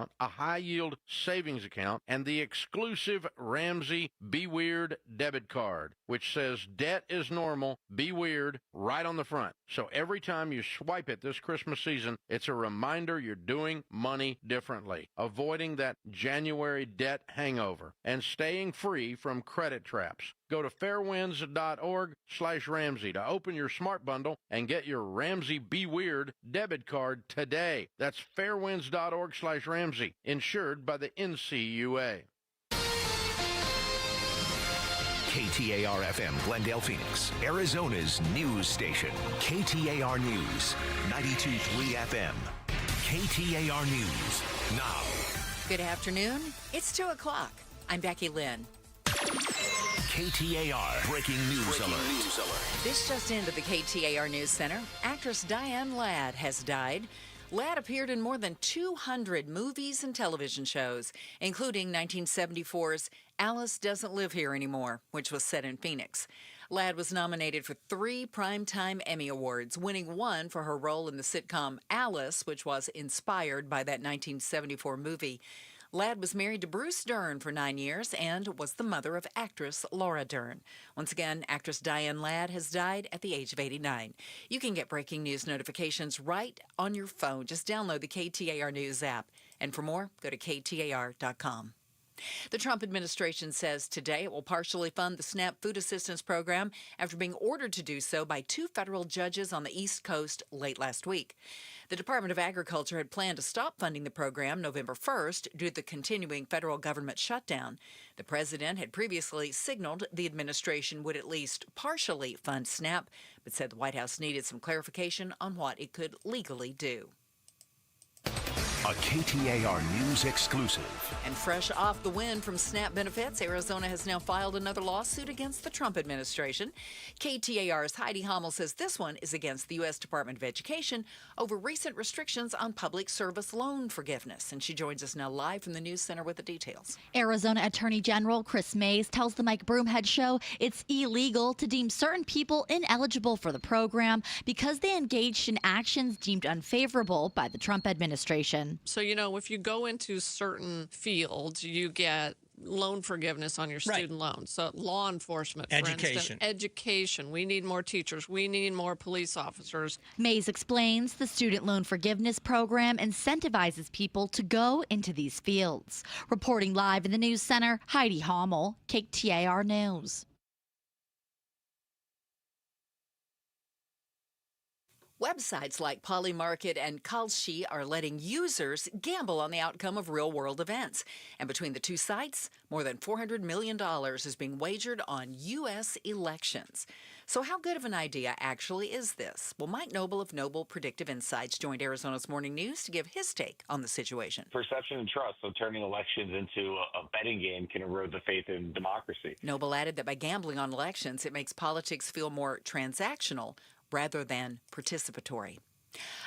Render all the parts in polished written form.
account, a high-yield savings account, and the exclusive Ramsey Be Weird debit card, which says debt is normal, be weird, right on the front. So every time you swipe it this Christmas season, it's a reminder you're doing money differently, avoiding that January debt hangover, and staying free from credit traps. Go to fairwinds.org/Ramsey to open your smart bundle and get your Ramsey Be Weird debit card today. That's fairwinds.org/Ramsey, insured by the NCUA. KTAR-FM, Glendale, Phoenix, Arizona's news station. KTAR News, 92.3 FM. KTAR News, now. Good afternoon. It's 2 o'clock. I'm Becky Lynn. KTAR Breaking News Alert. This just into the KTAR News Center. Actress Diane Ladd has died. Ladd appeared in more than 200 movies and television shows, including 1974's Alice Doesn't Live Here Anymore, which was set in Phoenix. Ladd was nominated for 3 Primetime Emmy Awards, winning 1 for her role in the sitcom Alice, which was inspired by that 1974 movie. Ladd was married to Bruce Dern for 9 years and was the mother of actress Laura Dern. Once again, actress Diane Ladd has died at the age of 89. You can get breaking news notifications right on your phone. Just download the KTAR News app. And for more, go to KTAR.com. The Trump administration says today it will partially fund the SNAP food assistance program after being ordered to do so by 2 federal judges on the East Coast late last week. The Department of Agriculture had planned to stop funding the program November 1st due to the continuing federal government shutdown. The president had previously signaled the administration would at least partially fund SNAP, but said the White House needed some clarification on what it could legally do. A KTAR News exclusive. And fresh off the win from SNAP benefits, Arizona has now filed another lawsuit against the Trump administration. KTAR's Heidi Hommel says this one is against the U.S. Department of Education over recent restrictions on public service loan forgiveness. And she joins us now live from the News Center with the details. Arizona Attorney General Chris Mays tells the Mike Broomhead Show it's illegal to deem certain people ineligible for the program because they engaged in actions deemed unfavorable by the Trump administration. So, if you go into certain fields, you get loan forgiveness on your student loans. So law enforcement, for instance, education. We need more teachers. We need more police officers. Mays explains the student loan forgiveness program incentivizes people to go into these fields. Reporting live in the News Center, Heidi Hommel, KTAR News. Websites like Polymarket and Kalshi are letting users gamble on the outcome of real-world events. And between the two sites, more than $400 million is being wagered on U.S. elections. So how good of an idea actually is this? Well, Mike Noble of Noble Predictive Insights joined Arizona's Morning News to give his take on the situation. Perception and trust, so turning elections into a betting game can erode the faith in democracy. Noble added that by gambling on elections, it makes politics feel more transactional rather than participatory.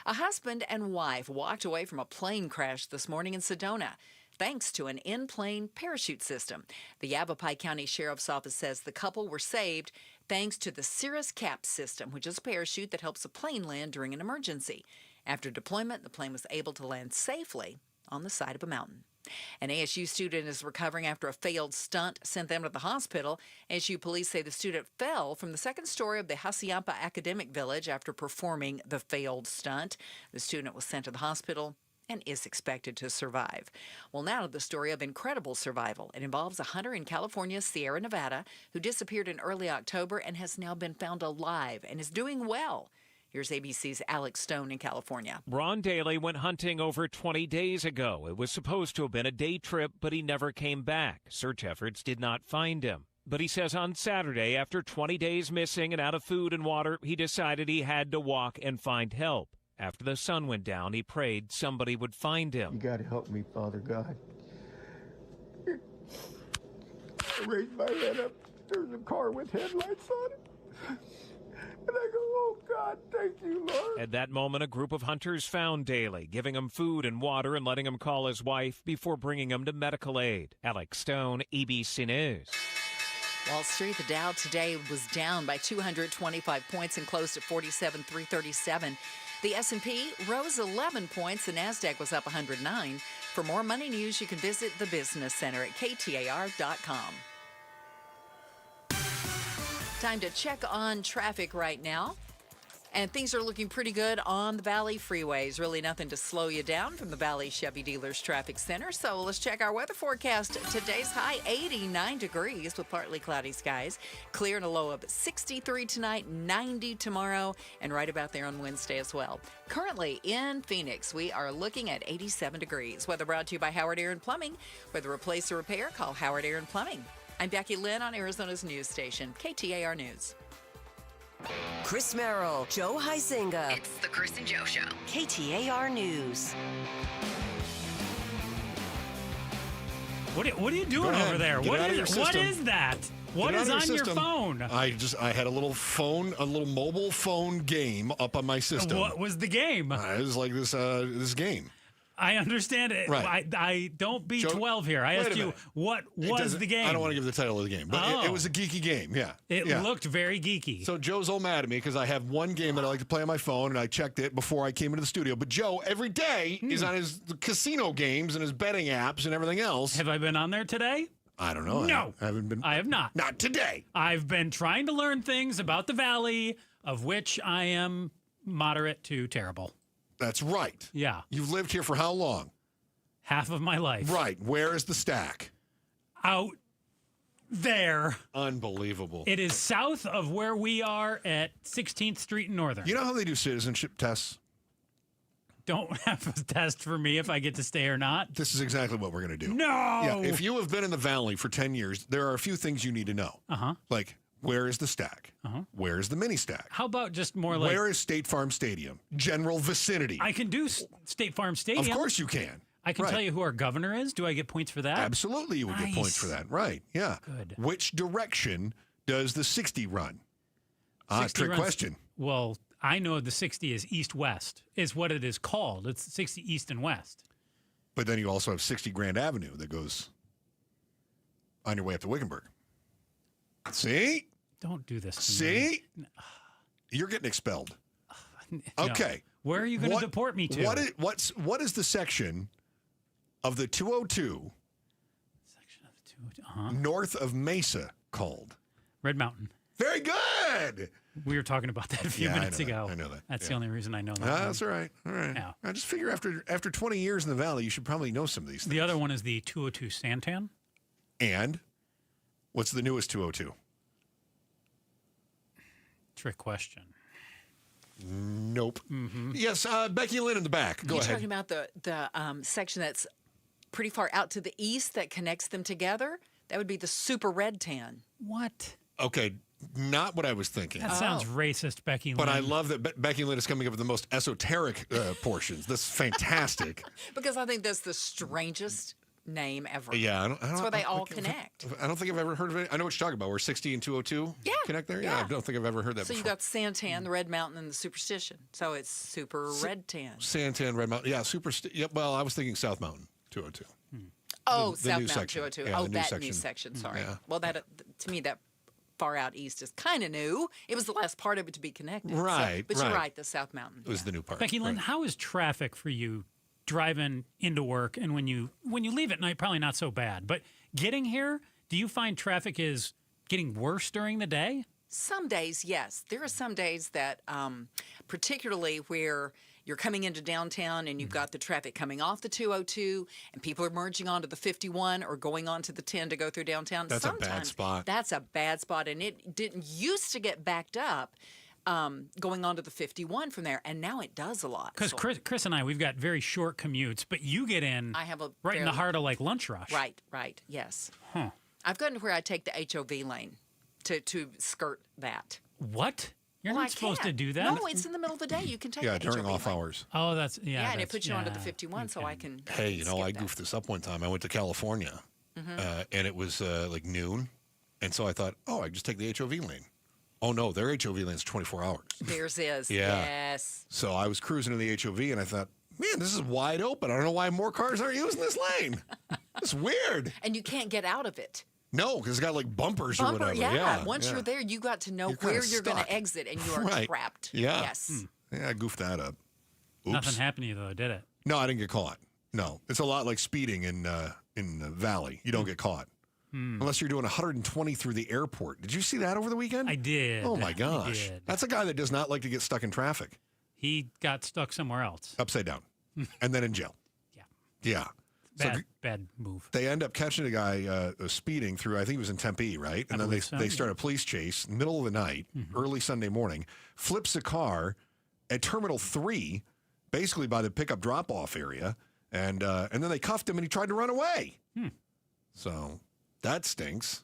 A husband and wife walked away from a plane crash this morning in Sedona, thanks to an in-plane parachute system. The Yavapai County Sheriff's Office says the couple were saved thanks to the Cirrus CAP system, which is a parachute that helps a plane land during an emergency. After deployment, the plane was able to land safely on the side of a mountain. An ASU student is recovering after a failed stunt sent them to the hospital. ASU police say the student fell from the second story of the Hacienda Academic Village after performing the failed stunt. The student was sent to the hospital and is expected to survive. Well, now to the story of incredible survival. It involves a hunter in California's Sierra Nevada who disappeared in early October and has now been found alive and is doing well. Here's ABC's Alex Stone in California. Ron Daly went hunting over 20 days ago. It was supposed to have been a day trip, but he never came back. Search efforts did not find him. But he says on Saturday, after 20 days missing and out of food and water, he decided he had to walk and find help. After the sun went down, he prayed somebody would find him. You got to help me, Father God. I raised my head up. There's a car with headlights on it. And I go, oh, God, thank you, Lord. At that moment, a group of hunters found Daly, giving him food and water and letting him call his wife before bringing him to medical aid. Alex Stone, ABC News. Wall Street, the Dow today was down by 225 points and closed at 47,337. The S&P rose 11 points. The NASDAQ was up 109. For more money news, you can visit the Business Center at KTAR.com. Time to check on traffic right now. And things are looking pretty good on the Valley freeways. Really nothing to slow you down from the Valley Chevy Dealers Traffic Center. So let's check our weather forecast. Today's high 89 degrees with partly cloudy skies. Clear and a low of 63 tonight, 90 tomorrow, and right about there on Wednesday as well. Currently in Phoenix, we are looking at 87 degrees. Weather brought to you by Howard Aaron Plumbing. Whether replace or repair, call Howard Aaron Plumbing. I'm Becky Lynn on Arizona's news station, KTAR News. Chris Merrill, Joe Huizinga. It's the Chris and Joe Show. KTAR News. What are you doing over there? What is that? What is on your phone? I had a little mobile phone game up on my system. What was the game? It was like this game. I understand it. Right. I don't be Joe, 12 here. I asked you, what was the game? I don't want to give the title of the game, but it was a geeky game, yeah. It looked very geeky. So Joe's all mad at me because I have one game that I like to play on my phone, and I checked it before I came into the studio. But Joe, every day, is on his casino games and his betting apps and everything else. Have I been on there today? I don't know. No. I haven't been. I have not. Not today. I've been trying to learn things about the Valley, of which I am moderate to terrible. That's right. Yeah. You've lived here for how long? Half of my life. Right. Where is the stack? Out there. Unbelievable. It is south of where we are at 16th Street and Northern. You know how they do citizenship tests? Don't have a test for me if I get to stay or not. This is exactly what we're going to do. No! Yeah, if you have been in the Valley for 10 years, there are a few things you need to know. Uh-huh. Like, where is the stack? Uh-huh. Where is the mini stack? How about just more like... Where is State Farm Stadium? General vicinity. I can do State Farm Stadium. Of course you can. I can tell you who our governor is. Do I get points for that? Absolutely, you would get points for that. Right, yeah. Good. Which direction does the 60 run? 60 trick runs, question. Well, I know the 60 is east-west, is what it is called. It's 60 east and west. But then you also have 60 Grand Avenue that goes on your way up to Wickenburg. See? Don't do this to See? me. You're getting expelled. No. Okay. Where are you going to deport me to? What is the section of the 202 north of Mesa called? Red Mountain. Very good. We were talking about that a few minutes ago. I know that. That's the only reason I know that. That's all right. All right. Yeah. I just figure after 20 years in the Valley, you should probably know some of these things. The other one is the 202 Santan. And what's the newest 202? Trick question. Nope. Mm-hmm. Yes, Becky Lynn in the back. Go You're ahead. talking about the section that's pretty far out to the east that connects them together? That would be the super red tan. What? Okay, not what I was thinking. That sounds racist, Becky Lynn. But I love that Becky Lynn is coming up with the most esoteric portions. That's fantastic. Because I think that's the strangest name ever. Yeah, that's where they all connect. I don't think I've ever heard of it. I know what you're talking about. Where 60 and 202 connect there. Yeah, I don't think I've ever heard that so before. You got Santan, the Red Mountain, and the Superstition. So it's super red tan. Santan, Red Mountain. Yeah, well, I was thinking South Mountain 202. Oh, the South new Mountain section. 202. Yeah, Oh, the new that section. new section. Sorry. Yeah. Well, that to me that far out east is kind of new. It was the last part of it to be connected. Right. But you're right. The South Mountain. It was the new part. Becky Lynn, how is traffic for you driving into work? And when you leave at night, probably not so bad. But getting here, do you find traffic is getting worse during the day? Some days, yes. There are some days that, particularly where you're coming into downtown and you've got the traffic coming off the 202 and people are merging onto the 51 or going onto the 10 to go through downtown. That's Sometimes a bad spot. That's a bad spot. And it didn't used to get backed up going onto the 51 from there. And now it does a lot. Because Chris and I, we've got very short commutes, but you get in right in the heart of like lunch rush. Right. Yes. Huh. I've gotten to where I take the HOV lane to skirt that. What? You're not supposed to do that? No, it's in the middle of the day. You can take Yeah, the during HOV off lane. hours. Oh, that's and it puts you onto the 51, so I can. Hey, I goofed this up one time. I went to California, and it was like noon, and so I thought, I can just take the HOV lane. Oh no, their HOV lane is 24 hours. Theirs is. Yeah. Yes. So I was cruising in the HOV, and I thought, man, this is wide open. I don't know why more cars aren't using this lane. It's weird. And you can't get out of it. No, because it's got like bumpers or whatever. Yeah. Once you're there, you got to know where you're going to exit, and you are trapped. Yeah. Yes. Yeah, I goofed that up. Nothing happened to you, though, did it? No, I didn't get caught. No. It's a lot like speeding in the Valley. You don't get caught. Unless you're doing 120 through the airport. Did you see that over the weekend? I did. Oh, my gosh. That's a guy that does not like to get stuck in traffic. He got stuck somewhere else. Upside down. And then in jail. Yeah. Yeah. Bad move. They end up catching a guy speeding through, I think he was in Tempe, right? And then they start a police chase, middle of the night, early Sunday morning, flips a car at Terminal 3, basically by the pickup drop-off area, and then they cuffed him and he tried to run away. So that stinks.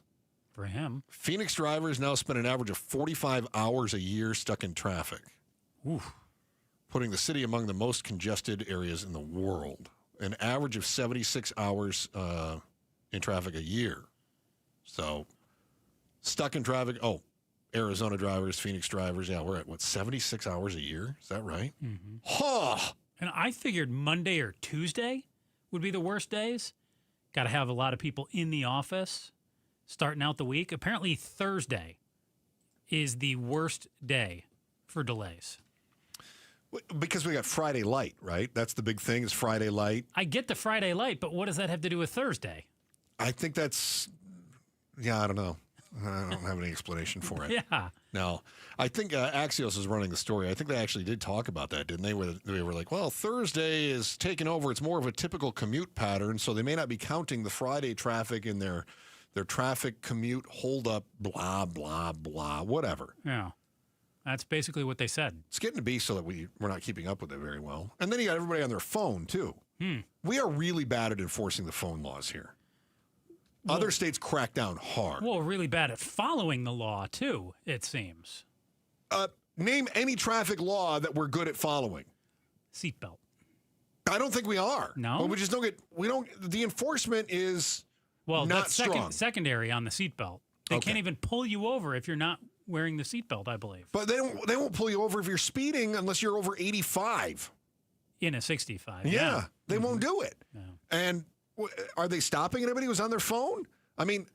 For him. Phoenix drivers now spend an average of 45 hours a year stuck in traffic. Oof. Putting the city among the most congested areas in the world. An average of 76 hours in traffic a year. So, stuck in traffic. Oh, Arizona drivers, Phoenix drivers. Yeah, we're at, 76 hours a year? Is that right? Huh! And I figured Monday or Tuesday would be the worst days. Got to have a lot of people in the office starting out the week. Apparently, Thursday is the worst day for delays. Because we got Friday light, right? That's the big thing is Friday light. I get the Friday light, but what does that have to do with Thursday? I think that's, I don't know. I don't have any explanation for it. Yeah. No. I think Axios is running the story. I think they actually did talk about that, didn't they? They were like, well, Thursday is taking over. It's more of a typical commute pattern, so they may not be counting the Friday traffic in their traffic commute holdup, blah, blah, blah, whatever. Yeah. That's basically what they said. It's getting to be so that we're not keeping up with it very well. And then you got everybody on their phone, too. We are really bad at enforcing the phone laws here. Well, other states crack down hard. Well, really bad at following the law, too, it seems. Name any traffic law that we're good at following. Seatbelt. I don't think we are. No? But we just the enforcement is not strong. Secondary on the seatbelt. They can't even pull you over if you're not wearing the seatbelt, I believe. But they won't pull you over if you're speeding unless you're over 85. In a 65. Yeah. They won't do it. No. And are they stopping anybody who's on their phone? I mean,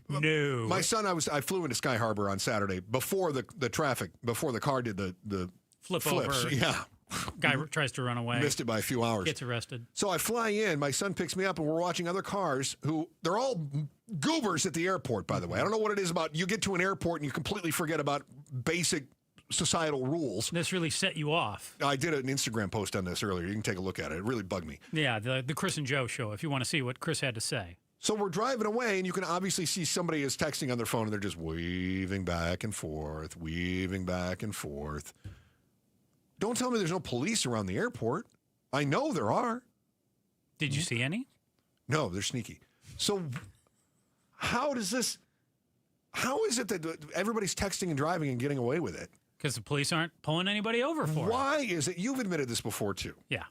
no. My son, I flew into Sky Harbor on Saturday before the car did the flips. Over. Yeah. Guy tries to run away. Missed it by a few hours. Gets arrested. So I fly in. My son picks me up, and we're watching other cars they're all goobers at the airport, by the way. I don't know what it is about. You get to an airport, and you completely forget about basic societal rules. This really set you off. I did an Instagram post on this earlier. You can take a look at it. It really bugged me. Yeah, the Chris and Joe show, if you want to see what Chris had to say. So we're driving away, and you can obviously see somebody is texting on their phone, and they're just waving back and forth. Don't tell me there's no police around the airport. I know there are. Did you see any? No, they're sneaky. So how is it that everybody's texting and driving and getting away with it? Because the police aren't pulling anybody over for it. Why is it? You've admitted this before, too. Yeah.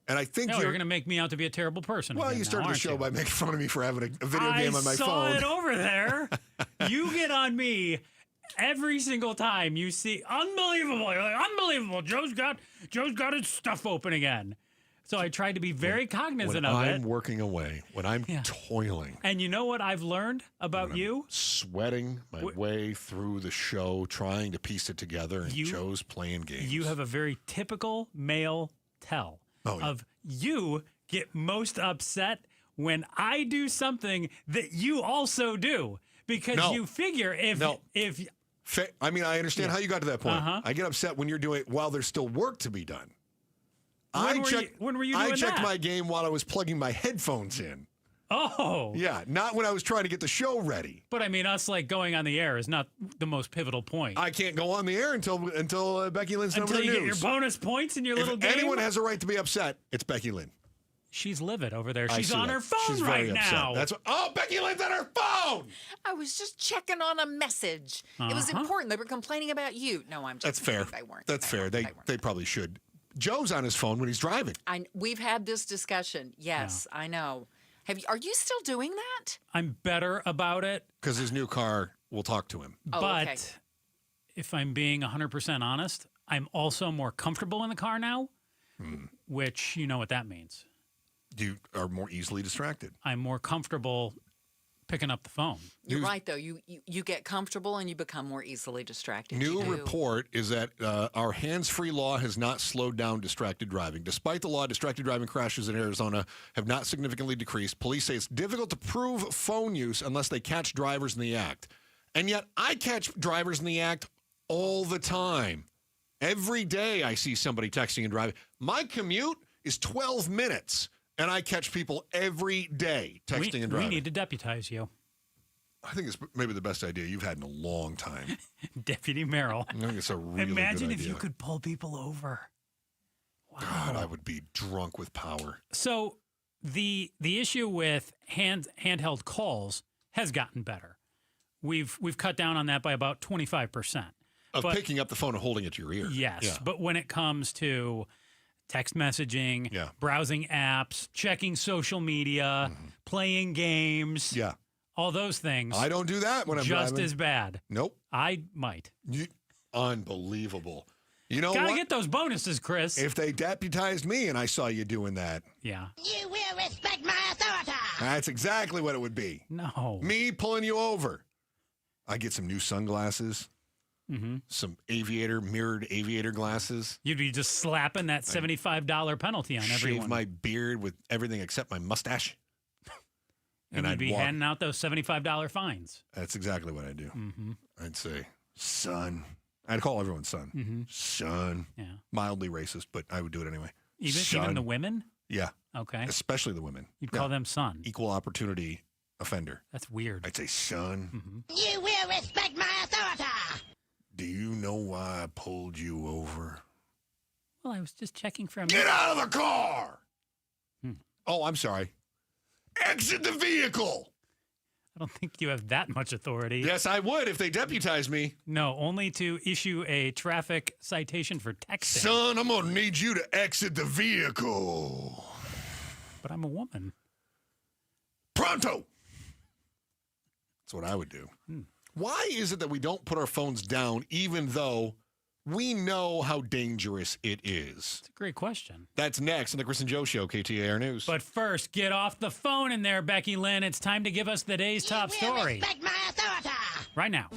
And I think you're going to make me out to be a terrible person. Well, you started the show by making fun of me for having a video game on my phone. I saw it over there. You get on me every single time you see unbelievable. You're like, unbelievable. Joe's got his stuff open again. So I tried to be very cognizant of it. When I'm working away, when I'm toiling. And you know what I've learned about you? Sweating my way through the show, trying to piece it together, and Joe's playing games. You have a very typical male tell of you get most upset when I do something that you also do. Because you figure if I mean, I understand how you got to that point. I get upset when you're doing it while there's still work to be done. When were you doing that? I checked my game while I was plugging my headphones in. Oh. Yeah, not when I was trying to get the show ready. But I mean, us going on the air is not the most pivotal point. I can't go on the air until Becky Lynn's number Until you news. get your bonus points in your little game? If anyone has a right to be upset, it's Becky Lynn. She's livid over there. She's on her phone right now. Becky Lynn's on her phone! I was just checking on a message. It was important. They were complaining about you. No, I'm just That's fair. They weren't. That's fair. They probably should. Joe's on his phone when he's driving. We've had this discussion. Yes, I know. Are you still doing that? I'm better about it. Because his new car will talk to him. But if I'm being 100% honest, I'm also more comfortable in the car now, which you know what that means. You are more easily distracted. I'm more comfortable picking up the phone. You're right, though. You get comfortable and you become more easily distracted. New report is that our hands-free law has not slowed down distracted driving. Despite the law, distracted driving crashes in Arizona have not significantly decreased. Police say it's difficult to prove phone use unless they catch drivers in the act. And yet I catch drivers in the act all the time. Every day I see somebody texting and driving. My commute is 12 minutes, and I catch people every day texting and driving. We need to deputize you. I think it's maybe the best idea you've had in a long time. Deputy Merrill. I think it's a really Imagine good if idea. you could pull people over. Wow. God, I would be drunk with power. So the issue with handheld calls has gotten better. We've cut down on that by about 25%. Of picking up the phone and holding it to your ear. Yes, Yeah. but when it comes to text messaging, browsing apps, checking social media, playing games, all those things. I don't do that when I'm just driving. as bad. Nope. I might. Unbelievable. You know Gotta what? get those bonuses, Chris. If they deputized me and I saw you doing that. Yeah. You will respect my authority. That's exactly what it would be. No. Me pulling you over. I get some new sunglasses. Some mirrored aviator glasses. You'd be just slapping that $75 penalty on everyone. Shave my beard with everything except my mustache. and you'd be handing out those $75 fines. That's exactly what I do. I'd say, son. I'd call everyone son. Son. Yeah. Mildly racist, but I would do it anyway. Even the women? Yeah. Okay. Especially the women. You'd call them son. Equal opportunity offender. That's weird. I'd say son. You will respect my authority. Do you know why I pulled you over? Well, I was just checking from... Get out of the car! Oh, I'm sorry. Exit the vehicle! I don't think you have that much authority. Yes, I would if they deputized me. No, only to issue a traffic citation for texting. Son, I'm going to need you to exit the vehicle. But I'm a woman. Pronto! That's what I would do. Why is it that we don't put our phones down even though we know how dangerous it is? It's a great question. That's next on the Chris and Joe Show, KTAR News. But first, get off the phone in there, Becky Lynn. It's time to give us the day's top story. Respect my authority. Right now.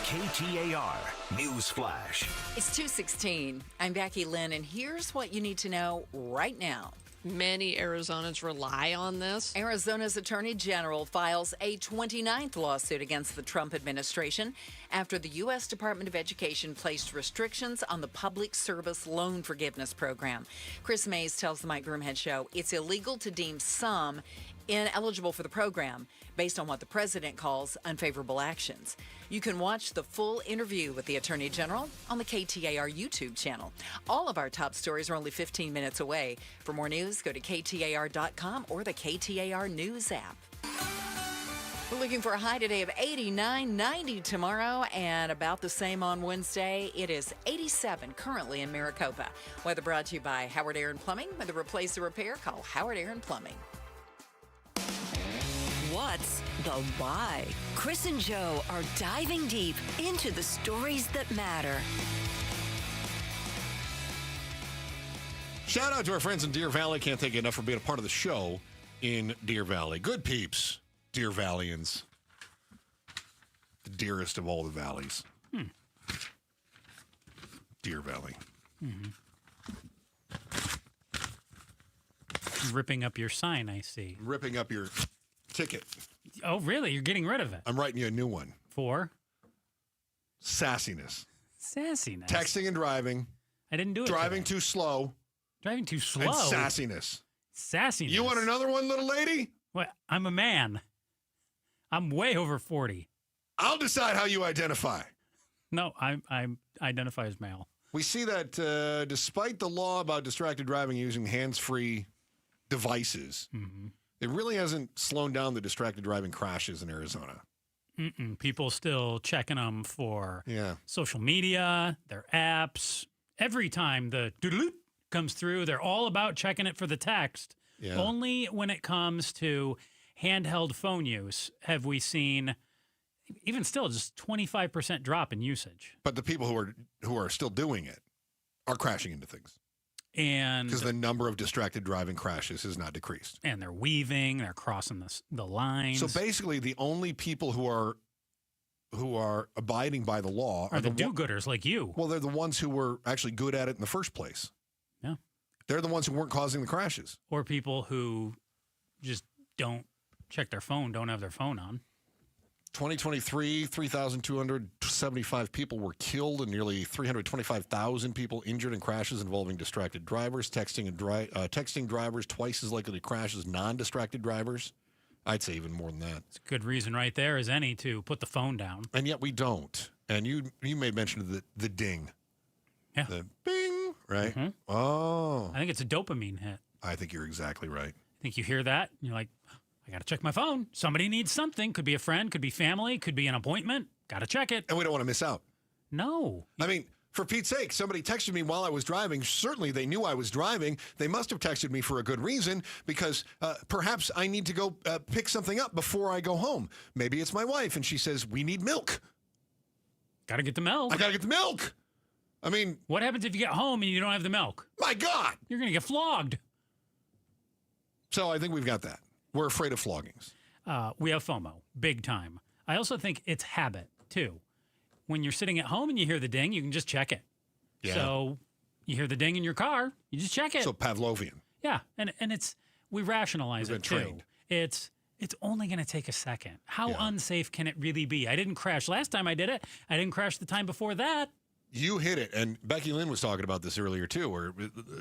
KTAR News Flash. It's 2:16. I'm Becky Lynn, and here's what you need to know right now. Many Arizonans rely on this. Arizona's Attorney General files a 29th lawsuit against the Trump administration after the U.S. Department of Education placed restrictions on the Public Service Loan Forgiveness Program. Chris Mays tells the Mike Broomhead Show it's illegal to deem some ineligible for the program based on what the president calls unfavorable actions. You can watch the full interview with the Attorney General on the KTAR YouTube channel. All of our top stories are only 15 minutes away. For more news, go to KTAR.com or the KTAR News app. We're looking for a high today of 89, 90 tomorrow, and about the same on Wednesday. It is 87 currently in Maricopa. Weather brought to you by Howard Aaron Plumbing. With a replace or repair, call Howard Aaron Plumbing. What's the why? Chris and Joe are diving deep into the stories that matter. Shout out to our friends in Deer Valley. Can't thank you enough for being a part of the show in Deer Valley. Good peeps, Deer Valleyans. The dearest of all the valleys. Deer Valley. Ripping up your sign, I see. Ripping up your ticket. Oh, really? You're getting rid of it? I'm writing you a new one. For? Sassiness. Sassiness. Texting and driving. I didn't do it. Driving too slow. Driving too slow? And sassiness. Sassiness. You want another one, little lady? What? I'm a man. I'm way over 40. I'll decide how you identify. No, I identify as male. We see that despite the law about distracted driving using hands-free devices, it really hasn't slowed down the distracted driving crashes in Arizona. People still checking them for social media, their apps. Every time the doodle comes through, they're all about checking it for the text. Yeah. Only when it comes to handheld phone use have we seen, even still, just 25% drop in usage. But the people who are still doing it are crashing into things. And because the number of distracted driving crashes has not decreased. And they're weaving, they're crossing the lines. So basically, the only people who are abiding by the law are the do-gooders like you. Well, they're the ones who were actually good at it in the first place. Yeah. They're the ones who weren't causing the crashes. Or people who just don't check their phone, don't have their phone on. 2023, 3,275 people were killed and nearly 325,000 people injured in crashes involving distracted drivers. Texting drivers twice as likely to crash as non-distracted drivers. I'd say even more than that. It's a good reason right there as any to put the phone down. And yet we don't. And you made mention of the ding. Yeah. The bing, right? Mm-hmm. Oh. I think it's a dopamine hit. I think you're exactly right. I think you hear that, and you're like, I got to check my phone. Somebody needs something. Could be a friend, could be family, could be an appointment. Got to check it. And we don't want to miss out. No. I mean, for Pete's sake, somebody texted me while I was driving. Certainly they knew I was driving. They must have texted me for a good reason because perhaps I need to go pick something up before I go home. Maybe it's my wife, and she says, we need milk. Got to get the milk. I got to get the milk. I mean, what happens if you get home and you don't have the milk? My God. You're going to get flogged. So I think we've got that. We're afraid of floggings. We have FOMO, big time. I also think it's habit, too. When you're sitting at home and you hear the ding, you can just check it. Yeah. So you hear the ding in your car, you just check it. So Pavlovian. Yeah, and we rationalize it, too. Trained. It's only going to take a second. How unsafe can it really be? I didn't crash last time I did it. I didn't crash the time before that. You hit it, and Becky Lynn was talking about this earlier, too, where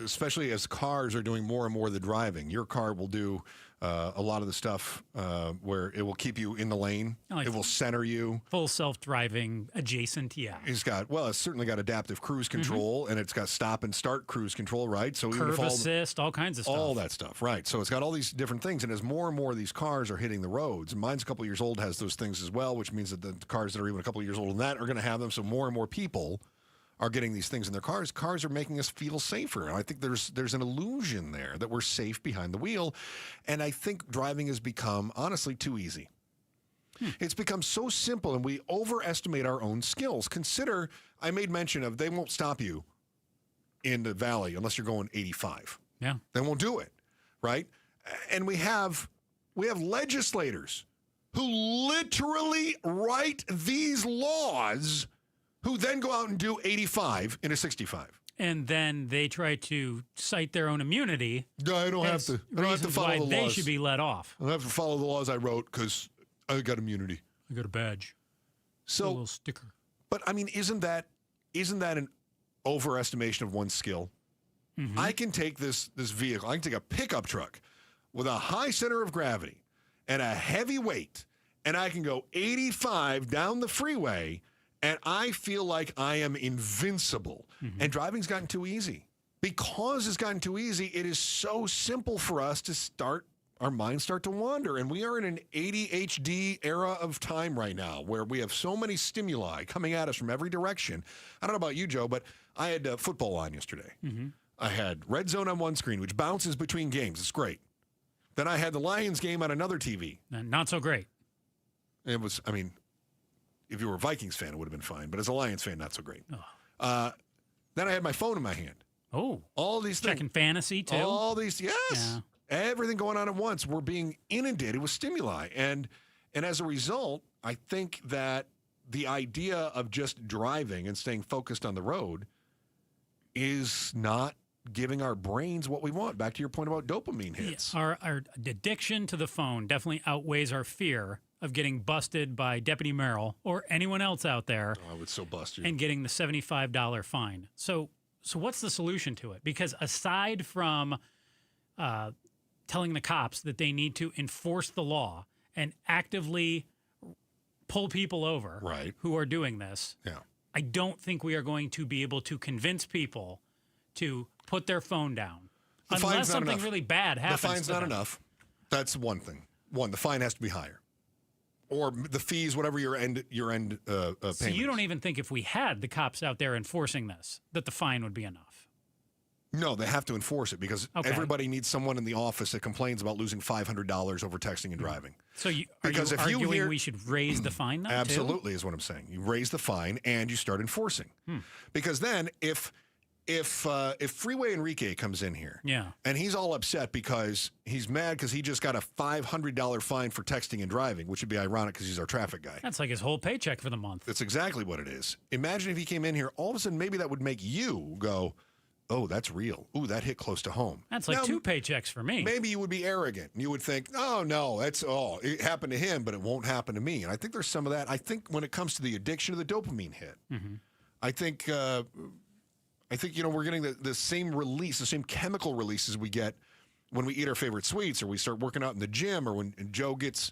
especially as cars are doing more and more of the driving, your car will do a lot of the stuff where it will keep you in the lane. It will center you. Full self-driving adjacent, yeah. It's certainly got adaptive cruise control, and it's got stop and start cruise control, right? So curve assist, all kinds of stuff. All that stuff, right. So it's got all these different things, and as more and more of these cars are hitting the roads, and mine's a couple years old, has those things as well, which means that the cars that are even a couple years older than that are going to have them, so more and more people are getting these things in their cars. Cars are making us feel safer. And I think there's an illusion there that we're safe behind the wheel. And I think driving has become, honestly, too easy. It's become so simple, and we overestimate our own skills. Consider, I made mention of they won't stop you in the valley unless you're going 85. Yeah. They won't do it, right? And we have legislators who literally write these laws who then go out and do 85 in a 65. And then they try to cite their own immunity. No, I don't have to follow the laws. They should be let off. I don't have to follow the laws I wrote because I got immunity. I got a badge. So a little sticker. But I mean, isn't that an overestimation of one's skill? Mm-hmm. I can take this vehicle. I can take a pickup truck with a high center of gravity and a heavy weight, and I can go 85 down the freeway. And I feel like I am invincible. Mm-hmm. And driving's gotten too easy. Because it's gotten too easy, it is so simple for us to our minds start to wander. And we are in an ADHD era of time right now where we have so many stimuli coming at us from every direction. I don't know about you, Joe, but I had football on yesterday. Mm-hmm. I had Red Zone on one screen, which bounces between games. It's great. Then I had the Lions game on another TV. Not so great. It was, I mean, if you were a Vikings fan, it would have been fine. But as a Lions fan, not so great. Oh. Then I had my phone in my hand. Oh. All these things. Checking fantasy, too? All these, yes. Yeah. Everything going on at once. We're being inundated with stimuli. And as a result, I think that the idea of just driving and staying focused on the road is not giving our brains what we want. Back to your point about dopamine hits. Yeah. Our addiction to the phone definitely outweighs our fear of getting busted by Deputy Merrill or anyone else out there. Oh, I would so bust you. And getting the $75 fine. So what's the solution to it? Because aside from telling the cops that they need to enforce the law and actively pull people over who are doing this, I don't think we are going to be able to convince people to put their phone down. Unless something really bad happens. The fine's not enough. That's one thing. The fine has to be higher. Or the fees, whatever your end payment. So you don't even think if we had the cops out there enforcing this, that the fine would be enough? No, they have to enforce it because everybody needs someone in the office that complains about losing $500 over texting and driving. So are you arguing we should raise the fine now, absolutely, is what I'm saying. You raise the fine and you start enforcing. Because then if if Freeway Enrique comes in here, and he's all upset because he's mad because he just got a $500 fine for texting and driving, which would be ironic because he's our traffic guy. That's like his whole paycheck for the month. That's exactly what it is. Imagine if he came in here, all of a sudden maybe that would make you go, oh, that's real. Ooh, that hit close to home. That's like 2 paychecks for me. Maybe you would be arrogant. And you would think, oh, no, it happened to him, but it won't happen to me. And I think there's some of that. I think when it comes to the addiction of the dopamine hit, I think we're getting the same release, the same chemical releases we get when we eat our favorite sweets or we start working out in the gym or when Joe gets,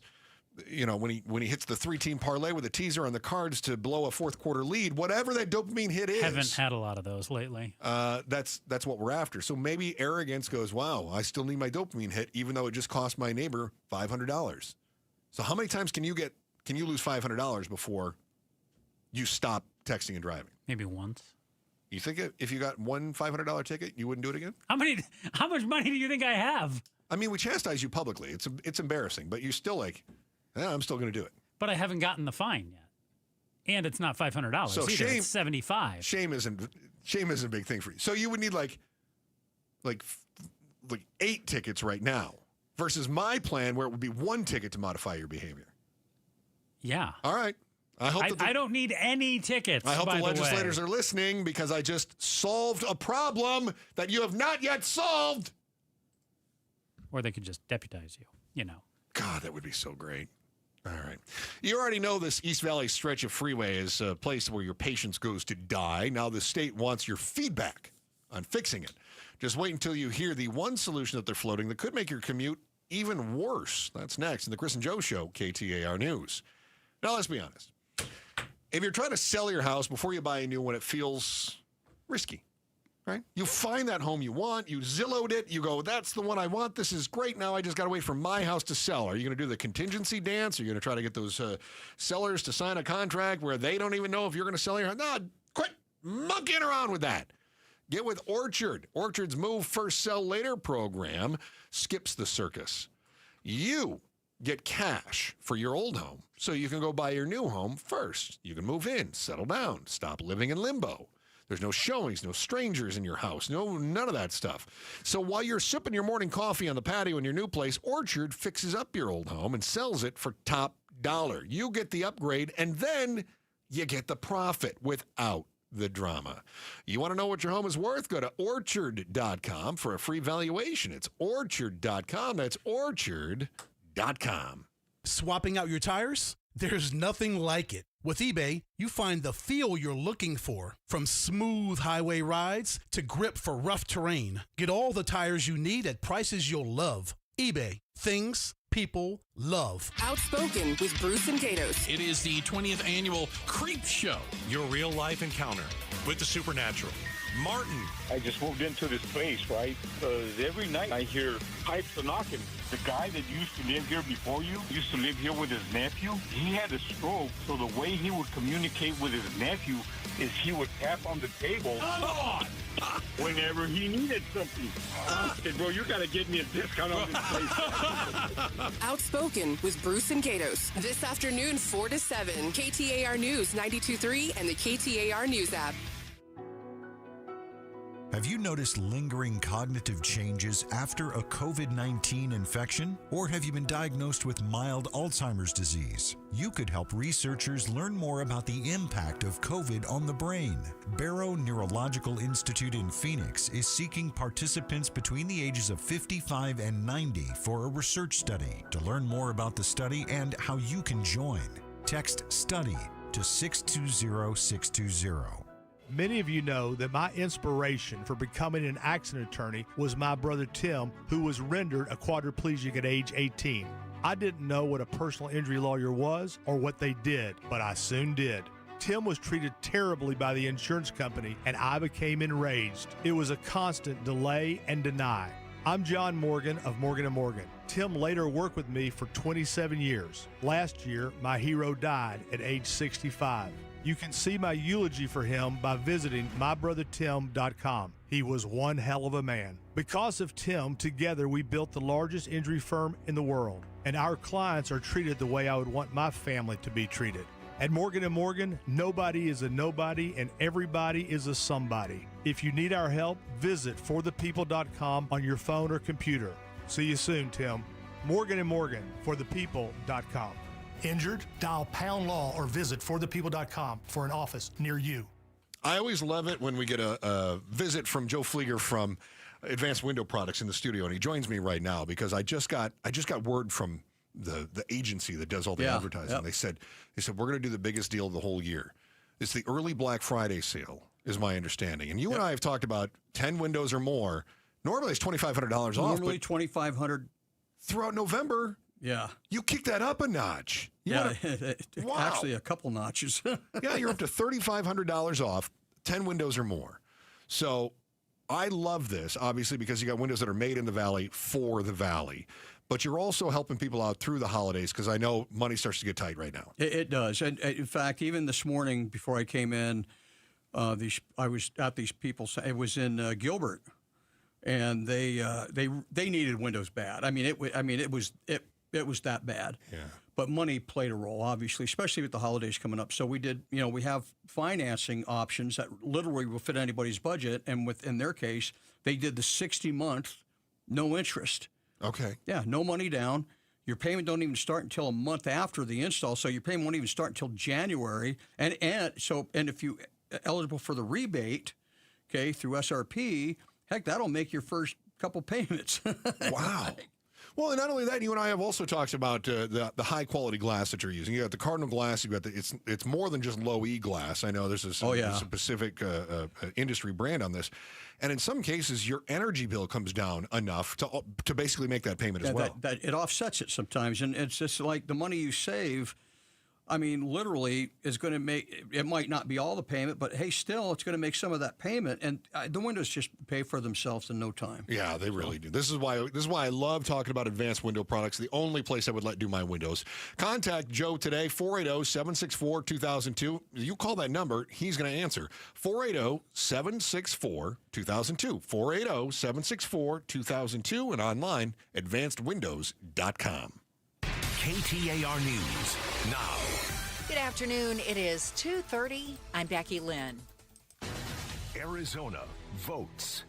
when he hits the 3-team parlay with a teaser on the cards to blow a fourth quarter lead, whatever that dopamine hit is. Haven't had a lot of those lately. That's what we're after. So maybe arrogance goes, wow, I still need my dopamine hit even though it just cost my neighbor $500. So how many times can you lose $500 before you stop texting and driving? Maybe once. You think if you got one $500 ticket, you wouldn't do it again? How much money do you think I have? I mean, we chastise you publicly. It's embarrassing, but you're still like, I'm still going to do it. But I haven't gotten the fine yet, and it's not $500. So either. shame, it's $75. Shame isn't a big thing for you. So you would need like 8 tickets right now, versus my plan where it would be 1 ticket to modify your behavior. Yeah. All right. I don't need any tickets. I hope the legislators are listening because I just solved a problem that you have not yet solved. Or they could just deputize you, God, that would be so great. All right. You already know this East Valley stretch of freeway is a place where your patience goes to die. Now the state wants your feedback on fixing it. Just wait until you hear the one solution that they're floating that could make your commute even worse. That's next in the Chris and Joe Show, KTAR News. Now, let's be honest. If you're trying to sell your house before you buy a new one, it feels risky, right? You find that home you want, you Zillowed it, you go, that's the one I want, this is great, now I just got to wait for my house to sell. Are you going to do the contingency dance? Are you going to try to get those sellers to sign a contract where they don't even know if you're going to sell your house? No, quit monkeying around with that. Get with Orchard. Orchard's Move First Sell Later program skips the circus. You get cash for your old home so you can go buy your new home first. You can move in, settle down, stop living in limbo. There's no showings, no strangers in your house, none of that stuff. So while you're sipping your morning coffee on the patio in your new place, Orchard fixes up your old home and sells it for top dollar. You get the upgrade, and then you get the profit without the drama. You want to know what your home is worth? Go to Orchard.com for a free valuation. It's Orchard.com. That's Orchard.com. Swapping out your tires? There's nothing like it. With eBay, you find the feel you're looking for. From smooth highway rides to grip for rough terrain. Get all the tires you need at prices you'll love. eBay. Things people love. Outspoken with Bruce and Gatos. It is the 20th annual Creep Show. Your real-life encounter with the supernatural. Martin. I just moved into this place, right? Every night I hear pipes knocking. The guy that used to live here before you used to live here with his nephew. He had a stroke, so the way he would communicate with his nephew is he would tap on the table whenever he needed something. I said, bro, you got to get me a discount on this place. Outspoken with Bruce and Gatos. This afternoon, 4 to 7. KTAR News 92.3 and the KTAR News app. Have you noticed lingering cognitive changes after a COVID-19 infection? Or have you been diagnosed with mild Alzheimer's disease? You could help researchers learn more about the impact of COVID on the brain. Barrow Neurological Institute in Phoenix is seeking participants between the ages of 55 and 90 for a research study. To learn more about the study and how you can join, text STUDY to 620-620. Many of you know that my inspiration for becoming an accident attorney was my brother Tim, who was rendered a quadriplegic at age 18. I didn't know what a personal injury lawyer was or what they did, but I soon did. Tim was treated terribly by the insurance company, and I became enraged. It was a constant delay and deny. I'm John Morgan of Morgan & Morgan. Tim later worked with me for 27 years. Last year, my hero died at age 65. You can see my eulogy for him by visiting mybrothertim.com. He was one hell of a man. Because of Tim, together we built the largest injury firm in the world, and our clients are treated the way I would want my family to be treated. At Morgan & Morgan, nobody is a nobody and everybody is a somebody. If you need our help, visit forthepeople.com on your phone or computer. See you soon, Tim. Morgan & Morgan, forthepeople.com. Injured? Dial Pound Law or visit forthepeople.com for an office near you. I always love it when we get a visit from Joe Flieger from Advanced Window Products in the studio, and he joins me right now because I just got word from the agency that does all the advertising. Yep. They said we're going to do the biggest deal of the whole year. It's the early Black Friday sale, is my understanding. And you and I have talked about 10 windows or more. Normally it's $2,500 off. Normally $2,500 throughout November. Yeah, you kicked that up a notch. Wow. Actually a couple notches. Yeah, you're up to $3,500 off, 10 windows or more. So I love this, obviously, because you got windows that are made in the Valley for the Valley. But you're also helping people out through the holidays because I know money starts to get tight right now. It does. And in fact, even this morning before I came in, I was at these people's. It was in Gilbert, and they needed windows bad. I mean, it was that bad. Yeah. But money played a role, obviously, especially with the holidays coming up. So we did. We have financing options that literally will fit anybody's budget, and in their case, they did the 60-month, no interest. Okay. Yeah, no money down. Your payment don't even start until a month after the install, so your payment won't even start until January. And if you eligible for the rebate, okay, through SRP, heck, that'll make your first couple payments. Wow. Well, and not only that, you and I have also talked about the high quality glass that you're using. You got the Cardinal glass. You got it's more than just low E glass. I know there's a specific industry brand on this, and in some cases, your energy bill comes down enough to basically make that payment as well. That it offsets it sometimes, and it's just like the money you save. I mean, literally, is going to make, it might not be all the payment, but hey, still, it's going to make some of that payment. And the windows just pay for themselves in no time. Yeah, they really do. This is why I love talking about Advanced Window Products, the only place I would let do my windows. Contact Joe today, 480-764-2002. You call that number, he's going to answer. 480-764-2002. 480-764-2002 and online, advancedwindows.com. KTAR News now. Good afternoon. It is 2:30. I'm Becky Lynn. Arizona votes.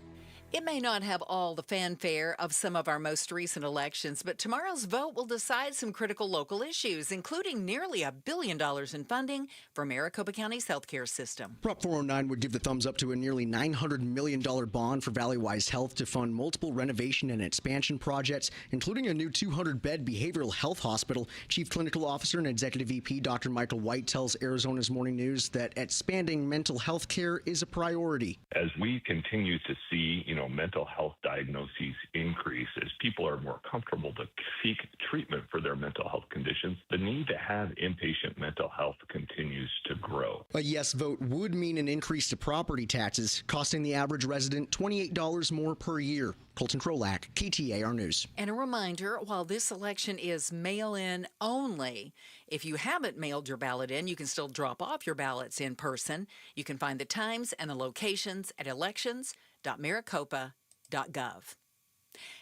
It may not have all the fanfare of some of our most recent elections, but tomorrow's vote will decide some critical local issues, including nearly $1 billion in funding for Maricopa County's healthcare system. Prop 409 would give the thumbs up to a nearly $900 million bond for Valleywise Health to fund multiple renovation and expansion projects, including a new 200-bed behavioral health hospital. Chief Clinical Officer and Executive VP Dr. Michael White tells Arizona's Morning News that expanding mental health care is a priority. As we continue to see, mental health diagnoses increase, as people are more comfortable to seek treatment for their mental health conditions, the need to have inpatient mental health continues to grow. A yes vote would mean an increase to property taxes, costing the average resident $28 more per year. Colton Krolak, KTAR News. And a reminder, while this election is mail-in only, if you haven't mailed your ballot in, you can still drop off your ballots in person. You can find the times and the locations at elections.maricopa.gov.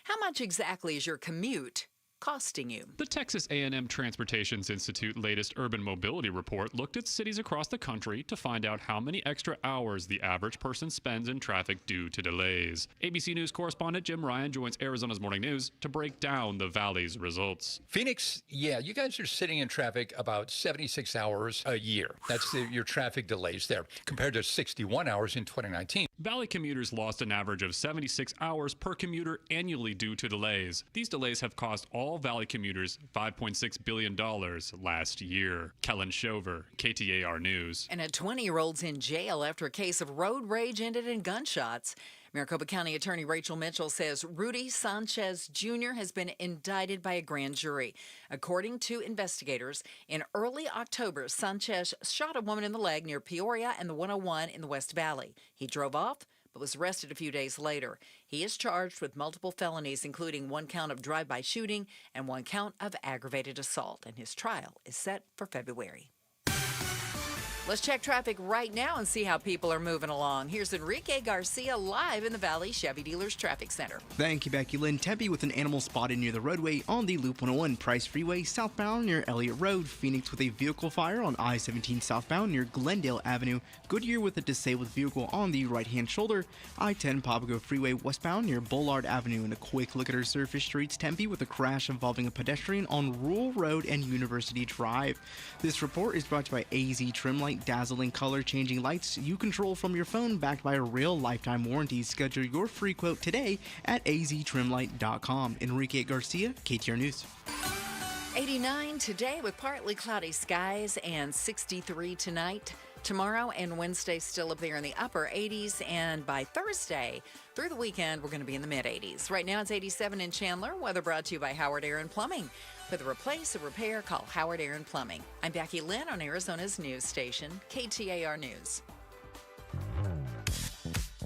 How much exactly is your commute costing you? The Texas A&M Transportations Institute latest urban mobility report looked at cities across the country to find out how many extra hours the average person spends in traffic due to delays. ABC News correspondent Jim Ryan joins Arizona's Morning News to break down the Valley's results. Phoenix, you guys are sitting in traffic about 76 hours a year. That's your traffic delays there, compared to 61 hours in 2019. Valley commuters lost an average of 76 hours per commuter annually due to delays. These delays have cost all Valley commuters $5.6 billion last year. Kellen Shover, KTAR News. And a 20-year-old's in jail after a case of road rage ended in gunshots. Maricopa County Attorney Rachel Mitchell says Rudy Sanchez Jr. has been indicted by a grand jury. According to investigators, in early October, Sanchez shot a woman in the leg near Peoria and the 101 in the West Valley. He drove off, but was arrested a few days later. He is charged with multiple felonies, including 1 count of drive-by shooting and 1 count of aggravated assault, and his trial is set for February. Let's check traffic right now and see how people are moving along. Here's Enrique Garcia live in the Valley Chevy Dealers Traffic Center. Thank you, Becky Lynn. Tempe with an animal spotted near the roadway on the Loop 101 Price Freeway southbound near Elliott Road. Phoenix with a vehicle fire on I-17 southbound near Glendale Avenue. Goodyear with a disabled vehicle on the right-hand shoulder. I-10 Papago Freeway westbound near Bullard Avenue. And a quick look at our surface streets. Tempe with a crash involving a pedestrian on Rural Road and University Drive. This report is brought to you by AZ Trim Light. Dazzling color changing lights you control from your phone, backed by a real lifetime warranty. Schedule your free quote today at aztrimlight.com. Enrique Garcia, KTAR News. 89 today with partly cloudy skies and 63 tonight. Tomorrow and Wednesday still up there in the upper 80s, and by Thursday through the weekend we're going to be in the mid 80s. Right now it's 87 in Chandler. Weather brought to you by Howard Aaron Plumbing. For the replace or repair, call Howard Aaron Plumbing. I'm Becky Lynn on Arizona's news station, KTAR News.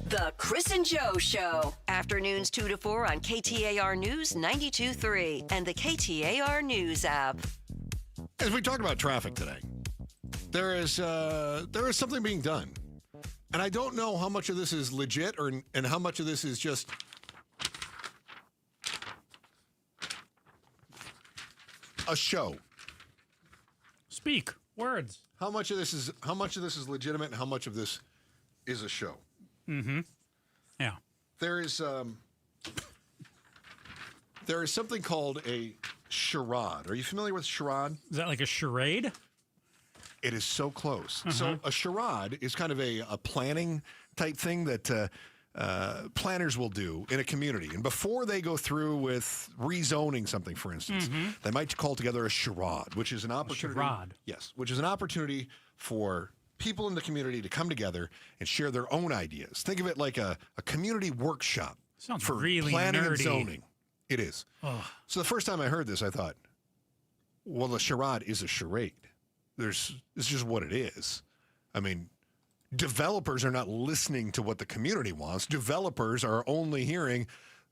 The Chris and Joe Show. Afternoons 2 to 4 on KTAR News 92.3 and the KTAR News app. As we talk about traffic today, there is something being done. And I don't know how much of this is legit and how much of this is just a show. Speak words. How much of this is legitimate and how much of this is a show? Mm-hmm. Yeah. There is something called a charade. Are you familiar with charade? Is that like a charade? It is so close. So a charade is kind of a planning type thing that planners will do in a community. And before they go through with rezoning something, for instance, they might call together a charade, which is an opportunity. Yes, which is an opportunity for people in the community to come together and share their own ideas. Think of it like a community workshop. Sounds for really planning nerdy. and zoning. It is. Ugh. So the first time I heard this, I thought, well, a charade is a charade. It's just what it is. I mean, developers are not listening to what the community wants. Developers are only hearing,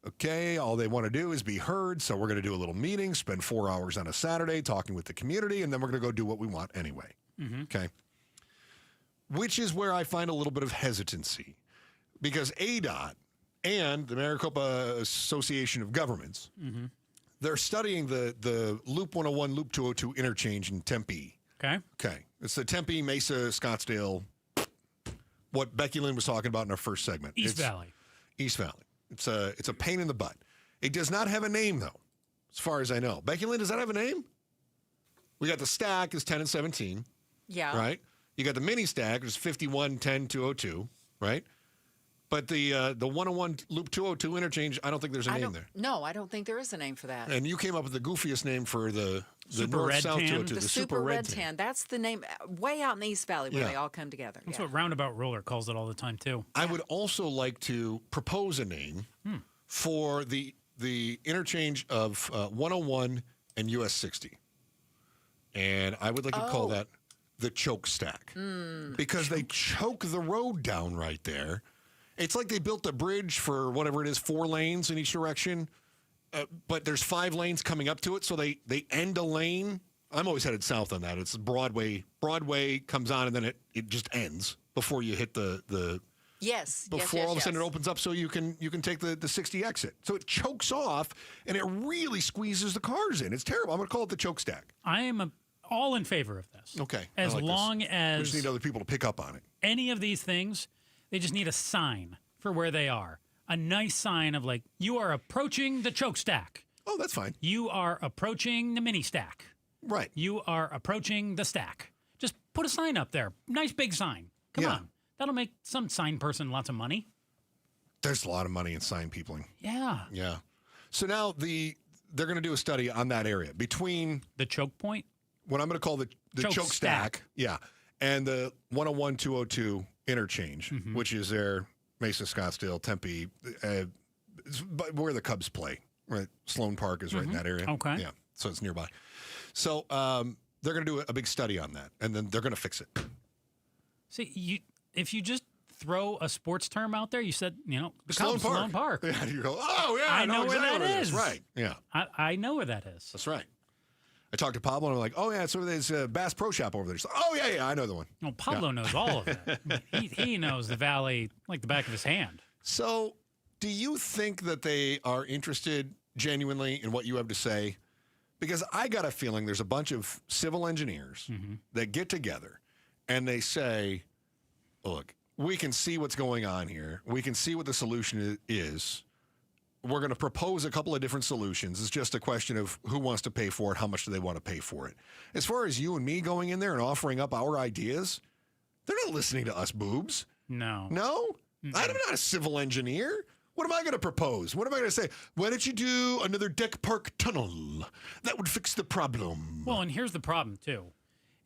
okay, all they want to do is be heard, so we're going to do a little meeting, spend 4 hours on a Saturday talking with the community, and then we're going to go do what we want anyway. Okay? Which is where I find a little bit of hesitancy, because ADOT and the Maricopa Association of Governments, they're studying the Loop 101, Loop 202 interchange in Tempe. Okay. It's the Tempe, Mesa, Scottsdale, what Becky Lynn was talking about in our first segment. East Valley. It's a pain in the butt. It does not have a name, though, as far as I know. Becky Lynn, does that have a name? We got the stack is 10 and 17. Yeah. Right? You got the mini stack, which is 51, 10, 202, right? But the 101 Loop 202 interchange, I don't think there's a name there. No, I don't think there is a name for that. And you came up with the goofiest name for the north-south 202. The Super Red Tan. That's the name way out in the East Valley where they all come together. That's what Roundabout Roller calls it all the time, too. I would also like to propose a name for the interchange of 101 and US 60. And I would like to call that the choke stack. Because they choke the road down right there. It's like they built a bridge for whatever it is, 4 lanes in each direction, but there's 5 lanes coming up to it, so they end a lane. I'm always headed south on that. It's Broadway. Broadway comes on, and then it just ends before you hit the Yes. Before all of a sudden it opens up so you can take the 60 exit. So it chokes off, and it really squeezes the cars in. It's terrible. I'm going to call it the choke stack. I am all in favor of this. Okay. As long as... We just need other people to pick up on it. Any of these things... They just need a sign for where they are. A nice sign of like, you are approaching the choke stack. Oh, that's fine. You are approaching the mini stack. Right. You are approaching the stack. Just put a sign up there. Nice big sign. Come on. That'll make some sign person lots of money. There's a lot of money in sign peopling. Yeah. Yeah. So now they're going to do a study on that area between... The choke point? What I'm going to call the choke stack. Yeah. And the 101, 202 interchange, which is their Mesa, Scottsdale, Tempe, where the Cubs play. Right, Sloan Park is right in that area. Okay. Yeah, so it's nearby. So they're going to do a big study on that, and then they're going to fix it. See, if you just throw a sports term out there, you said, the Sloan Cubs, Park. Sloan Park. Yeah, you go, oh, yeah, I know where exactly that is. Right, yeah. I know where that is. That's right. I talked to Pablo, and I'm like, oh, yeah, so there's a Bass Pro Shop over there. She's like, oh, yeah, I know the one. Well, Pablo knows all of it. He knows the valley like the back of his hand. So do you think that they are interested genuinely in what you have to say? Because I got a feeling there's a bunch of civil engineers that get together and they say, look, we can see what's going on here. We can see what the solution is. We're going to propose a couple of different solutions. It's just a question of who wants to pay for it, how much do they want to pay for it. As far as you and me going in there and offering up our ideas, they're not listening to us boobs. No. No? I'm not a civil engineer. What am I going to propose? What am I going to say? Why don't you do another Deck Park tunnel? That would fix the problem. Well, and here's the problem, too.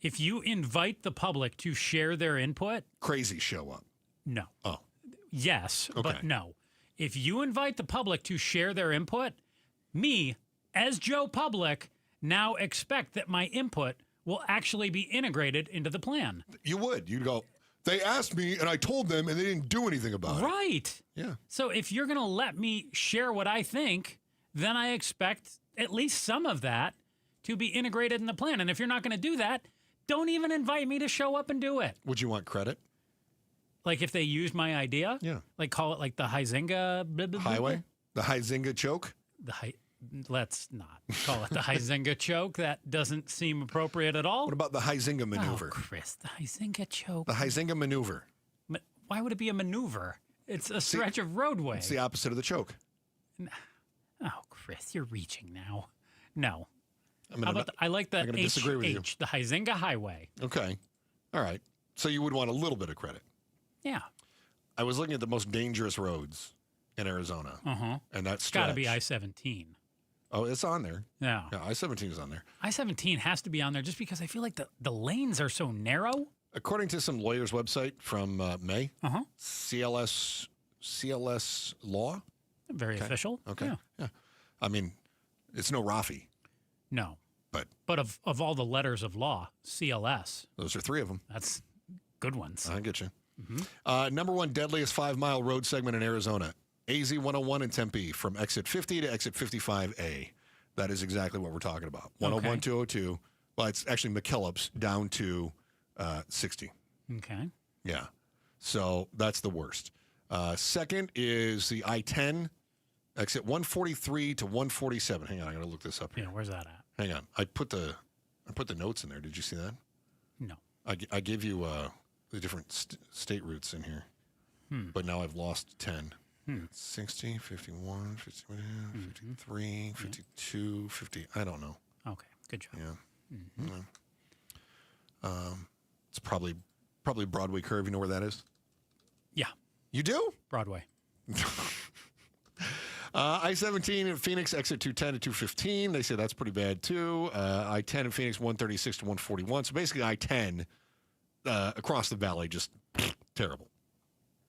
If you invite the public to share their input... Crazy show up. No. Oh. Yes, Okay. but no. If you invite the public to share their input, me, as Joe Public, now expect that my input will actually be integrated into the plan. You would. You'd go, they asked me and I told them and they didn't do anything about it. Right. Yeah. So if you're going to let me share what I think, then I expect at least some of that to be integrated in the plan. And if you're not going to do that, don't even invite me to show up and do it. Would you want credit? Like if they used my idea? Yeah. Like call it like the Huizenga... Blah, blah, Highway? The Huizenga choke? Let's not call it the Huizenga choke. That doesn't seem appropriate at all. What about the Huizenga maneuver? Oh, Chris, the Huizenga choke. The Huizenga maneuver. Why would it be a maneuver? It's a stretch of roadway. It's the opposite of the choke. Oh, Chris, you're reaching now. No. How about I like the I'm gonna disagree with you. the Huizenga Highway. Okay. All right. So you would want a little bit of credit. Yeah. I was looking at the most dangerous roads in Arizona. And that's It's got to be I-17. Oh, it's on there. Yeah. Yeah, I-17 is on there. I-17 has to be on there just because I feel like the lanes are so narrow. According to some lawyer's website from May, CLS Law. Very official. Okay. Yeah. I mean, it's no Rafi. No. But of all the letters of law, CLS. Those are three of them. That's good ones. I get you. Number one deadliest 5-mile road segment in Arizona, AZ 101 in Tempe, from exit 50 to exit 55A. That is exactly what we're talking about. 101, 202. Well, it's actually McKellips down to 60. Okay. Yeah. So that's the worst. Second is the I-10, exit 143 to 147. Hang on, I got to look this up here. Yeah, where's that at? Hang on. I put the notes in there. Did you see that? No. I gave you the different state routes in here. But now I've lost 10. 60, 51, 51, 53, 52, 50. I don't know. Okay, good job. Yeah. It's probably Broadway Curve. You know where that is? Yeah. You do? Broadway. I-17 in Phoenix, exit 210 to 215. They say that's pretty bad, too. I-10 in Phoenix, 136 to 141. So basically I-10 across the valley, just terrible.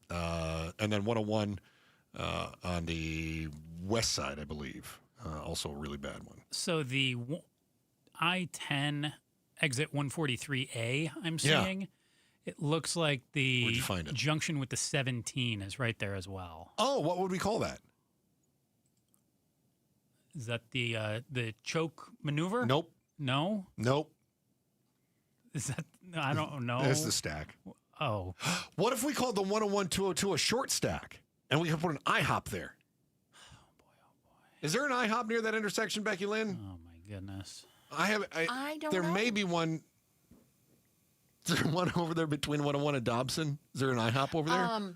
And then 101 on the west side, I believe. Also a really bad one. So the I-10 exit 143A, I'm seeing, it looks like the junction with the 17 is right there as well. Oh, what would we call that? Is that the choke maneuver? Nope. No? Nope. Is that, I don't know. That's the stack. Oh. What if we called the 101, 202 a short stack and we could put an IHOP there? Oh, boy. Is there an IHOP near that intersection, Becky Lynn? Oh, my goodness. I don't there know. may be one. Is there one over there between 101 and Dobson? Is there an IHOP over there?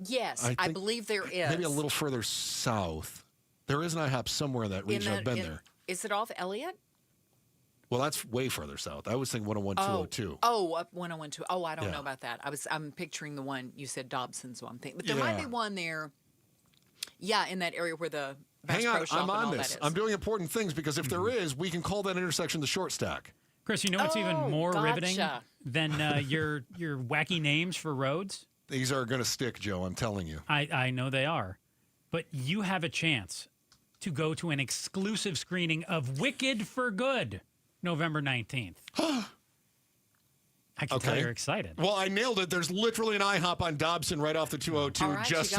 Yes, I believe there is. Maybe a little further south. There is an IHOP somewhere in that region. I've been there. Is it off Elliott? Well, that's way further south. I was thinking 101, 202. Oh, up 101, 2. Oh, I don't know about that. I'm picturing the one you said Dobson, so I'm thinking. But there might be one there. Yeah, in that area where the Bass Pro Shop I'm on and all this. that is. I'm doing important things because if there is, we can call that intersection the short stack. Chris, you know what's even more riveting than your wacky names for roads? These are going to stick, Joe. I'm telling you. I know they are. But you have a chance to go to an exclusive screening of Wicked for Good, November 19th. I I can tell you're excited. Well, I nailed it. There's literally an IHOP on Dobson right off the 202, All right, just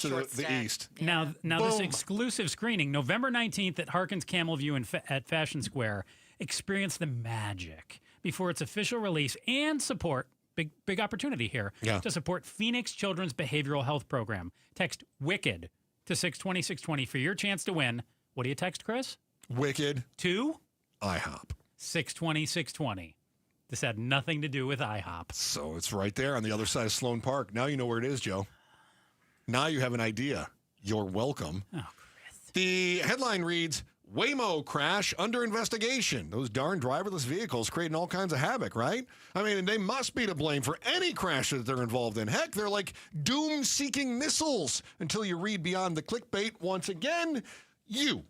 to the stack. east. Now this exclusive screening, November 19th at Harkins Camel View at Fashion Square. Experience the magic before its official release and support. Big opportunity here to support Phoenix Children's Behavioral Health Program. Text WICKED to 620-620 for your chance to win. What do you text, Chris? WICKED to IHOP 620-620. This had nothing to do with IHOP. So it's right there on the other side of Sloan Park. Now you know where it is, Joe. Now you have an idea. You're welcome. Oh, Chris. The headline reads, Waymo crash under investigation. Those darn driverless vehicles creating all kinds of havoc, right? I mean, they must be to blame for any crash that they're involved in. Heck, they're like doom-seeking missiles until you read beyond the clickbait. Once again, you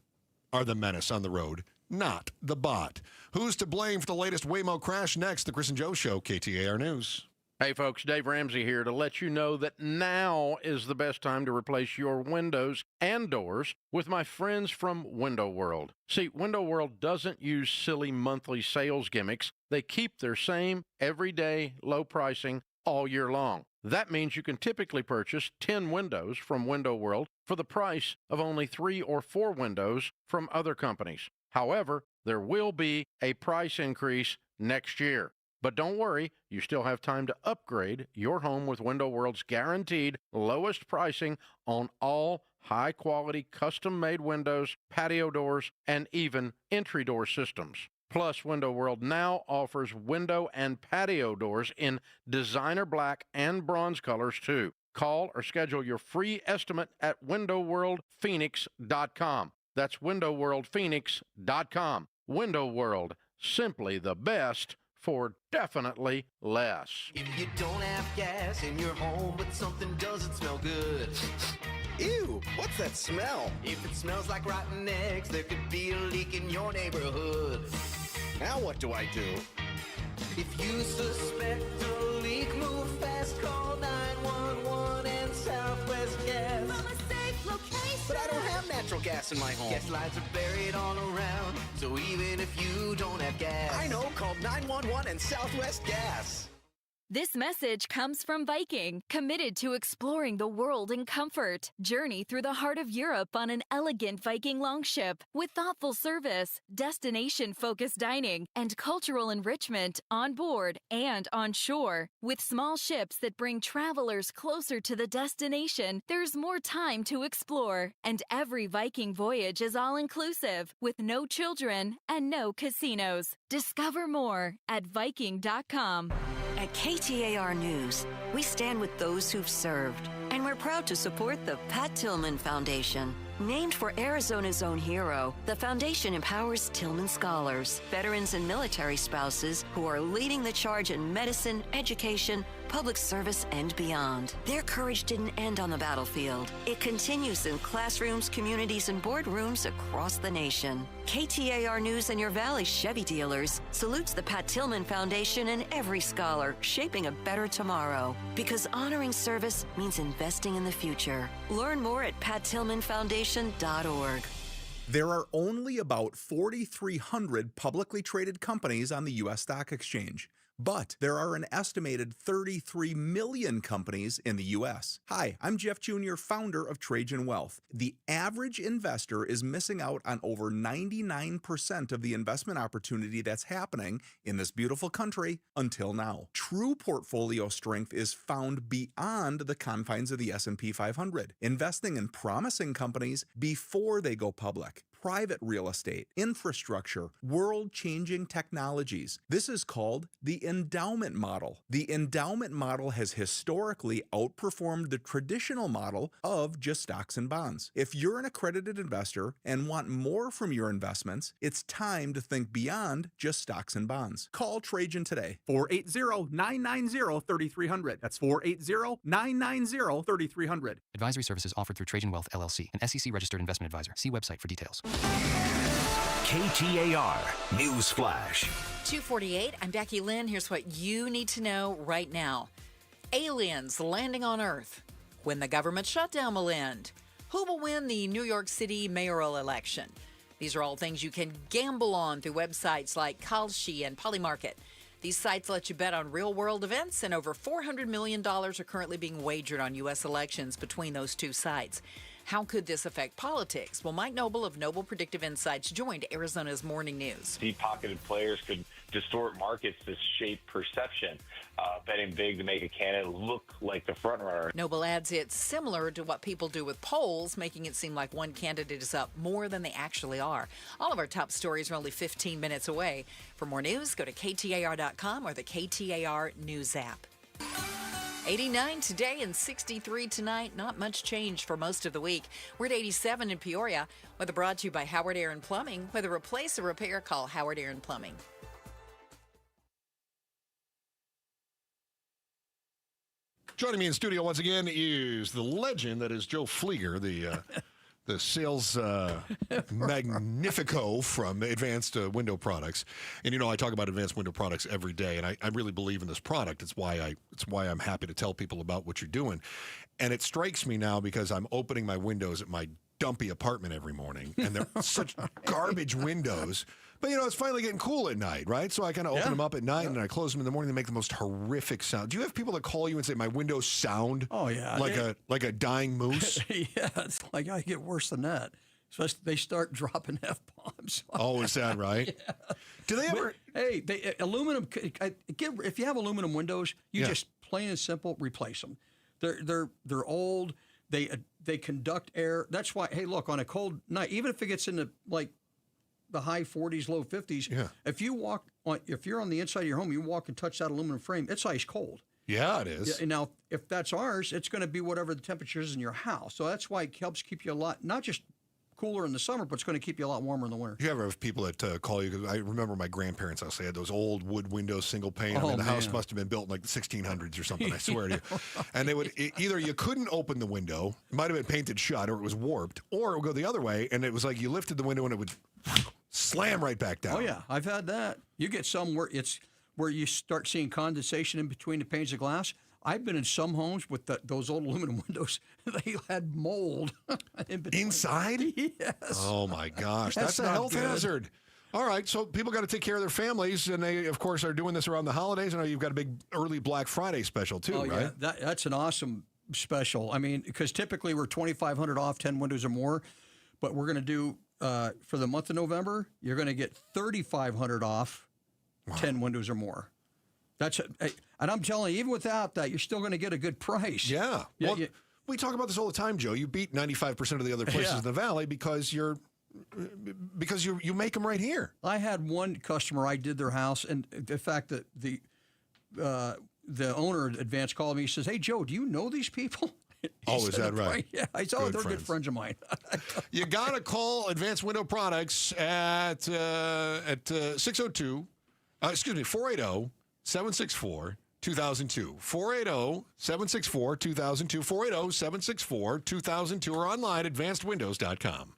are the menace on the road, not the bot. Who's to blame for the latest Waymo crash? Next, the Chris and Joe Show, KTAR News. Hey folks, Dave Ramsey here to let you know that now is the best time to replace your windows and doors with my friends from Window World. See, Window World doesn't use silly monthly sales gimmicks. They keep their same everyday low pricing all year long. That means you can typically purchase 10 windows from Window World for the price of only 3 or 4 windows from other companies. However, there will be a price increase next year. But don't worry, you still have time to upgrade your home with Window World's guaranteed lowest pricing on all high-quality custom-made windows, patio doors, and even entry door systems. Plus, Window World now offers window and patio doors in designer black and bronze colors, too. Call or schedule your free estimate at windowworldphoenix.com. That's windowworldphoenix.com. Window World, simply the best for definitely less. If you don't have gas in your home, but something doesn't smell good. Ew, what's that smell? If it smells like rotten eggs, there could be a leak in your neighborhood. Now what do I do? If you suspect a leak, move fast, call 911 and Southwest Gas. From a safe location. But I don't have natural gas in my home. Gas lines are buried all around, so even if you don't have gas. I know, call 911 and Southwest Gas. This message comes from Viking, committed to exploring the world in comfort. Journey through the heart of Europe on an elegant Viking longship with thoughtful service, destination-focused dining, and cultural enrichment on board and on shore. With small ships that bring travelers closer to the destination, there's more time to explore. And every Viking voyage is all-inclusive, with no children and no casinos. Discover more at Viking.com. At KTAR News, we stand with those who've served, and we're proud to support the Pat Tillman Foundation. Named for Arizona's own hero, the foundation empowers Tillman scholars, veterans, and military spouses who are leading the charge in medicine, education, public service, and beyond. Their courage didn't end on the battlefield. It continues in classrooms, communities, and boardrooms across the nation. KTAR News and your Valley Chevy dealers salutes the Pat Tillman Foundation and every scholar shaping a better tomorrow. Because honoring service means investing in the future. Learn more at PatTillmanFoundation.org. There are only about 4,300 publicly traded companies on the U.S. stock exchange. But there are an estimated 33 million companies in the U.S. Hi, I'm Jeff Jr., founder of Trajan Wealth. The average investor is missing out on over 99% of the investment opportunity that's happening in this beautiful country until now. True portfolio strength is found beyond the confines of the S&P 500, investing in promising companies before they go public. Private real estate, infrastructure, world-changing technologies. This is called the endowment model. The endowment model has historically outperformed the traditional model of just stocks and bonds. If you're an accredited investor and want more from your investments, it's time to think beyond just stocks and bonds. Call Trajan today. 480-990-3300. That's 480-990-3300. Advisory services offered through Trajan Wealth, LLC, an SEC-registered investment advisor. See website for details. KTAR News Flash. 2:48. I'm Becky Lynn. Here's what you need to know right now. Aliens landing on Earth. When the government shutdown will end. Who will win the New York City mayoral election? These are all things you can gamble on through websites like Kalshi and Polymarket. These sites let you bet on real-world events, and over $400 million are currently being wagered on U.S. elections between those two sites. How could this affect politics? Well, Mike Noble of Noble Predictive Insights joined Arizona's Morning News. Deep-pocketed players could distort markets to shape perception, betting big to make a candidate look like the frontrunner. Noble adds it's similar to what people do with polls, making it seem like one candidate is up more than they actually are. All of our top stories are only 15 minutes away. For more news, go to KTAR.com or the KTAR News app. 89 today and 63 tonight. Not much change for most of the week. We're at 87 in Peoria. Weather brought to you by Howard Aaron Plumbing. Whether replace or repair, call Howard Aaron Plumbing. Joining me in studio once again is the legend that is Joe Flieger, the sales magnifico from Advanced Window Products. And, I talk about Advanced Window Products every day, and I really believe in this product. It's why I'm happy to tell people about what you're doing. And it strikes me now because I'm opening my windows at my dumpy apartment every morning, and they're such garbage windows. But, it's finally getting cool at night, right? So I kind of open them up at night, and I close them in the morning. They make the most horrific sound. Do you have people that call you and say, my windows sound like a dying moose? Yeah, it's like I get worse than that. Especially they start dropping F-bombs. Oh, is that right? Yeah. Do they ever? Hey, aluminum. If you have aluminum windows, you just plain and simple replace them. They're old. They conduct air. That's why. Hey, look, on a cold night, even if it gets into like the high 40s, low 50s, if you're on the inside of your home, you walk and touch that aluminum frame, it's ice cold. Yeah, it is. Yeah, now, if that's ours, it's going to be whatever the temperature is in your house. So that's why it helps keep you a lot, not just cooler in the summer, but it's going to keep you a lot warmer in the winter. You ever have people that call you? Because I remember my grandparents' house, they had those old wood windows, single pane. The house must have been built in like the 1600s or something, I swear to you. And they would, either you couldn't open the window, it might have been painted shut, or it was warped, or it would go the other way, and it was like you lifted the window and it would slam right back down. Oh, yeah. I've had that. You get some where you start seeing condensation in between the panes of glass. I've been in some homes with those old aluminum windows. They had mold in between. Inside? Yes. Oh, my gosh. That's a health hazard. All right, so people got to take care of their families, and they, of course, are doing this around the holidays. I know you've got a big early Black Friday special, too, right? Yeah. That's an awesome special. I mean, because typically we're $2,500 off 10 windows or more, but we're going to do, for the month of November, you're going to get $3,500 off 10 windows or more. And I'm telling you, even without that, you're still going to get a good price. Yeah. Well, we talk about this all the time, Joe. You beat 95% of the other places in the valley because you make them right here. I had one customer, I did their house, and the fact that the owner at Advance called me, he says, "Hey, Joe, do you know these people?" Is that right? Yeah. I said, they're good friends of mine. You got to call Advanced Window Products at 480-764-2002. 480-764-2002. 480-764-2002, or online at advancedwindows.com.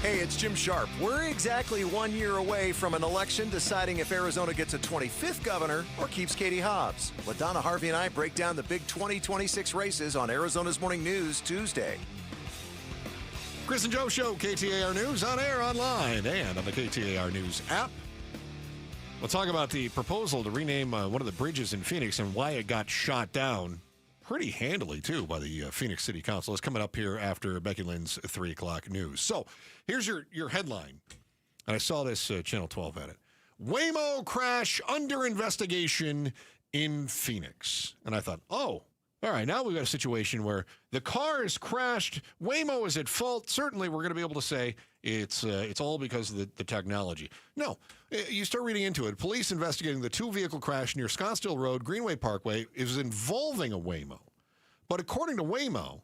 Hey, it's Jim Sharp. We're exactly 1 year away from an election deciding if Arizona gets a 25th governor or keeps Katie Hobbs. LaDonna Harvey and I break down the big 2026 races on Arizona's Morning News Tuesday. Chris and Joe Show, KTAR News, on air, online, and on the KTAR News app. We'll talk about the proposal to rename one of the bridges in Phoenix and why it got shot down pretty handily, too, by the Phoenix City Council. It's coming up here after Becky Lynn's 3 o'clock news. So here's your headline. And I saw this, Channel 12 had it. Waymo crash under investigation in Phoenix. And I thought, oh, all right, now we've got a situation where the car is crashed. Waymo is at fault. Certainly, we're going to be able to say it's all because of the technology. No, you start reading into it. Police investigating the 2-vehicle crash near Scottsdale Road, Greenway Parkway, is involving a Waymo. But according to Waymo,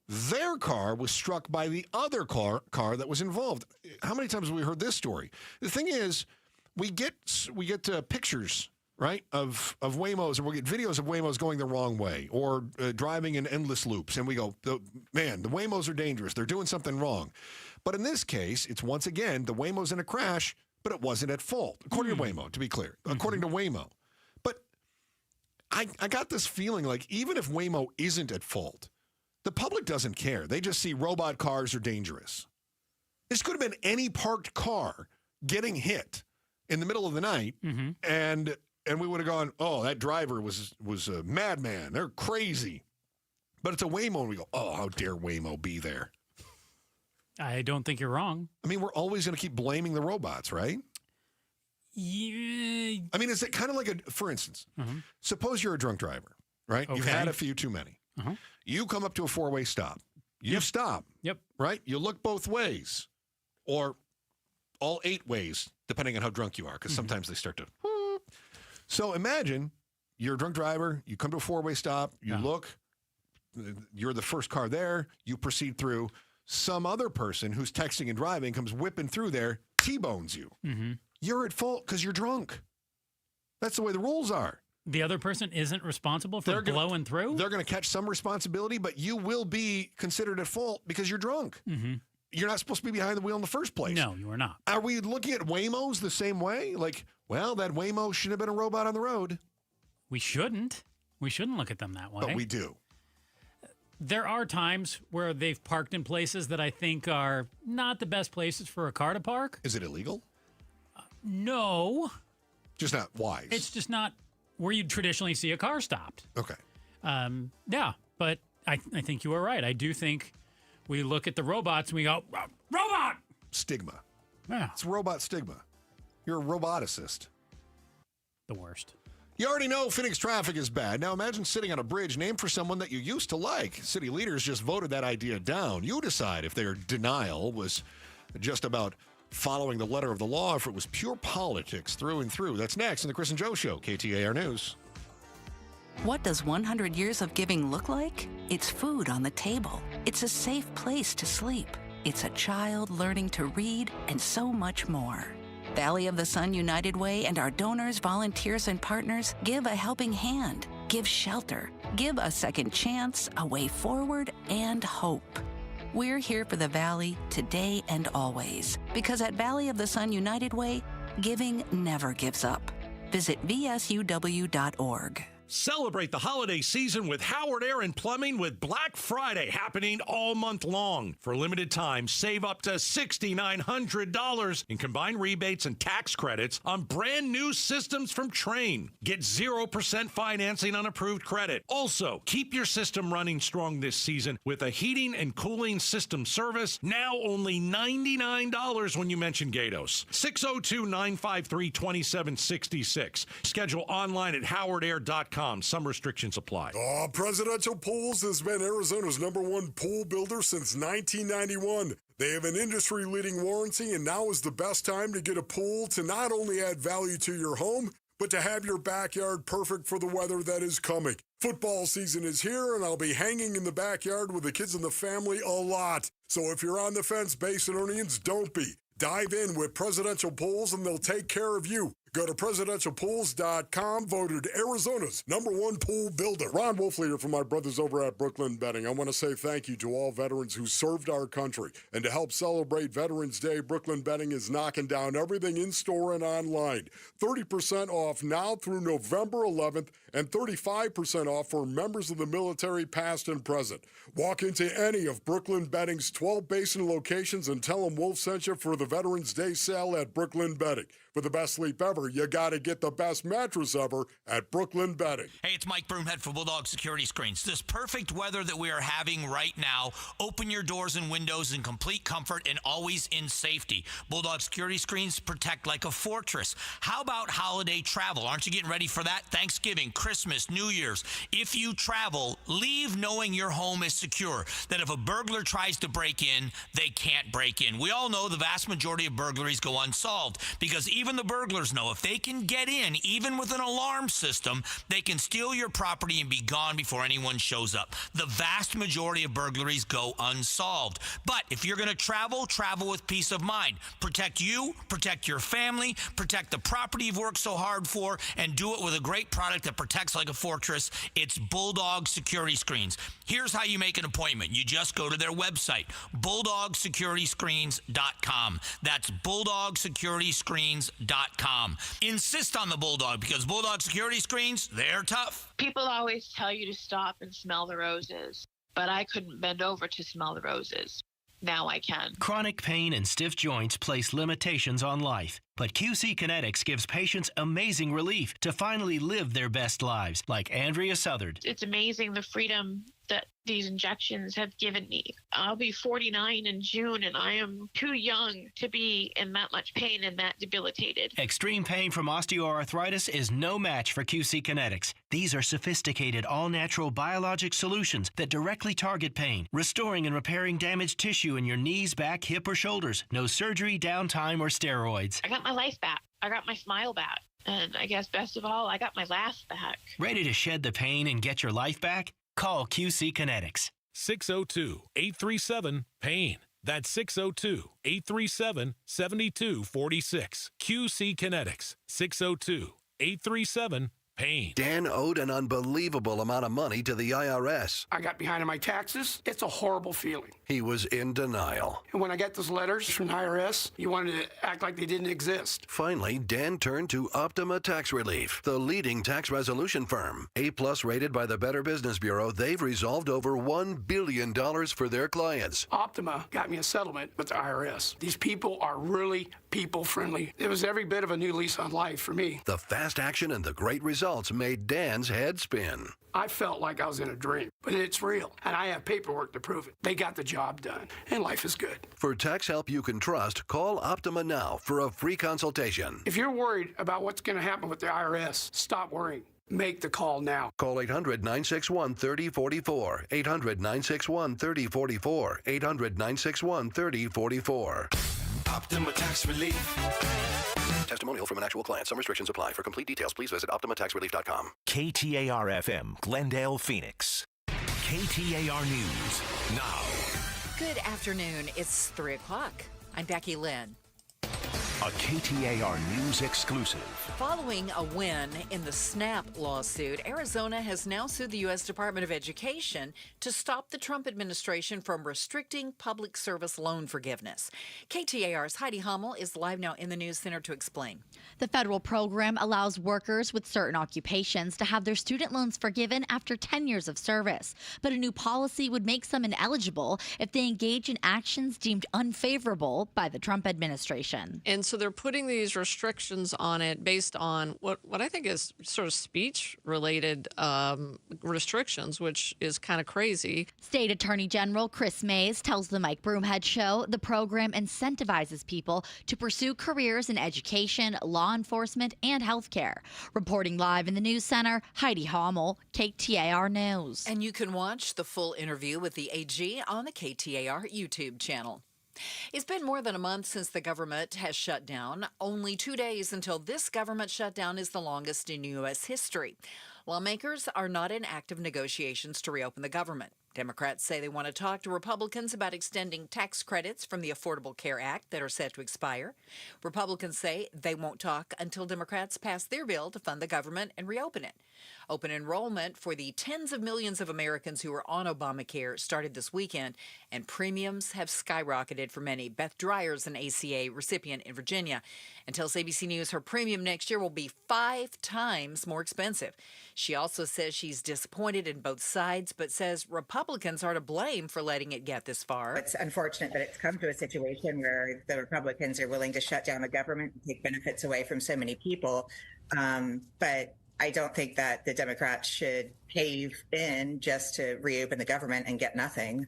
their car was struck by the other car that was involved. How many times have we heard this story? The thing is, we get pictures, right, of Waymos, and we'll get videos of Waymos going the wrong way or driving in endless loops. And we go, man, the Waymos are dangerous. They're doing something wrong. But in this case, it's once again, the Waymo's in a crash, but it wasn't at fault, according to Waymo, to be clear, according to Waymo. But I got this feeling like even if Waymo isn't at fault, the public doesn't care. They just see robot cars are dangerous. This could have been any parked car getting hit in the middle of the night, and we would have gone, oh, that driver was a madman. They're crazy. But it's a Waymo, and we go, oh, how dare Waymo be there? I don't think you're wrong. I mean, we're always going to keep blaming the robots, right? Yeah. I mean, is it kind of like for instance, suppose you're a drunk driver, right? Okay. You've had a few too many. You come up to a four-way stop. You stop. Yep. Right? You look both ways or all 8 ways, depending on how drunk you are, because sometimes they start to. So imagine you're a drunk driver. You come to a four-way stop. You look. You're the first car there. You proceed through. Some other person who's texting and driving comes whipping through there, T-bones you. You're at fault because you're drunk. That's the way the rules are. The other person isn't responsible for blowing through? They're going to catch some responsibility, but you will be considered at fault because you're drunk. You're not supposed to be behind the wheel in the first place. No, you are not. Are we looking at Waymos the same way? Like, well, that Waymo should have been a robot on the road. We shouldn't. We shouldn't look at them that way. But we do. There are times where they've parked in places that I think are not the best places for a car to park. Is it illegal? No. Just not wise. It's just not where you'd traditionally see a car stopped. Okay. Yeah, but I think you are right. I do think we look at the robots and we go, robot! Stigma. Yeah. It's robot stigma. You're a roboticist. The worst. You already know Phoenix traffic is bad. Now imagine sitting on a bridge named for someone that you used to like. City leaders just voted that idea down. You decide if their denial was just about following the letter of the law, if it was pure politics through and through. That's next in the Chris and Joe Show, KTAR News. What does 100 years of giving look like? It's food on the table. It's a safe place to sleep. It's a child learning to read and so much more. Valley of the Sun United Way and our donors, volunteers, and partners give a helping hand, give shelter, give a second chance, a way forward, and hope. We're here for the Valley today and always, because at Valley of the Sun United Way, giving never gives up. Visit vsuw.org. Celebrate the holiday season with Howard Air and Plumbing with Black Friday happening all month long. For limited time, save up to $6,900 in combined rebates and tax credits on brand new systems from Trane. Get 0% financing on approved credit. Also, keep your system running strong this season with a heating and cooling system service, now only $99 when you mention Gatos. 602-953-2766. Schedule online at howardair.com. Some restrictions apply. Presidential Pools has been Arizona's #1 pool builder since 1991. They have an industry-leading warranty, and now is the best time to get a pool to not only add value to your home, but to have your backyard perfect for the weather that is coming. Football season is here, and I'll be hanging in the backyard with the kids and the family a lot. So if you're on the fence, Basinonians, don't be. Dive in with Presidential Pools, and they'll take care of you. Go to presidentialpools.com, voted Arizona's #1 pool builder. Ron Wolfley here from my brothers over at Brooklyn Betting. I want to say thank you to all veterans who served our country. And to help celebrate Veterans Day, Brooklyn Betting is knocking down everything in-store and online. 30% off now through November 11th and 35% off for members of the military past and present. Walk into any of Brooklyn Betting's 12 Basin locations and tell them Wolf sent you for the Veterans Day sale at Brooklyn Betting. For the best sleep ever, you got to get the best mattress ever at Brooklyn Betting. Hey, it's Mike Broomhead for Bulldog Security Screens. This perfect weather that we are having right now, open your doors and windows in complete comfort and always in safety. Bulldog Security Screens protect like a fortress. How about holiday travel? Aren't you getting ready for that? Thanksgiving, Christmas, New Year's. If you travel, leave knowing your home is secure, that if a burglar tries to break in, they can't break in. We all know the vast majority of burglaries go unsolved because even the burglars know if they can get in, even with an alarm system, they can steal your property and be gone before anyone shows up. The vast majority of burglaries go unsolved. But if you're going to travel, travel with peace of mind. Protect you, protect your family, protect the property you've worked so hard for, and do it with a great product that protects like a fortress. It's Bulldog Security Screens. Here's how you make an appointment. You just go to their website, bulldogsecurity-screens.com. That's bulldogsecurity-screens.com. Insist on the Bulldog because Bulldog Security Screens, they're tough. People always tell you to stop and smell the roses, but I couldn't bend over to smell the roses. now I can. Chronic pain and stiff joints place limitations on life. But QC Kinetics gives patients amazing relief to finally live their best lives, like Andrea Southard. It's amazing the freedom that these injections have given me. I'll be 49 in June, and I am too young to be in that much pain and that debilitated. Extreme pain from osteoarthritis is no match for QC Kinetics. These are sophisticated, all-natural biologic solutions that directly target pain, restoring and repairing damaged tissue in your knees, back, hip, or shoulders. No surgery, downtime, or steroids. I got my life back. I got my smile back. And I guess best of all, I got my laugh back. Ready to shed the pain and get your life back? Call QC Kinetics. 602-837-PAIN. That's 602-837-7246. QC Kinetics. 602-837-PAIN. Dan owed an unbelievable amount of money to the IRS. I got behind on my taxes. It's a horrible feeling. He was in denial. And when I got those letters from the IRS, you wanted to act like they didn't exist. Finally, Dan turned to Optima Tax Relief, the leading tax resolution firm. A-plus rated by the Better Business Bureau, they've resolved over $1 billion for their clients. Optima got me a settlement with the IRS. These people are really people-friendly. It was every bit of a new lease on life for me. The fast action and the great results made Dan's head spin. I felt like I was in a dream, but it's real, and I have paperwork to prove it. They got the job done, and life is good. For tax help you can trust, call Optima now for a free consultation. If you're worried about what's going to happen with the IRS, stop worrying. Make the call now. Call 800-961-3044. 800-961-3044. 800-961-3044. Optima Tax Relief. Testimonial from an actual client. Some restrictions apply. For complete details, please visit OptimaTaxRelief.com. KTAR-FM, Glendale, Phoenix. KTAR News now. Good afternoon. It's 3 o'clock. I'm Becky Lynn. A KTAR News exclusive. Following a win in the SNAP lawsuit, Arizona has now sued the U.S. Department of Education to stop the Trump administration from restricting public service loan forgiveness. KTAR's Heidi Hummel is live now in the News Center to explain. The federal program allows workers with certain occupations to have their student loans forgiven after 10 years of service. But a new policy would make some ineligible if they engage in actions deemed unfavorable by the Trump administration. And so they're putting these restrictions on it based on what I think is sort of speech-related restrictions, which is kind of crazy. State Attorney General Chris Mays tells the Mike Broomhead Show the program incentivizes people to pursue careers in education, law enforcement, and healthcare. Reporting live in the News Center, Heidi Hummel, KTAR News. And you can watch the full interview with the AG on the KTAR YouTube channel. It's been more than a month since the government has shut down. Only 2 days until this government shutdown is the longest in U.S. history. Lawmakers are not in active negotiations to reopen the government. Democrats say they want to talk to Republicans about extending tax credits from the Affordable Care Act that are set to expire. Republicans say they won't talk until Democrats pass their bill to fund the government and reopen it. Open enrollment for the tens of millions of Americans who are on Obamacare started this weekend, and premiums have skyrocketed for many. Beth Dreyer's an ACA recipient in Virginia and tells ABC News her premium next year will be 5 times more expensive. She also says she's disappointed in both sides, but says Republicans are to blame for letting it get this far. It's unfortunate that it's come to a situation where the Republicans are willing to shut down the government and take benefits away from so many people. But I don't think that the Democrats should cave in just to reopen the government and get nothing.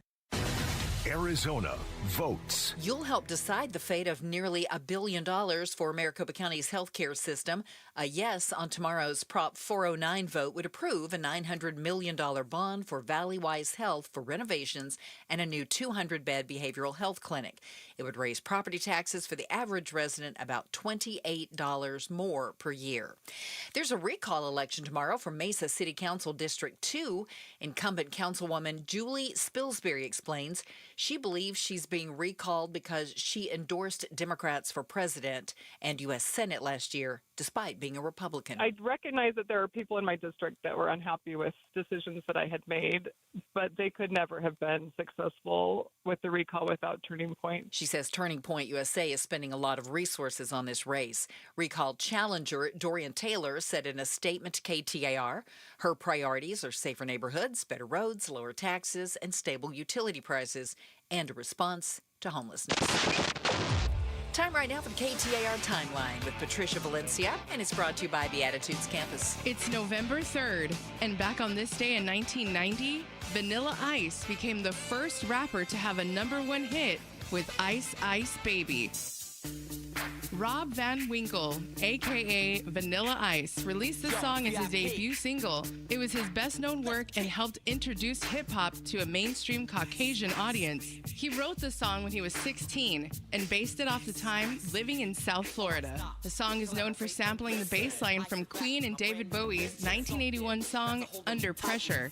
Arizona votes. You'll help decide the fate of nearly $1 billion for Maricopa County's healthcare system. A yes on tomorrow's Prop 409 vote would approve a $900 million bond for Valleywise Health for renovations and a new 200-bed behavioral health clinic. It would raise property taxes for the average resident about $28 more per year. There's a recall election tomorrow for Mesa City Council District 2. Incumbent Councilwoman Julie Spilsbury explains she believes she's being recalled because she endorsed Democrats for president and U.S. Senate last year, despite being a Republican. I recognize that there are people in my district that were unhappy with decisions that I had made, but they could never have been successful with the recall without Turning Point. She says Turning Point USA is spending a lot of resources on this race. Recall challenger Dorian Taylor said in a statement to KTAR, her priorities are safer neighborhoods, better roads, lower taxes, and stable utility prices, and a response to homelessness. Time right now for the KTAR Timeline with Patricia Valencia, and it's brought to you by Beatitudes Campus. It's November 3rd, and back on this day in 1990, Vanilla Ice became the first rapper to have a #1 hit with Ice Ice Baby. Rob Van Winkle, a.k.a. Vanilla Ice, released the song as his debut single. It was his best-known work and helped introduce hip-hop to a mainstream Caucasian audience. He wrote the song when he was 16 and based it off the time living in South Florida. The song is known for sampling the bass line from Queen and David Bowie's 1981 song, Under Pressure.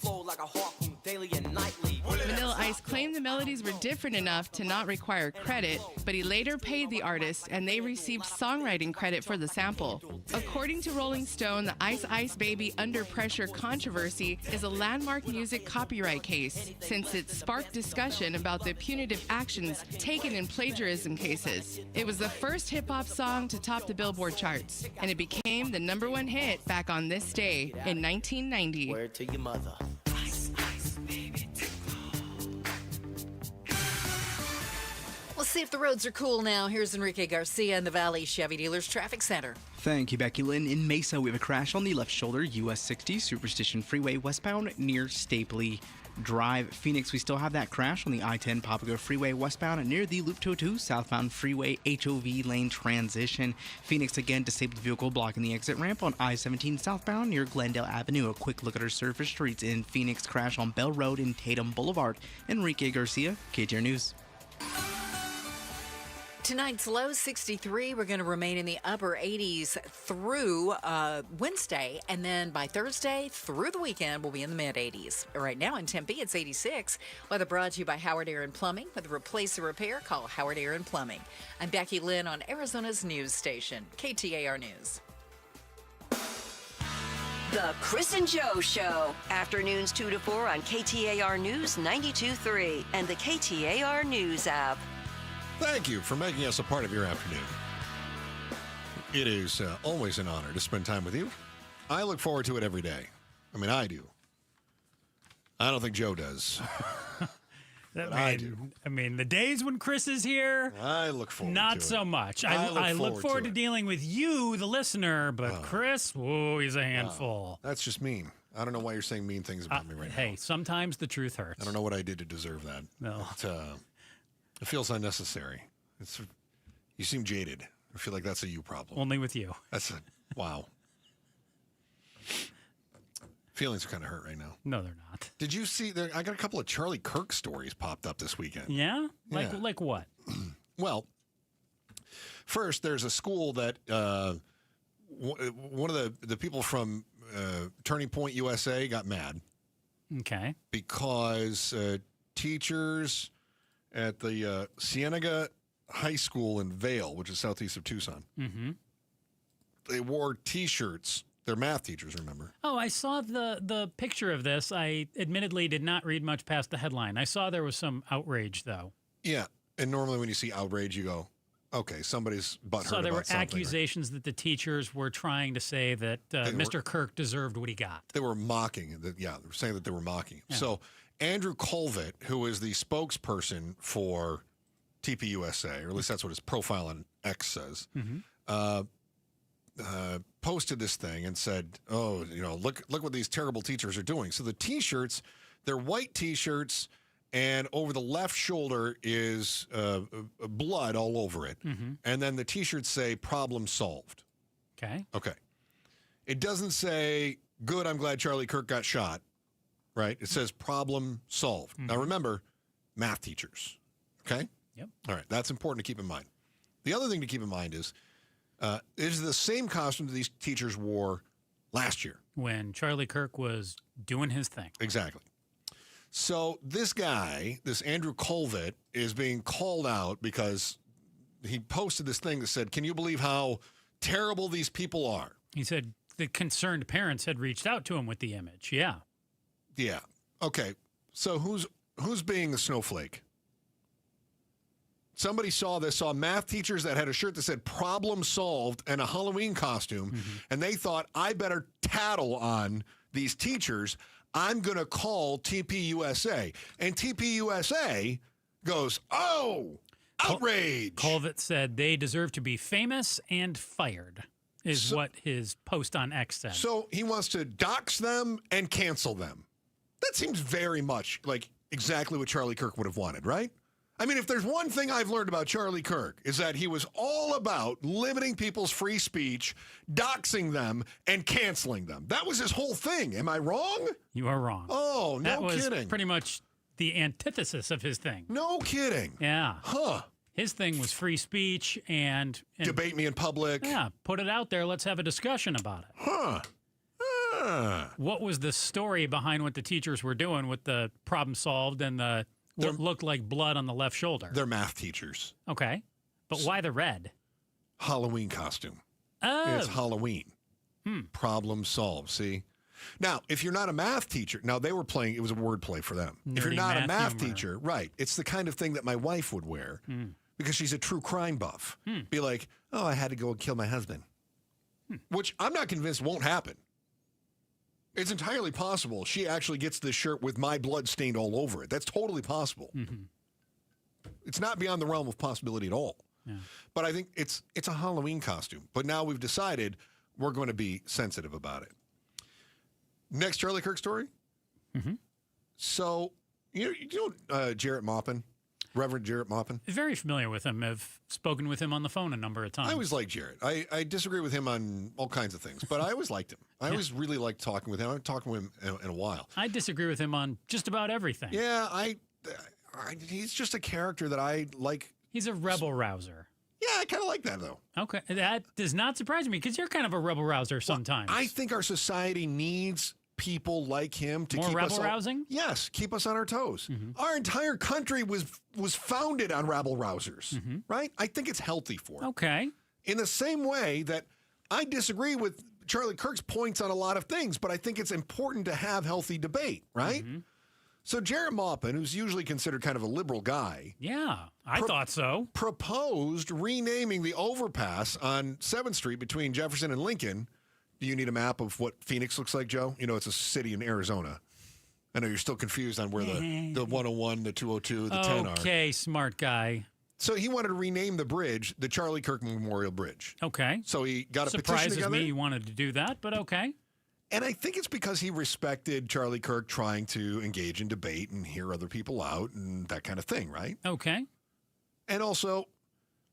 Vanilla Ice claimed the melodies were different enough to not require credit, but he later paid the artist and they received songwriting credit for the sample. According to Rolling Stone, the Ice Ice Baby Under Pressure controversy is a landmark music copyright case, since it sparked discussion about the punitive actions taken in plagiarism cases. It was the first hip-hop song to top the Billboard charts, and it became the #1 hit back on this day in 1990. Word to your mother. Let's see if the roads are cool now. Here's Enrique Garcia in the Valley Chevy Dealers Traffic Center. Thank you, Becky Lynn. In Mesa, we have a crash on the left shoulder, US 60, Superstition Freeway westbound near Stapley Drive. Phoenix, we still have that crash on the I-10 Papago Freeway westbound near the Loop 202 southbound freeway HOV lane transition. Phoenix, again, disabled vehicle blocking the exit ramp on I-17 southbound near Glendale Avenue. A quick look at our surface streets in Phoenix, crash on Bell Road and Tatum Boulevard. Enrique Garcia, KTAR News. Tonight's low 63. We're going to remain in the upper 80s through Wednesday, and then by Thursday through the weekend, we'll be in the mid 80s. Right now in Tempe, it's 86. Weather brought to you by Howard Aaron Plumbing. With a replace or repair, call Howard Aaron Plumbing. I'm Becky Lynn on Arizona's news station, KTAR News. The Chris and Joe Show. Afternoons 2 to 4 on KTAR News 92.3 and the KTAR News app. Thank you for making us a part of your afternoon. It is always an honor to spend time with you. I look forward to it every day. I mean, I do. I don't think Joe does. I do. I mean, the days when Chris is here, I look forward not to so it. much. I look forward to dealing with you, the listener, but Chris, whoa, he's a handful. That's just mean. I don't know why you're saying mean things about me right now. Hey, sometimes the truth hurts. I don't know what I did to deserve that. No. It feels unnecessary. You seem jaded. I feel like that's a you problem. Only with you. Wow. Feelings are kind of hurt right now. No, they're not. Did you see? I got a couple of Charlie Kirk stories popped up this weekend. Yeah? Like what? Well, first, there's a school that one of the people from Turning Point USA got mad. Okay. Because teachers at the Cienega High School in Vail, which is southeast of Tucson, they wore T-shirts. They're math teachers, remember? Oh, I saw the picture of this. I admittedly did not read much past the headline. I saw there was some outrage, though. Yeah, and normally when you see outrage, you go, okay, somebody's butthurt about something. So there were accusations that the teachers were trying to say that Mr. Kirk deserved what he got. They were mocking. They were saying that they were mocking. Yeah. So Andrew Colvett, who is the spokesperson for TPUSA, or at least that's what his profile on X says, posted this thing and said, "Oh, look what these terrible teachers are doing." So the T-shirts, they're white T-shirts, and over the left shoulder is blood all over it, and then the T-shirts say "Problem solved." Okay. It doesn't say "Good, I'm glad Charlie Kirk got shot." Right? It says "Problem solved." Now remember, math teachers. Okay. Yep. All right. That's important to keep in mind. The other thing to keep in mind is it is the same costume that these teachers wore last year. When Charlie Kirk was doing his thing. Exactly. So this guy, this Andrew Colvett, is being called out because he posted this thing that said, "Can you believe how terrible these people are?" He said the concerned parents had reached out to him with the image. Yeah. Yeah. Okay. So who's being the snowflake? Somebody saw math teachers that had a shirt that said "Problem solved" and a Halloween costume, and they thought, I better tattle on these teachers. I'm going to call TPUSA. And TPUSA goes, "Oh, Outrage! Colvett said they deserve to be famous and fired, is what his post on X said. So he wants to dox them and cancel them. That seems very much like exactly what Charlie Kirk would have wanted, right? I mean, if there's one thing I've learned about Charlie Kirk is that he was all about limiting people's free speech, doxing them, and canceling them. That was his whole thing. Am I wrong? You are wrong. Oh, no that was kidding. Pretty much the antithesis of his thing. No kidding. Yeah. Huh. His thing was free speech and debate me in public. Yeah, put it out there. Let's have a discussion about it. Huh. What was the story behind what the teachers were doing with the problem solved and the what looked like blood on the left shoulder? They're math teachers. Okay. But why the red? Halloween costume. Oh. It's Halloween. Problem solved, see? Now, if you're not a math teacher, now they were playing, it was a wordplay for them. If you're Nerdy not a math math humor. teacher, right, it's the kind of thing that my wife would wear because she's a true crime buff. Be like, oh, I had to go and kill my husband. Which I'm not convinced won't happen. It's entirely possible she actually gets this shirt with my blood stained all over it. That's totally possible. It's not beyond the realm of possibility at all. Yeah. But I think it's a Halloween costume. But now we've decided we're going to be sensitive about it. Next Charlie Kirk story. So, you know Jarrett Maupin? Reverend Jarrett Maupin? Very familiar with him. I've spoken with him on the phone a number of times. I always liked Jarrett. I disagree with him on all kinds of things, but I always liked him. I always really liked talking with him. I haven't talked with him in a while. I disagree with him on just about everything. Yeah, he's just a character that I like. He's a rebel rouser. Yeah, I kind of like that, though. Okay. That does not surprise me because you're kind of a rebel rouser sometimes. I think our society needs people like him to More keep us rabble rousing? Yes, keep us on our toes. Our entire country was founded on rabble rousers, right? I think it's healthy for it. Okay. In the same way that I disagree with Charlie Kirk's points on a lot of things, but I think it's important to have healthy debate, right? So Jarrett Maupin, who's usually considered kind of a liberal guy. Yeah, I thought so. Proposed renaming the overpass on 7th Street between Jefferson and Lincoln. Do you need a map of what Phoenix looks like, Joe? You know, it's a city in Arizona. I know you're still confused on where the 101, the 202, the 10 are. Okay, smart guy. So he wanted to rename the bridge the Charlie Kirk Memorial Bridge. Okay. So he got a petition Surprises together. me he wanted to do that, but okay. And I think it's because he respected Charlie Kirk trying to engage in debate and hear other people out and that kind of thing, right? Okay. And also,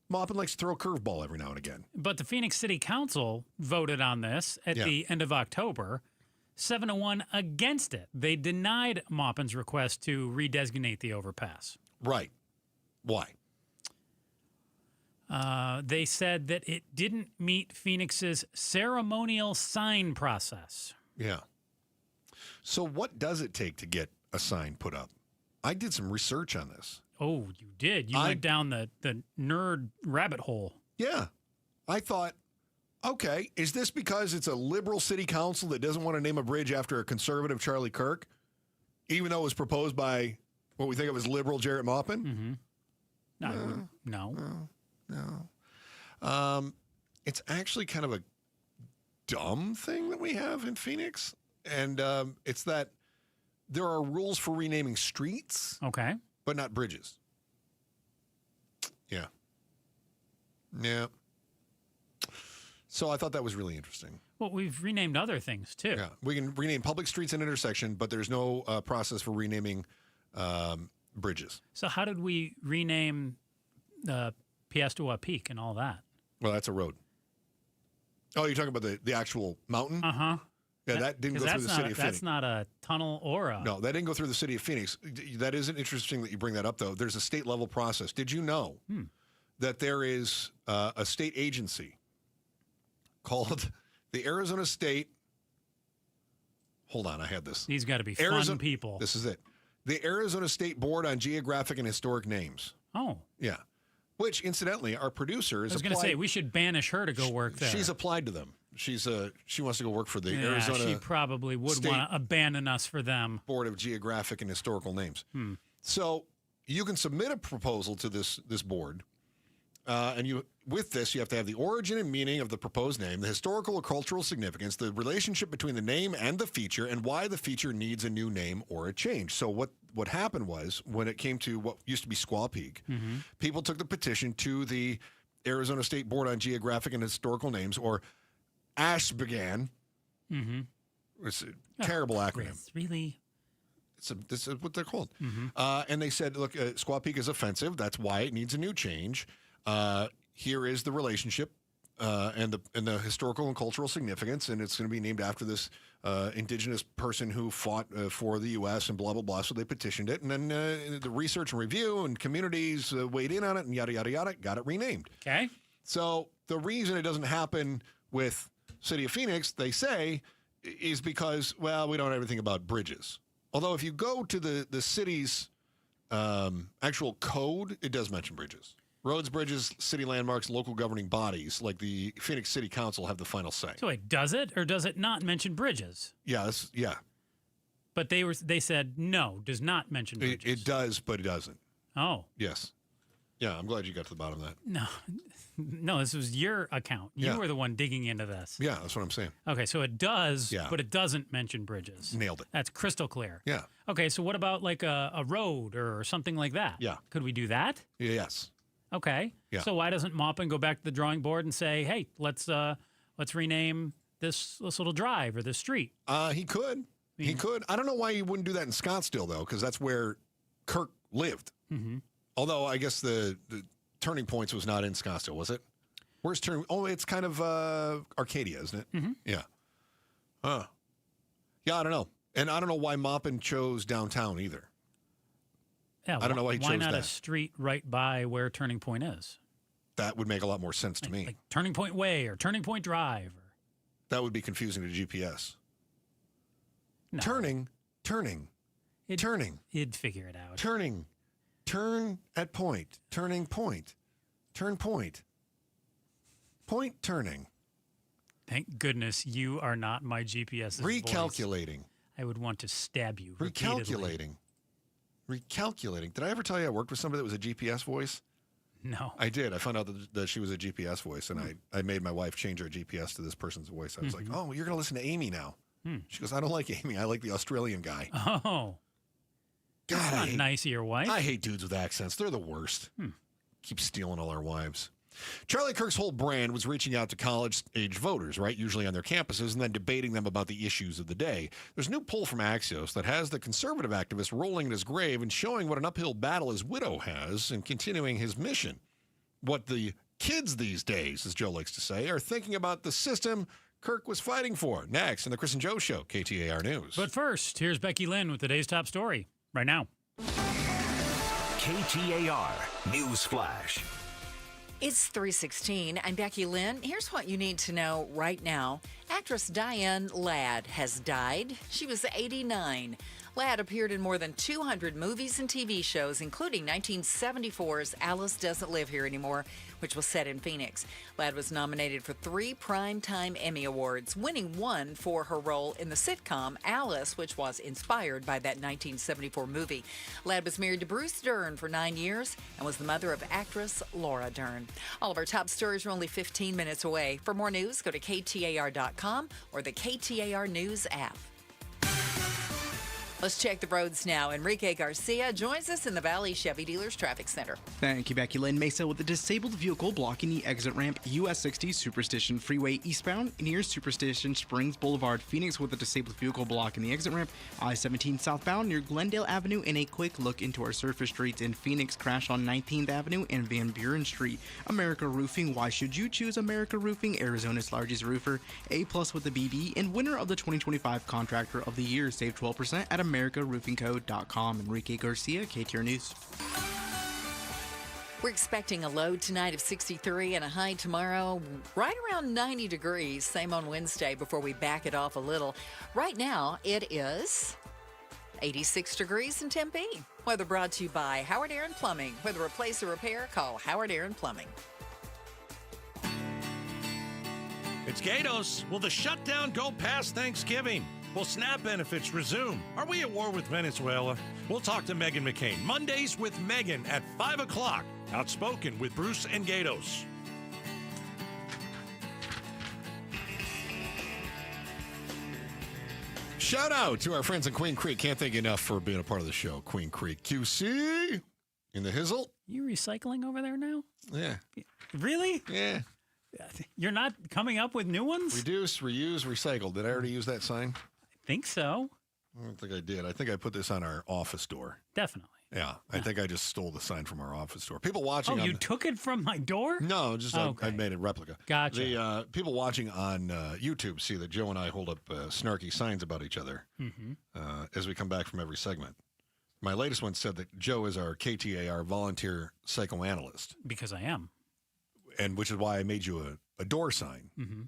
Maupin likes to throw a curveball every now and again. But the Phoenix City Council voted on this at the end of October, 7-1 against it. They denied Maupin's request to redesignate the overpass. Right. Why? They said that it didn't meet Phoenix's ceremonial sign process. Yeah. So what does it take to get a sign put up? I did some research on this. Oh, you did? You went down the nerd rabbit hole. Yeah. I thought, okay, is this because it's a liberal city council that doesn't want to name a bridge after a conservative Charlie Kirk, even though it was proposed by what we think of as liberal Jarrett Maupin? No. It's actually kind of a dumb thing that we have in Phoenix. And it's that there are rules for renaming streets. Okay. But not bridges. Yeah. Yeah. So I thought that was really interesting. Well, we've renamed other things, too. Yeah. We can rename public streets and intersection, but there's no process for renaming bridges. So how did we rename Piestewa Peak and all that? Well, that's a road. Oh, you're talking about the actual mountain? Uh-huh. Yeah, that didn't go through the city of Phoenix. That's not a tunnel or a... No, that didn't go through the city of Phoenix. That isn't interesting that you bring that up, though. There's a state-level process. Did you know that there is a state agency called the Arizona State... Hold on, I had this. These got to be fun people. This is it. The Arizona State Board on Geographic and Historic Names. Oh. Yeah. Which, incidentally, our producer is I was going to say, we should banish her to go work there. She's applied to them. She wants to go work for the Arizona. She probably would want to abandon us for them. Board of Geographic and Historical Names. So you can submit a proposal to this board With this, you have to have the origin and meaning of the proposed name, the historical or cultural significance, the relationship between the name and the feature, and why the feature needs a new name or a change. So what happened was, when it came to what used to be Squaw Peak, people took the petition to the Arizona State Board on Geographic and Historical Names, or ASHBGAN. It's a terrible acronym. Chris, really? This is what they're called. And they said, look, Squaw Peak is offensive. That's why it needs a new change. Here is the relationship and the historical and cultural significance, and it's going to be named after this indigenous person who fought for the U.S. and blah, blah, blah. So they petitioned it, and then the research and review and communities weighed in on it, and yada, yada, yada, got it renamed. Okay. So the reason it doesn't happen with City of Phoenix, they say, is because, well, we don't know everything about bridges. Although if you go to the city's actual code, it does mention bridges. Roads, bridges, city landmarks, local governing bodies, like the Phoenix City Council, have the final say. So wait, does it or does it not mention bridges? Yeah. But they said no, does not mention bridges. It does, but it doesn't. Oh. Yes. Yeah, I'm glad you got to the bottom of that. No, this was your account. You were the one digging into this. Yeah, that's what I'm saying. Okay, so it does, but it doesn't mention bridges. Nailed it. That's crystal clear. Yeah. Okay, so what about like a road or something like that? Yeah. Could we do that? Yes. Okay. Yeah. So why doesn't Maupin go back to the drawing board and say, hey, let's rename this little drive or this street? He could. He could. I don't know why he wouldn't do that in Scottsdale, though, because that's where Kirk lived. Although I guess the Turning Points was not in Scottsdale, was it? Where's Turning? Oh, it's kind of Arcadia, isn't it? Yeah. Yeah, I don't know. And I don't know why Maupin chose downtown either. Yeah, I don't know why he chose that. Why not a street right by where Turning Point is? That would make a lot more sense to me. Like Turning Point Way or Turning Point Drive. That would be confusing to GPS. No. Turning. It'd figure it out. Turn at point. Turning point. Turn point. Point turning. Thank goodness you are not my GPS. Recalculating. Voice. I would want to stab you. Recalculating. Did I ever tell you I worked with somebody that was a GPS voice? No. I did. I found out that she was a GPS voice, and I made my wife change her GPS to this person's voice. I was like, oh, you're going to listen to Amy now. She goes, I don't like Amy. I like the Australian guy. Oh. God, that's not nice of your wife. I hate dudes with accents. They're the worst. Keep stealing all our wives. Charlie Kirk's whole brand was reaching out to college-age voters, right, usually on their campuses, and then debating them about the issues of the day. There's a new poll from Axios that has the conservative activist rolling in his grave and showing what an uphill battle his widow has and continuing his mission. What the kids these days, as Joe likes to say, are thinking about the system Kirk was fighting for. Next, in the Chris and Joe Show, KTAR News. But first, here's Becky Lynn with today's top story, right now. KTAR News Flash. It's 3:16. I'm Becky Lynn. Here's what you need to know right now. Actress Diane Ladd has died. She was 89. Ladd appeared in more than 200 movies and TV shows, including 1974's Alice Doesn't Live Here Anymore, which was set in Phoenix. Ladd was nominated for 3 Primetime Emmy Awards, winning 1 for her role in the sitcom Alice, which was inspired by that 1974 movie. Ladd was married to Bruce Dern for 9 years and was the mother of actress Laura Dern. All of our top stories are only 15 minutes away. For more news, go to KTAR.com or the KTAR News app. Let's check the roads now. Enrique Garcia joins us in the Valley Chevy Dealers Traffic Center. Thank you, Becky Lynn. Mesa with a disabled vehicle blocking the exit ramp, US 60 Superstition Freeway eastbound near Superstition Springs Boulevard. Phoenix with a disabled vehicle blocking the exit ramp, I-17 southbound near Glendale Avenue. And a quick look into our surface streets in Phoenix. Crash on 19th Avenue and Van Buren Street. America Roofing. Why should you choose America Roofing? Arizona's largest roofer. A+ with a BB and winner of the 2025 Contractor of the Year. Save 12% at AmericaRoofingCo.com. Enrique Garcia, KTAR News. We're expecting a low tonight of 63 and a high tomorrow right around 90 degrees. Same on Wednesday before we back it off a little. Right now, it is 86 degrees in Tempe. Weather brought to you by Howard Aaron Plumbing. Whether replace or repair, call Howard Aaron Plumbing. It's Gatos. Will the shutdown go past Thanksgiving? Will SNAP benefits resume? Are we at war with Venezuela? We'll talk to Meghan McCain. Mondays with Meghan at 5 o'clock Outspoken with Bruce and Gatos. Shout out to our friends in Queen Creek. Can't thank you enough for being a part of the show. Queen Creek QC in the Hizzle. You recycling over there now? Yeah. Really? Yeah. You're not coming up with new ones? Reduce, reuse, recycle. Did I already use that sign? I think so. I don't think I did. I think I put this on our office door. Definitely. Yeah. I think I just stole the sign from our office door. People watching you took it from my door? No, just I made a replica. Gotcha. The people watching on YouTube see that Joe and I hold up snarky signs about each other as we come back from every segment. My latest one said that Joe is our KTAR volunteer psychoanalyst. Because I am. And which is why I made you a door sign. Mm-hmm.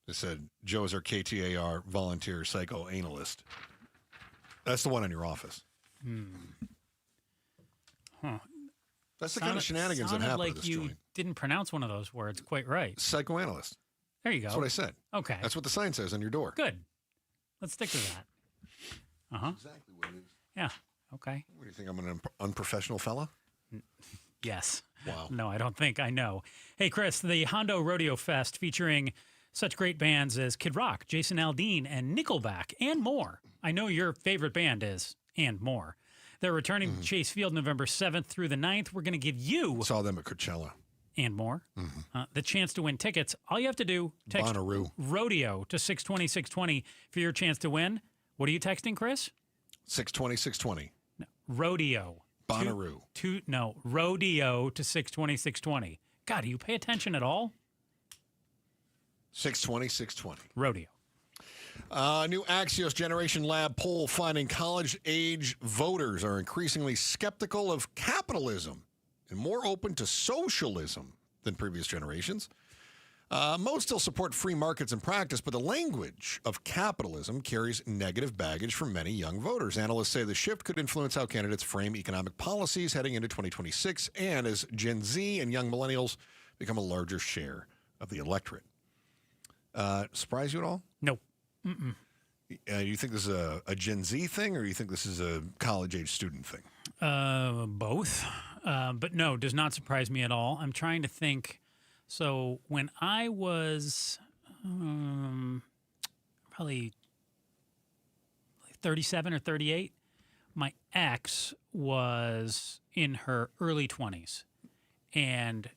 It said, Joe is our KTAR volunteer psychoanalyst. That's the one in your office. Huh. That's the kind of shenanigans that happen at this you joint. Didn't pronounce one of those words quite right. Psychoanalyst. There you go. That's what I said. Okay. That's what the sign says on your door. Good. Let's stick to that. Exactly what it is. Yeah. Okay. What do you think? I'm an unprofessional fella? Yes. Wow. No, I don't think I know. Hey, Chris, the Hondo Rodeo Fest featuring such great bands as Kid Rock, Jason Aldean, and Nickelback, and more. I know your favorite band is, and more. They're returning to Chase Field November 7th through the 9th. We're going to give you... Saw them at Coachella. And more. The chance to win tickets. All you have to do, text Bonnaroo. Rodeo to 620-620 for your chance to win. What are you texting, Chris? 620-620. No, rodeo. Bonnaroo. Rodeo to 620-620. God, do you pay attention at all? 620-620. Rodeo. New Axios Generation Lab poll finding college-age voters are increasingly skeptical of capitalism and more open to socialism than previous generations. Most still support free markets in practice, but the language of capitalism carries negative baggage for many young voters. Analysts say the shift could influence how candidates frame economic policies heading into 2026 and as Gen Z and young millennials become a larger share of the electorate. Surprise you at all? No. Mm-mm. You think this is a Gen Z thing, or you think this is a college-age student thing? Both. But no, does not surprise me at all. I'm trying to think. So when I was probably 37 or 38, my ex was in her early 20s. And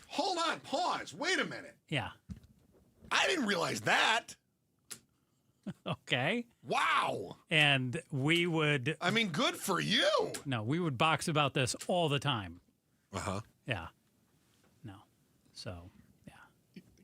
hold on, pause. Wait a minute. Yeah. I didn't realize that. Okay. Wow. And we would... I mean, good for you. No, we would box about this all the time. Uh-huh. Yeah. No. So, yeah.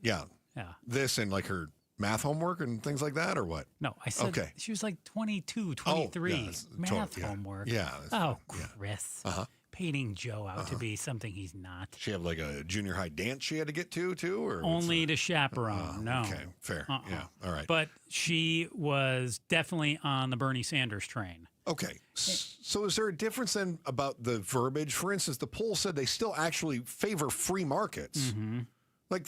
Yeah. Yeah. This and like her math homework and things like that, or what? No, I said okay. She was like 22, 23. Math homework. Yeah. Oh, Chris. Uh-huh. Painting Joe out to be something he's not. She have like a junior high dance she had to get to, too? Or only to chaperone. No. Okay, fair. Yeah, all right. But she was definitely on the Bernie Sanders train. Okay. So is there a difference then about the verbiage? For instance, the poll said they still actually favor free markets. Mm-hmm. Like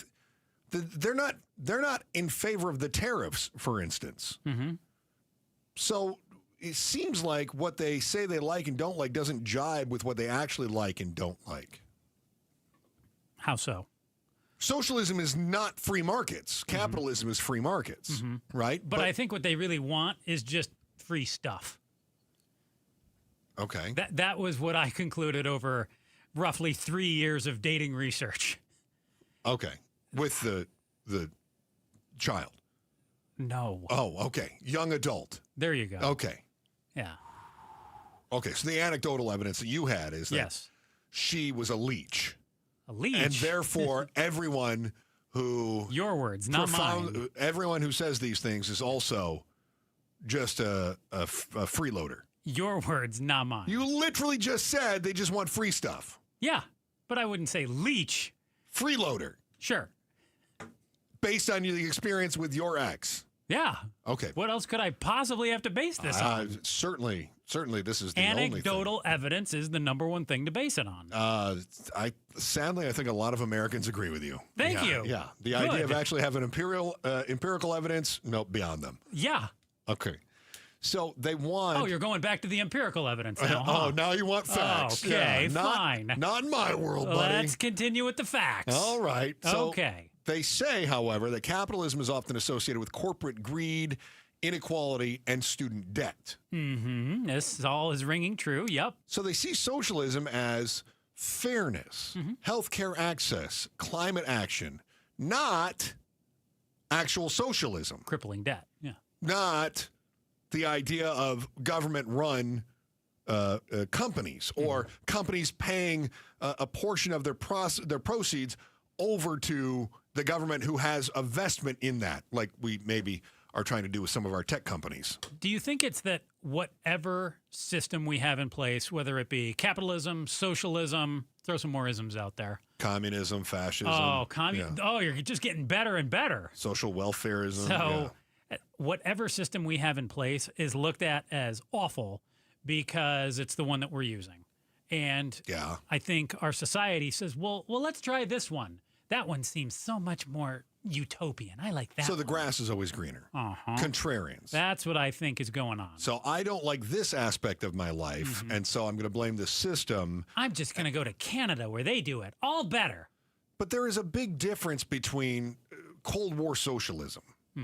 they're not in favor of the tariffs, for instance. Mm-hmm. So it seems like what they say they like and don't like doesn't jibe with what they actually like and don't like. How so? Socialism is not free markets. Capitalism is free markets, right? But I think what they really want is just free stuff. Okay. That was what I concluded over roughly 3 years of dating research. Okay. With the child. No. Oh, okay. Young adult. There you go. Okay. Yeah. Okay, so the anecdotal evidence that you had is that she was a leech. A leech? And therefore, everyone who... Your words, not mine. Everyone who says these things is also just a freeloader. Your words, not mine. You literally just said they just want free stuff. Yeah, but I wouldn't say leech. Freeloader. Sure. Based on the experience with your ex. Yeah. Okay. What else could I possibly have to base this on? Certainly this is the only thing. Anecdotal evidence is the number one thing to base it on. Sadly, I think a lot of Americans agree with you. Thank you. Yeah. The idea of actually having empirical evidence, nope, beyond them. Yeah. Okay. So they want. Oh, you're going back to the empirical evidence now. Huh? Oh, now you want facts. Okay, yeah, fine. Not in my world, buddy. Let's continue with the facts. All right. So okay. They say, however, that capitalism is often associated with corporate greed, inequality, and student debt. Mm-hmm. This all is ringing true. Yep. So they see socialism as fairness, healthcare access, climate action, not actual socialism. Crippling debt. Yeah. Not the idea of government-run companies or companies paying a portion of their proceeds over to the government who has a vestment in that, like we maybe are trying to do with some of our tech companies. Do you think it's that whatever system we have in place, whether it be capitalism, socialism, throw some more isms out there. Communism, fascism. Oh, you're just getting better and better. Social welfareism. So whatever system we have in place is looked at as awful because it's the one that we're using. And I think our society says, well, let's try this one. That one seems so much more utopian. I like that. So the grass is always greener. Contrarians. That's what I think is going on. So I don't like this aspect of my life, and so I'm going to blame the system. I'm just going to go to Canada where they do it. All better. But there is a big difference between Cold War socialism,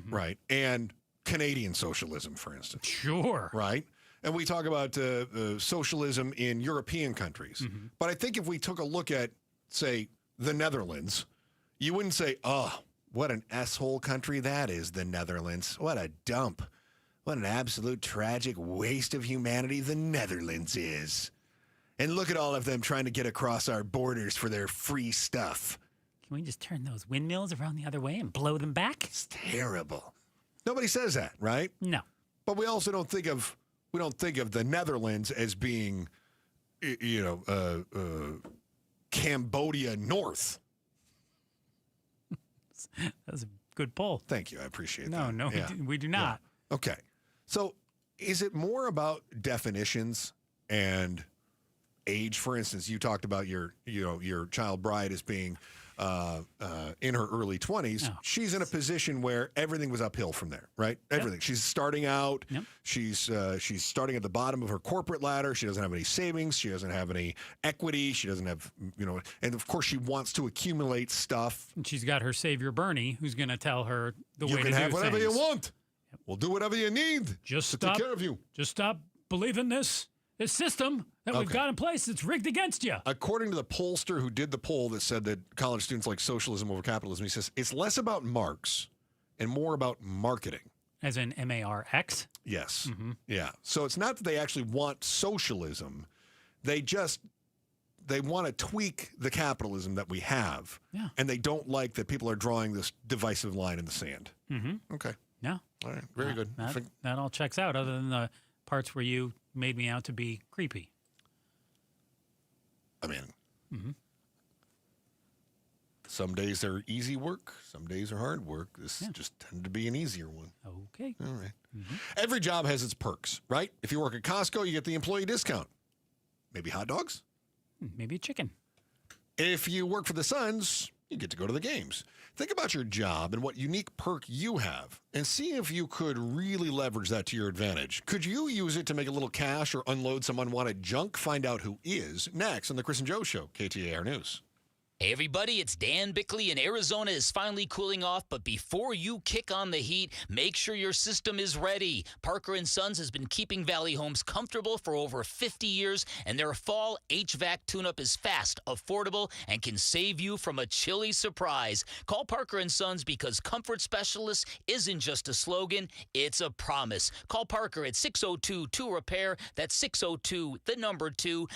right, and Canadian socialism, for instance. Sure. Right? And we talk about socialism in European countries. But I think if we took a look at, say, the Netherlands, you wouldn't say, oh, what an S-hole country that is, the Netherlands. What a dump. What an absolute tragic waste of humanity the Netherlands is. And look at all of them trying to get across our borders for their free stuff. Can we just turn those windmills around the other way and blow them back? It's terrible. Nobody says that, right? No. But we also don't think of the Netherlands as being, Cambodia North. That's a good poll. Thank you. I appreciate that. No, we do not. Yeah. Okay. So is it more about definitions and age? For instance, you talked about your child bride as being in her early 20s. Oh. She's in a position where everything was uphill from there, right? Everything. Yep. She's starting out. Yep. She's starting at the bottom of her corporate ladder. She doesn't have any savings. She doesn't have any equity. She doesn't have, and of course she wants to accumulate stuff. And she's got her savior Bernie, who's going to tell her the way to do things. You can have whatever you want. Yep. We'll do whatever you need to take care of you. Just stop believing this system that we've got in place that's rigged against you. According to the pollster who did the poll that said that college students like socialism over capitalism, he says it's less about Marx and more about marketing. As in M-A-R-X? Yes. Yeah. So it's not that they actually want socialism. They want to tweak the capitalism that we have. Yeah. And they don't like that people are drawing this divisive line in the sand. Okay. Yeah. All right. Very good. That all checks out, other than the parts where you made me out to be creepy. I mean, some days are easy work, some days are hard work. This just tended to be an easier one. Okay. All right. Every job has its perks, right? If you work at Costco, you get the employee discount. Maybe hot dogs? Maybe a chicken. If you work for the Suns, you get to go to the games. Think about your job and what unique perk you have and see if you could really leverage that to your advantage. Could you use it to make a little cash or unload some unwanted junk? Find out who is next on The Chris and Joe Show, KTAR News. Hey everybody, it's Dan Bickley, and Arizona is finally cooling off, but before you kick on the heat, make sure your system is ready. Parker & Sons has been keeping Valley homes comfortable for over 50 years, and their fall HVAC tune-up is fast, affordable, and can save you from a chilly surprise. Call Parker & Sons because Comfort Specialist isn't just a slogan, it's a promise. Call Parker at 602-2-REPAIR, that's 602-2,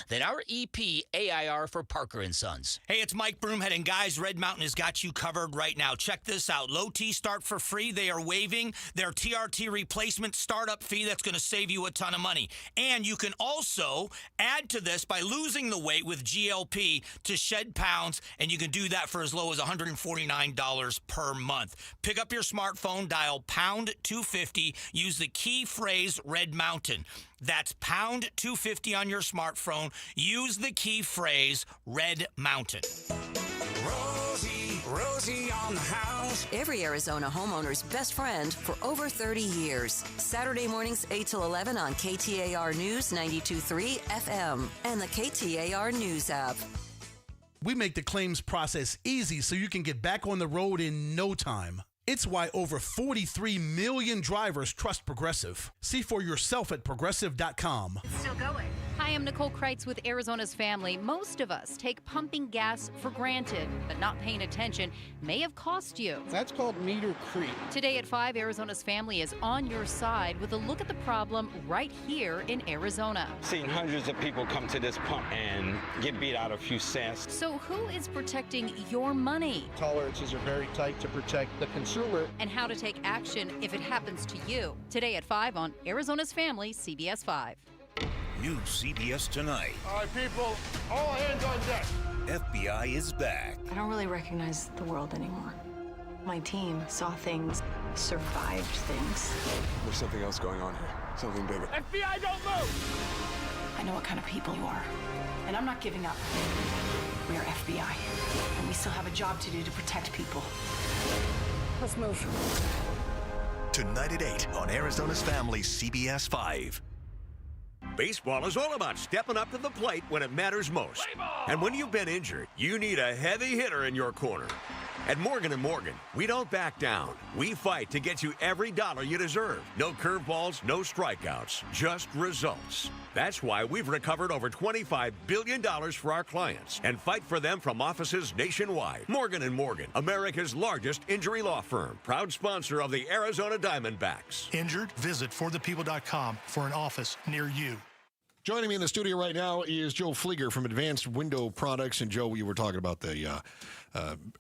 then REPAIR for Parker & Sons. Hey, it's Mike Broomhead, and guys, Red Mountain has got you covered right now. Check this out. Low T start for free. They are waiving their TRT replacement startup fee. That's going to save you a ton of money. And you can also add to this by losing the weight with GLP to shed pounds, and you can do that for as low as $149 per month. Pick up your smartphone, dial pound 250, use the key phrase Red Mountain. That's pound 250 on your smartphone. Use the key phrase Red Mountain. Rosie on around the house. Every Arizona homeowner's best friend for over 30 years. Saturday mornings 8 till 11 on KTAR News 92.3 FM and the KTAR News app. We make the claims process easy so you can get back on the road in no time. It's why over 43 million drivers trust Progressive. See for yourself at Progressive.com. Still going. Hi, I'm Nicole Kreitz with Arizona's Family. Most of us take pumping gas for granted, but not paying attention may have cost you. That's called meter creep. Today at 5, Arizona's Family is on your side with a look at the problem right here in Arizona. Seen hundreds of people come to this pump and get beat out a few cents. So who is protecting your money? Tolerances are very tight to protect the consumer. And how to take action if it happens to you. Today at 5 on Arizona's Family, CBS 5. New CBS Tonight. All right, people, all hands on deck. FBI is back. I don't really recognize the world anymore. My team saw things, survived things. There's something else going on here. Something bigger. FBI, don't move! I know what kind of people you are, and I'm not giving up. We are FBI, and we still have a job to do to protect people. Let's move. Tonight at 8 on Arizona's Family, CBS 5. Baseball is all about stepping up to the plate when it matters most. And when you've been injured, you need a heavy hitter in your corner. At Morgan & Morgan, we don't back down. We fight to get you every dollar you deserve. No curveballs, no strikeouts, just results. That's why we've recovered over $25 billion for our clients and fight for them from offices nationwide. Morgan & Morgan, America's largest injury law firm, proud sponsor of the Arizona Diamondbacks. Injured? Visit forthepeople.com for an office near you. Joining me in the studio right now is Joe Flieger from Advanced Window Products. And, Joe, you were talking about the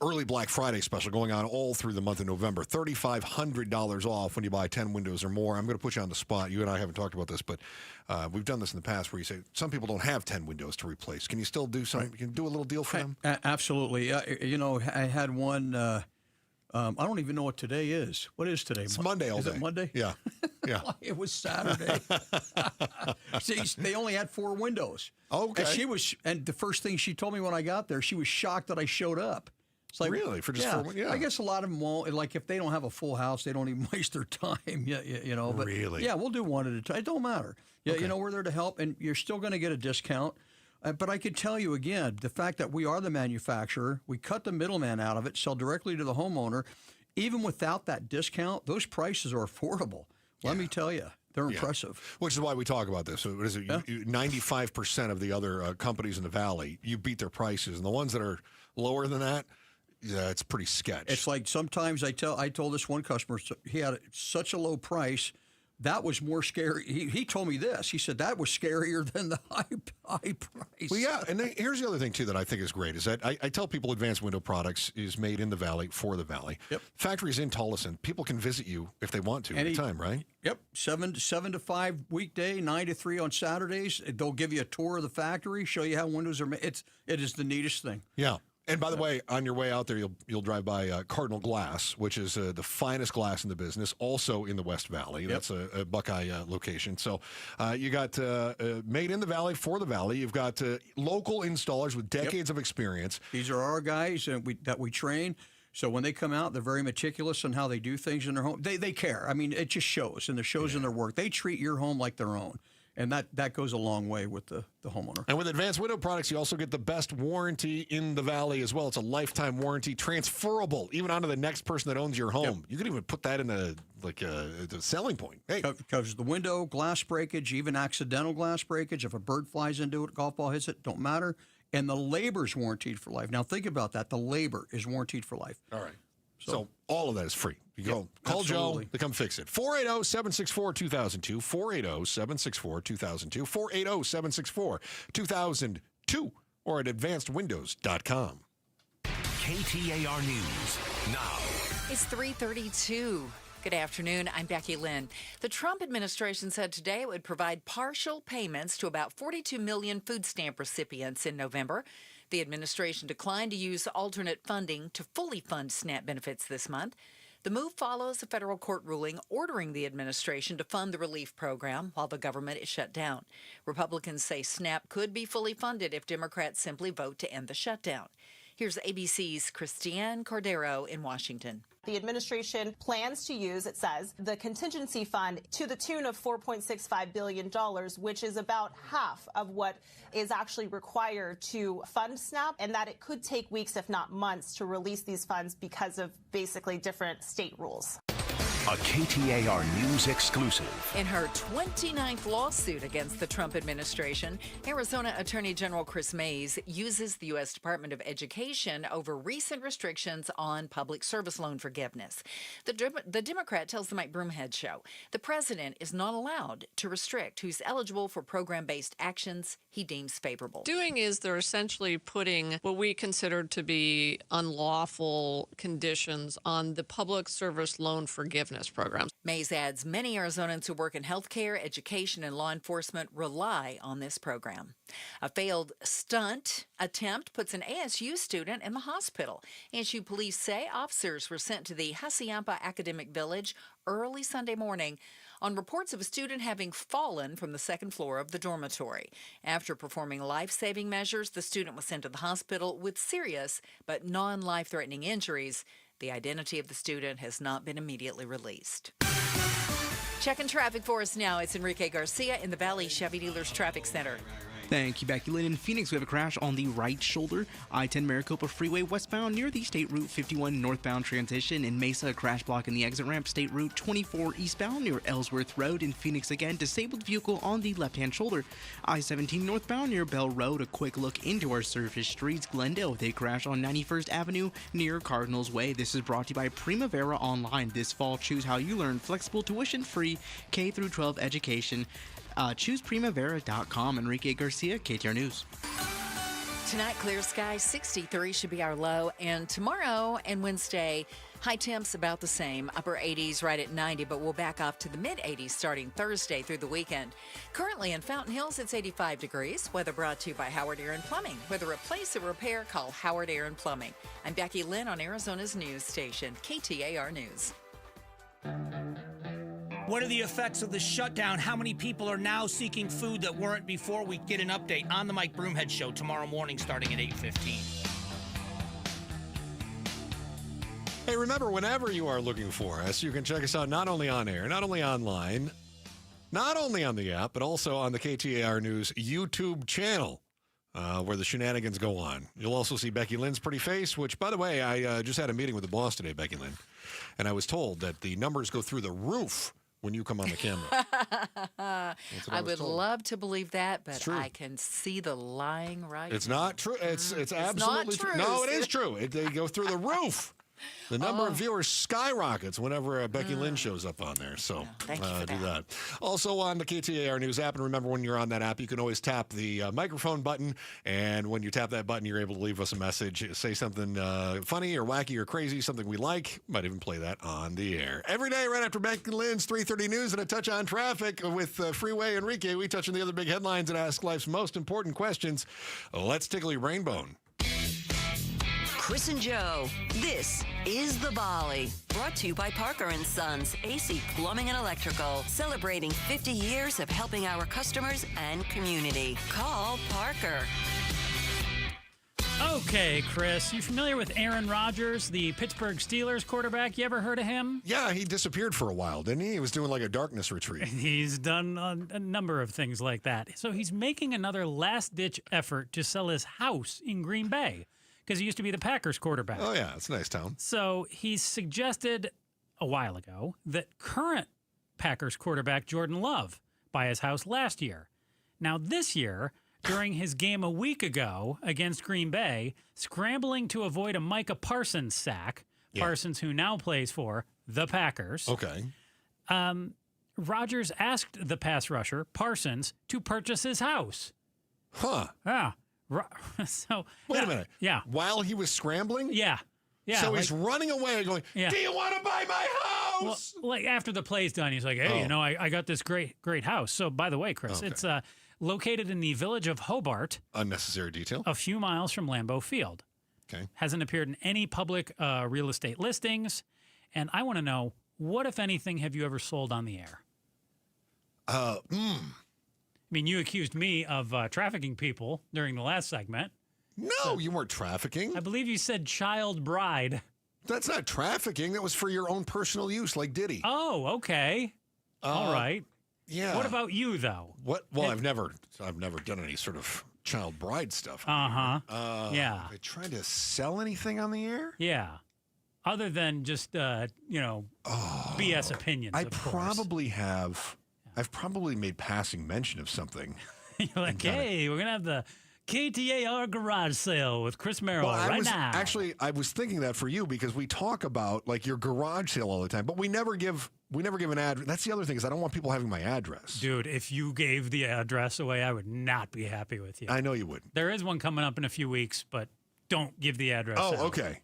early Black Friday special going on all through the month of November. $3,500 off when you buy 10 windows or more. I'm going to put you on the spot. You and I haven't talked about this, but we've done this in the past where you say some people don't have 10 windows to replace. Can you still do something? Right. Can you do a little deal for them? Absolutely. I had one. I don't even know what today is. What is today? It's Monday all day. Is it Monday? Yeah. Yeah. It was Saturday. See, they only had 4 windows. Okay. And the first thing she told me when I got there, she was shocked that I showed up. It's like, really? For just 4 windows? Yeah. I guess a lot of them won't. Like, if they don't have a full house, they don't even waste their time. But really? Yeah, we'll do one at a time. It don't matter. Yeah, okay. We're there to help, and you're still going to get a discount. But I can tell you again, the fact that we are the manufacturer, we cut the middleman out of it, sell directly to the homeowner. Even without that discount, those prices are affordable. Let me tell you, they're impressive. Which is why we talk about this. So what is it? 95% of the other companies in the Valley, you beat their prices. And the ones that are lower than that, yeah, it's pretty sketch. It's like sometimes I told this one customer, he had such a low price. That was more scary. He told me this. He said that was scarier than the high price. Well, yeah, and here's the other thing, too, that I think is great, is that I tell people Advanced Window Products is made in the Valley for the Valley. Yep. Factory's in Tolleson. People can visit you if they want to anytime, right? Yep, 7 to 5 weekday, 9 to 3 on Saturdays. They'll give you a tour of the factory, show you how windows are made. It is the neatest thing. Yeah. And by the way, on your way out there, you'll drive by Cardinal Glass, which is the finest glass in the business, also in the West Valley. Yep. That's a Buckeye location. So you got made in the Valley for the Valley. You've got local installers with decades of experience. These are our guys that we train. So when they come out, they're very meticulous on how they do things in their home. They care. I mean, it just shows, and it shows in their work. They treat your home like their own. And that goes a long way with the homeowner. And with Advanced Window Products, you also get the best warranty in the Valley as well. It's a lifetime warranty, transferable, even onto the next person that owns your home. Yep. You could even put that in the selling point. Hey, covers the window, glass breakage, even accidental glass breakage. If a bird flies into it, golf ball hits it, don't matter. And the labor's warranted for life. Now think about that. The labor is warranted for life. All right. So all of that is free. You go call Joe to come fix it. 480-764-2002, 480-764-2002, 480-764-2002, or at advancedwindows.com. KTAR News now. It's 3:32. Good afternoon. I'm Becky Lynn. The Trump administration said today it would provide partial payments to about 42 million food stamp recipients in November. The administration declined to use alternate funding to fully fund SNAP benefits this month. The move follows a federal court ruling ordering the administration to fund the relief program while the government is shut down. Republicans say SNAP could be fully funded if Democrats simply vote to end the shutdown. Here's ABC's Christiane Cordero in Washington. The administration plans to use, it says, the contingency fund to the tune of $4.65 billion, which is about half of what is actually required to fund SNAP, and that it could take weeks, if not months, to release these funds because of basically different state rules. A KTAR News exclusive. In her 29th lawsuit against the Trump administration, Arizona Attorney General Chris Mays uses the U.S. Department of Education over recent restrictions on public service loan forgiveness. The Democrat tells the Mike Broomhead Show the president is not allowed to restrict who's eligible for program-based actions he deems favorable. Doing is they're essentially putting what we consider to be unlawful conditions on the public service loan forgiveness programs. Mays adds many Arizonans who work in healthcare, education, and law enforcement rely on this program. A failed stunt attempt puts an ASU student in the hospital. ASU police say officers were sent to the Hacienda Academic Village early Sunday morning on reports of a student having fallen from the second floor of the dormitory. After performing life-saving measures, the student was sent to the hospital with serious but non-life-threatening injuries. The identity of the student has not been immediately released. Checking traffic for us now. It's Enrique Garcia in the Valley Chevy Dealers Traffic Center. Thank you, Becky Lynn. In Phoenix, we have a crash on the right shoulder, I-10 Maricopa Freeway westbound near the State Route 51 northbound transition. In Mesa, a crash block in the exit ramp, State Route 24 eastbound near Ellsworth Road. In Phoenix again, disabled vehicle on the left-hand shoulder. I-17 northbound near Bell Road. A quick look into our surface streets. Glendale with a crash on 91st Avenue near Cardinals Way. This is brought to you by Primavera Online. This fall, choose how you learn flexible tuition-free K-12 education. Choose Primavera.com. Enrique Garcia, KTAR News. Tonight, clear skies, 63 should be our low. And tomorrow and Wednesday, high temps about the same. Upper 80s right at 90, but we'll back off to the mid-80s starting Thursday through the weekend. Currently in Fountain Hills, it's 85 degrees. Weather brought to you by Howard Air and Plumbing. Whether replace or repair, call Howard Air and Plumbing. I'm Becky Lynn on Arizona's news station, KTAR News. What are the effects of the shutdown? How many people are now seeking food that weren't before? We get an update on the Mike Broomhead Show tomorrow morning starting at 8:15. Hey, remember, whenever you are looking for us, you can check us out not only on air, not only online, not only on the app, but also on the KTAR News YouTube channel, where the shenanigans go on. You'll also see Becky Lynn's pretty face, which, by the way, I just had a meeting with the boss today, Becky Lynn, and I was told that the numbers go through the roof when you come on the camera. I would love to believe that, but I can see the lying right. It's not true. It's absolutely not true. No, it is true. They go through the roof. The number of viewers skyrockets whenever Becky Lynn shows up on there. So do that. Also on the KTAR News app, and remember, when you're on that app, you can always tap the microphone button, and when you tap that button, you're able to leave us a message, say something funny or wacky or crazy, something we like. Might even play that on the air. Every day right after Becky Lynn's 3:30 News and a touch on traffic with Freeway Enrique, we touch on the other big headlines and ask life's most important questions. Let's tickle your brain bone. Chris and Joe, this is The Volley. Brought to you by Parker & Sons, AC Plumbing and Electrical. Celebrating 50 years of helping our customers and community. Call Parker. Okay, Chris, you familiar with Aaron Rodgers, the Pittsburgh Steelers quarterback? You ever heard of him? Yeah, he disappeared for a while, didn't he? He was doing like a darkness retreat. He's done a number of things like that. So he's making another last-ditch effort to sell his house in Green Bay, because he used to be the Packers quarterback. Oh, yeah, it's a nice town. So he suggested a while ago that current Packers quarterback Jordan Love buy his house last year. Now, this year, during his game a week ago against Green Bay, scrambling to avoid a Micah Parsons sack, Parsons who now plays for the Packers. Okay. Rodgers asked the pass rusher, Parsons, to purchase his house. Huh. Yeah. So wait a minute. Yeah. While he was scrambling? Yeah. Yeah. So he's running away going, do you want to buy my house? Well, like after the play's done, he's like, hey, I got this great house. So by the way, Chris, it's located in the village of Hobart. Unnecessary detail. A few miles from Lambeau Field. Okay. Hasn't appeared in any public real estate listings. And I want to know, what, if anything, have you ever sold on the air? I mean, you accused me of trafficking people during the last segment. No, you weren't trafficking. I believe you said child bride. That's not trafficking. That was for your own personal use, like Diddy. Oh, okay. All right. Yeah. What about you, though? What? Well, I've never done any sort of child bride stuff. Yeah. Are they trying to sell anything on the air? Yeah. Other than just, BS opinions, I of course. probably have. I've probably made passing mention of something. You're like, hey, we're going to have the KTAR garage sale with Chris Merrill now. Actually, I was thinking that for you because we talk about like your garage sale all the time, but we never give an address. That's the other thing is I don't want people having my address. Dude, if you gave the address away, I would not be happy with you. I know you wouldn't. There is one coming up in a few weeks, but don't give the address out. Okay.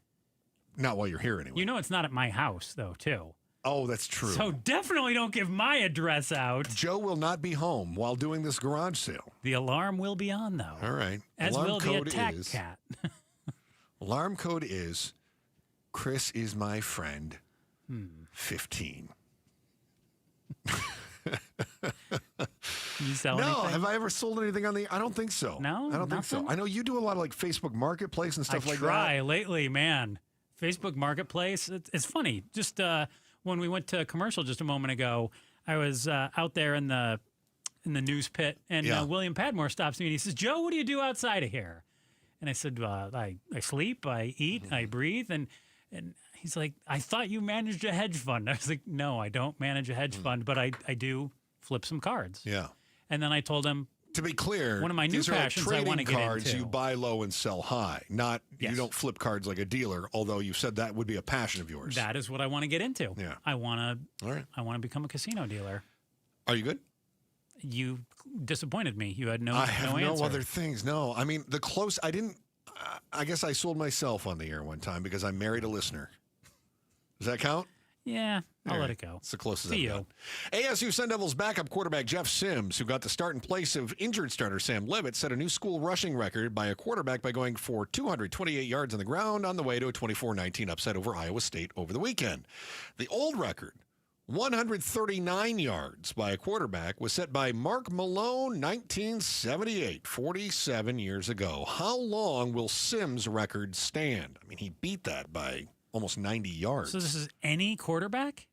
Not while you're here anyway. You know it's not at my house, though, too. Oh, that's true. So definitely don't give my address out. Joe will not be home while doing this garage sale. The alarm will be on, though. All right. As alarm will code the attack is, cat. Alarm code is Chris is my friend 15. You sell no, anything? have I ever sold anything on the? I don't think so. No, I don't think so. I know you do a lot of like Facebook Marketplace and stuff like that. I try lately, man. Facebook Marketplace. It's funny. Just when we went to commercial just a moment ago, I was out there in the news pit, and William Padmore stops me and he says, "Joe, what do you do outside of here?" And I said, I sleep, I eat, I breathe, and he's like, "I thought you managed a hedge fund." I was like, "No, I don't manage a hedge fund, but I do flip some cards." Yeah. And then I told him, to be clear, one of my new these are like passions I want to trading get cards. into. You buy low and sell high. Not you don't flip cards like a dealer. Although you said that would be a passion of yours. That is what I want to get into. Yeah. I want to. All right. I want to become a casino dealer. Are you good? You disappointed me. You had no. I have no answer. other things. No, I mean I didn't. I guess I sold myself on the air one time because I married a listener. Does that count? Yeah, I'll let it go. It's the closest See I've got. ASU Sun Devils backup quarterback Jeff Sims, who got the start in place of injured starter Sam Levitt, set a new school rushing record by a quarterback by going for 228 yards on the ground on the way to a 24-19 upset over Iowa State over the weekend. The old record, 139 yards by a quarterback, was set by Mark Malone, 1978, 47 years ago. How long will Sims' record stand? I mean, he beat that by almost 90 yards. So this is any quarterback?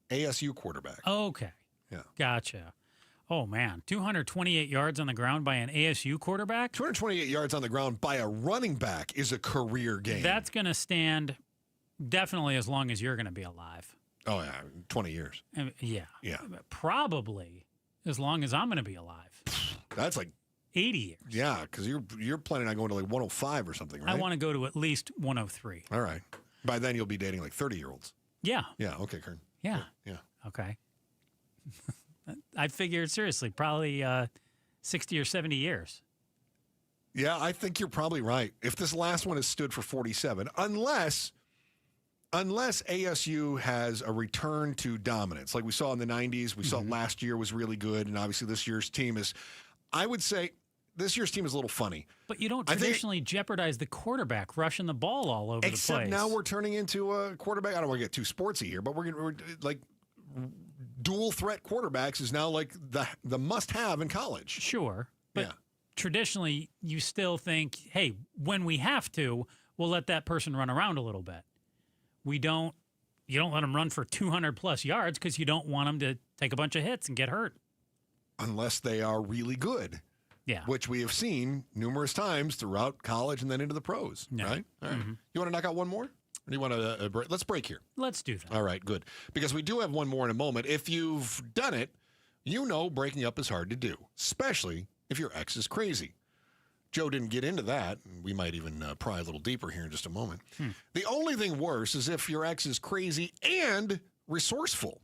ASU quarterback. Okay. Yeah. Gotcha. Oh, man. 228 yards on the ground by an ASU quarterback? 228 yards on the ground by a running back is a career game. That's going to stand definitely as long as you're going to be alive. Oh, yeah. 20 years. Yeah. Yeah. Probably as long as I'm going to be alive. That's like 80 years. Yeah, because you're planning on going to like 105 or something, right? I want to go to at least 103. All right. By then, you'll be dating like 30-year-olds. Yeah. Yeah. Okay, Kern. Yeah. Yeah. Okay. I figured, seriously, probably 60 or 70 years. Yeah, I think you're probably right. If this last one has stood for 47, unless ASU has a return to dominance, like we saw in the 90s, we saw last year was really good, and obviously this year's team is, I would say, this year's team is a little funny. But you don't traditionally jeopardize the quarterback rushing the ball all over the place. Except now we're turning into a quarterback. I don't want to get too sportsy here, but we're like dual threat quarterbacks is now like the must-have in college. Sure. But traditionally, you still think, hey, when we have to, we'll let that person run around a little bit. You don't let them run for 200-plus yards because you don't want them to take a bunch of hits and get hurt. Unless they are really good. Yeah. Which we have seen numerous times throughout college and then into the pros, right? All right. You want to knock out one more? Or do you want to break? Let's break here. Let's do that. All right, good. Because we do have one more in a moment. If you've done it, you know breaking up is hard to do, especially if your ex is crazy. Joe didn't get into that. We might even pry a little deeper here in just a moment. The only thing worse is if your ex is crazy and resourceful.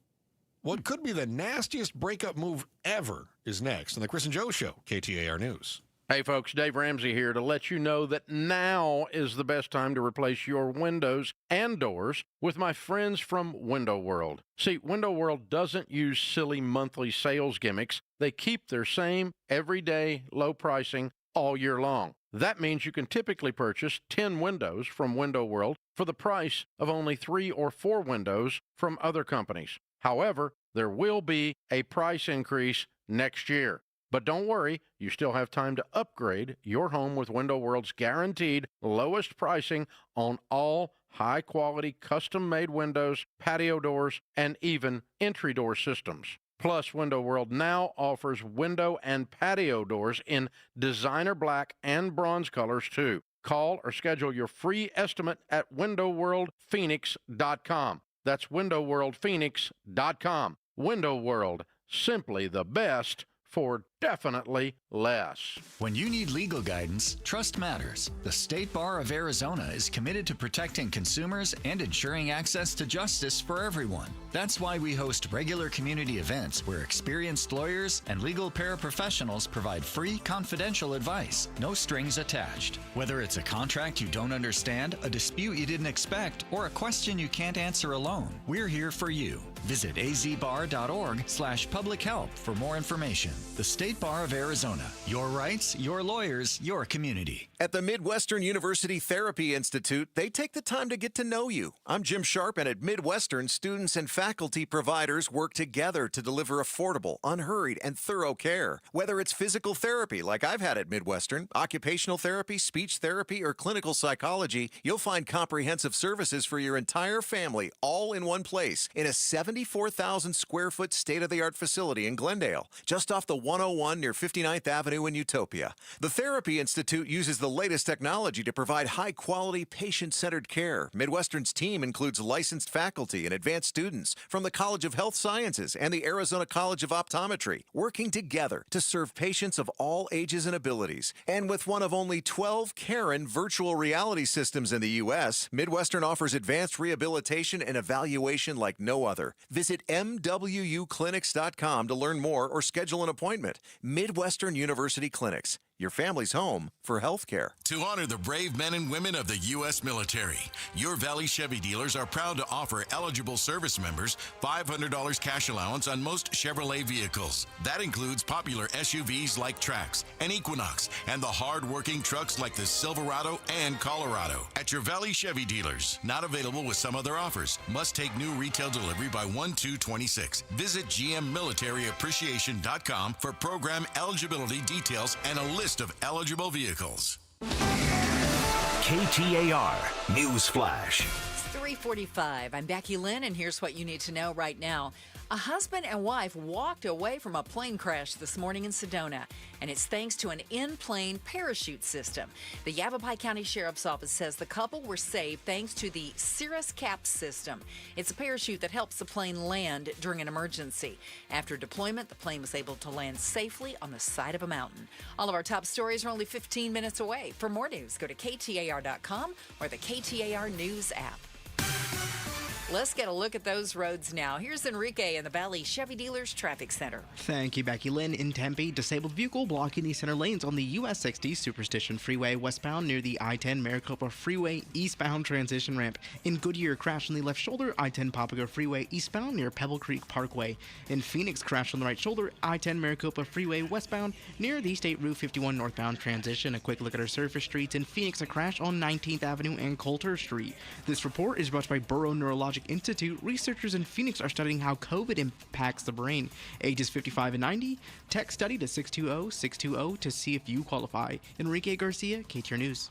What could be the nastiest breakup move ever is next on the Chris and Joe Show, KTAR News. Hey, folks, Dave Ramsey here to let you know that now is the best time to replace your windows and doors with my friends from Window World. See, Window World doesn't use silly monthly sales gimmicks. They keep their same everyday low pricing all year long. That means you can typically purchase 10 windows from Window World for the price of only 3 or 4 windows from other companies. However, there will be a price increase next year. But don't worry, you still have time to upgrade your home with Window World's guaranteed lowest pricing on all high-quality custom-made windows, patio doors, and even entry door systems. Plus, Window World now offers window and patio doors in designer black and bronze colors, too. Call or schedule your free estimate at windowworldphoenix.com. That's windowworldphoenix.com. Window World, simply the best for definitely less. When you need legal guidance, trust matters. The State Bar of Arizona is committed to protecting consumers and ensuring access to justice for everyone. That's why we host regular community events where experienced lawyers and legal paraprofessionals provide free, confidential advice, no strings attached. Whether it's a contract you don't understand, a dispute you didn't expect, or a question you can't answer alone, we're here for you. Visit azbar.org/public help for more information. The State Bar of Arizona. Your rights, your lawyers, your community. At the Midwestern University Therapy Institute, they take the time to get to know you. I'm Jim Sharp, and at Midwestern, students and faculty providers work together to deliver affordable, unhurried, and thorough care. Whether it's physical therapy, like I've had at Midwestern, occupational therapy, speech therapy, or clinical psychology, you'll find comprehensive services for your entire family, all in one place, in a 74,000 square foot state-of-the-art facility in Glendale, just off the 101 near 59th Avenue in Utopia. The Therapy Institute uses the latest technology to provide high-quality, patient-centered care. Midwestern's team includes licensed faculty and advanced students from the College of Health Sciences and the Arizona College of Optometry, working together to serve patients of all ages and abilities. And with one of only 12 Karen virtual reality systems in the U.S., Midwestern offers advanced rehabilitation and evaluation like no other. Visit MWUclinics.com to learn more or schedule an appointment. Midwestern University Clinics, your family's home for healthcare. To honor the brave men and women of the U.S. military, your Valley Chevy dealers are proud to offer eligible service members $500 cash allowance on most Chevrolet vehicles. That includes popular SUVs like Trax and Equinox, and the hard-working trucks like the Silverado and Colorado. At your Valley Chevy dealers, not available with some other offers. Must take new retail delivery by 1/2/26. Visit GMMilitaryAppreciation.com for program eligibility details and a list of eligible vehicles. KTAR News Flash. It's 3:45. I'm Becky Lynn, and here's what you need to know right now. A husband and wife walked away from a plane crash this morning in Sedona, and it's thanks to an in-plane parachute system. The Yavapai County Sheriff's Office says the couple were saved thanks to the Cirrus Cap system. It's a parachute that helps the plane land during an emergency. After deployment, the plane was able to land safely on the side of a mountain. All of our top stories are only 15 minutes away. For more news, go to KTAR.com or the KTAR News app. Let's get a look at those roads now. Here's Enrique in the Valley Chevy Dealers Traffic Center. Thank you, Becky Lynn. In Tempe, disabled vehicle blocking the center lanes on the US 60 Superstition Freeway westbound near the I-10 Maricopa Freeway eastbound transition ramp. In Goodyear, crash on the left shoulder, I-10 Papago Freeway eastbound near Pebble Creek Parkway. In Phoenix, crash on the right shoulder, I-10 Maricopa Freeway westbound near the State Route 51 northbound transition. A quick look at our surface streets. In Phoenix, a crash on 19th Avenue and Coulter Street. This report is brought to you by Burrow Neurologic Institute. Researchers in Phoenix are studying how COVID impacts the brain. Ages 55 and 90. Text study to 620-620 to see if you qualify. Enrique Garcia, KTAR News.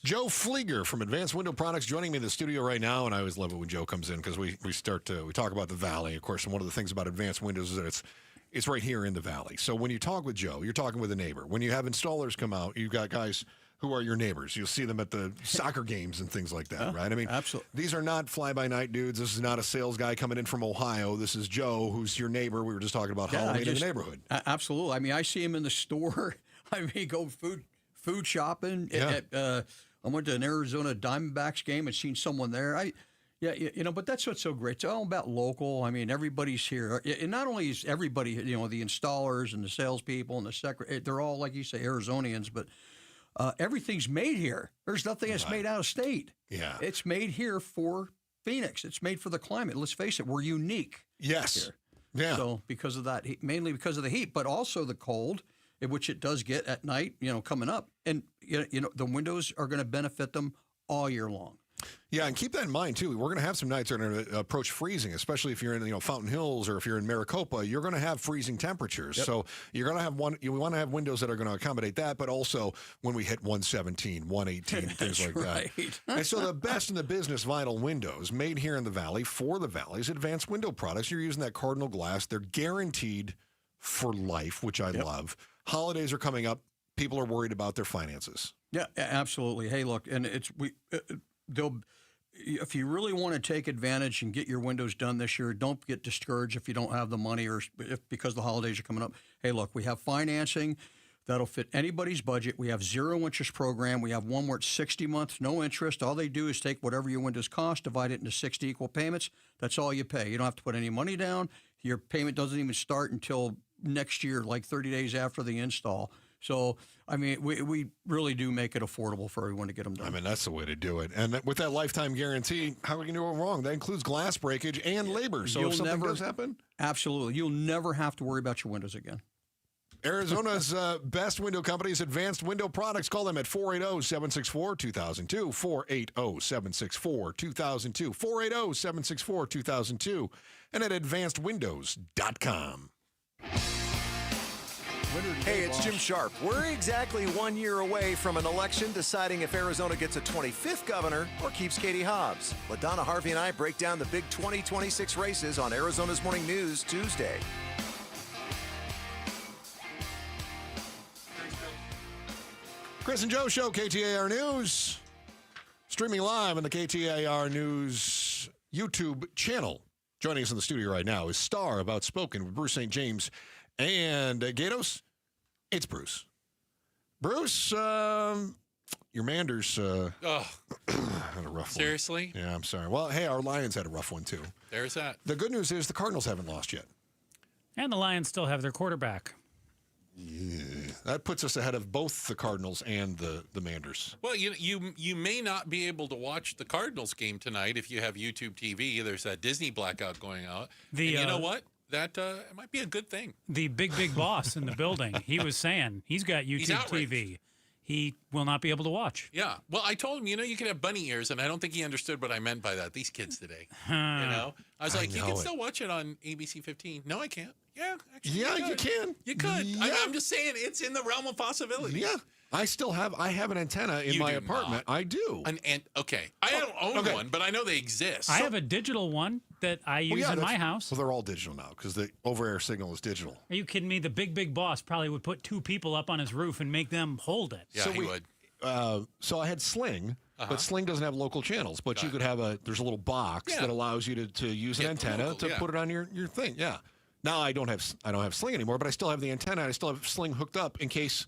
Joe Flieger from Advanced Window Products joining me in the studio right now, and I always love it when Joe comes in because we talk about the Valley, of course, and one of the things about Advanced Windows is that it's right here in the Valley. So when you talk with Joe, you're talking with a neighbor. When you have installers come out, you've got guys who are your neighbors. You'll see them at the soccer games and things like that, right? I mean, absolutely. These are not fly-by-night dudes. This is not a sales guy coming in from Ohio. This is Joe, who's your neighbor. We were just talking about Halloween in the neighborhood. Absolutely. I mean, I see him in the store. I mean, go food shopping. Yeah. I went to an Arizona Diamondbacks game and seen someone there. But that's what's so great. It's all about local. I mean, everybody's here. And not only is everybody, the installers and the salespeople and the secretary, they're all, like you say, Arizonians, but everything's made here. There's nothing that's made out of state. Yeah. It's made here for Phoenix. It's made for the climate. Let's face it, we're unique. Yes. Here. Yeah. So because of that, mainly because of the heat, but also the cold, which it does get at night, coming up. And, the windows are going to benefit them all year long. Yeah, and keep that in mind, too. We're going to have some nights that are going to approach freezing, especially if you're in Fountain Hills or if you're in Maricopa. You're going to have freezing temperatures. Yep. So you're going to have we want to have windows that are going to accommodate that, but also when we hit 117, 118, things like that. And so the best in the business vinyl windows made here in the Valley for the Valley's advanced window products. You're using that Cardinal glass. They're guaranteed for life, which I love. Holidays are coming up. People are worried about their finances. Yeah, absolutely. Hey, look, and if you really want to take advantage and get your windows done this year, don't get discouraged if you don't have the money or because the holidays are coming up. Hey, look, we have financing that'll fit anybody's budget. We have 0-interest program. We have one where it's 60 months, no interest. All they do is take whatever your windows cost, divide it into 60 equal payments. That's all you pay. You don't have to put any money down. Your payment doesn't even start until next year, like 30 days after the install. So, I mean, we really do make it affordable for everyone to get them done. I mean, that's the way to do it. And with that lifetime guarantee, how are we going to do it wrong? That includes glass breakage and labor. So if something does happen? Absolutely. You'll never have to worry about your windows again. Arizona's best window companies, Advanced Window Products. Call them at 480-764-2002, 480-764-2002, 480-764-2002, and at advancedwindows.com. Hey, it's Jim Sharp. We're exactly 1 year away from an election deciding if Arizona gets a 25th governor or keeps Katie Hobbs. LaDonna Harvey and I break down the big 2026 races on Arizona's Morning News Tuesday. Chris and Joe Show, KTAR News. Streaming live on the KTAR News YouTube channel. Joining us in the studio right now is star of Outspoken with Bruce St. James and Gatos. It's Bruce. Bruce, your Manders had a rough Seriously? one. Yeah, I'm sorry. Well, hey, our Lions had a rough one, too. There's that. The good news is the Cardinals haven't lost yet. And the Lions still have their quarterback. Yeah, that puts us ahead of both the Cardinals and the Manders. Well, you may not be able to watch the Cardinals game tonight if you have YouTube TV. There's that Disney blackout going out. And you know what? That it might be a good thing. The big boss in the building, he was saying he's got YouTube TV. He will not be able to watch. Yeah. Well, I told him, you can have bunny ears, and I don't think he understood what I meant by that. These kids today. I was like, you can still watch it on ABC 15. No, I can't. Yeah, actually. Yeah, you can. You could. Yeah. I'm just saying it's in the realm of possibility. Yeah. I have an antenna in my apartment. Not. I do. Okay. I don't own one, but I know they exist. I have a digital one that I use in my house. Well, they're all digital now because the over-air signal is digital. Are you kidding me? The big boss probably would put 2 people up on his roof and make them hold it. Yeah, he would. So I had Sling, but Sling doesn't have local channels. But you could have there's a little box that allows you to use an antenna to put it on your thing. Yeah. Now I don't have Sling anymore, but I still have the antenna. I still have Sling hooked up in case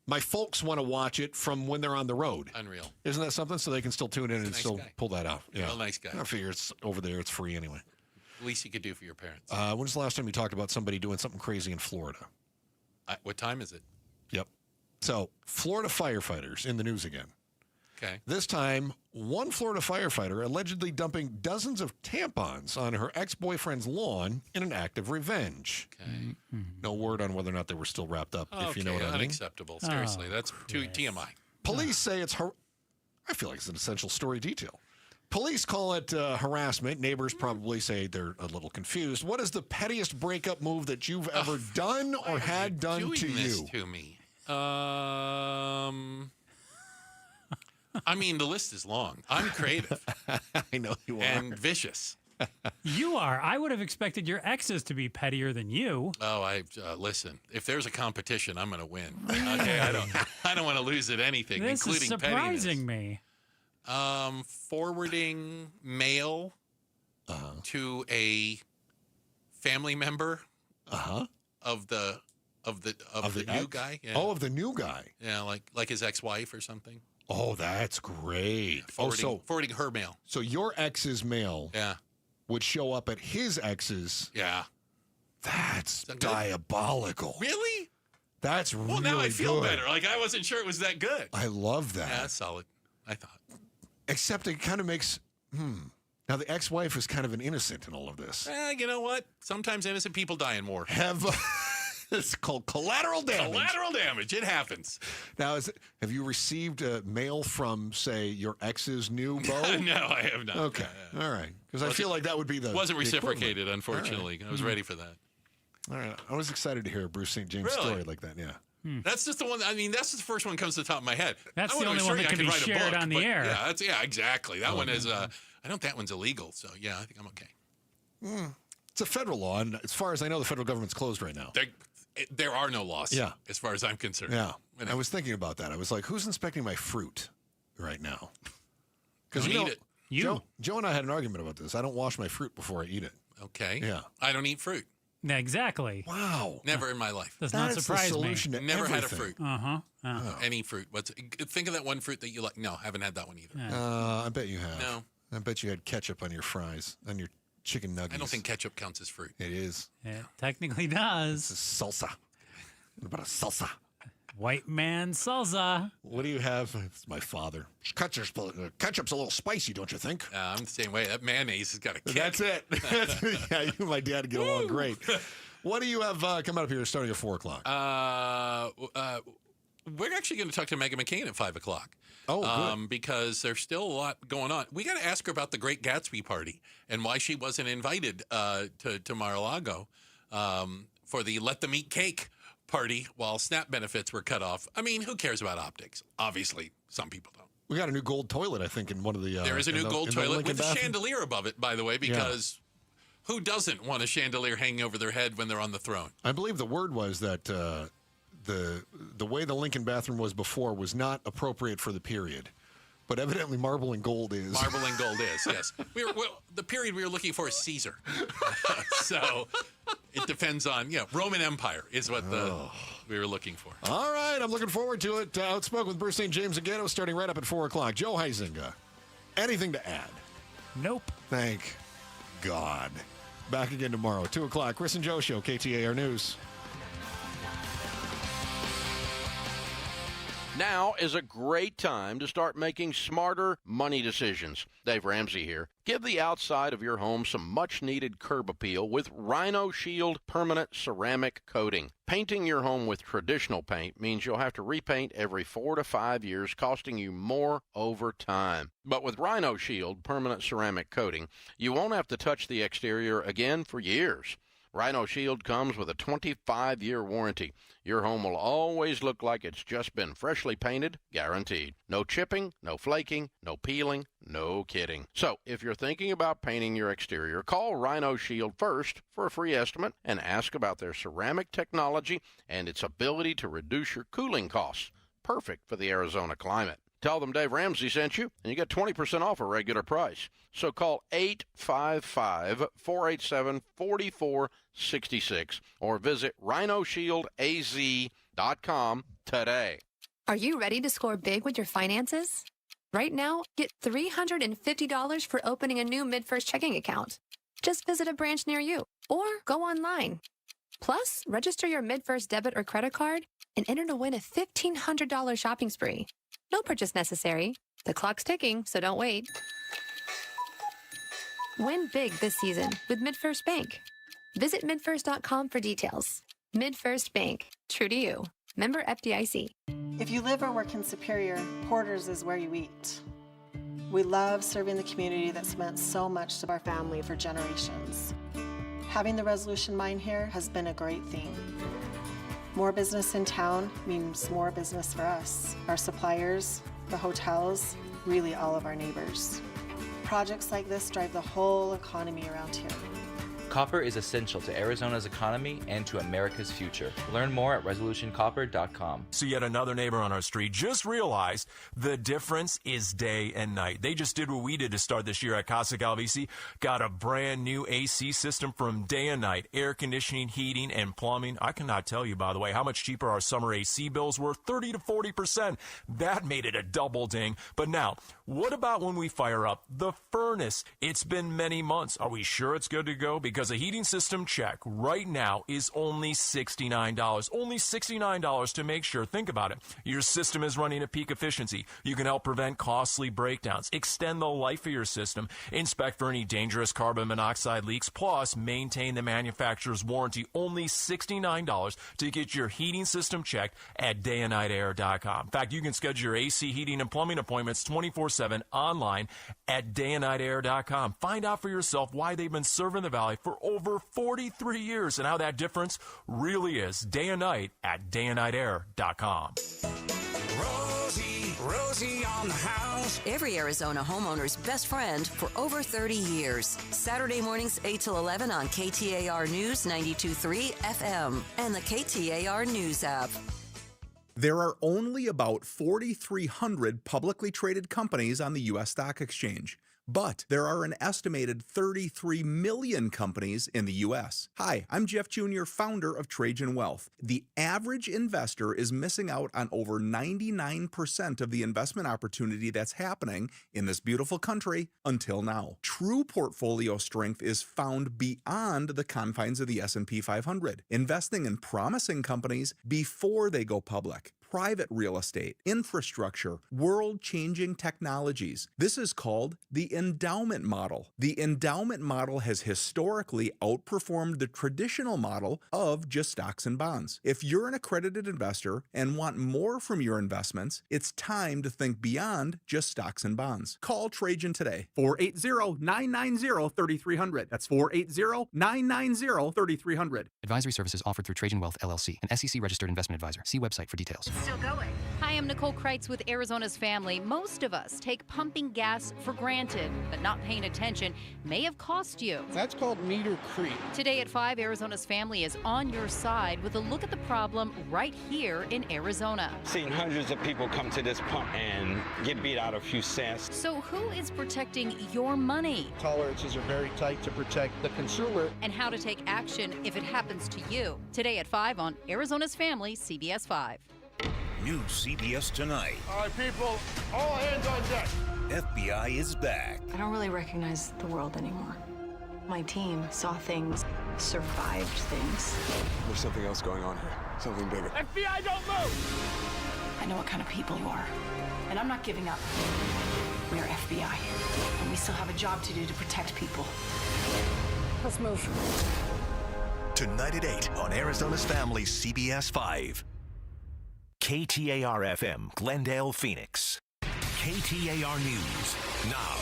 my folks want to watch it from when they're on the road. Unreal. Isn't that something? So they can still tune in and still pull that out. Yeah. Real nice guy. I figure it's over there. It's free anyway. Least you could do for your parents. When's the last time you talked about somebody doing something crazy in Florida? What time is it? Yep. So Florida firefighters in the news again. Okay. This time, one Florida firefighter allegedly dumping dozens of tampons on her ex-boyfriend's lawn in an act of revenge. Okay. No word on whether or not they were still wrapped up, if you know what I mean. Unacceptable. Seriously, that's too TMI. Police say it's I feel like it's an essential story detail. Police call it harassment. Neighbors probably say they're a little confused. What is the pettiest breakup move that you've ever done or had done to you? To me. I mean, the list is long. I'm creative. I know you are. And vicious. You are. I would have expected your exes to be pettier than you. Oh, listen. If there's a competition, I'm going to win. Okay, I don't want to lose at anything, this including is surprising me. Forwarding mail to a family member of the new guy. Yeah. Oh, of the new guy. Yeah, like his ex-wife or something. Oh, that's great. Forwarding her mail. So your ex's mail would show up at his ex's. Yeah. That's diabolical. Really? That's really good. Well, now I feel better. Like, I wasn't sure it was that good. I love that. Yeah, that's solid, I thought. Except it kind of makes, Now, the ex-wife is kind of an innocent in all of this. You know what? Sometimes innocent people die in war. It's called collateral damage. Collateral damage. It happens. Now, have you received mail from, say, your ex's new beau? No, I have not. Okay. All right. Because I feel like that would be the wasn't the reciprocated, equivalent. unfortunately. Right. I was ready for that. All right. I was excited to hear a Bruce St. James story like that. Yeah. That's just the one. I mean, that's the first one that comes to the top of my head. That's I the wanna only be one sure that I can be write a shared book, on the but air. Yeah, exactly. That one is. I don't. That one's illegal. So yeah, I think I'm okay. It's a federal law, and as far as I know, the federal government's closed right now. There are no laws. Yeah. As far as I'm concerned. Yeah. And I was thinking about that. I was like, who's inspecting my fruit right now? Because Don't eat it. Joe and I had an argument about this. I don't wash my fruit before I eat it. Okay. Yeah. I don't eat fruit. Exactly. Wow. Never in my life. Does not That's the surprise me. solution to Never had a everything. fruit. Any fruit. Think of that one fruit that you like. No, haven't had that one either. I bet you have. No. I bet you had ketchup on your fries, on your chicken nuggets. I don't think ketchup counts as fruit. It is. It technically does. It's salsa. What about a salsa? White man salsa. What do you have? It's my father. Ketchup's a little spicy, don't you think? I'm the same way. That mayonnaise has got a kick. That's it. Yeah, you and my dad get along great. What do you have coming up here starting at 4 o'clock? We're actually going to talk to Megan McCain at 5 o'clock. Oh, good. Because there's still a lot going on. We got to ask her about the Great Gatsby party and why she wasn't invited to Mar-a-Lago for the Let Them Eat Cake party while SNAP benefits were cut off. I mean, who cares about optics? Obviously, some people don't. We got a new gold toilet, I think, in one of the... there is a new gold toilet with a bathroom. chandelier above it, by the way, because who doesn't want a chandelier hanging over their head when they're on the throne? I believe the word was that the way the Lincoln bathroom was before was not appropriate for the period. But evidently marble and gold is. Marble and gold is, yes. The period we were looking for is Caesar. So it depends on, Roman Empire is what we were looking for. All right, I'm looking forward to it. Outspoken with Bruce St. James again. It was starting right up at 4 o'clock. Joe Huizinga, anything to add? Nope. Thank God. Back again tomorrow, 2 o'clock. Chris and Joe Show, KTAR News. Now is a great time to start making smarter money decisions. Dave Ramsey here. Give the outside of your home some much-needed curb appeal with Rhino Shield permanent ceramic coating. Painting your home with traditional paint means you'll have to repaint every 4 to 5 years, costing you more over time. But with Rhino Shield permanent ceramic coating, you won't have to touch the exterior again for years. Rhino Shield comes with a 25-year warranty. Your home will always look like it's just been freshly painted, guaranteed. No chipping, no flaking, no peeling, no kidding. So, if you're thinking about painting your exterior, call Rhino Shield first for a free estimate and ask about their ceramic technology and its ability to reduce your cooling costs. Perfect for the Arizona climate. Tell them Dave Ramsey sent you, and you get 20% off a regular price. So call 855-487-4466 or visit rhinoshieldaz.com today. Are you ready to score big with your finances? Right now, get $350 for opening a new MidFirst checking account. Just visit a branch near you or go online. Plus, register your MidFirst debit or credit card and enter to win a $1,500 shopping spree. No purchase necessary. The clock's ticking, so don't wait. Win big this season with MidFirst Bank. Visit midfirst.com for details. MidFirst Bank. True to you. Member FDIC. If you live or work in Superior, Porter's is where you eat. We love serving the community that's meant so much to our family for generations. Having the Resolution Mine here has been a great thing. More business in town means more business for us, our suppliers, the hotels, really all of our neighbors. Projects like this drive the whole economy around here. Copper is essential to Arizona's economy and to America's future. Learn more at resolutioncopper.com. So yet another neighbor on our street just realized the difference is day and night. They just did what we did to start this year at Casa Galvisi. Got a brand new AC system from day and night. Air conditioning, heating, and plumbing. I cannot tell you, by the way, how much cheaper our summer AC bills were. 30 to 40%. That made it a double ding. But now, what about when we fire up the furnace? It's been many months. Are we sure it's good to go? Because because a heating system check right now is only $69. Only $69 to make sure. Think about it. Your system is running at peak efficiency. You can help prevent costly breakdowns, extend the life of your system, inspect for any dangerous carbon monoxide leaks, plus maintain the manufacturer's warranty. Only $69 to get your heating system checked at dayandnightair.com. In fact, you can schedule your AC, heating, and plumbing appointments 24/7 online at dayandnightair.com. Find out for yourself why they've been serving the Valley for over 43 years and how that difference really is. Day and night at dayandnightair.com. Rosie on the house. Every Arizona homeowner's best friend for over 30 years. Saturday mornings 8 till 11 on KTAR News 92.3 FM and the KTAR News app. There are only about 4,300 publicly traded companies on the U.S. stock exchange, but there are an estimated 33 million companies in the U.S. Hi, I'm Jeff Jr., founder of Trajan Wealth. The average investor is missing out on over 99% of the investment opportunity that's happening in this beautiful country until now. True portfolio strength is found beyond the confines of the S&P 500, investing in promising companies before they go public. Private real estate, infrastructure, world-changing technologies. This is called the endowment model. The endowment model has historically outperformed the traditional model of just stocks and bonds. If you're an accredited investor and want more from your investments, it's time to think beyond just stocks and bonds. Call Trajan today. 480-990-3300. That's 480-990-3300. Advisory services offered through Trajan Wealth, LLC, an SEC-registered investment advisor. See website for details. Still going. Hi, I'm Nicole Kreitz with Arizona's Family. Most of us take pumping gas for granted, but not paying attention may have cost you. That's called meter creep. Today at 5, Arizona's Family is on your side with a look at the problem right here in Arizona. Seen hundreds of people come to this pump and get beat out a few cents. So who is protecting your money? Tolerances are very tight to protect the consumer. And how to take action if it happens to you. Today at 5 on Arizona's Family, CBS 5. New CBS Tonight. All right, people, all hands on deck. FBI is back. I don't really recognize the world anymore. My team saw things, survived things. There's something else going on here. Something bigger. FBI, don't move! I know what kind of people you are, and I'm not giving up. We are FBI, and we still have a job to do to protect people. Let's move. Tonight at 8 on Arizona's Family, CBS 5. KTAR-FM, Glendale, Phoenix. KTAR News, now.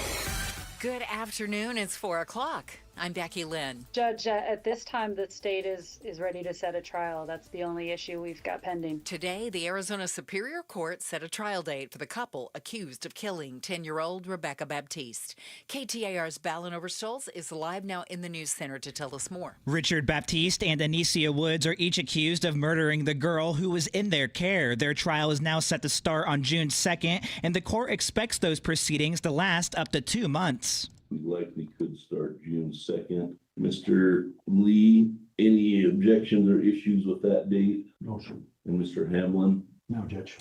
Good afternoon. It's 4 o'clock. I'm Becky Lynn. Judge, at this time, the state is ready to set a trial. That's the only issue we've got pending. Today, the Arizona Superior Court set a trial date for the couple accused of killing 10-year-old Rebecca Baptiste. KTAR's Ballin Overstolz is live now in the news center to tell us more. Richard Baptiste and Anicia Woods are each accused of murdering the girl who was in their care. Their trial is now set to start on June 2nd, and the court expects those proceedings to last up to 2 months. We likely could start June 2nd. Mr. Lee, any objections or issues with that date? No, sir. And Mr. Hamlin? No, Judge.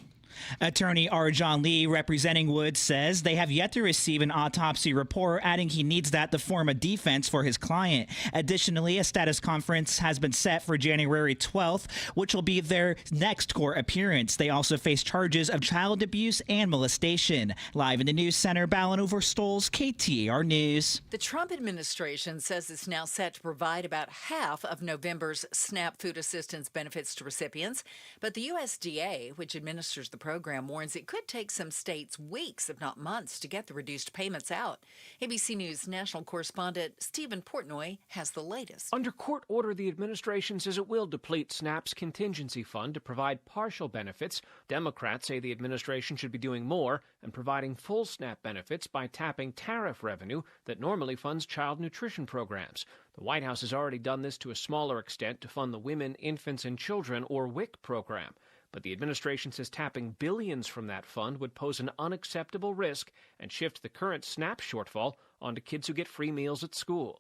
Attorney Arjan Lee, representing Woods, says they have yet to receive an autopsy report, adding he needs that to form a defense for his client. Additionally, a status conference has been set for January 12th, which will be their next court appearance. They also face charges of child abuse and molestation. Live in the news center, Ballin Overstolz, KTAR News. The Trump administration says it's now set to provide about half of November's SNAP food assistance benefits to recipients, but the USDA, which administers the program, warns it could take some states weeks, if not months, to get the reduced payments out. ABC News national correspondent Stephen Portnoy has the latest. Under court order, the administration says it will deplete SNAP's contingency fund to provide partial benefits. Democrats say the administration should be doing more and providing full SNAP benefits by tapping tariff revenue that normally funds child nutrition programs. The White House has already done this to a smaller extent to fund the Women, Infants, and Children, or WIC program. But the administration says tapping billions from that fund would pose an unacceptable risk and shift the current SNAP shortfall onto kids who get free meals at school.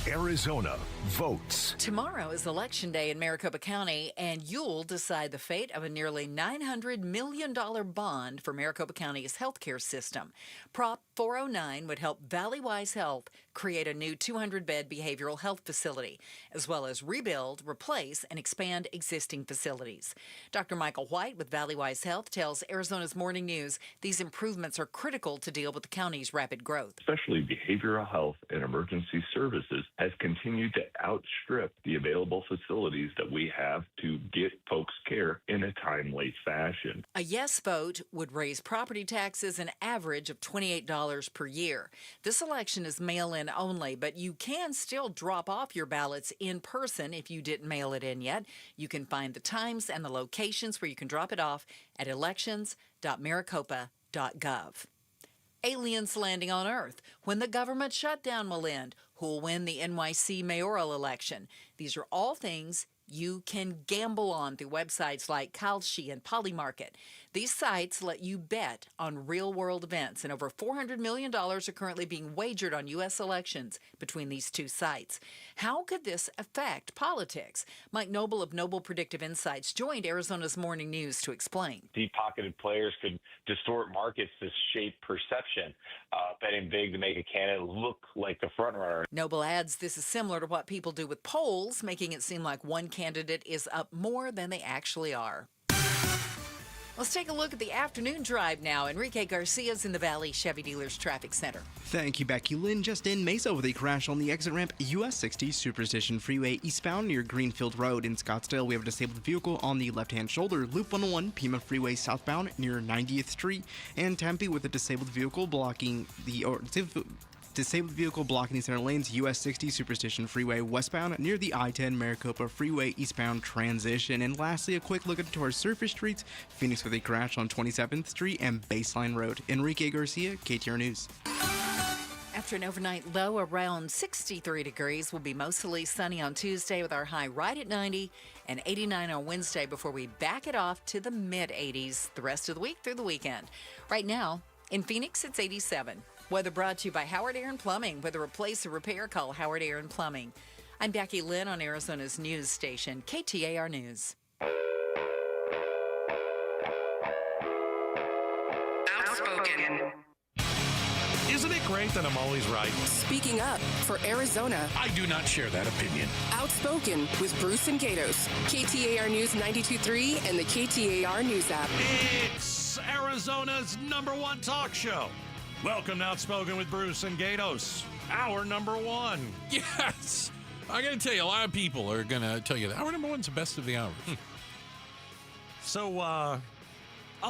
Arizona votes. Tomorrow is Election Day in Maricopa County, and you'll decide the fate of a nearly $900 million bond for Maricopa County's healthcare system. Prop 409 would help Valleywise Health create a new 200-bed behavioral health facility, as well as rebuild, replace, and expand existing facilities. Dr. Michael White with Valleywise Health tells Arizona's Morning News these improvements are critical to deal with the county's rapid growth. Especially behavioral health and emergency services has continued to outstrip the available facilities that we have to get folks care in a timely fashion. A yes vote would raise property taxes an average of $28 per year. This election is mail-in only, but you can still drop off your ballots in person if you didn't mail it in yet. You can find the times and the locations where you can drop it off at elections.maricopa.gov. Aliens landing on Earth, when the government shutdown will end, who'll win the NYC mayoral election. These are all things you can gamble on through websites like Kalshi and Polymarket. These sites let you bet on real-world events, and over $400 million are currently being wagered on U.S. elections between these two sites. How could this affect politics? Mike Noble of Noble Predictive Insights joined Arizona's Morning News to explain. Deep-pocketed players could distort markets to shape perception, betting big to make a candidate look like the frontrunner. Noble adds this is similar to what people do with polls, making it seem like one candidate is up more than they actually are. Let's take a look at the afternoon drive now. Enrique Garcia's in the Valley Chevy Dealers Traffic Center. Thank you, Becky Lynn. Just in Mesa with a crash on the exit ramp US 60 Superstition Freeway eastbound near Greenfield Road. In Scottsdale, we have a disabled vehicle on the left-hand shoulder. Loop 101 Pima Freeway southbound near 90th Street. And Tempe with a disabled vehicle blocking the center lanes, US 60 Superstition Freeway westbound near the I-10 Maricopa Freeway eastbound transition. And lastly, a quick look into our surface streets. Phoenix with a crash on 27th Street and Baseline Road. Enrique Garcia, KTAR News. After an overnight low around 63 degrees, we'll be mostly sunny on Tuesday with our high right at 90 and 89 on Wednesday before we back it off to the mid-80s the rest of the week through the weekend. Right now, in Phoenix, it's 87. Weather brought to you by Howard Aaron Plumbing. Whether replace or repair, call Howard Aaron Plumbing. I'm Becky Lynn on Arizona's news station, KTAR News. Outspoken. Isn't it great that I'm always right? Speaking up for Arizona. I do not share that opinion. Outspoken with Bruce and Gatos. KTAR News 92.3 and the KTAR News app. It's Arizona's #1 talk show. Welcome to Outspoken with Bruce and Gatos, our #1. Yes. I got to tell you, a lot of people are going to tell you that our #1's the best of the hours. So, I'll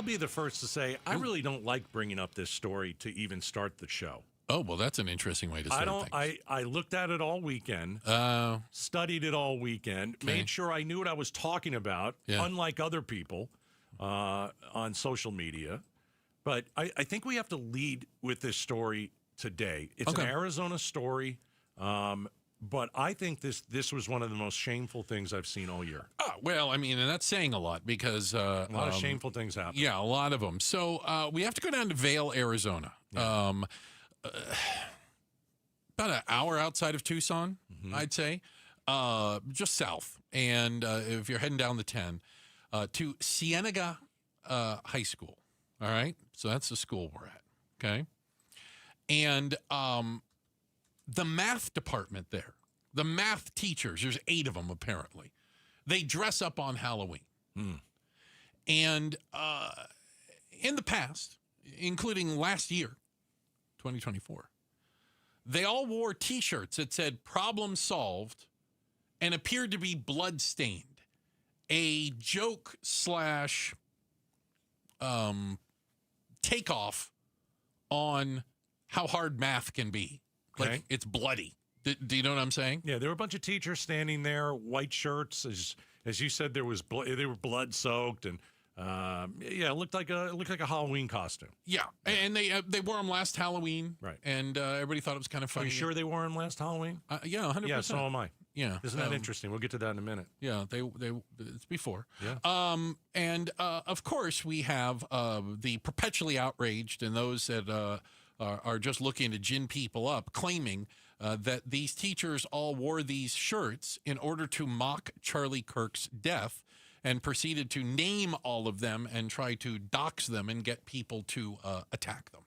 be the first to say, I really don't like bringing up this story to even start the show. Oh, well, that's an interesting way to start things. I looked at it all weekend, studied it all weekend, made sure I knew what I was talking about, unlike other people on social media. But I think we have to lead with this story today. It's an Arizona story, but I think this was one of the most shameful things I've seen all year. Oh, well, I mean, and that's saying a lot because... a lot of shameful things happen. Yeah, a lot of them. So we have to go down to Vail, Arizona. Yeah. About an hour outside of Tucson, I'd say, just south. And if you're heading down the 10, to Cienega High School. All right, so that's the school we're at, okay? And the math department there, the math teachers, there's 8 of them apparently. They dress up on Halloween. And in the past, including last year, 2024, they all wore T-shirts that said "Problem solved" and appeared to be blood-stained. A joke / takeoff on how hard math can be. Okay. Like, it's bloody. Do you know what I'm saying? Yeah, there were a bunch of teachers standing there, white shirts. As you said, they were blood-soaked, and it looked like a Halloween costume. Yeah, and they wore them last Halloween, right? And everybody thought it was kind of funny. Are you sure they wore them last Halloween? Yeah, 100%. Yeah, so am I. Yeah, isn't that interesting? We'll get to that in a minute. Yeah, it's before. Yeah. And of course we have the perpetually outraged and those that are just looking to gin people up, claiming that these teachers all wore these shirts in order to mock Charlie Kirk's death and proceeded to name all of them and try to dox them and get people to attack them.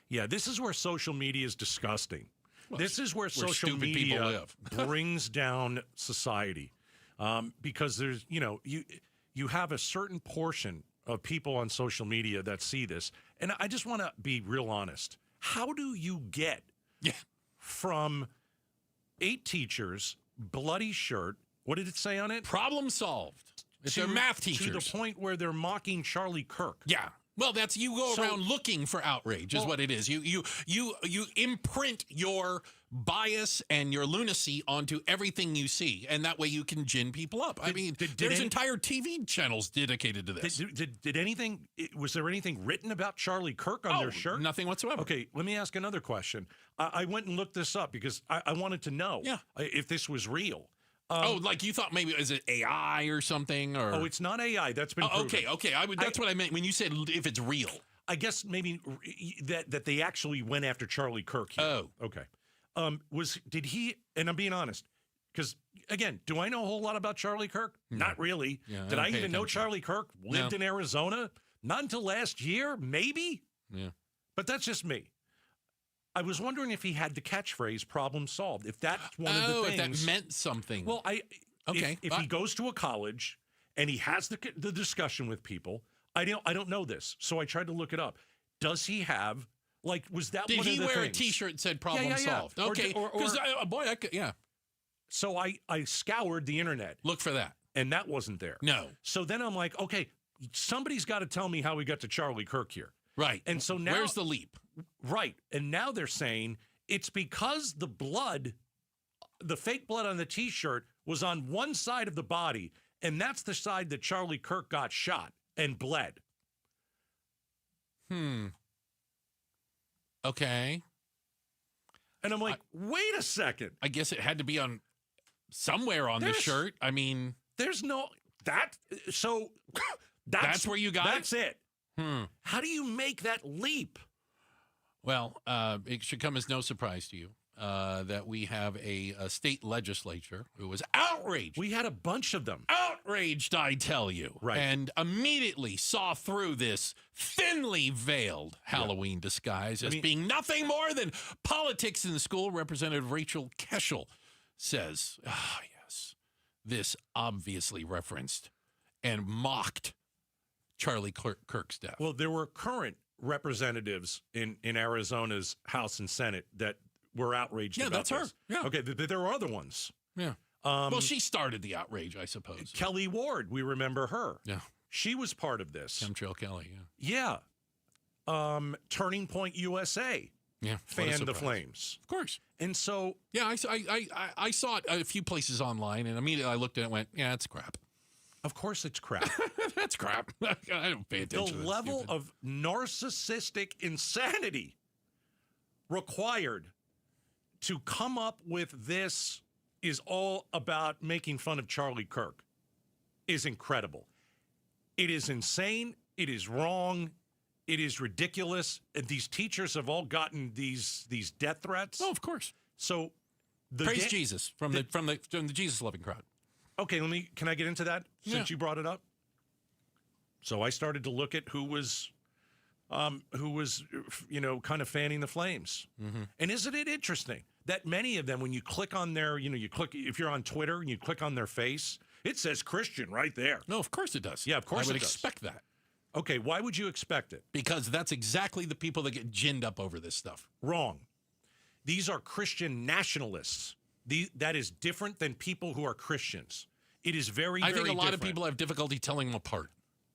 Yeah, this is where social media is disgusting. Well, this is where social stupid media people live. brings down society, because there's, you have a certain portion of people on social media that see this, and I just want to be real honest. How do you get from 8 teachers, bloody shirt? What did it say on it? Problem solved. It's their math teachers. To the point where they're mocking Charlie Kirk. Yeah. Well, that's you go around looking for outrage is what it is. You imprint your bias and your lunacy onto everything you see, and that way you can gin people up. There's entire TV channels dedicated to this. Was there anything written about Charlie Kirk on their shirt? Nothing whatsoever. Okay, let me ask another question. I went and looked this up because I wanted to know if this was real. Like you thought maybe is it AI or something? Or it's not AI. That's been proven. Okay. That's what I meant when you said if it's real. I guess maybe that they actually went after Charlie Kirk here. Oh, okay. Did he? And I'm being honest, because again, do I know a whole lot about Charlie Kirk? No. Not really. Yeah, did I even know Charlie Kirk lived in Arizona? Not until last year, maybe. Yeah. But that's just me. I was wondering if he had the catchphrase "problem solved." If that's one of the things, if that meant something. Well, if he goes to a college and he has the discussion with people, I don't know this, so I tried to look it up. Does he have was that? Did one he of the wear things? a T-shirt that said "problem solved"? Okay, because So I scoured the internet. Look for that, and that wasn't there. No. So then I'm like, okay, somebody's got to tell me how we got to Charlie Kirk here. Right. And so now, where's the leap? Right. And now they're saying it's because the fake blood on the T-shirt was on one side of the body, and that's the side that Charlie Kirk got shot and bled. Okay. And I'm like, wait a second. I guess it had to be on somewhere on the shirt. I mean, there's no that. So that's where you got That's it. How do you make that leap? Well, it should come as no surprise to you that we have a state legislature who was outraged. We had a bunch of them. Outraged, I tell you. Right. And immediately saw through this thinly veiled Halloween disguise as being nothing more than politics in the school. Representative Rachel Keschel says, yes, this obviously referenced and mocked Charlie Kirk's death. Well, there were current representatives in Arizona's House and Senate that were outraged about this. That's her. Yeah. Okay, there were other ones. Yeah. Well, she started the outrage, I suppose. Kelly Ward, we remember her. Yeah. She was part of this. Chemtrail Kelly, yeah. Yeah. Turning Point USA. Yeah. Fanned the flames. Of course. And so... Yeah, I saw it a few places online, and immediately I looked at it and went, yeah, it's crap. Of course it's crap. That's crap. I don't pay attention to that. The level of narcissistic insanity required to come up with this is all about making fun of Charlie Kirk is incredible. It is insane. It is wrong. It is ridiculous. And these teachers have all gotten these death threats. Oh, of course. So praise Jesus from the Jesus loving crowd. Okay, can I get into that since you brought it up? So I started to look at who was kind of fanning the flames. Mm-hmm. And isn't it interesting that many of them, when you click on their, if you're on Twitter and you click on their face, it says Christian right there. No, of course it does. Yeah, of course it does. I would expect that. Okay, why would you expect it? Because that's exactly the people that get ginned up over this stuff. Wrong. These are Christian nationalists. That is different than people who are Christians. It is very, very different. I think a lot of people have difficulty telling them apart.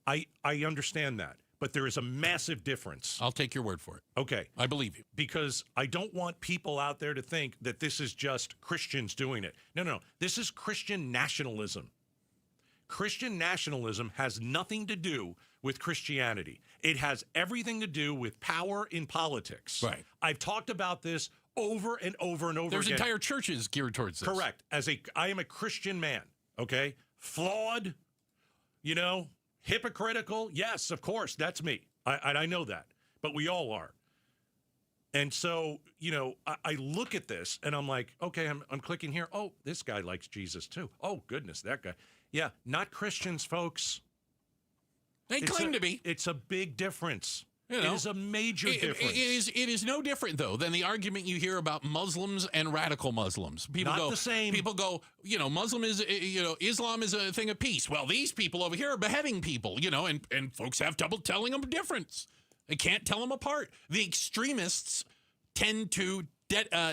I understand that, but there is a massive difference. I'll take your word for it. Okay. I believe you. Because I don't want people out there to think that this is just Christians doing it. No. This is Christian nationalism. Christian nationalism has nothing to do with Christianity. It has everything to do with power in politics. Right. I've talked about this over and over and over There's again. entire churches geared towards this. Correct. I am a Christian man, okay? Flawed, hypocritical. Yes, of course, that's me. I know that. But we all are. And so, I look at this and I'm like, okay, I'm clicking here. Oh, this guy likes Jesus too. Oh, goodness, that guy. Yeah, not Christians, folks. They claim to be. It's a big difference. It is a major difference. It is no different, though, than the argument you hear about Muslims and radical Muslims. People Not the same. People go, Muslim is, Islam is a thing of peace. Well, these people over here are beheading people, and folks have trouble telling them the difference. They can't tell them apart. The extremists tend to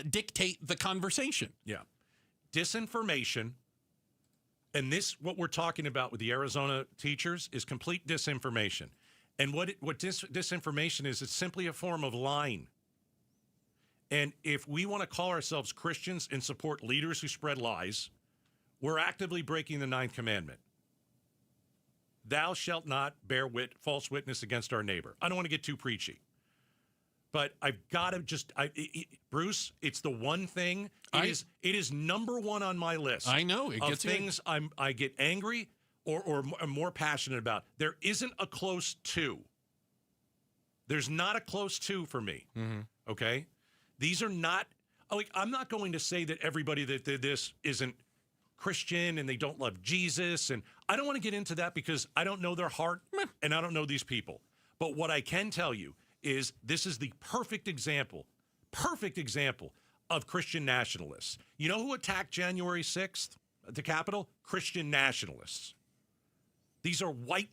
dictate the conversation. Yeah. Disinformation, and what we're talking about with the Arizona teachers is complete disinformation. And what disinformation is, it's simply a form of lying. And if we want to call ourselves Christians and support leaders who spread lies, we're actively breaking the 9th commandment. Thou shalt not bear false witness against our neighbor. I don't want to get too preachy. But I've got to Bruce, it's the one thing. It is number one on my list. I know. It gets things I get angry or am more passionate about. There isn't a close two. There's not a close two for me. Mm-hmm. Okay? These are not, I'm not going to say that everybody that did this isn't Christian and they don't love Jesus. And I don't want to get into that because I don't know their heart and I don't know these people. But what I can tell you is this is the perfect example of Christian nationalists. You know who attacked January 6th at the Capitol? Christian nationalists. These are white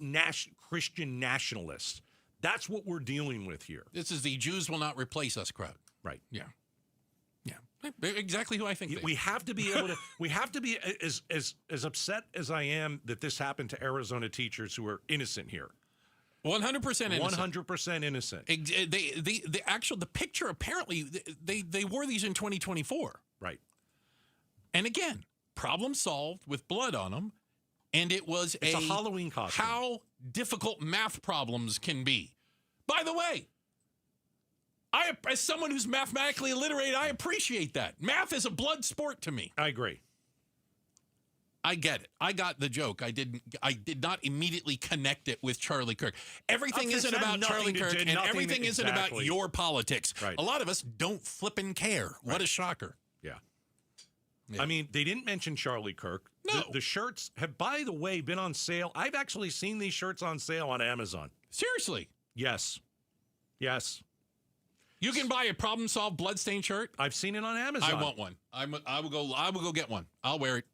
Christian nationalists. That's what we're dealing with here. This is the Jews will not replace us crowd. Right. Yeah. Exactly who I think. We have to be able to. We have to be as upset as I am that this happened to Arizona teachers who are innocent here. 100% innocent. 100% innocent. The picture apparently they wore these in 2024. Right. And again, problem solved with blood on them. And it's a Halloween costume. How difficult math problems can be. By the way, as someone who's mathematically illiterate, I appreciate that. Math is a blood sport to me. I agree. I get it. I got the joke. I did not immediately connect it with Charlie Kirk. Everything isn't about Charlie Kirk, and everything isn't about your politics. Right. A lot of us don't flippin' care. Right. What a shocker. Yeah. I mean, they didn't mention Charlie Kirk. No. The shirts have, by the way, been on sale. I've actually seen these shirts on sale on Amazon. Seriously? Yes. You can buy a problem-solved bloodstained shirt? I've seen it on Amazon. I want one. I will go get one. I'll wear it.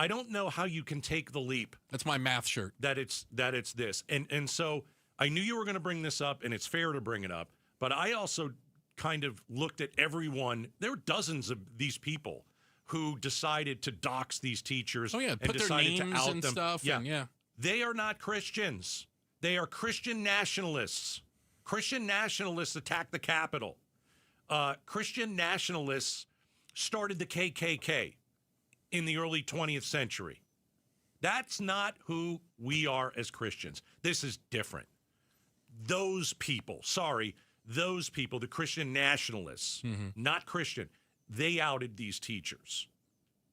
I don't know how you can take the leap. That's my math shirt. That it's this. And so I knew you were going to bring this up, and it's fair to bring it up. But I also kind of looked at everyone. There were dozens of these people who decided to dox these teachers. Oh, yeah. And Put their decided names to out and them. stuff. Yeah. They are not Christians. They are Christian nationalists. Christian nationalists attacked the Capitol. Christian nationalists started the KKK in the early 20th century. That's not who we are as Christians. This is different. Those people, the Christian nationalists, not Christian, they outed these teachers.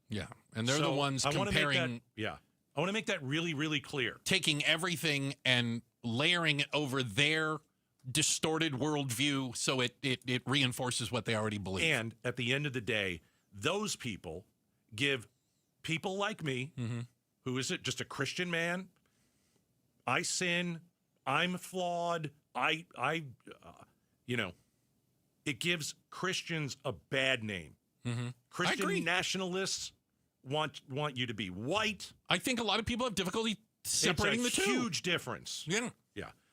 Yeah, and they're the ones comparing. I want to make that really, really clear. Taking everything and layering it over their distorted worldview so it reinforces what they already believe. And at the end of the day, those people give people like me, who is it, just a Christian man, I sin, I'm flawed, it gives Christians a bad name. Christian nationalists want you to be white. I think a lot of people have difficulty separating the two. It's a huge difference. Yeah.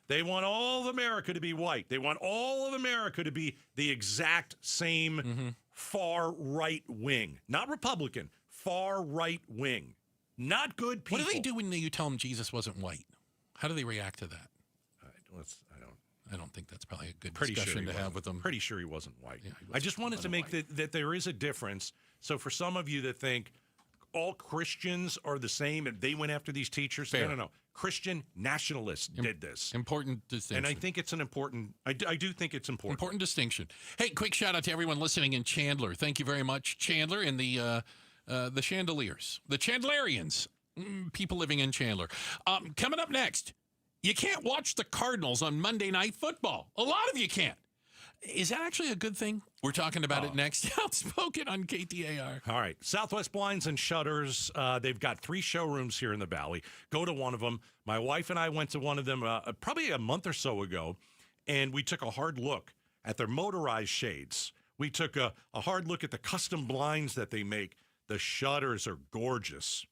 They want all of America to be white. They want all of America to be the exact same far right wing. Not Republican, far right wing. Not good people. What do they do when you tell them Jesus wasn't white? How do they react to that? I don't think that's probably a good discussion to have with them. Pretty sure he wasn't white. Yeah, I just wanted to make that there is a difference. So for some of you that think all Christians are the same and they went after these teachers, no. Christian nationalists did this. Important distinction. And I think it's an important, I do think it's important. Important distinction. Hey, quick shout out to everyone listening in Chandler. Thank you very much, Chandler, and the Chandeliers, the Chandlerians, people living in Chandler. Coming up next, you can't watch the Cardinals on Monday Night Football. A lot of you can't. Is that actually a good thing? We're talking about it next. Outspoken on KTAR. All right. Southwest Blinds and Shutters. They've got 3 showrooms here in the Valley. Go to one of them. My wife and I went to one of them probably a month or so ago, and we took a hard look at their motorized shades. We took a hard look at the custom blinds that they make. The shutters are gorgeous.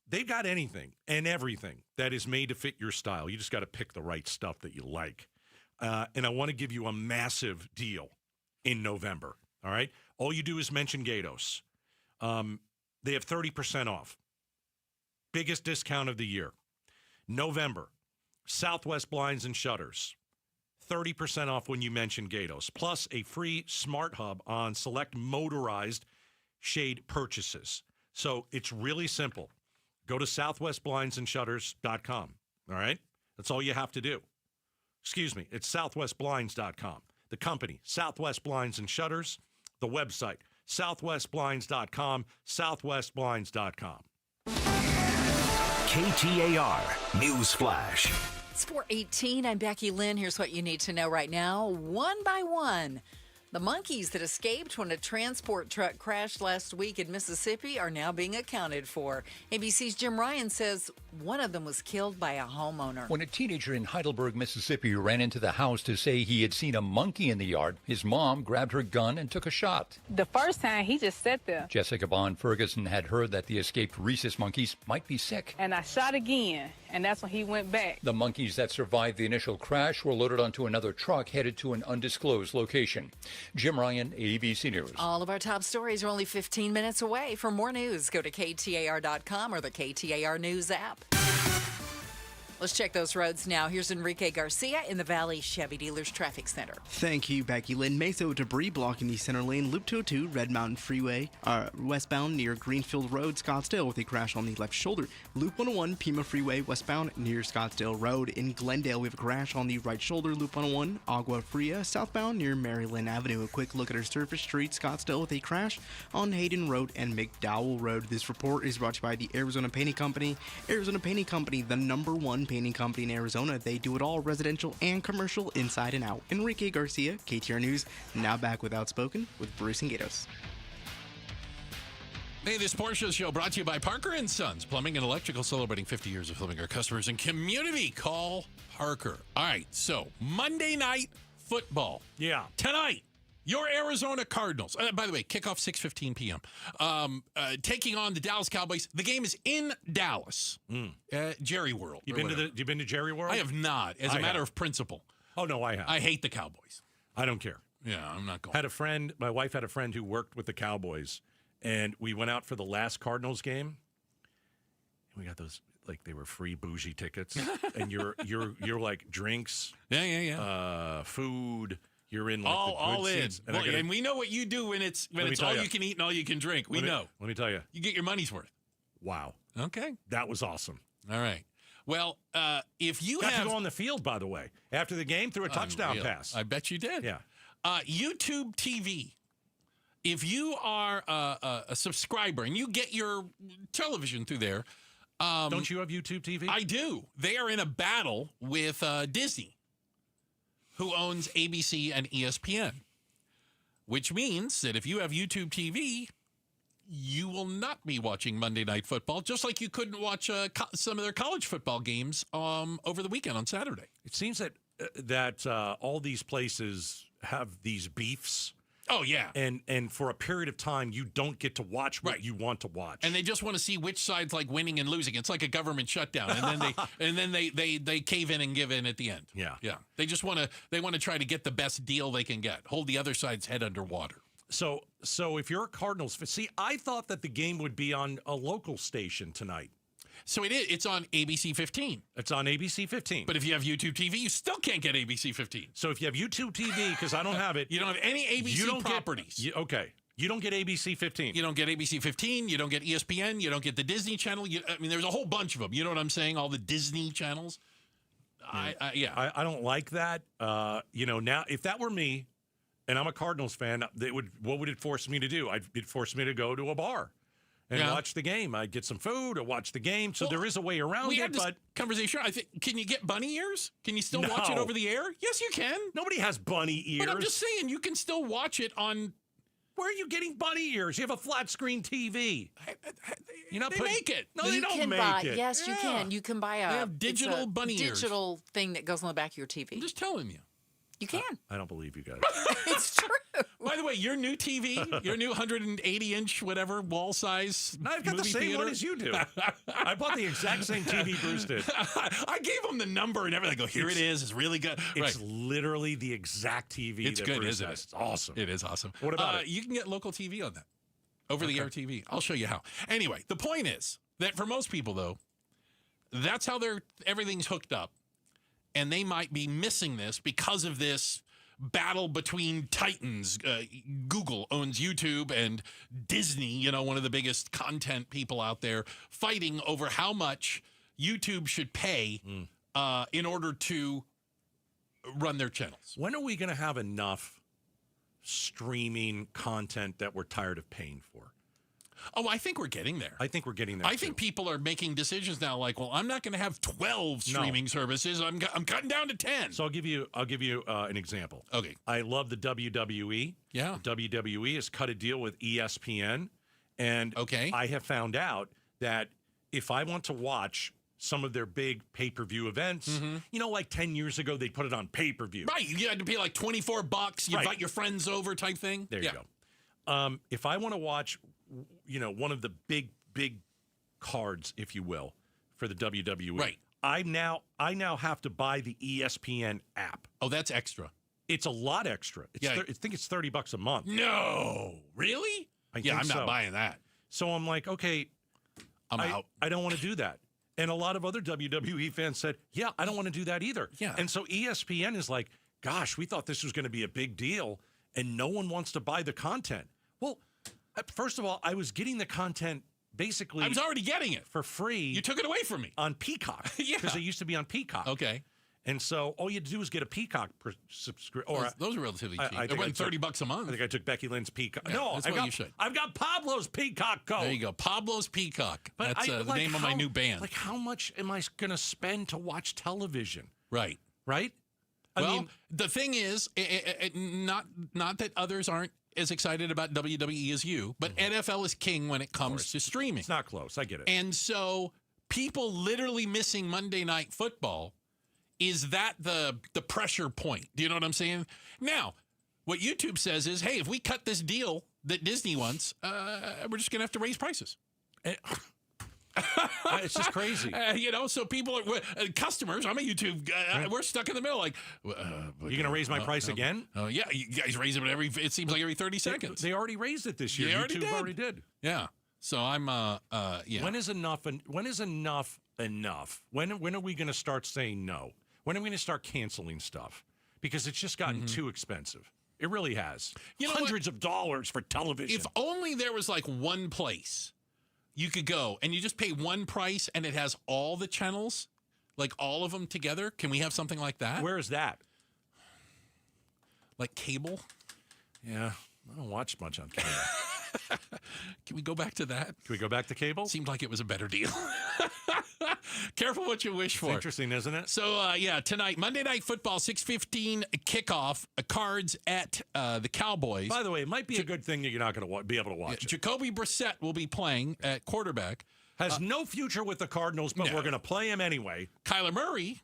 They've got anything and everything that is made to fit your style. You just got to pick the right stuff that you like. And I want to give you a massive deal in November, all right? All you do is mention Gatos. They have 30% off. Biggest discount of the year. November, Southwest Blinds and Shutters. 30% off when you mention Gatos, plus a free smart hub on select motorized shade purchases. So it's really simple. Go to southwestblindsandshutters.com, all right? That's all you have to do. Excuse me, it's southwestblinds.com. The company, Southwest Blinds and Shutters. The website, southwestblinds.com, southwestblinds.com. KTAR News Flash. It's 4:18. I'm Becky Lynn. Here's what you need to know right now. One by one, the monkeys that escaped when a transport truck crashed last week in Mississippi are now being accounted for. ABC's Jim Ryan says one of them was killed by a homeowner. When a teenager in Heidelberg, Mississippi ran into the house to say he had seen a monkey in the yard, his mom grabbed her gun and took a shot. The first time, he just sat there. Jessica Bond Ferguson had heard that the escaped rhesus monkeys might be sick. And I shot again, and that's when he went back. The monkeys that survived the initial crash were loaded onto another truck headed to an undisclosed location. Jim Ryan, ABC News. All of our top stories are only 15 minutes away. For more news, go to KTAR.com or the KTAR News app. Let's check those roads now. Here's Enrique Garcia in the Valley Chevy Dealers Traffic Center. Thank you, Becky Lynn. Mesa debris blocking the center lane, Loop 202, Red Mountain Freeway, westbound near Greenfield Road, Scottsdale, with a crash on the left shoulder. Loop 101, Pima Freeway, westbound near Scottsdale Road. In Glendale, we have a crash on the right shoulder, Loop 101, Agua Fria, southbound near Maryland Avenue. A quick look at our surface street, Scottsdale, with a crash on Hayden Road and McDowell Road. This report is brought to you by the Arizona Painting Company. Arizona Painting Company, the #1 painting company in Arizona. They do it all, residential and commercial, inside and out. Enrique Garcia, KTAR News. Now back with Outspoken with Bruce and Gatos. Hey, this Porsche show brought to you by Parker & Sons, Plumbing and Electrical, celebrating 50 years of helping our customers and community. Call Parker. All right, so Monday Night Football. Yeah. Tonight, your Arizona Cardinals. By the way, kickoff 6:15 p.m. Taking on the Dallas Cowboys. The game is in Dallas, Jerry World. You been to Jerry World? I have not, as a matter of principle. Oh no, I have. I hate the Cowboys. I don't care. Yeah, I'm not going. Had a friend. My wife had a friend who worked with the Cowboys, and we went out for the last Cardinals game. And we got those, like, they were free bougie tickets, and you're like drinks, food. You're in like all in. Seats. And we know what you do when it's all you can eat and all you can drink. We know. Let me tell you. You get your money's worth. Wow. Okay. That was awesome. All right. Well, if you got to go on the field, by the way, after the game, through a touchdown pass. I bet you did. Yeah. YouTube TV. If you are a subscriber and you get your television through there. Don't you have YouTube TV? I do. They are in a battle with Disney, who owns ABC and ESPN, which means that if you have YouTube TV, you will not be watching Monday Night Football, just like you couldn't watch some of their college football games over the weekend on Saturday. It seems that all these places have these beefs. Oh, yeah. And for a period of time, you don't get to watch what you want to watch. And they just want to see which side's like winning and losing. It's like a government shutdown. And then they cave in and give in at the end. Yeah. Yeah. They just want to try to get the best deal they can get. Hold the other side's head underwater. So if you're a Cardinals fan, see, I thought that the game would be on a local station tonight. So it is. It's on ABC 15. It's on ABC 15. But if you have YouTube TV, you still can't get ABC 15. So if you have YouTube TV, because I don't have it. You don't have any ABC properties. Okay. You don't get ABC 15. You don't get ABC 15. You don't get ESPN. You don't get the Disney Channel. There's a whole bunch of them. You know what I'm saying? All the Disney channels. I don't like that. Now, if that were me and I'm a Cardinals fan, what would it force me to do? It'd force me to go to a bar and watch the game. I'd get some food or watch the game. So there is a way around we it. had this but conversation. I think, can you get bunny ears? Can you still watch it over the air? Yes, you can. Nobody has bunny ears. But I'm just saying, you can still watch it on. Where are you getting bunny ears? You have a flat screen TV. They make it. No, they don't make it. Yes, you can. You can buy They have digital bunny ears. digital thing that goes on the back of your TV. I'm just telling you. You can. I don't believe you guys. It's true. By the way, your new TV, your new 180-inch, whatever, wall size. I've got the same theater. one as you do. I bought the exact same TV Bruce did. I gave him the number and everything. I go, here it is. It's really good. It's literally the exact TV. It's that good, Bruce isn't has. it? It's awesome. It is awesome. What about it? You can get local TV on that. Over-the-air TV. I'll show you how. Anyway, the point is that for most people, though, that's how everything's hooked up. And they might be missing this because of this battle between titans. Google owns YouTube, and Disney, one of the biggest content people out there, fighting over how much YouTube should pay in order to run their channels. When are we going to have enough streaming content that we're tired of paying for? Oh, I think we're getting there. I think we're getting there. I think people are making decisions now like, well, I'm not going to have 12 streaming services. I'm cutting down to 10. So I'll give you an example. Okay. I love the WWE. Yeah. WWE has cut a deal with ESPN. And I have found out that if I want to watch some of their big pay-per-view events, like 10 years ago, they put it on pay-per-view. Right. You had to pay like $24. You invite your friends over type thing. There you go. If I want to watch one of the big cards, if you will, for the WWE. Right. I now have to buy the ESPN app. Oh, that's extra. It's a lot extra. I think it's $30 a month. No, really? I'm not buying that. So I'm like, okay, I'm out. I don't want to do that. And a lot of other WWE fans said, yeah, I don't want to do that either. Yeah. And so ESPN is like, gosh, we thought this was going to be a big deal, and no one wants to buy the content. Well, first of all, I was getting the content basically. I was already getting it for free. You took it away from me on Peacock. Yeah, because it used to be on Peacock. Okay, and so all you had to do was get a Peacock subscription. Those are relatively cheap. It went $30 a month. I think I took Becky Lynn's Peacock. Yeah, no, that's what you should. I've got Pablo's Peacock code. There you go, Pablo's Peacock. But that's the name of my new band. Like, how much am I going to spend to watch television? Right. I mean, the thing is, not that others aren't as excited about WWE as you, but NFL is king when it comes to streaming. It's not close. I get it. And so people literally missing Monday Night Football, is that the pressure point? Do you know what I'm saying? Now, what YouTube says is, hey, if we cut this deal that Disney wants, we're just going to have to raise prices. It's just crazy. So people are customers. I'm a YouTube guy. We're stuck in the middle. Like, you're going to raise my price again? Oh, yeah. You guys raise it it seems like every 30 seconds. They already raised it this year. YouTube already did. Yeah. So I'm, When is enough? When is enough enough? When are we going to start saying no? When are we going to start canceling stuff? Because it's just gotten too expensive. It really has. Hundreds of dollars for television. If only there was like one place you could go and you just pay one price and it has all the channels, like all of them together. Can we have something like that? Where is that? Like cable? Yeah, I don't watch much on cable. Can we go back to that? Can we go back to cable? Seemed like it was a better deal. Careful what you wish for. It's interesting, isn't it? So, tonight, Monday Night Football, 6:15 kickoff, Cards at the Cowboys. By the way, it might be a good thing that you're not going to be able to watch it. Jacoby Brissett will be playing at quarterback. Has no future with the Cardinals, but we're going to play him anyway. Kyler Murray,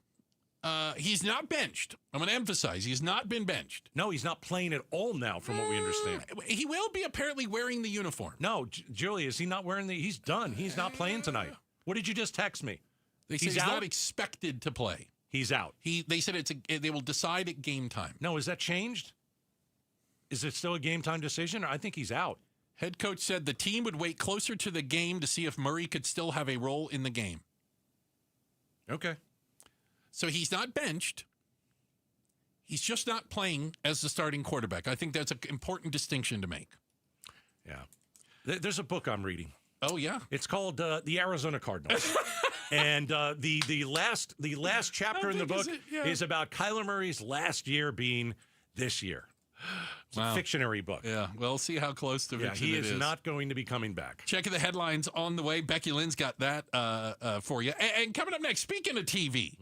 he's not benched. I'm going to emphasize, he's not been benched. No, he's not playing at all now, from what we understand. He will be apparently wearing the uniform. No, Julie, is he not wearing he's done. He's not playing tonight. What did you just text me? They say he's not expected to play. He's out. They said they will decide at game time. No, is that changed? Is it still a game time decision? I think he's out. Head coach said the team would wait closer to the game to see if Murray could still have a role in the game. Okay. So he's not benched. He's just not playing as the starting quarterback. I think that's an important distinction to make. Yeah. There's a book I'm reading. Oh, yeah? It's called The Arizona Cardinals. And the last chapter in the book is about Kyler Murray's last year being this year. It's a fictionary book. Yeah, we'll see how close to fiction he it is. is not going to be coming back. Checking the headlines on the way. Becky Lynn's got that for you. And coming up next, speaking of TV,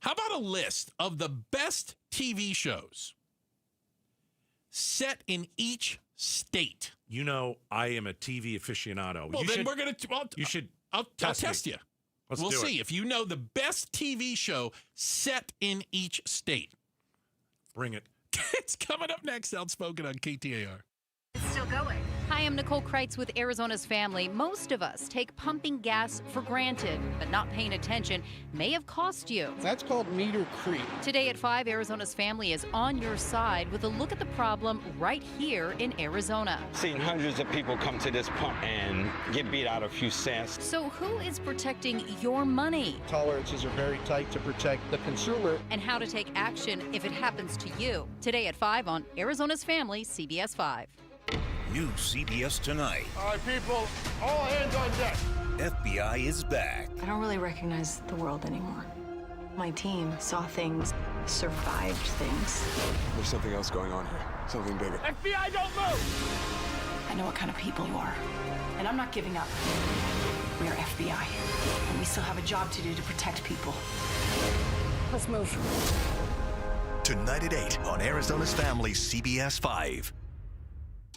how about a list of the best TV shows set in each state? You know, I am a TV aficionado. Well, we're going to... You should I'll test you. We'll see if you know the best TV show set in each state. Bring it. It's coming up next. Outspoken on KTAR. It's still going. Hi, I'm Nicole Kreitz with Arizona's Family. Most of us take pumping gas for granted, but not paying attention may have cost you. That's called meter creep. Today at 5, Arizona's Family is on your side with a look at the problem right here in Arizona. Seen hundreds of people come to this pump and get beat out a few cents. So who is protecting your money? Tolerances are very tight to protect the consumer. And how to take action if it happens to you. Today at 5 on Arizona's Family, CBS 5. New CBS Tonight. All right, people, all hands on deck. FBI is back. I don't really recognize the world anymore. My team saw things, survived things. There's something else going on here. Something bigger. FBI, don't move! I know what kind of people you are, and I'm not giving up. We are FBI, and we still have a job to do to protect people. Let's move. Tonight at 8 on Arizona's Family, CBS 5.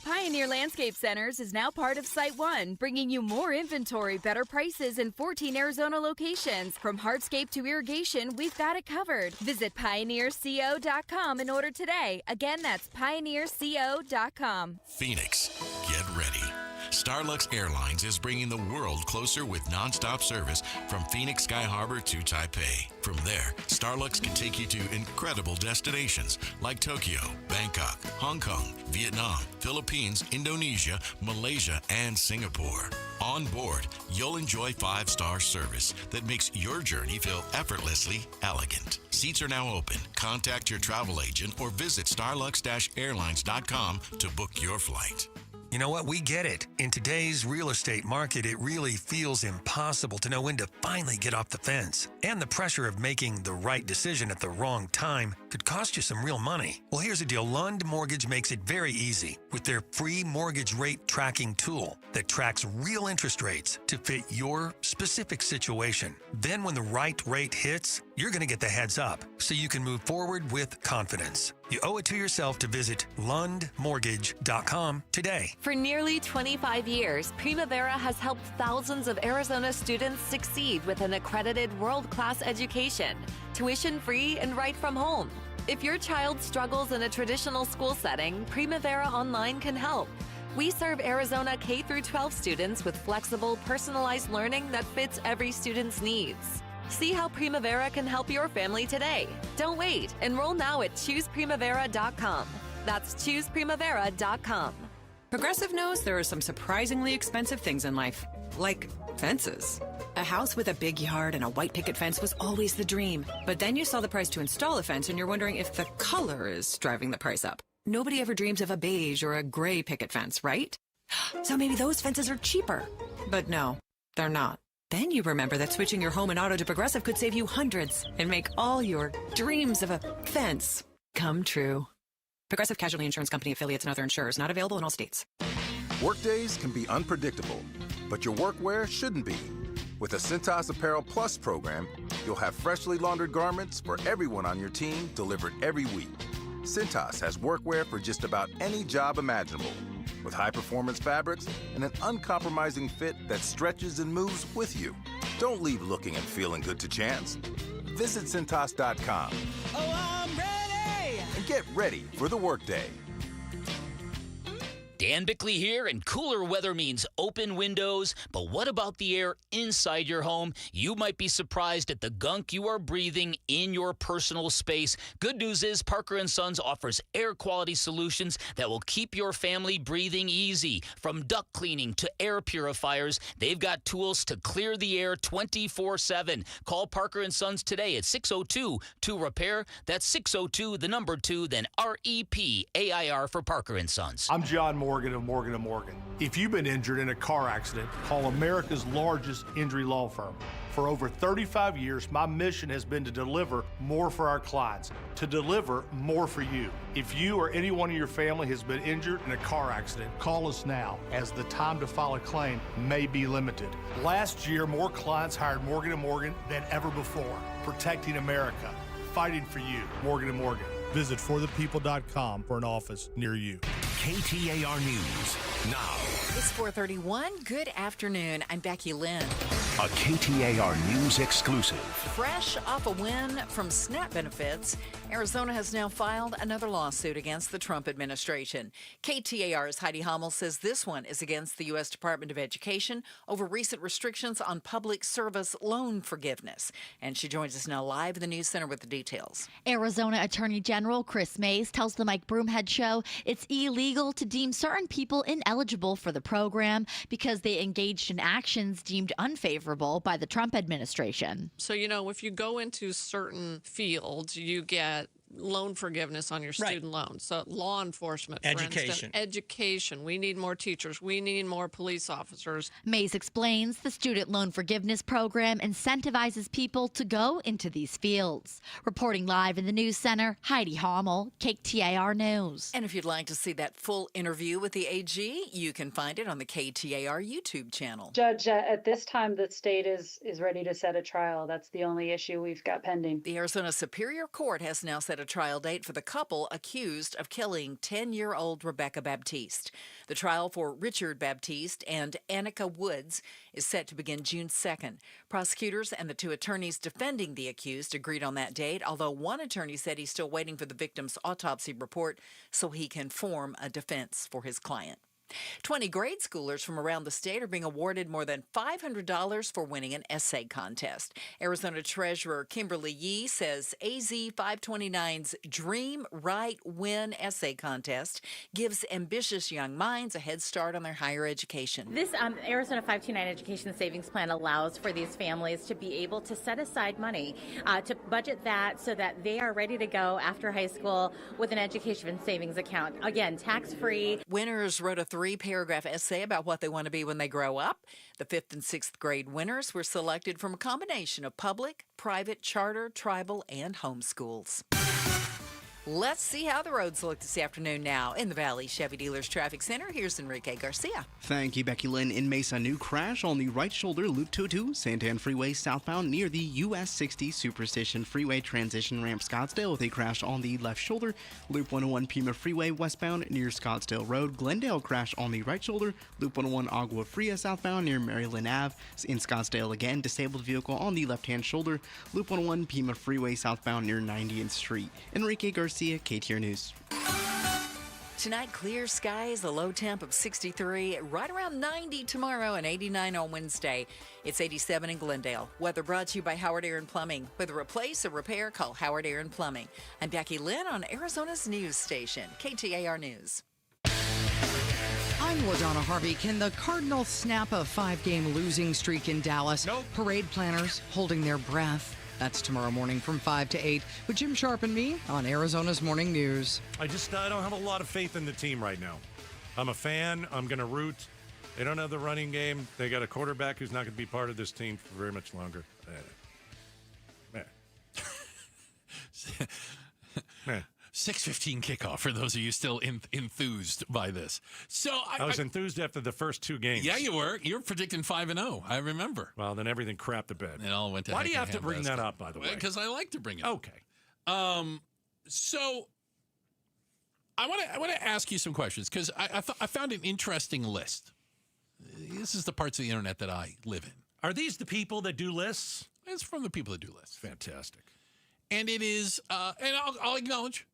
Pioneer Landscape Centers is now part of Site One, bringing you more inventory, better prices, in 14 Arizona locations. From hardscape to irrigation, we've got it covered. Visit pioneerco.com and order today. Again, that's pioneerco.com. Phoenix, get ready. Starlux Airlines is bringing the world closer with nonstop service from Phoenix Sky Harbor to Taipei. From there, Starlux can take you to incredible destinations like Tokyo, Bangkok, Hong Kong, Vietnam, Philippines, Indonesia, Malaysia, and Singapore. On board, you'll enjoy 5-star service that makes your journey feel effortlessly elegant. Seats are now open. Contact your travel agent or visit starlux-airlines.com to book your flight. You know what? We get it. In today's real estate market, it really feels impossible to know when to finally get off the fence. And the pressure of making the right decision at the wrong time could cost you some real money. Well, here's the deal. Lund Mortgage makes it very easy with their free mortgage rate tracking tool that tracks real interest rates to fit your specific situation. Then when the right rate hits, you're going to get the heads up so you can move forward with confidence. You owe it to yourself to visit lundmortgage.com today. For nearly 25 years, Primavera has helped thousands of Arizona students succeed with an accredited world-class education, tuition-free and right from home. If your child struggles in a traditional school setting, Primavera Online can help. We serve Arizona K-12 students with flexible, personalized learning that fits every student's needs. See how Primavera can help your family today. Don't wait. Enroll now at chooseprimavera.com. That's chooseprimavera.com. Progressive knows there are some surprisingly expensive things in life, like fences. A house with a big yard and a white picket fence was always the dream. But then you saw the price to install a fence and you're wondering if the color is driving the price up. Nobody ever dreams of a beige or a gray picket fence, right? So maybe those fences are cheaper. But no, they're not. Then you remember that switching your home and auto to Progressive could save you hundreds and make all your dreams of a fence come true. Progressive Casualty Insurance Company affiliates and other insurers not available in all states. Workdays can be unpredictable, but your workwear shouldn't be. With a Cintas Apparel Plus program, you'll have freshly laundered garments for everyone on your team delivered every week. Cintas has workwear for just about any job imaginable, with high-performance fabrics and an uncompromising fit that stretches and moves with you. Don't leave looking and feeling good to chance. Visit Cintas.com. Oh, I'm ready! And get ready for the workday. Dan Bickley here, and cooler weather means open windows. But what about the air inside your home? You might be surprised at the gunk you are breathing in your personal space. Good news is Parker & Sons offers air quality solutions that will keep your family breathing easy. From duct cleaning to air purifiers, they've got tools to clear the air 24/7. Call Parker & Sons today at 602-2REPAIR. That's 602, the number 2, then REPAIR for Parker & Sons. I'm John Moore Morgan of Morgan & Morgan. If you've been injured in a car accident, call America's largest injury law firm. For over 35 years, my mission has been to deliver more for our clients, to deliver more for you. If you or anyone in your family has been injured in a car accident, call us now, as the time to file a claim may be limited. Last year, more clients hired Morgan & Morgan than ever before, protecting America, fighting for you. Morgan & Morgan. Visit forthepeople.com for an office near you. KTAR News now. It's 4:31. Good afternoon. I'm Becky Lynn. A KTAR News exclusive. Fresh off a win from SNAP benefits, Arizona has now filed another lawsuit against the Trump administration. KTAR's Heidi Hommel says this one is against the U.S. Department of Education over recent restrictions on public service loan forgiveness. And she joins us now live in the News Center with the details. Arizona Attorney General Chris Mays tells the Mike Broomhead Show it's illegal to deem certain people ineligible for the program because they engaged in actions deemed unfavorable by the Trump administration. So, if you go into certain fields, you get loan forgiveness on your student loans. So law enforcement, for instance, education. We need more teachers. We need more police officers. Mays explains the student loan forgiveness program incentivizes people to go into these fields. Reporting live in the News Center, Heidi Hommel, KTAR News. And if you'd like to see that full interview with the AG, you can find it on the KTAR YouTube channel. Judge, at this time, the state is ready to set a trial. That's the only issue we've got pending. The Arizona Superior Court has now set a trial date for the couple accused of killing 10-year-old Rebecca Baptiste. The trial for Richard Baptiste and Annika Woods is set to begin June 2nd. Prosecutors and the two attorneys defending the accused agreed on that date, although one attorney said he's still waiting for the victim's autopsy report so he can form a defense for his client. 20 grade schoolers from around the state are being awarded more than $500 for winning an essay contest. Arizona Treasurer Kimberly Yee says AZ 529's Dream Write Win essay contest gives ambitious young minds a head start on their higher education. This Arizona 529 Education Savings Plan allows for these families to be able to set aside money to budget that so that they are ready to go after high school with an education savings account. Again, tax-free. Winners wrote a 3-paragraph essay about what they want to be when they grow up. The 5th and 6th grade winners were selected from a combination of public, private, charter, tribal, and home schools. Let's see how the roads look this afternoon now. In the Valley Chevy Dealers Traffic Center, here's Enrique Garcia. Thank you, Becky Lynn. In Mesa, new crash on the right shoulder, Loop 22, Santan Freeway southbound near the US 60 Superstition Freeway transition ramp Scottsdale with a crash on the left shoulder. Loop 101 Pima Freeway westbound near Scottsdale Road. Glendale crash on the right shoulder. Loop 101 Agua Fria southbound near Maryland Ave. In Scottsdale again, disabled vehicle on the left-hand shoulder. Loop 101 Pima Freeway southbound near 90th Street. Enrique Garcia, KTAR News. Tonight, clear skies, a low temp of 63, right around 90 tomorrow and 89 on Wednesday. It's 87 in Glendale. Weather brought to you by Howard Aaron Plumbing. Whether replace or repair, call Howard Aaron Plumbing. I'm Becky Lynn on Arizona's news station, KTAR News. I'm LaDonna Harvey. Can the Cardinals snap a 5-game losing streak in Dallas? Nope. Parade planners holding their breath. That's tomorrow morning from 5 to 8 with Jim Sharp and me on Arizona's Morning News. I don't have a lot of faith in the team right now. I'm a fan. I'm going to root. They don't have the running game. They got a quarterback who's not going to be part of this team for very much longer. 6:15 kickoff for those of you still enthused by this. So I was enthused after the first 2 games. Yeah, you were. You were predicting 5-0. I remember. Well, then everything crapped to bed. It all went to Why do you have to bring that up, by the way? Because I like to bring it up. Okay. So I want to ask you some questions because I found an interesting list. This is the parts of the internet that I live in. Are these the people that do lists? It's from the people that do lists. Fantastic. And it is, and I'll acknowledge,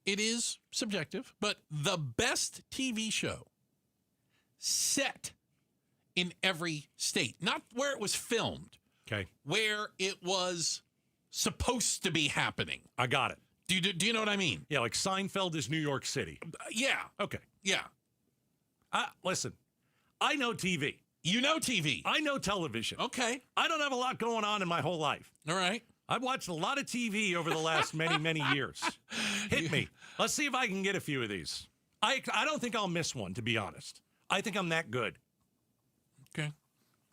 it is subjective, but the best TV show set in every state, not where it was filmed, okay, where it was supposed to be happening. I got it. Do you know what I mean? Yeah, like Seinfeld is New York City. Yeah. Okay. Yeah. Listen, I know TV. You know TV. I know television. Okay. I don't have a lot going on in my whole life. All right. I've watched a lot of TV over the last many years. Hit me. Let's see if I can get a few of these. I don't think I'll miss one, to be honest. I think I'm that good. Okay.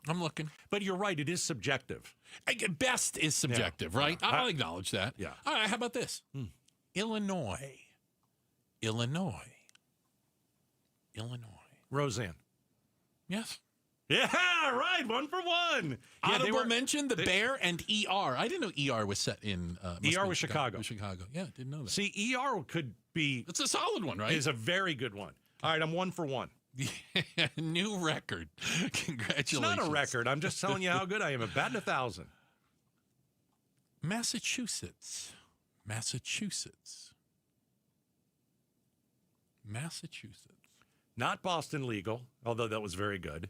I'm looking. But you're right. It is subjective. Best is subjective, right? Yeah. I'll acknowledge that. Yeah. All right. How about this? Illinois. Roseanne. Yes. Yeah, right. 1 for 1. Honorable mention, The Bear and ER. I didn't know ER was set in... ER was Chicago. Chicago. Yeah, didn't know that. See, ER could be... It's a solid one, right? It's a very good one. All right, I'm 1 for 1. New record. Congratulations. It's not a record. I'm just telling you how good I am. I'm batting 1,000. Massachusetts. Not Boston legal, although that was very good.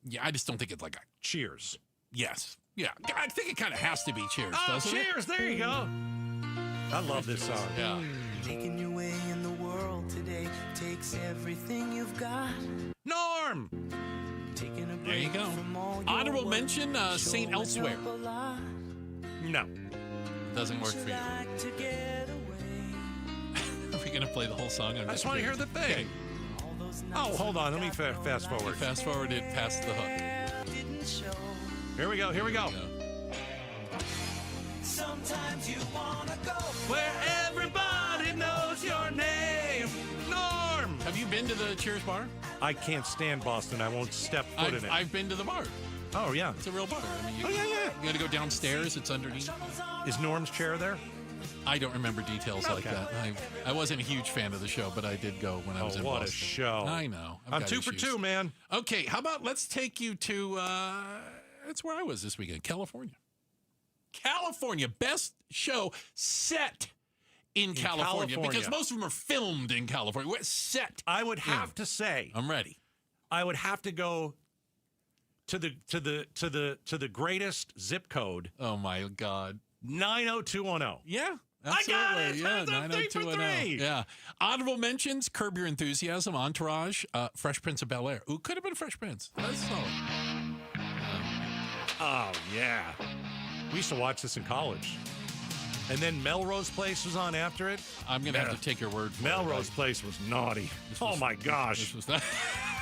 Yeah, I just don't think it's like a... Cheers. Yes. Yeah. I think it kind of has to be Cheers, doesn't Cheers. it? There you go. I love this song. Yeah. Making your way in the world today takes everything you've got. Norm. There you go. Honorable mention, St. Elsewhere. No. Doesn't work for you. Are we going to play the whole song? I just want to hear the thing. Okay. Oh, hold on. Let me fast forward. Fast forward it past the hook. Here we go. Sometimes you wanna go where everybody knows your name. Norm. Have you been to the Cheers bar? I can't stand Boston. I won't step foot in it. I've been to the bar. Oh, yeah. It's a real bar. I mean, yeah. You got to go downstairs. It's underneath. Is Norm's chair there? I don't remember details like that. I wasn't a huge fan of the show, but I did go when I was in Boston. What a show. I know. I'm 2 for 2, man. Okay, how about let's take you to, that's where I was this weekend, California. Best show set in California. Because most of them are filmed in California. We're set. I would have to say. I'm ready. I would have to go to the greatest zip code. Oh my God. 90210. Yeah. Absolutely. I got it. Yeah, 90210. Yeah. Honorable mentions: Curb Your Enthusiasm, Entourage, Fresh Prince of Bel-Air. Ooh, could have been Fresh Prince. That's solid. Oh yeah. We used to watch this in college. And then Melrose Place was on after it. I'm gonna have to take your word for Melrose Place was naughty. Oh my gosh.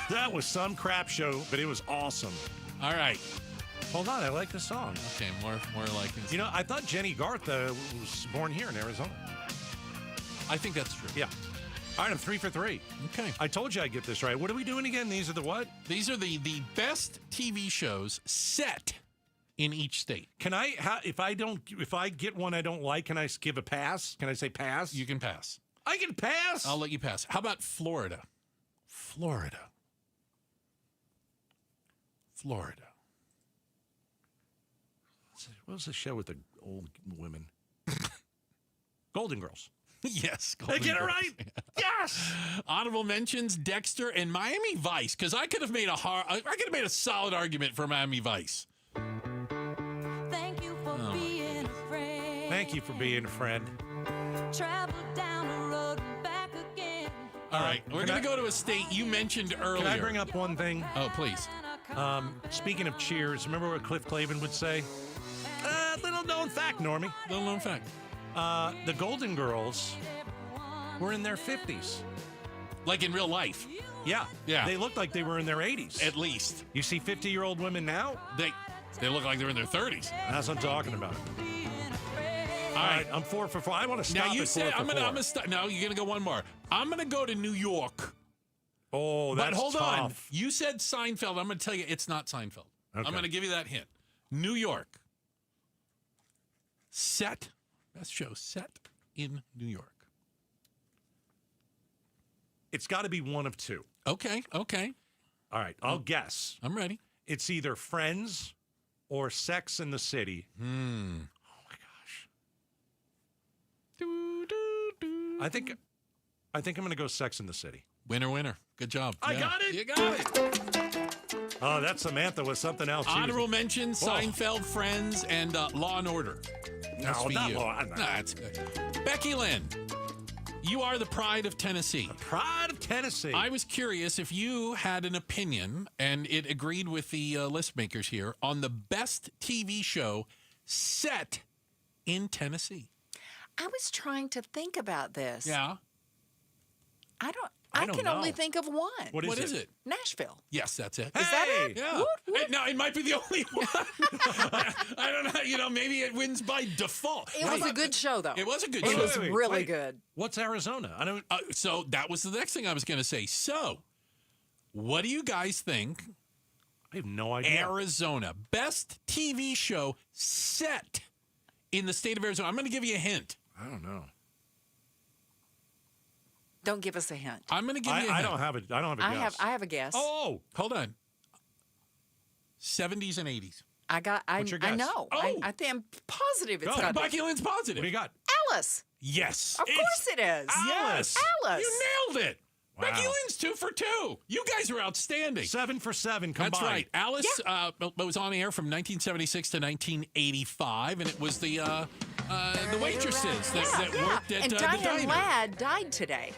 That was some crap show, but it was awesome. All right. Hold on, I like the song. Okay, more like this. You know, I thought Jenny Garth was born here in Arizona. I think that's true. Yeah. All right, I'm 3 for 3. Okay. I told you I'd get this right. What are we doing again? These are the what? These are the best TV shows set in each state. Can I, if I get one I don't like, can I give a pass? Can I say pass? You can pass. I can pass? I'll let you pass. How about Florida? Florida. What was the show with the old women? Golden Girls. Yes. Did I get it right? Yes. Honorable mentions: Dexter and Miami Vice. Because I could have made a solid argument for Miami Vice. Thank you for being a friend. Thank you for being a friend. Travel down the road and back again. All right, we're going to go to a state you mentioned earlier. Can I bring up one thing? Oh, please. Speaking of Cheers, remember what Cliff Clavin would say? Little known fact, Normie. Little known fact. The Golden Girls were in their 50s. Like in real life. Yeah. They looked like they were in their 80s. At least. You see 50-year-old women now? They look like they're in their 30s. That's what I'm talking about. All right, I'm 4 for 4. I want to stop now you at said 4 for 4. I'm gonna stop. No, you're gonna go one more. I'm gonna go to New York. Oh, that's But hold tough. on. You said Seinfeld. I'm gonna tell you it's not Seinfeld. Okay. I'm gonna give you that hint. New York. Best show set in New York. It's got to be one of two. Okay. All right, I'll guess. I'm ready. It's either Friends or Sex in the City. Oh my gosh. I think I'm going to go Sex in the City. Winner. Good job. I got it. You got it. Oh, that's Samantha with something else. Honorable mentions: Seinfeld, Friends, and Law and Order. That's for not you. Law. No, that's good. Becky Lynn, you are the pride of Tennessee. The pride of Tennessee. I was curious if you had an opinion, and it agreed with the list makers here, on the best TV show set in Tennessee. I was trying to think about this. Yeah. I can only think of one. What is it? Nashville. Yes, that's it. Is that it? Yeah. Now, it might be the only one. I don't know. Maybe it wins by default. It was a good show, though. It was a good show. It was really good. What's Arizona? I don't. So that was the next thing I was going to say. So, what do you guys think? I have no idea. Arizona. Best TV show set in the state of Arizona. I'm going to give you a hint. I don't know. Don't give us a hint. I'm going to give you a hint. I don't have a guess. I have a guess. Oh, hold on. 70s and 80s. What's your guess? I know. Oh. I think I'm positive it's got Bucky Lynn's positive. What do you got? Alice. Yes. Of course it is. Yes. Alice. You nailed it. Wow. Becky Lynn's 2 for 2. You guys are outstanding. 7 for 7 combined. That's right. Alice was on air from 1976 to 1985, and it was the waitresses that worked at and the Diane diner. Ladd died today.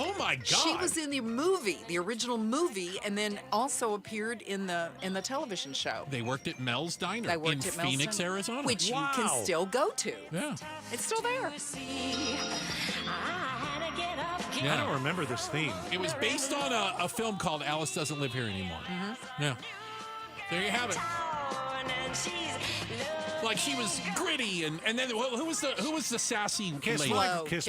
Oh my God! She was in the movie, the original movie, and then also appeared in the television show. They worked at Mel's Diner They worked in at Mel's Phoenix, Diner, Arizona, which you can still go to. Yeah. It's still there. I don't remember this theme. It was based on a film called Alice Doesn't Live Here Anymore. Mm-hmm. Yeah. There you have it. Like she was gritty, and then who was the sassy Kiss lady? My Grits.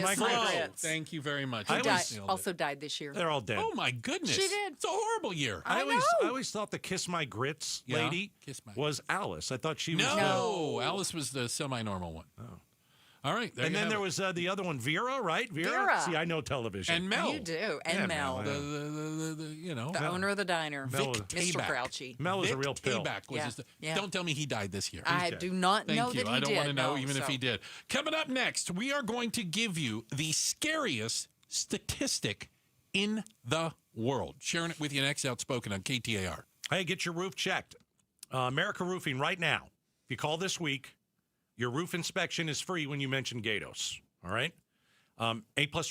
Thank you very much. Who also died this year. They're all dead. Oh my goodness! She did. It's a horrible year. I always thought the Kiss My Grits lady was Alice. I thought she was. No, Alice was the semi-normal one. Oh. All right. There was the other one, Vera, right? Vera. See, I know television. And Mel. You do. And Mel. The owner of the diner. Mr. Crouchy. Mel is a real pill. Don't tell me he died this year. I do not know that he did. I don't want to know even if he did. Coming up next, we are going to give you the scariest statistic in the world. Sharing it with you next, Outspoken on KTAR. Hey, get your roof checked. America Roofing right now. If you call this week, your roof inspection is free when you mention Gatos. All right? A+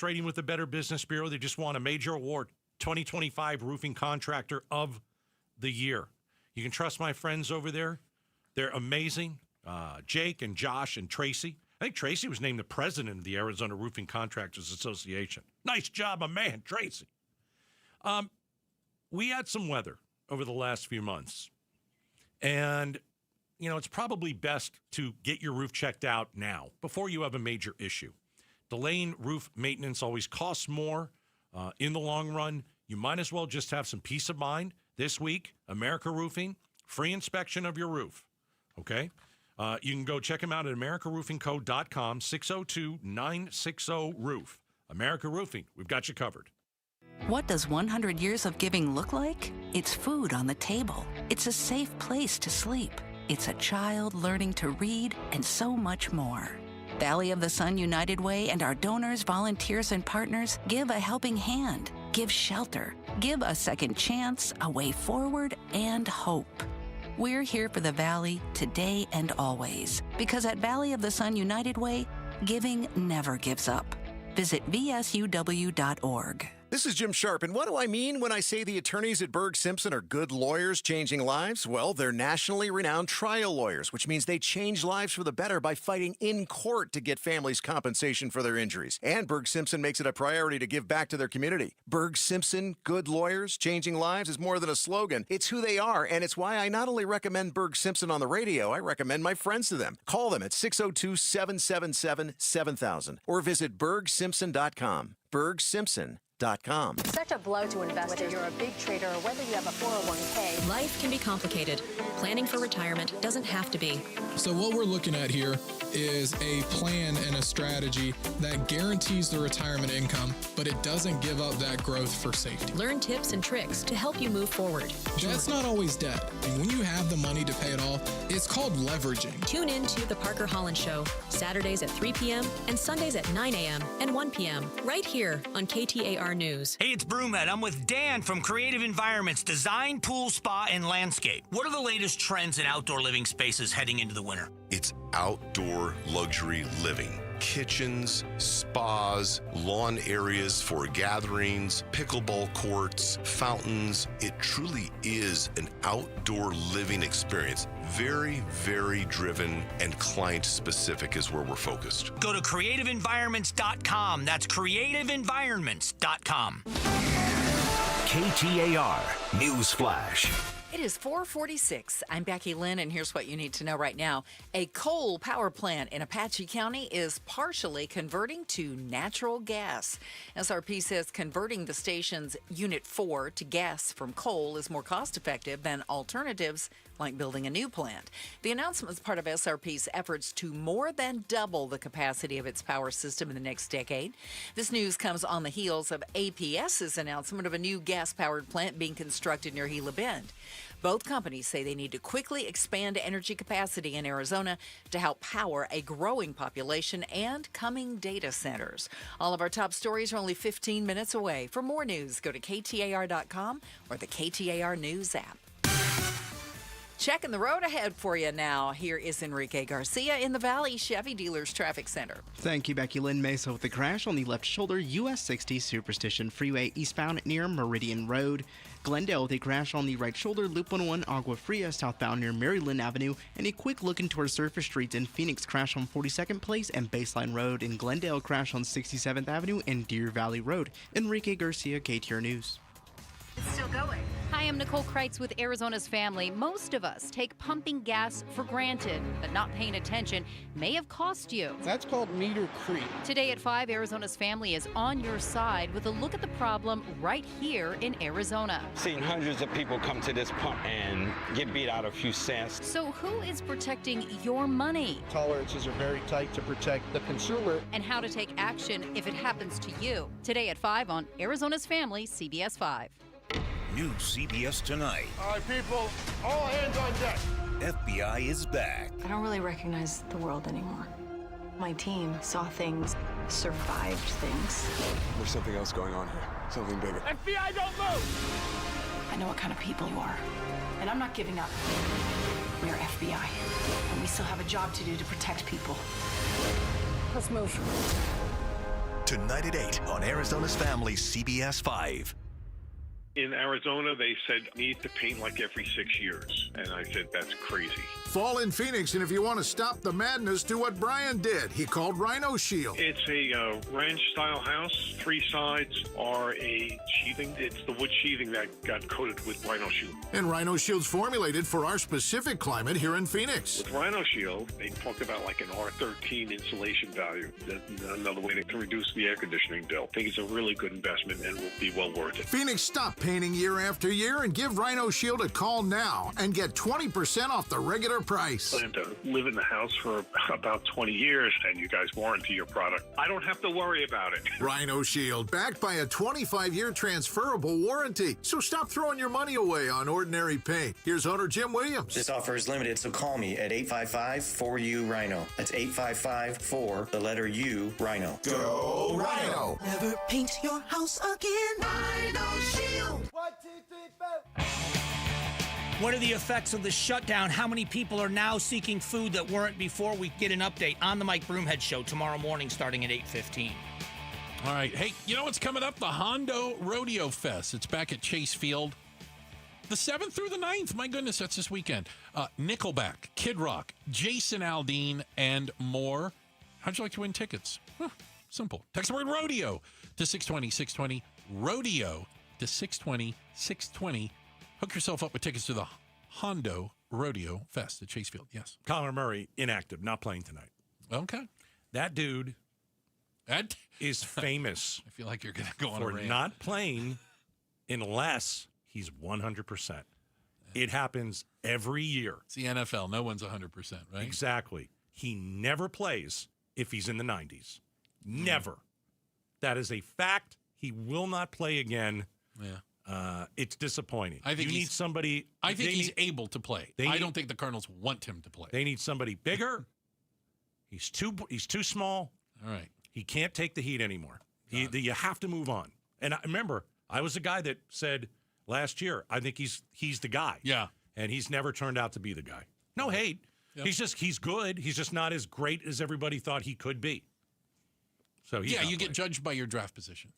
rating with the Better Business Bureau. They just won a major award, 2025 Roofing Contractor of the Year. You can trust my friends over there. They're amazing. Jake and Josh and Tracy. I think Tracy was named the president of the Arizona Roofing Contractors Association. Nice job, my man, Tracy. We had some weather over the last few months. And it's probably best to get your roof checked out now before you have a major issue. Delaying roof maintenance always costs more in the long run. You might as well just have some peace of mind. This week, America Roofing, free inspection of your roof. Okay? You can go check them out at americaroofingco.com, 602-960-ROOF. America Roofing, we've got you covered. What does 100 years of giving look like? It's food on the table. It's a safe place to sleep. It's a child learning to read, and so much more. Valley of the Sun United Way and our donors, volunteers, and partners give a helping hand, give shelter, give a second chance, a way forward, and hope. We're here for the Valley today and always, because at Valley of the Sun United Way, giving never gives up. Visit vsuw.org. This is Jim Sharp, and what do I mean when I say the attorneys at Berg Simpson are good lawyers changing lives? Well, they're nationally renowned trial lawyers, which means they change lives for the better by fighting in court to get families compensation for their injuries. And Berg Simpson makes it a priority to give back to their community. Berg Simpson, good lawyers changing lives, is more than a slogan. It's who they are, and it's why I not only recommend Berg Simpson on the radio, I recommend my friends to them. Call them at 602-777-7000 or visit bergsimpson.com. bergsimpson.com. Such a blow to investors. Whether you're a big trader or whether you have a 401k. Life can be complicated. Planning for retirement doesn't have to be. So what we're looking at here is a plan and a strategy that guarantees the retirement income, but it doesn't give up that growth for safety. Learn tips and tricks to help you move forward. That's not always debt. And when you have the money to pay it off, it's called leveraging. Tune in to The Parker Holland Show, Saturdays at 3 p.m. and Sundays at 9 a.m. and 1 p.m. right here on KTAR News. Hey, it's Brewmed. I'm with Dan from Creative Environments, Design, Pool, Spa, and Landscape. What are the latest trends in outdoor living spaces heading into the winter? It's outdoor luxury living. Kitchens, spas, lawn areas for gatherings, pickleball courts, fountains. It truly is an outdoor living experience. Very, very driven and client specific is where we're focused. Go to creativeenvironments.com. That's creativeenvironments.com. KTAR News Flash. It is 4:46. I'm Becky Lynn, and here's what you need to know right now. A coal power plant in Apache County is partially converting to natural gas. SRP says converting the station's Unit 4 to gas from coal is more cost-effective than alternatives like building a new plant. The announcement is part of SRP's efforts to more than double the capacity of its power system in the next decade. This news comes on the heels of APS's announcement of a new gas-powered plant being constructed near Gila Bend. Both companies say they need to quickly expand energy capacity in Arizona to help power a growing population and coming data centers. All of our top stories are only 15 minutes away. For more news, go to KTAR.com or the KTAR News app. Checking the road ahead for you now. Here is Enrique Garcia in the Valley Chevy Dealers Traffic Center. Thank you, Becky Lynn. Mesa with the crash on the left shoulder, US 60 Superstition Freeway eastbound near Meridian Road. Glendale with a crash on the right shoulder, Loop 101 Agua Fria southbound near Maryland Avenue. And a quick look into our surface streets in Phoenix, crash on 42nd Place and Baseline Road. In Glendale, crash on 67th Avenue and Deer Valley Road. Enrique Garcia, KTAR News. It's still going. Hi, I'm Nicole Kreitz with Arizona's Family. Most of us take pumping gas for granted, but not paying attention may have cost you. That's called meter creep. Today at 5, Arizona's Family is on your side with a look at the problem right here in Arizona. Seen hundreds of people come to this pump and get beat out a few cents. So who is protecting your money? Tolerances are very tight to protect the consumer. And how to take action if it happens to you. Today at 5 on Arizona's Family, CBS 5. New CBS Tonight. All right, people, all hands on deck. FBI is back. I don't really recognize the world anymore. My team saw things, survived things. There's something else going on here. Something bigger. FBI, don't move! I know what kind of people you are, and I'm not giving up. We are FBI, and we still have a job to do to protect people. Let's move. Tonight at 8 on Arizona's Family, CBS 5. In Arizona, they said need to paint like every 6 years. And I said, that's crazy. Fall in Phoenix, and if you want to stop the madness, do what Brian did. He called Rhino Shield. It's a ranch-style house. 3 sides are a sheathing. It's the wood sheathing that got coated with Rhino Shield. And Rhino Shield's formulated for our specific climate here in Phoenix. With Rhino Shield, they talk about like an R13 insulation value. That's another way to reduce the air conditioning bill. I think it's a really good investment and will be well worth it. Phoenix, stop painting year after year and give Rhino Shield a call now and get 20% off the regular price. I plan to live in the house for about 20 years, and you guys warranty your product. I don't have to worry about it. Rhino Shield, backed by a 25-year transferable warranty. So stop throwing your money away on ordinary paint. Here's owner Jim Williams. This offer is limited, so call me at 855-4U-RHINO. That's 855-4, the letter U, Rhino. Go Rhino! Never paint your house again. Rhino Shield. 1, 2, 3, 4. What are the effects of the shutdown? How many people are now seeking food that weren't before? We get an update on the Mike Broomhead Show tomorrow morning starting at 8:15. All right. Hey, you know what's coming up? The Hondo Rodeo Fest. It's back at Chase Field. The 7th through the 9th. My goodness, that's this weekend. Nickelback, Kid Rock, Jason Aldean, and more. How'd you like to win tickets? Simple. Text the word rodeo to 620, 620. Rodeo to 620, 620. Hook yourself up with tickets to the Hondo Rodeo Fest at Chase Field. Yes. Kyler Murray, inactive, not playing tonight. Okay. That dude is famous. I feel like you're going to go on for a rant. not playing unless he's 100%. It happens every year. It's the NFL. No one's 100%, right? Exactly. He never plays if he's in the 90s. Never. That is a fact. He will not play again. Yeah. It's disappointing. I think you need somebody. I think he's able to play. I don't think the Cardinals want him to play. They need somebody bigger. He's too small. All right. He can't take the heat anymore. You have to move on. And I remember, I was the guy that said last year, I think he's the guy. Yeah. And he's never turned out to be the guy. No hate. Yep. He's good. He's just not as great as everybody thought he could be. So you get judged by your draft position.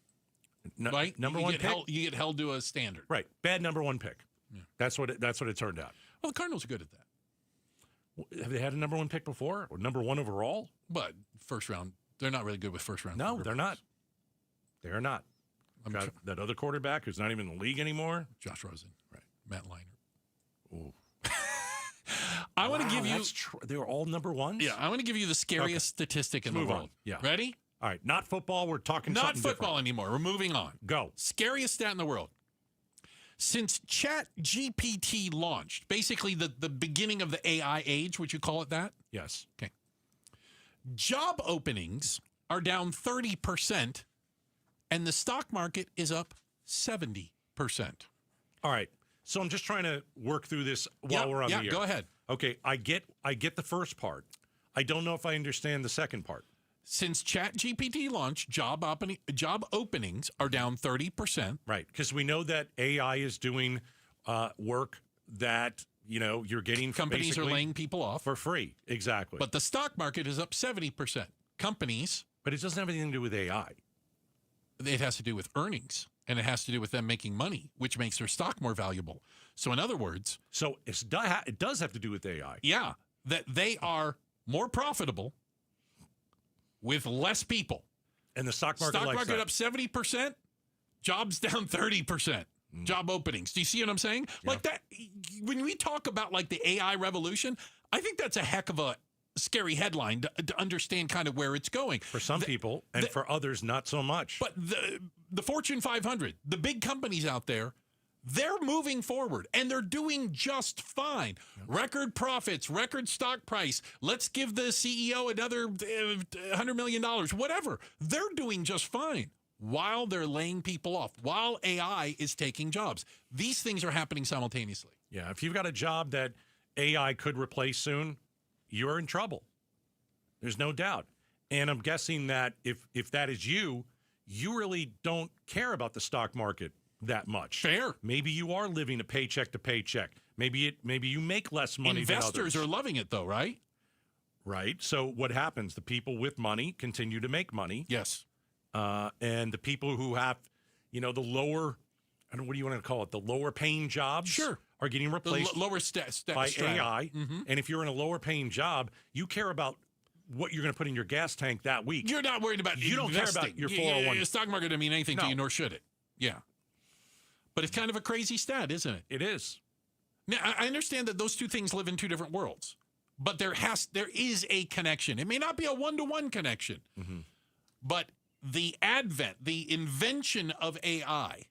Right? Number one pick. You get held to a standard. Right. Bad number one pick. Yeah. That's what it turned out. Well, the Cardinals are good at that. Have they had a number one pick before? Or number one overall? But first round, they're not really good with first round. No, they're not. They're not. Got that other quarterback who's not even in the league anymore. Josh Rosen. Right. Matt Leinart. Ooh. I want to give you... they were all number ones? Yeah, I want to give you the scariest statistic in the world. On. Yeah. Ready? All right. Not football. We're talking Not something football different. anymore. We're moving on. Go. Scariest stat in the world. Since ChatGPT launched, basically the beginning of the AI age, would you call it that? Yes. Okay. Job openings are down 30%, and the stock market is up 70%. All right. So I'm just trying to work through this while we're on the air. Yeah, go ahead. Okay, I get the first part. I don't know if I understand the second part. Since ChatGPT launched, job openings are down 30%. Right, because we know that AI is doing work that, you're getting companies are laying people off for free. Exactly. But the stock market is up 70%. Companies. But it doesn't have anything to do with AI. It has to do with earnings, and it has to do with them making money, which makes their stock more valuable. So in other words... So it does have to do with AI. Yeah, that they are more profitable with less people. And the stock market up 70%, jobs down 30%. Job openings. Do you see what I'm saying? Yeah. Like that, when we talk about like the AI revolution, I think that's a heck of a scary headline to understand kind of where it's going. For some people, and for others, not so much. But the Fortune 500, the big companies out there, they're moving forward, and they're doing just fine. Record profits, record stock price. Let's give the CEO another $100 million, whatever. They're doing just fine while they're laying people off, while AI is taking jobs. These things are happening simultaneously. Yeah, if you've got a job that AI could replace soon, you're in trouble. There's no doubt. And I'm guessing that if that is you really don't care about the stock market that much. Fair. Maybe you are living a paycheck to paycheck. Maybe you make less money than others. Investors are loving it though, right? Right. So what happens? The people with money continue to make money. Yes. And the people who have, the lower, I don't know, what do you want to call it? The lower paying jobs. Sure. Are getting replaced lower by AI. Mm-hmm. And if you're in a lower paying job, you care about what you're going to put in your gas tank that week. You're not worried about You don't care about your 401. The stock market doesn't mean anything to you, nor should it. Yeah. But it's kind of a crazy stat, isn't it? It is. Now, I understand that those two things live in two different worlds, but there is a connection. It may not be a one-to-one connection, but the invention of AI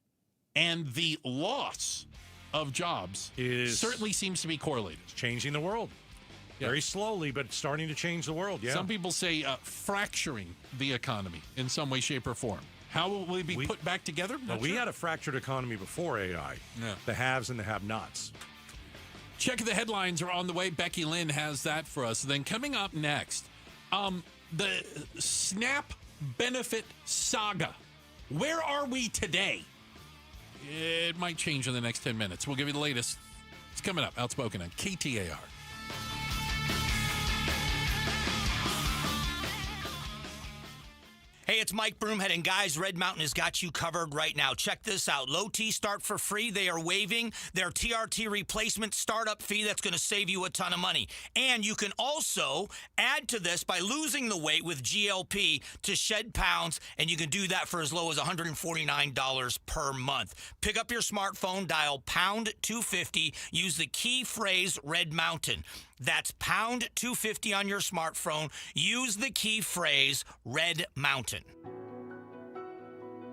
and the loss of jobs certainly seems to be correlated. It's changing the world. Very slowly, but it's starting to change the world, yeah. Some people say fracturing the economy in some way, shape, or form. How will we be put back together? We had a fractured economy before AI. Yeah. The haves and the have-nots. Check the headlines are on the way. Becky Lynn has that for us. Then coming up next, the SNAP benefit saga. Where are we today? It might change in the next 10 minutes. We'll give you the latest. It's coming up. Outspoken on KTAR. Hey, it's Mike Broomhead, and guys, Red Mountain has got you covered right now. Check this out. Low T start for free. They are waiving their TRT replacement startup fee. That's going to save you a ton of money. And you can also add to this by losing the weight with GLP to shed pounds, and you can do that for as low as $149 per month. Pick up your smartphone, dial pound 250, use the key phrase Red Mountain. That's pound 250 on your smartphone. Use the key phrase Red Mountain.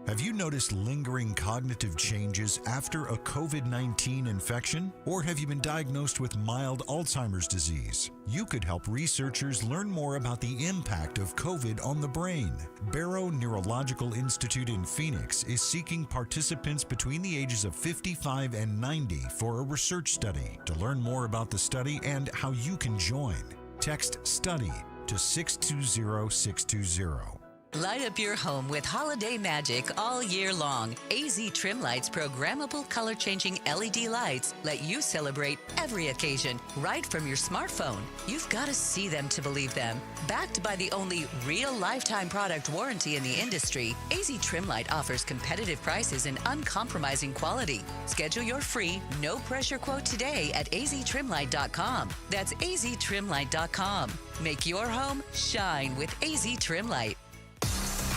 Have you noticed lingering cognitive changes after a COVID-19 infection? Or have you been diagnosed with mild Alzheimer's disease? You could help researchers learn more about the impact of COVID on the brain. Barrow Neurological Institute in Phoenix is seeking participants between the ages of 55 and 90 for a research study. To learn more about the study and how you can join, text STUDY to 620-620. Light up your home with holiday magic all year long. AZ Trim Lights programmable color-changing LED lights let you celebrate every occasion right from your smartphone. You've got to see them to believe them. Backed by the only real lifetime product warranty in the industry, AZ Trim Light offers competitive prices and uncompromising quality. Schedule your free, no-pressure quote today at aztrimlight.com. That's aztrimlight.com. Make your home shine with AZ Trim Light.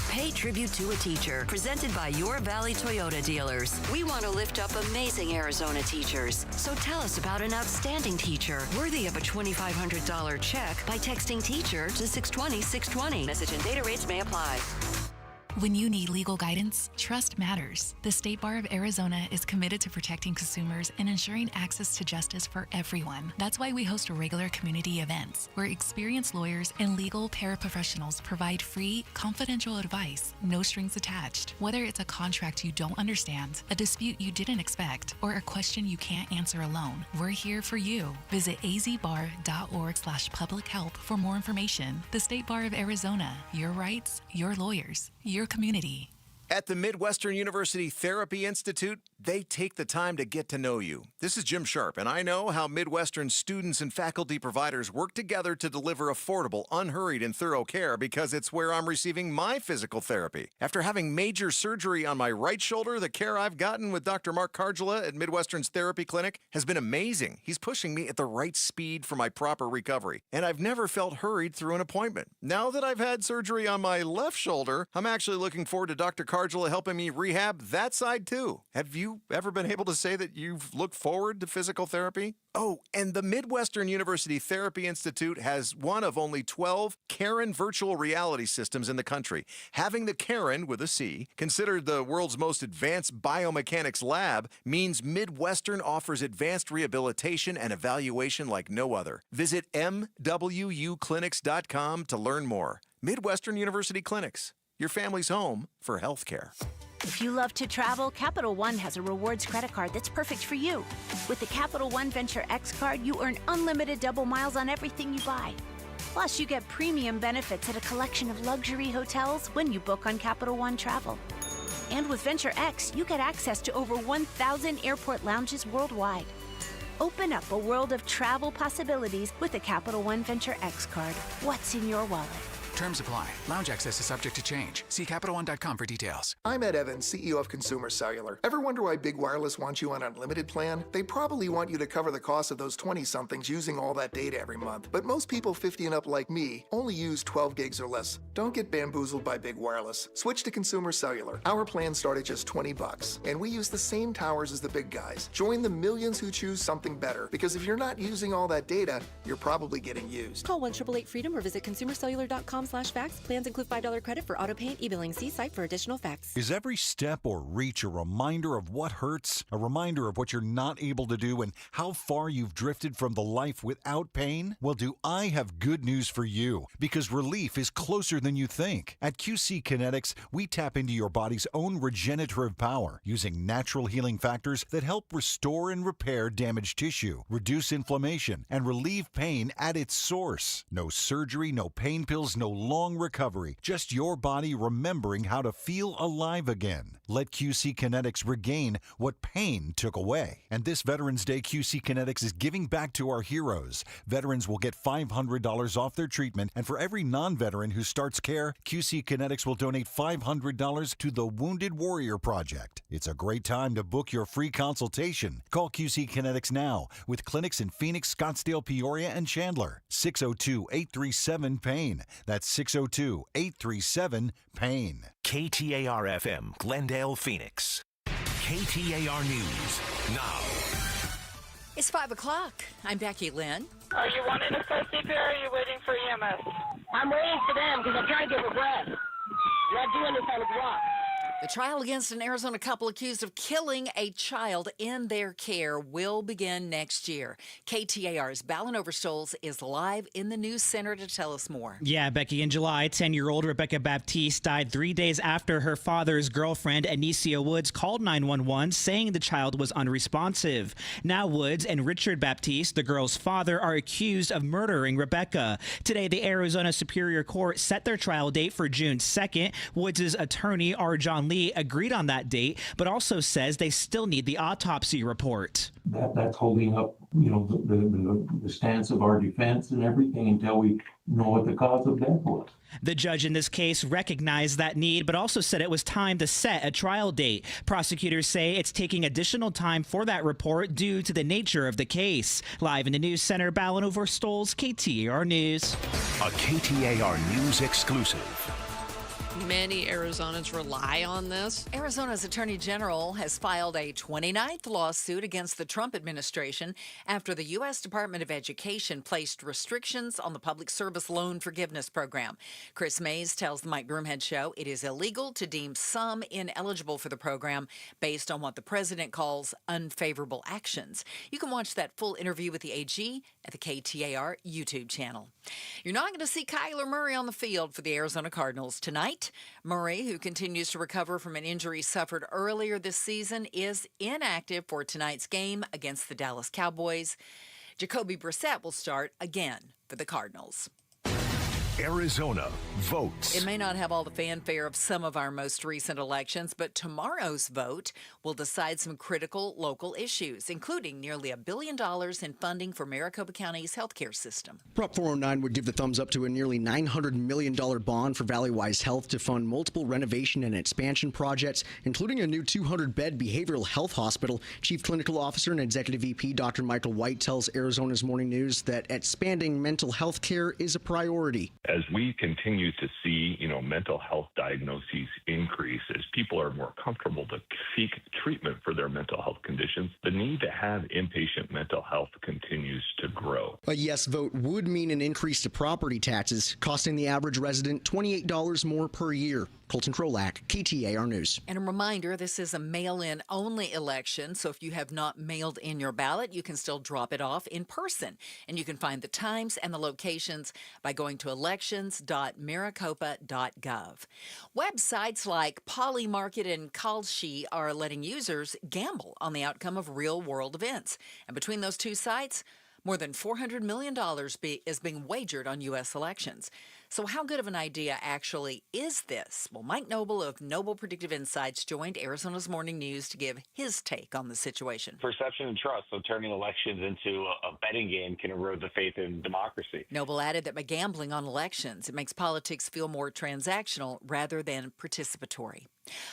Pay tribute to a teacher, presented by Your Valley Toyota dealers. We want to lift up amazing Arizona teachers. So tell us about an outstanding teacher worthy of a $2,500 check by texting teacher to 620-620. Message and data rates may apply. When you need legal guidance, trust matters. The State Bar of Arizona is committed to protecting consumers and ensuring access to justice for everyone. That's why we host regular community events where experienced lawyers and legal paraprofessionals provide free, confidential advice, no strings attached. Whether it's a contract you don't understand, a dispute you didn't expect, or a question you can't answer alone, we're here for you. Visit azbar.org/public help for more information. The State Bar of Arizona, your rights, your lawyers, your community. At the Midwestern University Therapy Institute, they take the time to get to know you. This is Jim Sharp, and I know how Midwestern students and faculty providers work together to deliver affordable, unhurried, and thorough care because it's where I'm receiving my physical therapy. After having major surgery on my right shoulder, the care I've gotten with Dr. Mark Cardula at Midwestern's Therapy Clinic has been amazing. He's pushing me at the right speed for my proper recovery, and I've never felt hurried through an appointment. Now that I've had surgery on my left shoulder, I'm actually looking forward to Dr. Cardula helping me rehab that side too. Have you ever been able to say that you've looked forward to physical therapy? Oh, and the Midwestern University Therapy Institute has one of only 12 Karen virtual reality systems in the country. Having the Karen, with a C, considered the world's most advanced biomechanics lab means Midwestern offers advanced rehabilitation and evaluation like no other. Visit MWUclinics.com to learn more. Midwestern University Clinics, your family's home for healthcare. If you love to travel, Capital One has a rewards credit card that's perfect for you. With the Capital One Venture X card, you earn unlimited double miles on everything you buy. Plus, you get premium benefits at a collection of luxury hotels when you book on Capital One Travel. And with Venture X, you get access to over 1,000 airport lounges worldwide. Open up a world of travel possibilities with the Capital One Venture X card. What's in your wallet? Terms apply. Lounge access is subject to change. See CapitalOne.com for details. I'm Ed Evans, CEO of Consumer Cellular. Ever wonder why Big Wireless wants you on an unlimited plan? They probably want you to cover the cost of those 20-somethings using all that data every month. But most people 50 and up like me only use 12 gigs or less. Don't get bamboozled by Big Wireless. Switch to Consumer Cellular. Our plans start at just $20, and we use the same towers as the big guys. Join the millions who choose something better, because if you're not using all that data, you're probably getting used. Call 1-888-FREEDOM or visit consumercellular.com/facts. Plans include $5 credit for auto pay and e-billing. See site for additional facts. Is every step or reach a reminder of what hurts? A reminder of what you're not able to do and how far you've drifted from the life without pain? Well, do I have good news for you? Because relief is closer than you think. At QC Kinetics, we tap into your body's own regenerative power using natural healing factors that help restore and repair damaged tissue, reduce inflammation, and relieve pain at its source. No surgery, no pain pills, no long recovery, just your body remembering how to feel alive again. Let QC Kinetics regain what pain took away. And this Veterans Day, QC Kinetics is giving back to our heroes. Veterans will get $500 off their treatment, and for every non-veteran who starts care, QC Kinetics will donate $500 to the Wounded Warrior Project. It's a great time to book your free consultation. Call QC Kinetics now with clinics in Phoenix, Scottsdale, Peoria, and Chandler. 602-837-PAIN. That's 602-837-PAIN. KTAR-FM, Glendale, Phoenix. KTAR News now. It's 5 o'clock. I'm Becky Lynn. Are you wanting to start CPR or are you waiting for EMS? I'm waiting for them because I'm trying to get my breath. I'm not doing this on the block. The trial against an Arizona couple accused of killing a child in their care will begin next year. KTAR's Ballin Overstoles is live in the news center to tell us more. Yeah, Becky, in July, 10-year-old Rebecca Baptiste died 3 days after her father's girlfriend, Anicia Woods, called 911 saying the child was unresponsive. Now Woods and Richard Baptiste, the girl's father, are accused of murdering Rebecca. Today, the Arizona Superior Court set their trial date for June 2nd. Woods' attorney, R. John Lee, agreed on that date, but also says they still need the autopsy report. That's holding up, the stance of our defense and everything until we know what the cause of death was. The judge in this case recognized that need, but also said it was time to set a trial date. Prosecutors say it's taking additional time for that report due to the nature of the case. Live in the news center, Ballin Overstoles, KTAR News. A KTAR News exclusive. many Arizonans rely on this. Arizona's Attorney General has filed a 29th lawsuit against the Trump administration after the U.S. Department of Education placed restrictions on the Public Service Loan Forgiveness Program. Chris Mays tells the Mike Broomhead Show it is illegal to deem some ineligible for the program based on what the president calls unfavorable actions. You can watch that full interview with the AG at the KTAR YouTube channel. You're not going to see Kyler Murray on the field for the Arizona Cardinals tonight. Murray, who continues to recover from an injury suffered earlier this season, is inactive for tonight's game against the Dallas Cowboys. Jacoby Brissett will start again for the Cardinals. Arizona votes. It may not have all the fanfare of some of our most recent elections, but tomorrow's vote will decide some critical local issues, including nearly $1 billion in funding for Maricopa County's healthcare system. Prop 409 would give the thumbs up to a nearly $900 million bond for Valleywise Health to fund multiple renovation and expansion projects, including a new 200-bed behavioral health hospital. Chief Clinical Officer and Executive VP Dr. Michael White tells Arizona's Morning News that expanding mental health care is a priority. As we continue to see, mental health diagnoses increase, as people are more comfortable to seek treatment for their mental health conditions, the need to have inpatient mental health continues to grow. A yes vote would mean an increase to property taxes, costing the average resident $28 more per year. Colton Krolak, KTAR News. And a reminder, this is a mail-in only election, so if you have not mailed in your ballot, you can still drop it off in person. And you can find the times and the locations by going to elections.maricopa.gov. Websites like Polymarket and Kalshi are letting users gamble on the outcome of real-world events. And between those two sites, more than $400 million is being wagered on U.S. elections. So how good of an idea actually is this? Well, Mike Noble of Noble Predictive Insights joined Arizona's Morning News to give his take on the situation. Perception and trust, so turning elections into a betting game can erode the faith in democracy. Noble added that by gambling on elections, it makes politics feel more transactional rather than participatory.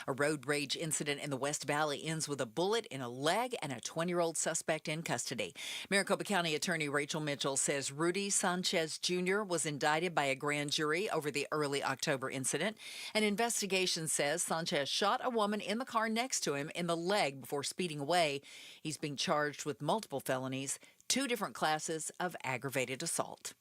A road rage incident in the West Valley ends with a bullet in a leg and a 20-year-old suspect in custody. Maricopa County Attorney Rachel Mitchell says Rudy Sanchez Jr. was indicted by a grand jury over the early October incident. An investigation says Sanchez shot a woman in the car next to him in the leg before speeding away. He's being charged with multiple felonies, 2 different classes of aggravated assault.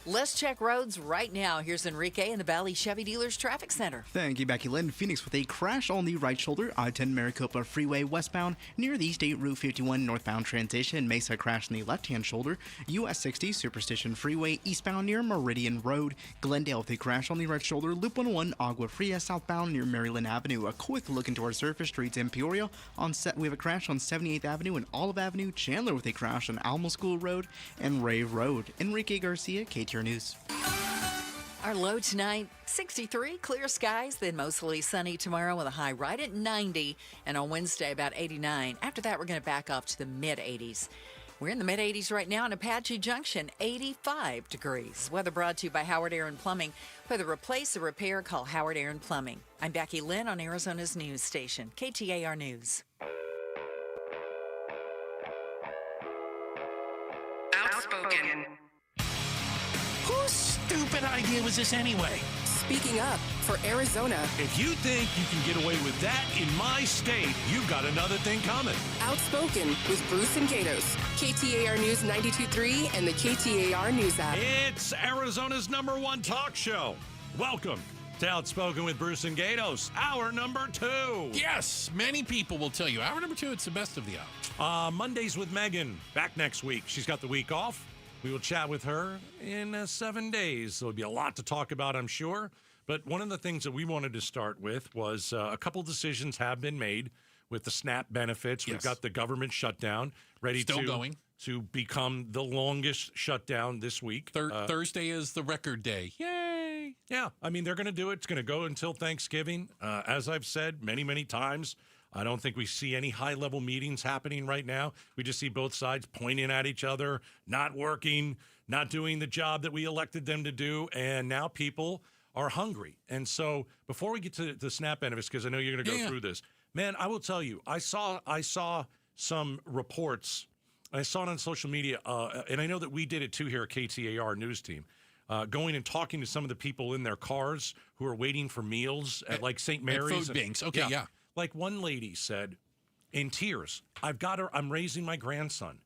Let's check roads right now. Here's Enrique in the Valley Chevy Dealers Traffic Center. Thank you, Becky Lynn. Phoenix with a crash on the right shoulder, I-10 Maricopa Freeway westbound near the State Route 51 northbound transition. Mesa crash on the left-hand shoulder, US 60 Superstition Freeway eastbound near Meridian Road. Glendale with a crash on the right shoulder, Loop 101 Agua Fria southbound near Maryland Avenue. A quick look into our surface streets in Peoria. We have a crash on 78th Avenue and Olive Avenue. Chandler with a crash on Alamo School Road and Ray Road. Enrique Garcia, KTAR News. Our low tonight, 63, clear skies, then mostly sunny tomorrow with a high right at 90, and on Wednesday about 89. After that, we're going to back up to the mid-80s. We're in the mid-80s right now in Apache Junction, 85 degrees. Weather brought to you by Howard Aaron Plumbing. Whether replace or repair, call Howard Aaron Plumbing. I'm Becky Lynn on Arizona's news station, KTAR News. Outspoken. Whose stupid idea was this anyway? Speaking up for Arizona. If you think you can get away with that in my state, you've got another thing coming. Outspoken with Bruce and Gatos. KTAR News 92.3 and the KTAR News app. It's Arizona's #1 talk show. Welcome to Outspoken with Bruce and Gatos, hour number 2. Yes, many people will tell you hour number 2, it's the best of the hour. Mondays with Megan, back next week. She's got the week off. We will chat with her in 7 days. There'll be a lot to talk about, I'm sure. But one of the things that we wanted to start with was a couple decisions have been made with the SNAP benefits. Yes. We've got the government shutdown ready to become the longest shutdown this week. Thursday is the record day. Yay! Yeah, I mean, they're going to do it. It's going to go until Thanksgiving. As I've said many, many times, I don't think we see any high-level meetings happening right now. We just see both sides pointing at each other, not working, not doing the job that we elected them to do, and now people are hungry. And so before we get to the SNAP benefits, because I know you're going to go through this, man, I will tell you, I saw some reports. I saw it on social media, and I know that we did it too here at KTAR News Team. going and talking to some of the people in their cars who are waiting for meals at like St. Mary's. Food banks. Okay, yeah. Like one lady said, in tears, I'm raising my grandson.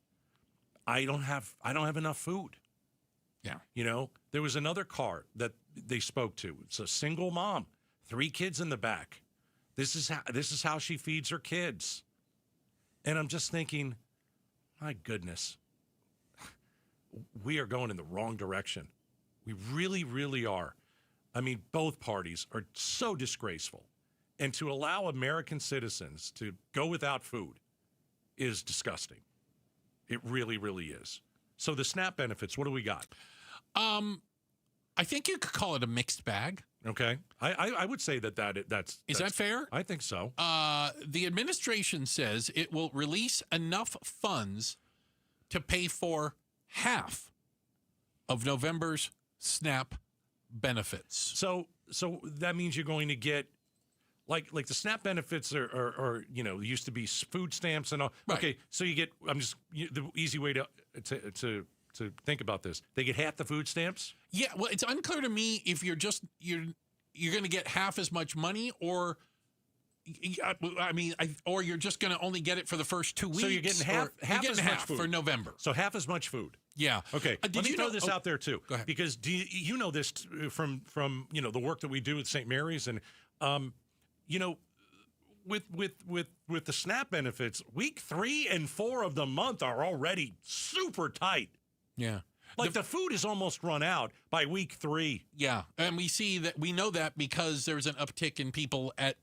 I don't have enough food. Yeah. You know, there was another car that they spoke to. It's a single mom, 3 kids in the back. This is how she feeds her kids. And I'm just thinking, my goodness, we are going in the wrong direction. We really, really are. I mean, both parties are so disgraceful. And to allow American citizens to go without food is disgusting. It really, really is. So the SNAP benefits, what do we got? I think you could call it a mixed bag. Okay. I would say that's... Is that fair? I think so. The administration says it will release enough funds to pay for half of November's SNAP benefits. So that means you're going to get like the SNAP benefits are used to be food stamps and all. Right. Okay, so you get the easy way to think about this. They get half the food stamps? Yeah, well, it's unclear to me if you're going to get half as much money or or you're just going to only get it for the first 2 weeks. So you're getting half as much food for November. So half as much food. Yeah. Okay. Did Let me you throw know this out there too, go ahead. because you know this from the work that we do at St. Mary's, and with the SNAP benefits, week 3 and 4 of the month are already super tight. Yeah. Like the food is almost run out by week 3. Yeah, and we know that because there's an uptick in people at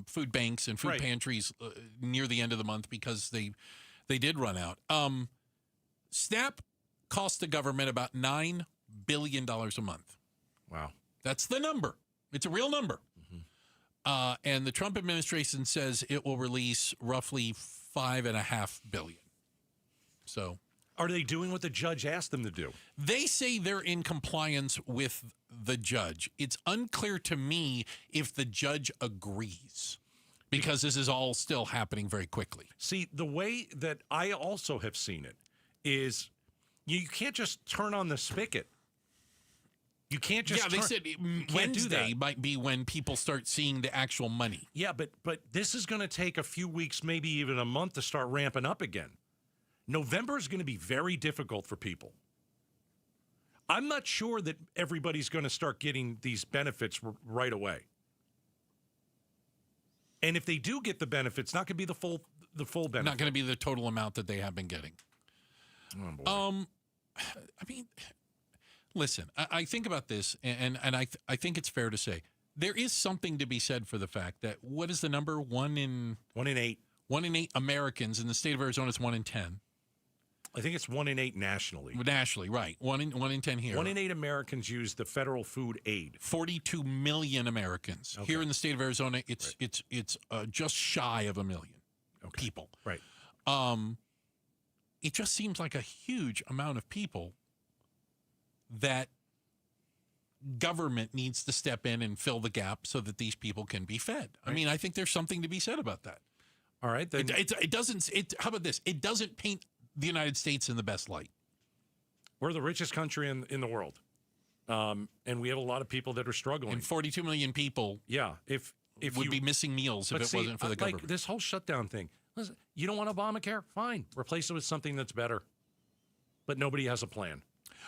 food banks and food pantries near the end of the month because they did run out. SNAP costs the government about $9 billion a month. Wow. That's the number. It's a real number. Mm-hmm. And the Trump administration says it will release roughly $5.5 billion. So, are they doing what the judge asked them to do? They say they're in compliance with the judge. It's unclear to me if the judge agrees, because this is all still happening very quickly. See, the way that I also have seen it is you can't just turn on the spigot. You can't just they said Wednesday might be when people start seeing the actual money. Yeah, but this is going to take a few weeks, maybe even a month to start ramping up again. November is going to be very difficult for people. I'm not sure that everybody's going to start getting these benefits right away. And if they do get the benefits, not going to be the full benefit. Not going to be the total amount that they have been getting. Oh, boy. I mean, listen, I think about this, and I think it's fair to say there is something to be said for the fact that what is the number? 1 in 8. 1 in 8 Americans in the state of Arizona is 1 in 10. I think it's 1 in 8 nationally. Nationally, right? 1 in 10 here. 1 in 8 Americans use the federal food aid. 42 million Americans here in the state of Arizona. It's just shy of 1 million people. Right. It just seems like a huge amount of people that government needs to step in and fill the gap so that these people can be fed. Right. I mean, I think there's something to be said about that. All right. Then it doesn't. How about this? It doesn't paint the United States in the best light. We're the richest country in the world, and we have a lot of people that are struggling. And 42 million people. Yeah, if would be missing meals if it wasn't for the government. Like this whole shutdown thing. Listen, you don't want Obamacare? Fine, replace it with something that's better. But nobody has a plan.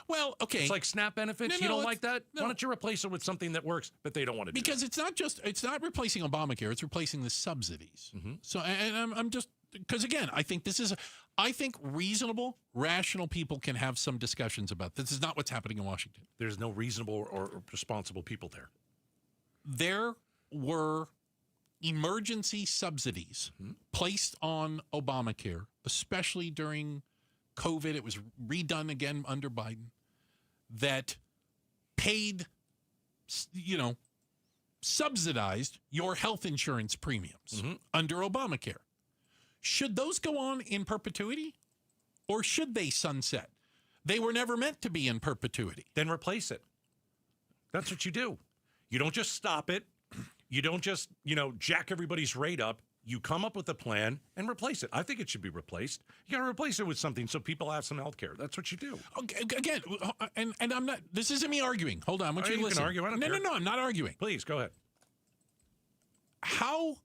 Well, okay. It's like SNAP benefits. You don't like that? Why don't you replace it with something that works? But they don't want to do because that. it's not replacing Obamacare. It's replacing the subsidies. Mm-hmm. So, and I'm just because again, I think reasonable, rational people can have some discussions about this. Is not what's happening in Washington. There's no reasonable or responsible people there. There were emergency subsidies placed on Obamacare, especially during COVID. It was redone again under Biden, that paid, subsidized your health insurance premiums under Obamacare. Should those go on in perpetuity, or should they sunset? They were never meant to be in perpetuity. Then replace it. That's what you do. You don't just stop it. You don't just, jack everybody's rate up. you come up with a plan and replace it. I think it should be replaced. You got to replace it with something so people have some health care. That's what you do. Okay, again, and I'm not. This isn't me arguing. Hold on, I want you to listen. Can argue. I don't care. No, I'm not arguing. Please go ahead. How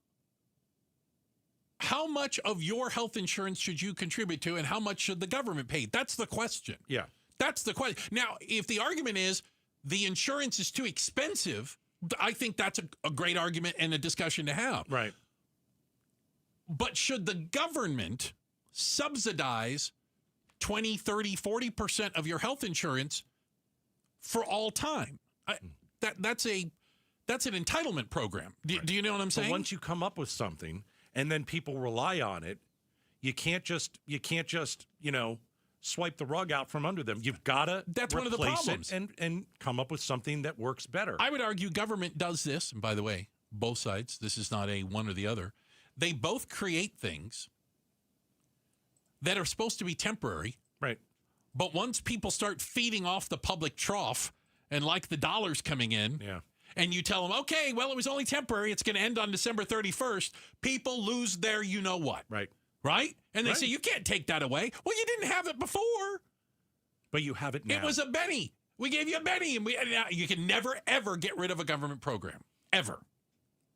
much of your health insurance should you contribute to, and how much should the government pay? That's the question. Yeah. That's the question. Now, if the argument is the insurance is too expensive, I think that's a great argument and a discussion to have. Right. But should the government subsidize 20, 30, 40% of your health insurance for all time? That's an entitlement program. Do you know what I'm saying? But once you come up with something and then people rely on it, you can't just swipe the rug out from under them. You've got to That's one of the problems. and come up with something that works better. I would argue government does this, and by the way, both sides, this is not a one or the other. They both create things that are supposed to be temporary. Right. But once people start feeding off the public trough and like the dollars coming in, and you tell them, okay, well, it was only temporary. It's going to end on December 31st. People lose their you-know-what. Right. Right? And they say, you can't take that away. Well, you didn't have it before. But you have it now. It was a penny. We gave you a penny. And you can never, ever get rid of a government program. Ever.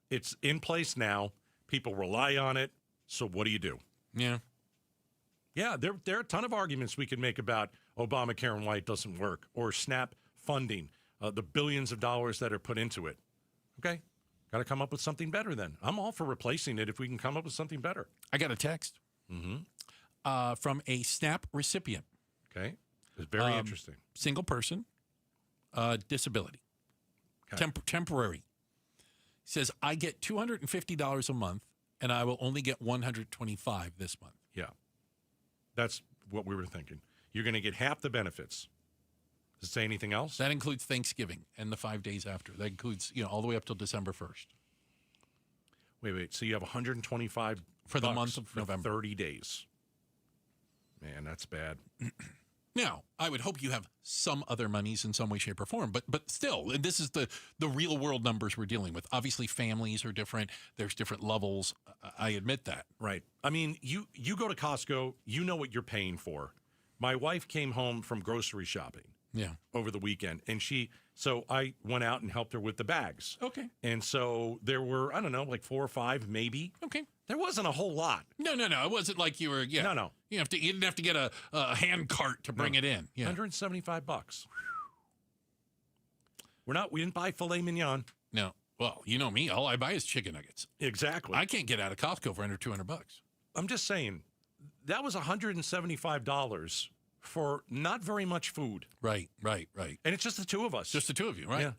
It's in place now. People rely on it. So what do you do? Yeah. Yeah, there are a ton of arguments we could make about Obamacare and why it doesn't work, or SNAP funding, the billions of dollars that are put into it. Okay. Got to come up with something better then. I'm all for replacing it if we can come up with something better. I got a text from a SNAP recipient. Okay. It's very interesting. Single person, disability, temporary. He says, I get $250 a month, and I will only get $125 this month. Yeah. That's what we were thinking. You're going to get half the benefits. Does it say anything else? That includes Thanksgiving and the 5 days after. That includes, all the way up till December 1st. Wait. So you have $125 for the month of November. 30 days. Man, that's bad. Now, I would hope you have some other monies in some way, shape, or form, but still, this is the real world numbers we're dealing with. Obviously, families are different. There's different levels. I admit that. Right. I mean, you go to Costco, you know what you're paying for. My wife came home from grocery shopping over the weekend, and so I went out and helped her with the bags. Okay. And so there were, I don't know, like 4 or 5 maybe. Okay. There wasn't a whole lot. No. It wasn't like you were, No. You didn't have to get a hand cart to bring it in. Yeah. $175. We didn't buy filet mignon. No. Well, you know me. All I buy is chicken nuggets. Exactly. I can't get out of Costco for under $200. I'm just saying, that was $175 for not very much food. Right. And it's just the two of us. Just the two of you, right? Yeah.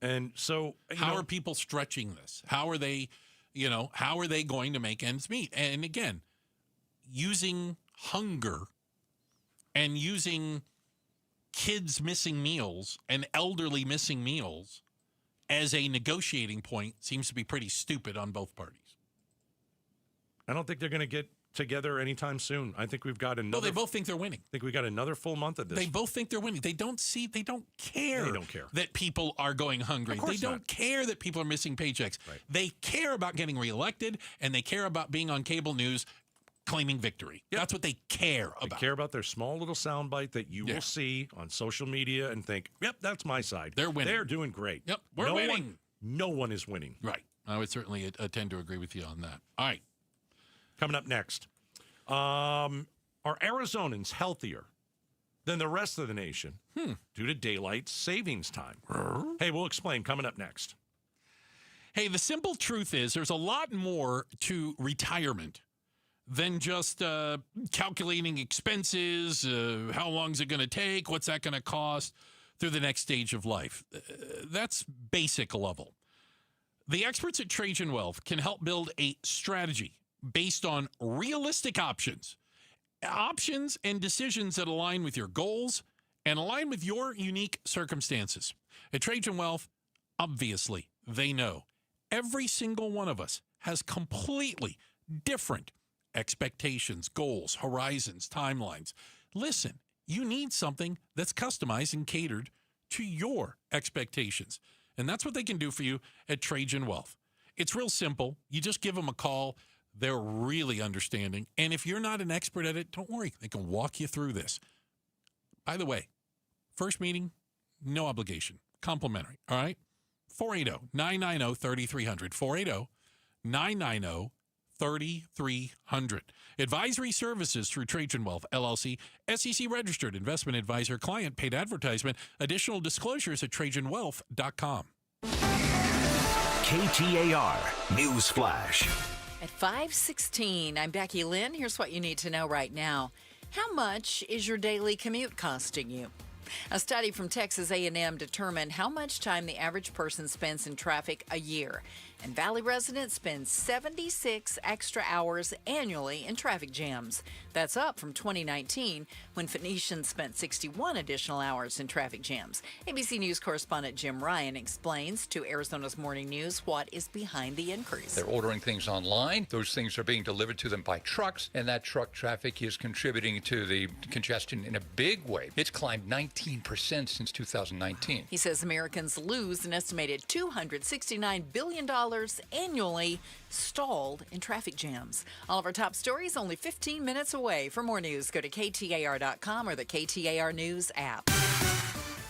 And so, how are people stretching this? How are they going to make ends meet? And again, using hunger and using kids missing meals and elderly missing meals as a negotiating point seems to be pretty stupid on both parties. I don't think they're going to get together anytime soon. I think we've got another. Well, they both think they're winning. I think we got another full month of this. They both think they're winning. They don't care. They don't care that people are going hungry. They don't care that people are missing paychecks. Right. They care about getting reelected, and they care about being on cable news claiming victory. Yep. That's what they care about. They care about their small little soundbite that you will see on social media and think, yep, that's my side. They're winning. They're doing great. Yep, we're winning. No one is winning. Right. I would certainly tend to agree with you on that. All right. Coming up next. Are Arizonans healthier than the rest of the nation due to daylight savings time? Hey, we'll explain coming up next. Hey, the simple truth is there's a lot more to retirement than just calculating expenses, how long is it going to take, what's that going to cost through the next stage of life. That's basic level. The experts at Trajan Wealth can help build a strategy based on realistic options and decisions that align with your goals and align with your unique circumstances. At Trajan Wealth, obviously, they know every single one of us has completely different expectations, goals, horizons, timelines. Listen, you need something that's customized and catered to your expectations. And that's what they can do for you at Trajan Wealth. It's real simple. You just give them a call. They're really understanding. And if you're not an expert at it, don't worry. They can walk you through this. By the way, first meeting, no obligation. Complimentary, all right? 480-990-3300. 480-990-3300. Advisory services through Trajan Wealth, LLC, SEC registered investment advisor, client paid advertisement. Additional disclosures at TrajanWealth.com. KTAR News Flash. At 5:16, I'm Becky Lynn. Here's what you need to know right now. How much is your daily commute costing you? A study from Texas A&M determined how much time the average person spends in traffic a year. And Valley residents spend 76 extra hours annually in traffic jams. That's up from 2019, when Phoenicians spent 61 additional hours in traffic jams. ABC News correspondent Jim Ryan explains to Arizona's Morning News what is behind the increase. They're ordering things online. Those things are being delivered to them by trucks, and that truck traffic is contributing to the congestion in a big way. It's climbed 19% since 2019. He says Americans lose an estimated $269 billion annually stalled in traffic jams. All of our top stories only 15 minutes away. For more news, go to KTAR.com or the KTAR News app.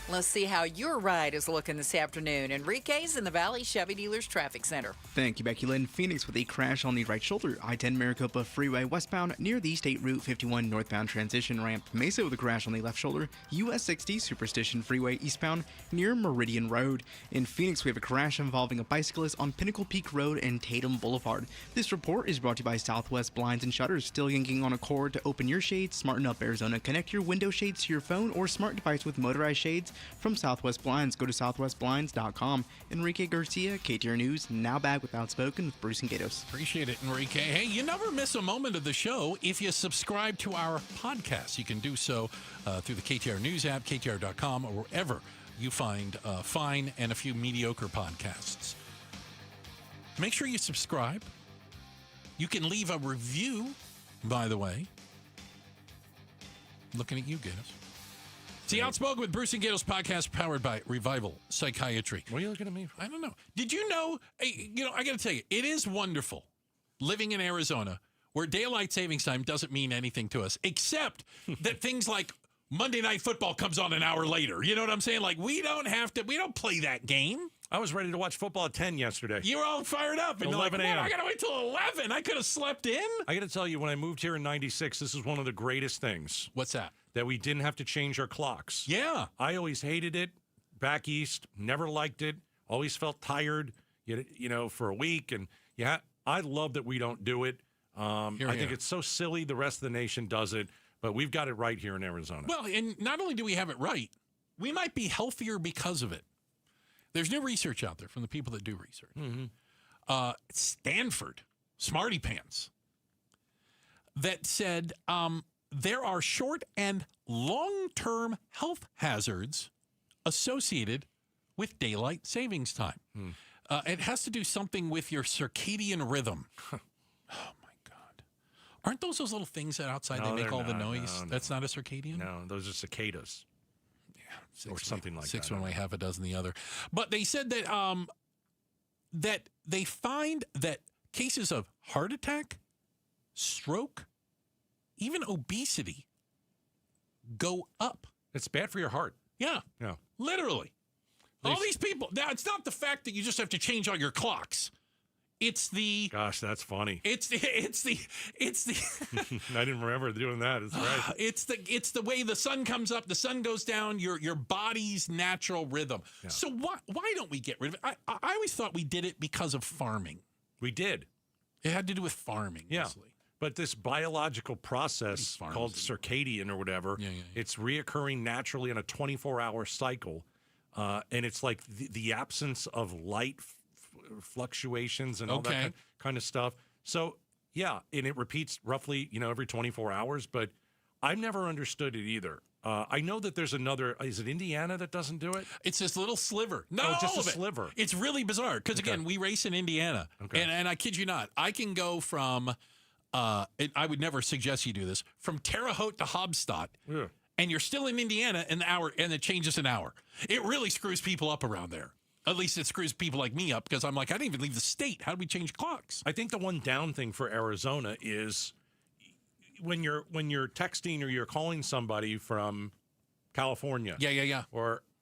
Let's see how your ride is looking this afternoon. Enrique's in the Valley Chevy Dealers Traffic Center. Thank you, Becky Lynn. Phoenix with a crash on the right shoulder. I-10 Maricopa Freeway westbound near the State Route 51 northbound transition ramp. Mesa with a crash on the left shoulder. US 60 Superstition Freeway eastbound near Meridian Road. In Phoenix, we have a crash involving a bicyclist on Pinnacle Peak Road and Tatum Boulevard. This report is brought to you by Southwest Blinds and Shutters. Still yanking on a cord to open your shades? Smarten up, Arizona. Connect your window shades to your phone or smart device with motorized shades from Southwest Blinds. Go to southwestblinds.com. Enrique Garcia, KTAR News, now back with Outspoken with Bruce and Gatos. Appreciate it, Enrique. Hey, you never miss a moment of the show if you subscribe to our podcast. You can do so through the KTAR News app, KTAR.com, or wherever you find fine and a few mediocre podcasts. Make sure you subscribe. You can leave a review, by the way. Looking at you, Gatos. It's the Outspoken with Bruce and Gatos podcast powered by Revival Psychiatry. What are you looking at me for? I don't know. Did you know, I got to tell you, it is wonderful living in Arizona where daylight savings time doesn't mean anything to us, except that things like Monday Night Football comes on an hour later. You know what I'm saying? Like, we don't play that game. I was ready to watch football at 10 yesterday. You were all fired up. And 11 a.m. I got to wait till 11. I could have slept in. I got to tell you, when I moved here in 96, this is one of the greatest things. What's that? That we didn't have to change our clocks. Yeah. I always hated it. Back east, never liked it. Always felt tired, for a week. And yeah, I love that we don't do it. I think it's so silly the rest of the nation does it, but we've got it right here in Arizona. Well, and not only do we have it right, we might be healthier because of it. There's new research out there from the people that do research. Mm-hmm. Stanford, Smarty Pants, that said there are short and long-term health hazards associated with daylight savings time. It has to do something with your circadian rhythm. Oh, my God. Aren't those little things that outside they make all the noise? No. That's not a circadian? No, those are cicadas. Or something like that. Six one way, half a dozen the other. But they said that that they find that cases of heart attack, stroke, even obesity go up. It's bad for your heart. Yeah. Yeah. Literally. All these people. Now, it's not the fact that you just have to change all your clocks. It's the... Gosh, that's funny. It's the I didn't remember doing that. That's right. It's the way the sun comes up, the sun goes down, your body's natural rhythm. Yeah. So why don't we get rid of it? I always thought we did it because of farming. We did. It had to do with farming, yeah. Mostly. But this biological process called circadian or whatever, it's reoccurring naturally in a 24-hour cycle. And it's like the absence of light fluctuations and all that kind of stuff. So, yeah, and it repeats roughly, every 24 hours. But I've never understood it either. I know that there's another. Is it Indiana that doesn't do it? It's this little sliver. No, just a sliver. It's really bizarre because, again, we race in Indiana. Okay. And I kid you not, I can go from, I would never suggest you do this, from Terre Haute to Hobstadt. Yeah. And you're still in Indiana in the hour, and it changes an hour. It really screws people up around there. At least it screws people like me up because I'm like, I didn't even leave the state. How do we change clocks? I think the one down thing for Arizona is when you're texting or you're calling somebody from California. Yeah.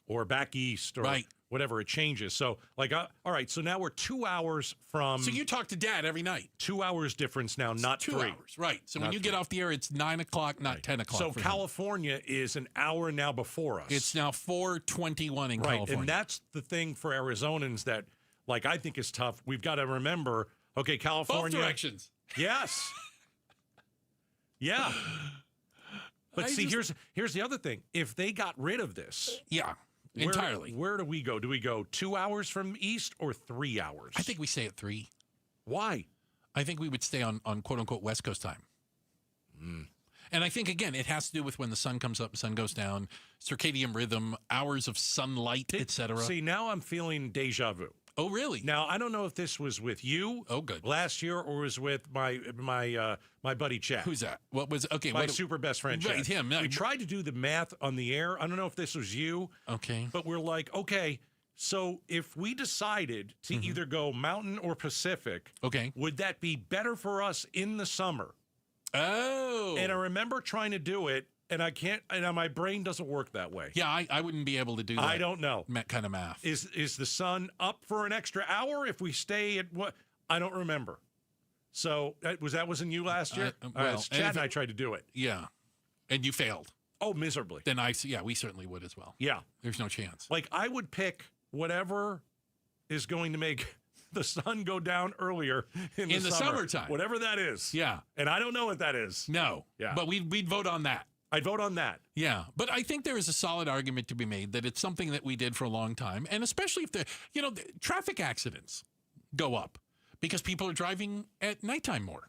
Or back east or whatever, it changes. So, like, all right, so now we're 2 hours from... So you talk to Dad every night. 2 hours difference now, not 2 3. hours, right. So when you get off the air, it's 9 o'clock, not 10 o'clock. So California is an hour now before us. It's now 4:21 in California. And that's the thing for Arizonans that, like, I think is tough. We've got to remember, okay, California... Both directions. Yes. Yeah. But here's the other thing. If they got rid of this... Yeah. Entirely. Where do we go? Do we go 2 hours from east or 3 hours? I think we stay at 3. Why? I think we would stay on quote unquote West Coast time. And I think, again, it has to do with when the sun comes up, the sun goes down, circadian rhythm, hours of sunlight, etc. See, now I'm feeling deja vu. Oh, really? Now, I don't know if this was with you last year or was with my buddy Chad. Who's that? What was my super best friend Chad. Right, him. We tried to do the math on the air. I don't know if this was you. Okay. But we're like, okay, so if we decided to either go mountain or Pacific, would that be better for us in the summer? Oh. And I remember trying to do it, and I can't, and my brain doesn't work that way. Yeah, I wouldn't be able to do that. I don't know. Kind of math. Is the sun up for an extra hour if we stay at what? I don't remember. So wasn't you last year? Chad and I tried to do it. Yeah. And you failed. Oh, miserably. Then we certainly would as well. Yeah. There's no chance. Like, I would pick whatever is going to make the sun go down earlier in the summertime. Whatever that is. Yeah. And I don't know what that is. No. Yeah. But we'd vote on that. I'd vote on that. Yeah. But I think there is a solid argument to be made that it's something that we did for a long time. And especially if the traffic accidents go up because people are driving at nighttime more.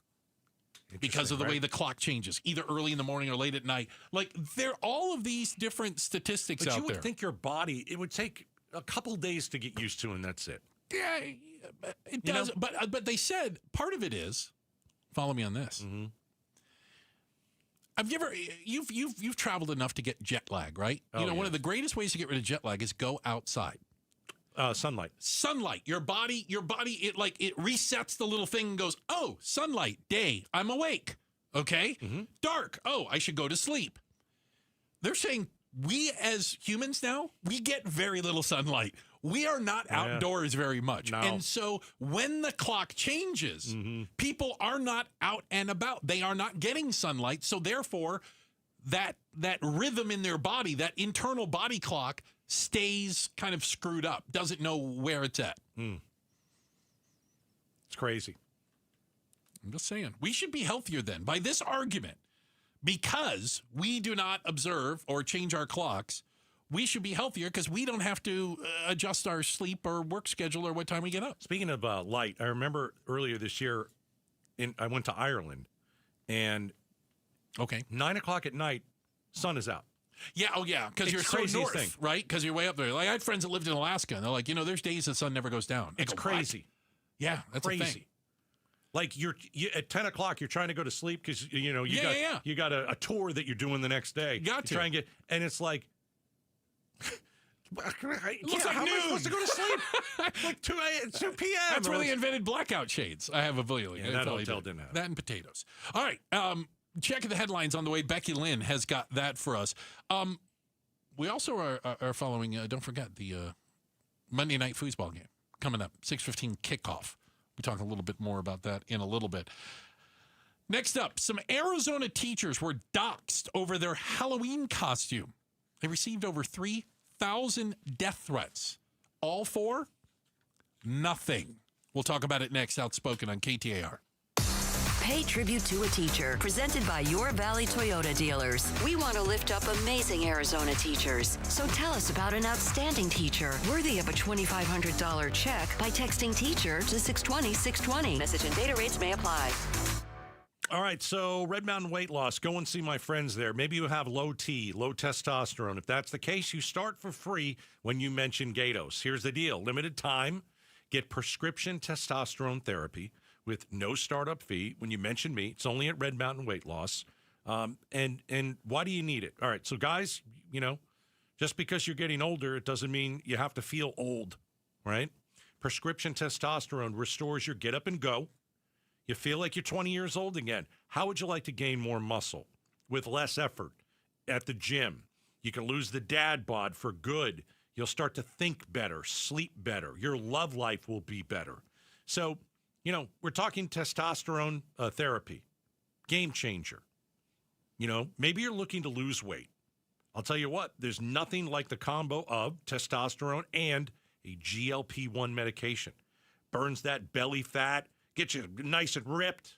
Because of the way the clock changes, either early in the morning or late at night. Like, there are all of these different statistics out there. But you would think your body, it would take a couple days to get used to, and that's it. Yeah, it does. But they said part of it is, follow me on this. Mm-hmm. You've traveled enough to get jet lag, right? One of the greatest ways to get rid of jet lag is go outside. Sunlight. Your body, it resets the little thing and goes, oh, sunlight, day, I'm awake. Okay. Mm-hmm. Dark. Oh, I should go to sleep. They're saying we as humans now, we get very little sunlight. We are not outdoors very much. No. And so when the clock changes, people are not out and about. They are not getting sunlight. So therefore, that rhythm in their body, that internal body clock, stays kind of screwed up, doesn't know where it's at. It's crazy. I'm just saying. We should be healthier then. By this argument, because we do not observe or change our clocks, we should be healthier because we don't have to adjust our sleep or work schedule or what time we get up. Speaking of light, I remember earlier this year, I went to Ireland, and 9 o'clock at night, sun is out. Yeah, because you're so north, right? Because you're way up there. Like, I had friends that lived in Alaska, and they're like, there's days the sun never goes down. It's crazy. What? Yeah, that's crazy. A thing. Like, you at 10 o'clock, you're trying to go to sleep because, you got a tour that you're doing the next day. You got to. Try and get, and it's like, looks like how noon. am I supposed to go to sleep? Like 2 p.m. That's where they invented blackout shades. I have a feeling. Yeah, that hotel didn't have that and potatoes. All right. Check the headlines on the way. Becky Lynn has got that for us. We also are following, don't forget, the Monday night foosball game coming up, 6:15 kickoff. We'll talk a little bit more about that in a little bit. Next up, some Arizona teachers were doxxed over their Halloween costume. They received over 3,000 death threats. All for nothing. We'll talk about it next. Outspoken on KTAR. Pay tribute to a teacher, presented by Your Valley Toyota dealers. We want to lift up amazing Arizona teachers. So tell us about an outstanding teacher worthy of a $2,500 check by texting teacher to 620-620. Message and data rates may apply. All right, so Red Mountain Weight Loss, go and see my friends there. Maybe you have low T, low testosterone. If that's the case, you start for free when you mention Gatos. Here's the deal. Limited time. Get prescription testosterone therapy with no startup fee. When you mention me, it's only at Red Mountain Weight Loss. And why do you need it? All right, so guys, just because you're getting older, it doesn't mean you have to feel old. right? Prescription testosterone restores your get up and go. You feel like you're 20 years old again. How would you like to gain more muscle with less effort at the gym? You can lose the dad bod for good. You'll start to think better, sleep better. Your love life will be better. So, we're talking testosterone therapy. Game changer. Maybe you're looking to lose weight. I'll tell you what, there's nothing like the combo of testosterone and a GLP-1 medication. Burns that belly fat, gets you nice and ripped.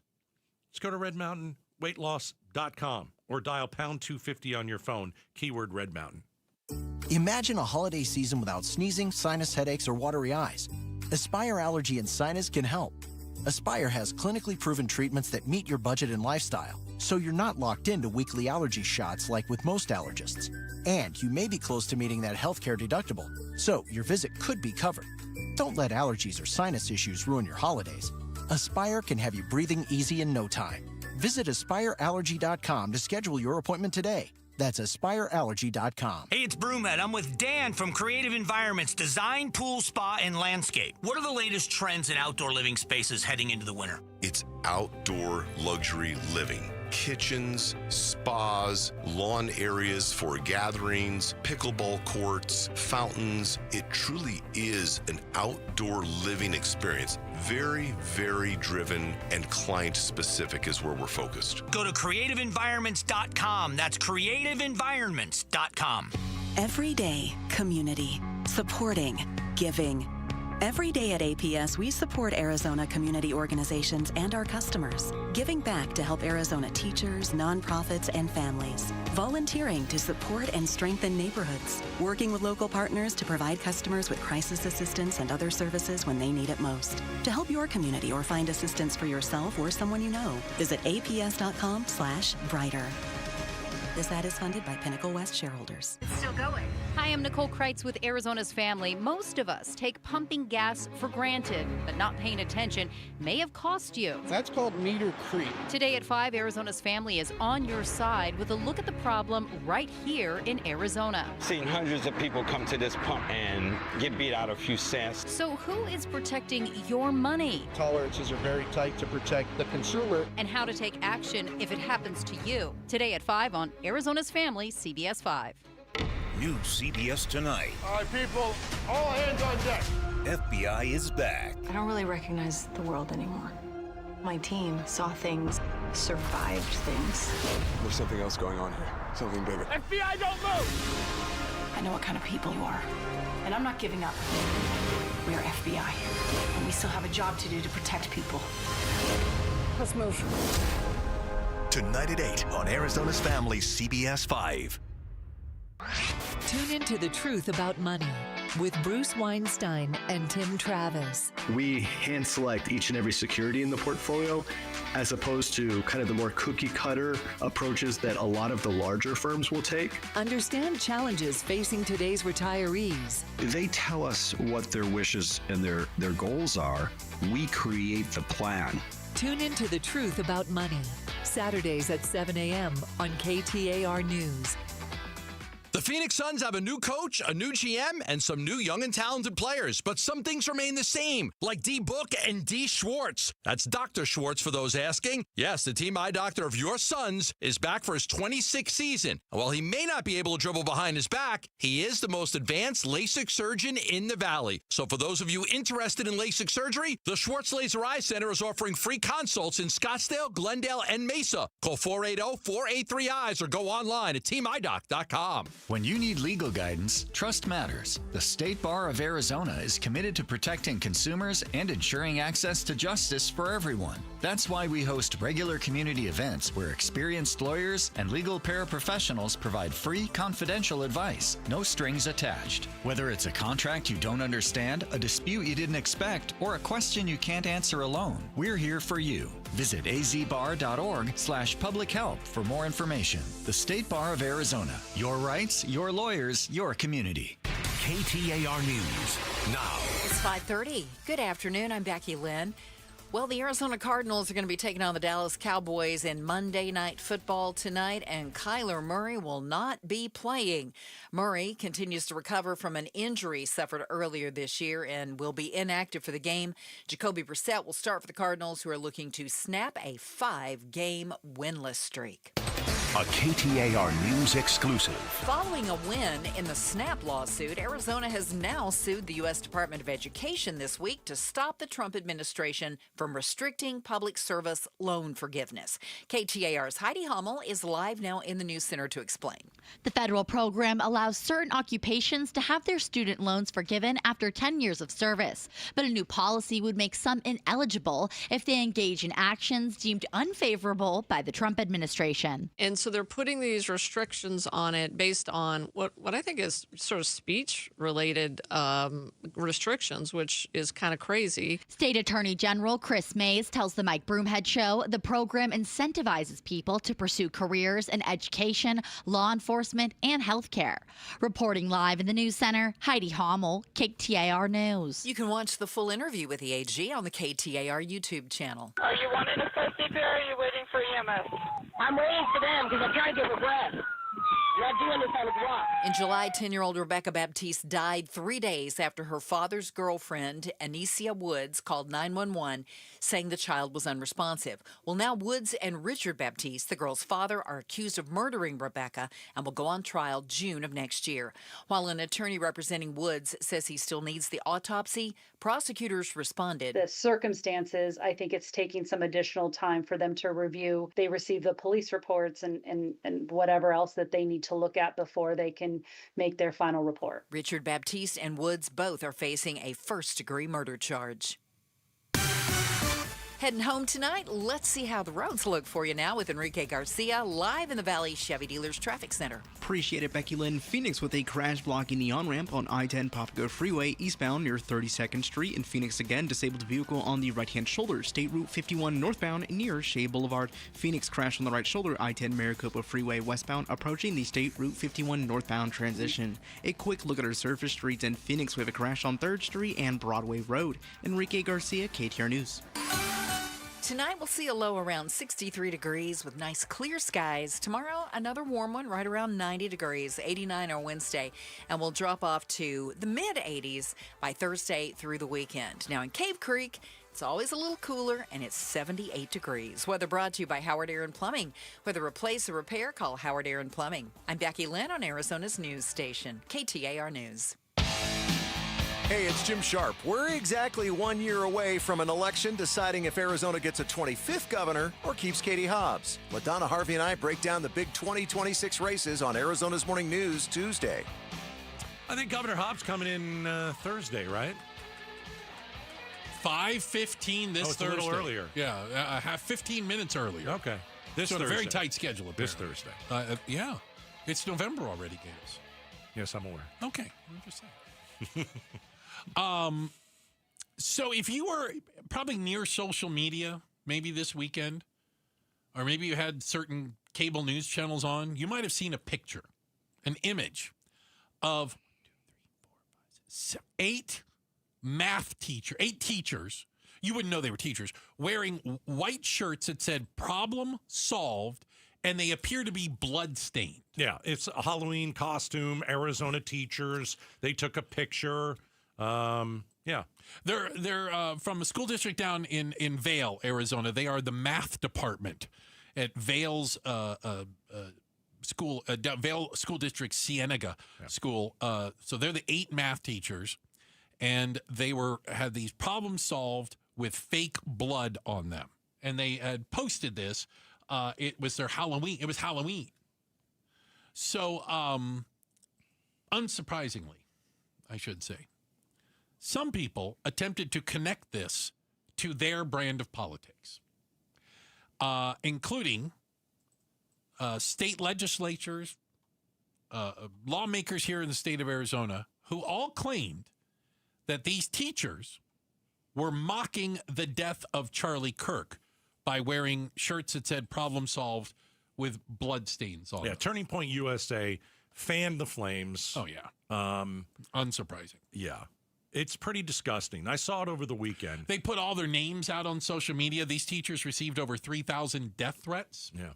Just go to redmountainweightloss.com or dial pound 250 on your phone, keyword Red Mountain. Imagine a holiday season without sneezing, sinus headaches, or watery eyes. Aspire Allergy and Sinus can help. Aspire has clinically proven treatments that meet your budget and lifestyle, so you're not locked into weekly allergy shots like with most allergists. And you may be close to meeting that healthcare deductible, so your visit could be covered. Don't let allergies or sinus issues ruin your holidays. Aspire can have you breathing easy in no time. Visit AspireAllergy.com to schedule your appointment today. That's AspireAllergy.com. Hey, it's Brewmed. I'm with Dan from Creative Environments Design, Pool, Spa, and Landscape. What are the latest trends in outdoor living spaces heading into the winter? It's outdoor luxury living. Kitchens, spas, lawn areas for gatherings, pickleball courts, fountains. It truly is an outdoor living experience. Very, very driven and client-specific is where we're focused. Go to creativeenvironments.com. That's creativeenvironments.com. Everyday community, supporting, giving. Every day at APS, we support Arizona community organizations and our customers, giving back to help Arizona teachers, nonprofits, and families, volunteering to support and strengthen neighborhoods, working with local partners to provide customers with crisis assistance and other services when they need it most. To help your community or find assistance for yourself or someone you know, visit aps.com/brighter. This ad is funded by Pinnacle West shareholders. It's still going. Hi, I'm Nicole Kreitz with Arizona's Family. Most of us take pumping gas for granted, but not paying attention may have cost you. That's called meter creep. Today at 5, Arizona's Family is on your side with a look at the problem right here in Arizona. Seen hundreds of people come to this pump and get beat out a few cents. So who is protecting your money? Tolerances are very tight to protect the consumer. And how to take action if it happens to you. Today at 5 on Arizona's Family, CBS 5. New CBS Tonight. All right, people, all hands on deck. FBI is back. I don't really recognize the world anymore. My team saw things, survived things. There's something else going on here. Something bigger. FBI, don't move! I know what kind of people you are, and I'm not giving up. We are FBI, and we still have a job to do to protect people. Let's move. Tonight at 8 on Arizona's Family, CBS 5. Tune into The Truth About Money with Bruce Weinstein and Tim Travis. We hand select each and every security in the portfolio as opposed to kind of the more cookie cutter approaches that a lot of the larger firms will take. Understand challenges facing today's retirees. They tell us what their wishes and their goals are. We create the plan. Tune into The Truth About Money, Saturdays at 7 a.m. on KTAR News. The Phoenix Suns have a new coach, a new GM, and some new young and talented players, but some things remain the same, like D. Book and D. Schwartz. That's Dr. Schwartz for those asking. Yes, the team eye doctor of your Suns is back for his 26th season. And while he may not be able to dribble behind his back, he is the most advanced LASIK surgeon in the Valley. So for those of you interested in LASIK surgery, the Schwartz Laser Eye Center is offering free consults in Scottsdale, Glendale, and Mesa. Call 480-483-EYES or go online at teamidoc.com. When you need legal guidance, trust matters. The State Bar of Arizona is committed to protecting consumers and ensuring access to justice for everyone. That's why we host regular community events where experienced lawyers and legal paraprofessionals provide free, confidential advice, no strings attached. Whether it's a contract you don't understand, a dispute you didn't expect, or a question you can't answer alone, we're here for you. Visit azbar.org/public help for more information. The State Bar of Arizona. Your rights, your lawyers, your community. KTAR News now. It's 5:30. Good afternoon. I'm Becky Lynn. Well, the Arizona Cardinals are going to be taking on the Dallas Cowboys in Monday Night Football tonight, and Kyler Murray will not be playing. Murray continues to recover from an injury suffered earlier this year and will be inactive for the game. Jacoby Brissett will start for the Cardinals, who are looking to snap a 5-game winless streak. A KTAR News exclusive. Following a win in the SNAP lawsuit, Arizona has now sued the U.S. Department of Education this week to stop the Trump administration from restricting public service loan forgiveness. KTAR's Heidi Hummel is live now in the News Center to explain. The federal program allows certain occupations to have their student loans forgiven after 10 years of service. But a new policy would make some ineligible if they engage in actions deemed unfavorable by the Trump administration. And so they're putting these restrictions on it based on what I think is sort of speech-related restrictions, which is kind of crazy. State Attorney General Chris Mays tells the Mike Broomhead Show the program incentivizes people to pursue careers in education, law enforcement, and health care. Reporting live in the News Center, Heidi Hummel, KTAR News. You can watch the full interview with the AG on the KTAR YouTube channel. Are you wanting to start CPR or are you waiting for EMS? I'm waiting for them because I'm trying to get her breath. Not doing this on the block. In July, 10-year-old Rebecca Baptiste died 3 days after her father's girlfriend, Anicia Woods, called 911 saying the child was unresponsive. Well, now Woods and Richard Baptiste, the girl's father, are accused of murdering Rebecca and will go on trial June of next year. While an attorney representing Woods says he still needs the autopsy, prosecutors responded. The circumstances, I think it's taking some additional time for them to review. They receive the police reports and whatever else that they need to look at before they can make their final report. Richard Baptiste and Woods both are facing a first-degree murder charge. Heading home tonight, let's see how the roads look for you now with Enrique Garcia live in the Valley Chevy Dealers Traffic Center. Appreciate it, Becky Lynn. Phoenix with a crash blocking the on-ramp on I-10 Papago Freeway eastbound near 32nd Street. In Phoenix again, disabled vehicle on the right-hand shoulder, State Route 51 northbound near Shea Boulevard. Phoenix crash on the right shoulder, I-10 Maricopa Freeway westbound approaching the State Route 51 northbound transition. A quick look at our surface streets in Phoenix with a crash on 3rd Street and Broadway Road. Enrique Garcia, KTAR News. Tonight, we'll see a low around 63 degrees with nice clear skies. Tomorrow, another warm one right around 90 degrees, 89 on Wednesday, and we'll drop off to the mid-80s by Thursday through the weekend. Now, in Cave Creek, it's always a little cooler, and it's 78 degrees. Weather brought to you by Howard Aaron Plumbing. Whether replace or repair, call Howard Aaron Plumbing. I'm Becky Lynn on Arizona's news station, KTAR News. Hey, it's Jim Sharp. We're exactly 1 year away from an election deciding if Arizona gets a 25th governor or keeps Katie Hobbs. Let Donna Harvey and I break down the big 2026 races on Arizona's Morning News Tuesday. I think Governor Hobbs coming in Thursday, right? 5:15 this Thursday. A little earlier. Yeah, 15 minutes earlier. Okay. This so Thursday. A very tight schedule. Apparently. This Thursday. Yeah. It's November already, Gaines. Yes, I'm aware. Okay. I'm just saying. So if you were probably near social media, maybe this weekend, or maybe you had certain cable news channels on, you might have seen a picture, an image of 8 teachers. You wouldn't know they were teachers, wearing white shirts that said "Problem Solved," and they appear to be blood-stained. Yeah, it's a Halloween costume, Arizona teachers. They took a picture. Yeah. They're from a school district down in Vail, Arizona. They are the math department at Vail's school, Vail School District Cienega School. So they're the 8 math teachers, and they had these problems solved with fake blood on them. And they had posted this. It was their Halloween. It was Halloween. So, unsurprisingly, I should say, some people attempted to connect this to their brand of politics, including state legislatures, lawmakers here in the state of Arizona, who all claimed that these teachers were mocking the death of Charlie Kirk by wearing shirts that said "Problem Solved" with blood stains on them. Yeah, Turning Point USA fanned the flames. Oh, yeah. Unsurprising. Yeah. It's pretty disgusting. I saw it over the weekend. They put all their names out on social media. These teachers received over 3,000 death threats. Yeah.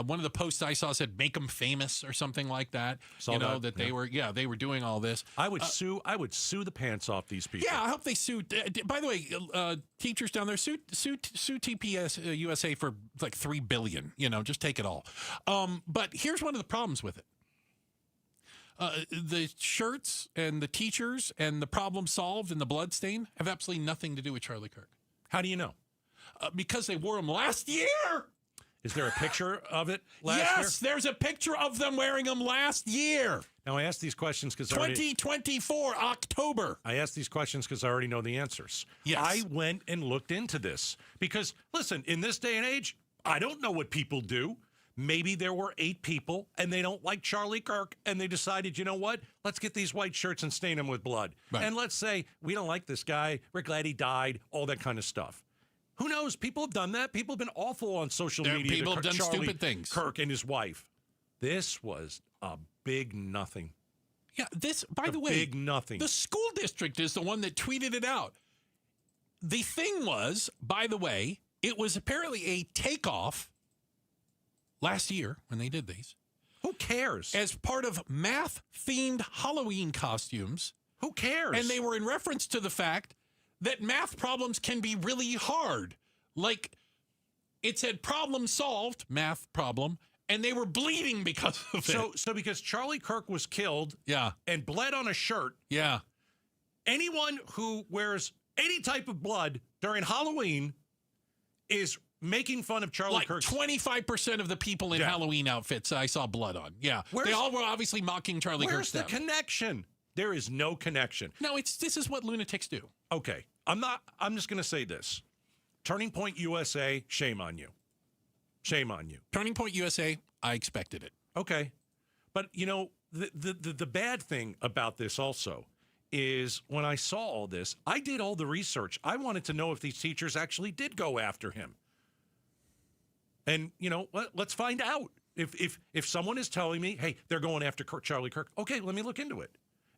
One of the posts I saw said "make them famous" or something like that. That they were doing all this. I would sue the pants off these people. Yeah, I hope they sue. By the way, teachers down there sue TPS USA for like $3 billion. Just take it all. But here's one of the problems with it. The shirts and the teachers and the problem solved and the blood stain have absolutely nothing to do with Charlie Kirk. How do you know? Because they wore them last year. Is there a picture of it last year? Yes, there's a picture of them wearing them last year. Now, I asked these questions because 2024, October. I asked these questions because I already know the answers. Yes. I went and looked into this because, listen, in this day and age, I don't know what people do. Maybe there were 8 people and they don't like Charlie Kirk and they decided, you know what? Let's get these white shirts and stain them with blood. Right. And let's say we don't like this guy. We're glad he died, all that kind of stuff. Who knows? People have done that. People have been awful on social media. People have done Charlie stupid things. Kirk and his wife. This was a big nothing. Yeah, by the way, big nothing. The school district is the one that tweeted it out. The thing was, by the way, it was apparently a takeoff last year when they did these. Who cares? As part of math-themed Halloween costumes. Who cares? And they were in reference to the fact that math problems can be really hard. Like, it said problem solved, math problem, and they were bleeding because of it. So because Charlie Kirk was killed yeah, and bled on a shirt, yeah, anyone who wears any type of blood during Halloween is making fun of Charlie Kirk. 25% of the people in Halloween outfits I saw blood on. Yeah. They all were obviously mocking Charlie Kirk's death. Where's the connection? There is no connection. No, this is what lunatics do. Okay. I'm just going to say this. Turning Point USA, shame on you. Shame on you. Turning Point USA, I expected it. Okay. But, the bad thing about this also is when I saw all this, I did all the research. I wanted to know if these teachers actually did go after him. And, let's find out. If someone is telling me, hey, they're going after Charlie Kirk, okay, let me look into it.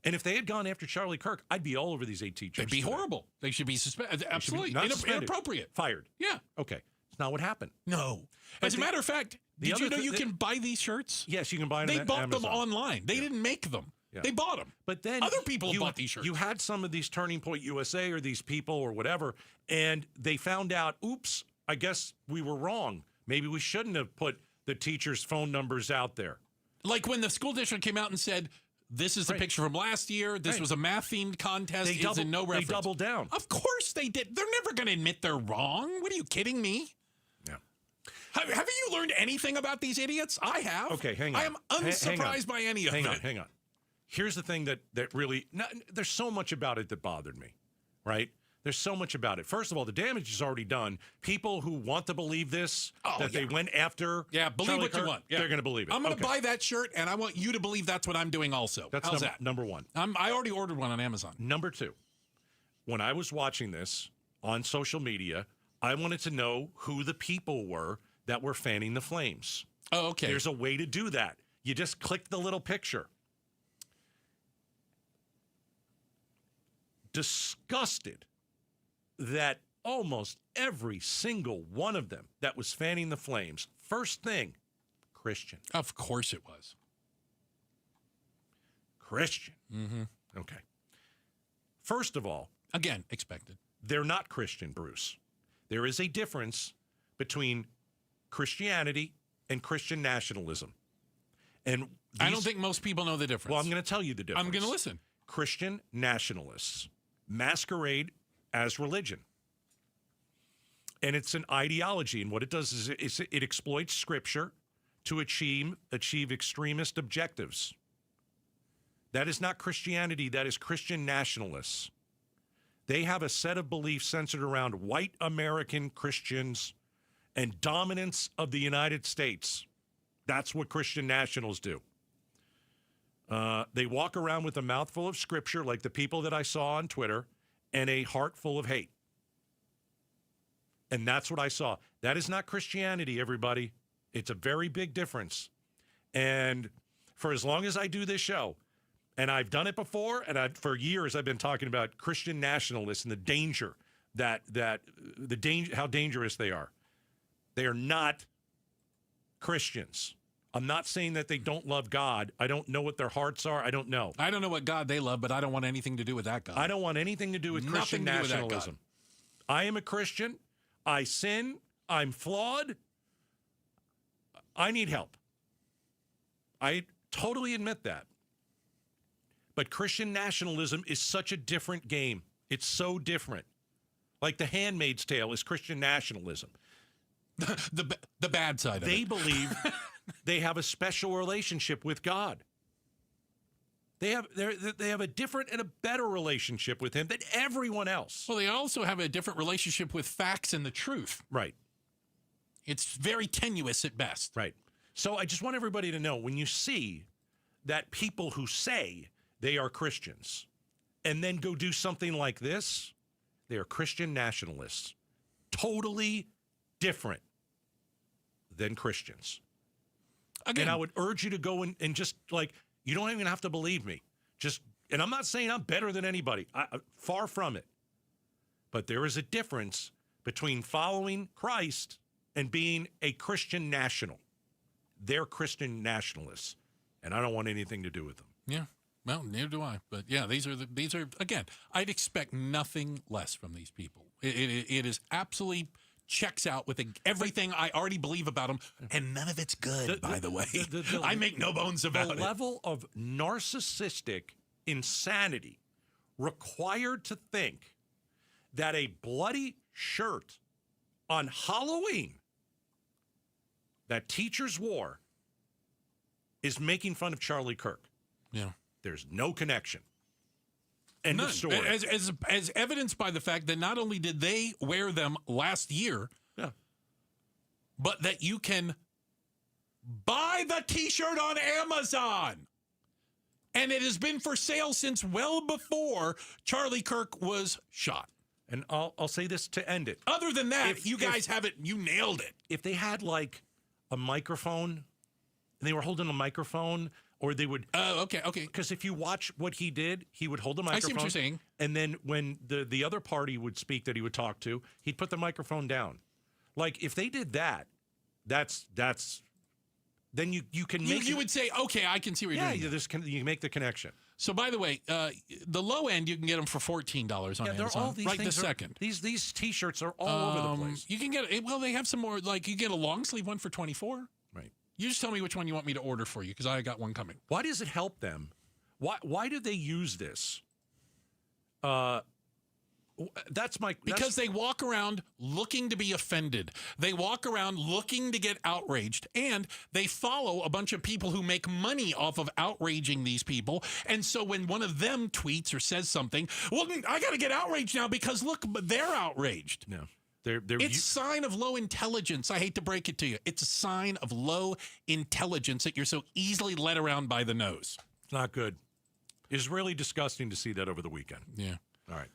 And if they had gone after Charlie Kirk, I'd be all over these 8 teachers. They'd be horrible. They should be suspended. Absolutely. Inappropriate. Fired. Yeah. Okay. It's not what happened. No. As a matter of fact, did you know you can buy these shirts? Yes, you can buy them They at bought Amazon. them online. They didn't make them. Yeah. They bought them. But then other people bought these shirts. You had some of these Turning Point USA or these people or whatever, and they found out, oops, I guess we were wrong. Maybe we shouldn't have put the teachers' phone numbers out there. Like when the school district came out and said, this is a picture from last year. This was a math-themed contest. It's in no reference. They doubled down. Of course they did. They're never going to admit they're wrong. What are you kidding me? Yeah. Have you learned anything about these idiots? I have. Okay, hang on. I am unsurprised by any of it. Hang on. Here's the thing that really, there's so much about it that bothered me, right? There's so much about it. First of all, the damage is already done. People who want to believe this, they went after believe Charlie what Kirk, you want. Yeah. They're going to believe it. I'm going to buy that shirt, and I want you to believe that's what I'm doing also. How's that? Number one. I already ordered one on Amazon. Number two, when I was watching this on social media, I wanted to know who the people were that were fanning the flames. Oh, okay. There's a way to do that. You just click the little picture. Disgusted that almost every single one of them that was fanning the flames, first thing, Christian. Of course it was. Christian. Mm-hmm. Okay. First of all, again, expected. They're not Christian, Bruce. There is a difference between Christianity and Christian nationalism. And I don't think most people know the difference. Well, I'm going to tell you the difference. I'm going to listen. Christian nationalists masquerade as religion. And it's an ideology. And what it does is it exploits Scripture to achieve extremist objectives. That is not Christianity. That is Christian nationalists. They have a set of beliefs centered around white American Christians and dominance of the United States. That's what Christian nationals do. They walk around with a mouthful of Scripture like the people that I saw on Twitter and a heart full of hate. And that's what I saw. That is not Christianity, everybody. It's a very big difference. And for as long as I do this show, And I've done it before, and for years I've been talking about Christian nationalists and the danger how dangerous they are. They are not Christians. I'm not saying that they don't love God. I don't know what their hearts are. I don't know. I don't know what God they love, but I don't want anything to do with that God. I don't want anything to do with Christian nationalism. I am a Christian. I sin. I'm flawed. I need help. I totally admit that. But Christian nationalism is such a different game. It's so different. Like The Handmaid's Tale is Christian nationalism. The bad side of it. They believe they have a special relationship with God. They have a different and a better relationship with him than everyone else. Well, they also have a different relationship with facts and the truth. Right. It's very tenuous at best. Right. So I just want everybody to know, when you see that people who say they are Christians and then go do something like this, they are Christian nationalists. Totally different than Christians. Again, and I would urge you to go and just, like, you don't even have to believe me. And I'm not saying I'm better than anybody. Far from it. But there is a difference between following Christ and being a Christian national. They're Christian nationalists, and I don't want anything to do with them. Yeah. Well, neither do I. But yeah, these are again, I'd expect nothing less from these people. It is absolutely checks out with everything I already believe about them, and none of it's good, by the way. I make no bones about it. The level of narcissistic insanity required to think that a bloody shirt on Halloween that teachers wore is making fun of Charlie Kirk. Yeah. There's no connection. End of story. As evidenced by the fact that not only did they wear them last year, but that you can buy the T-shirt on Amazon. And it has been for sale since well before Charlie Kirk was shot. And I'll say this to end it. Other than that, you guys have it. You nailed it. If they had like a microphone, and they were holding a microphone, or they would. Oh, okay. Because if you watch what he did, he would hold the microphone. I see what you're saying. And then when the other party would speak that he would talk to, he'd put the microphone down. Like, if they did that, that's then you can make. You would say, okay, I can see what you're doing. You make the connection. So, by the way, the low end, you can get them for $14 on Amazon. All these right things this second. These T-shirts are all over the place. You can get, well, they have some more, like you get a long sleeve one for $24. Right. You just tell me which one you want me to order for you, because I got one coming. Why does it help them? Why do they use this? Because they walk around looking to be offended. They walk around looking to get outraged, and they follow a bunch of people who make money off of outraging these people. And so when one of them tweets or says something, well, I got to get outraged now because look, they're outraged. No. It's a sign of low intelligence. I hate to break it to you. It's a sign of low intelligence that you're so easily led around by the nose. It's not good. It's really disgusting to see that over the weekend. Yeah. All right.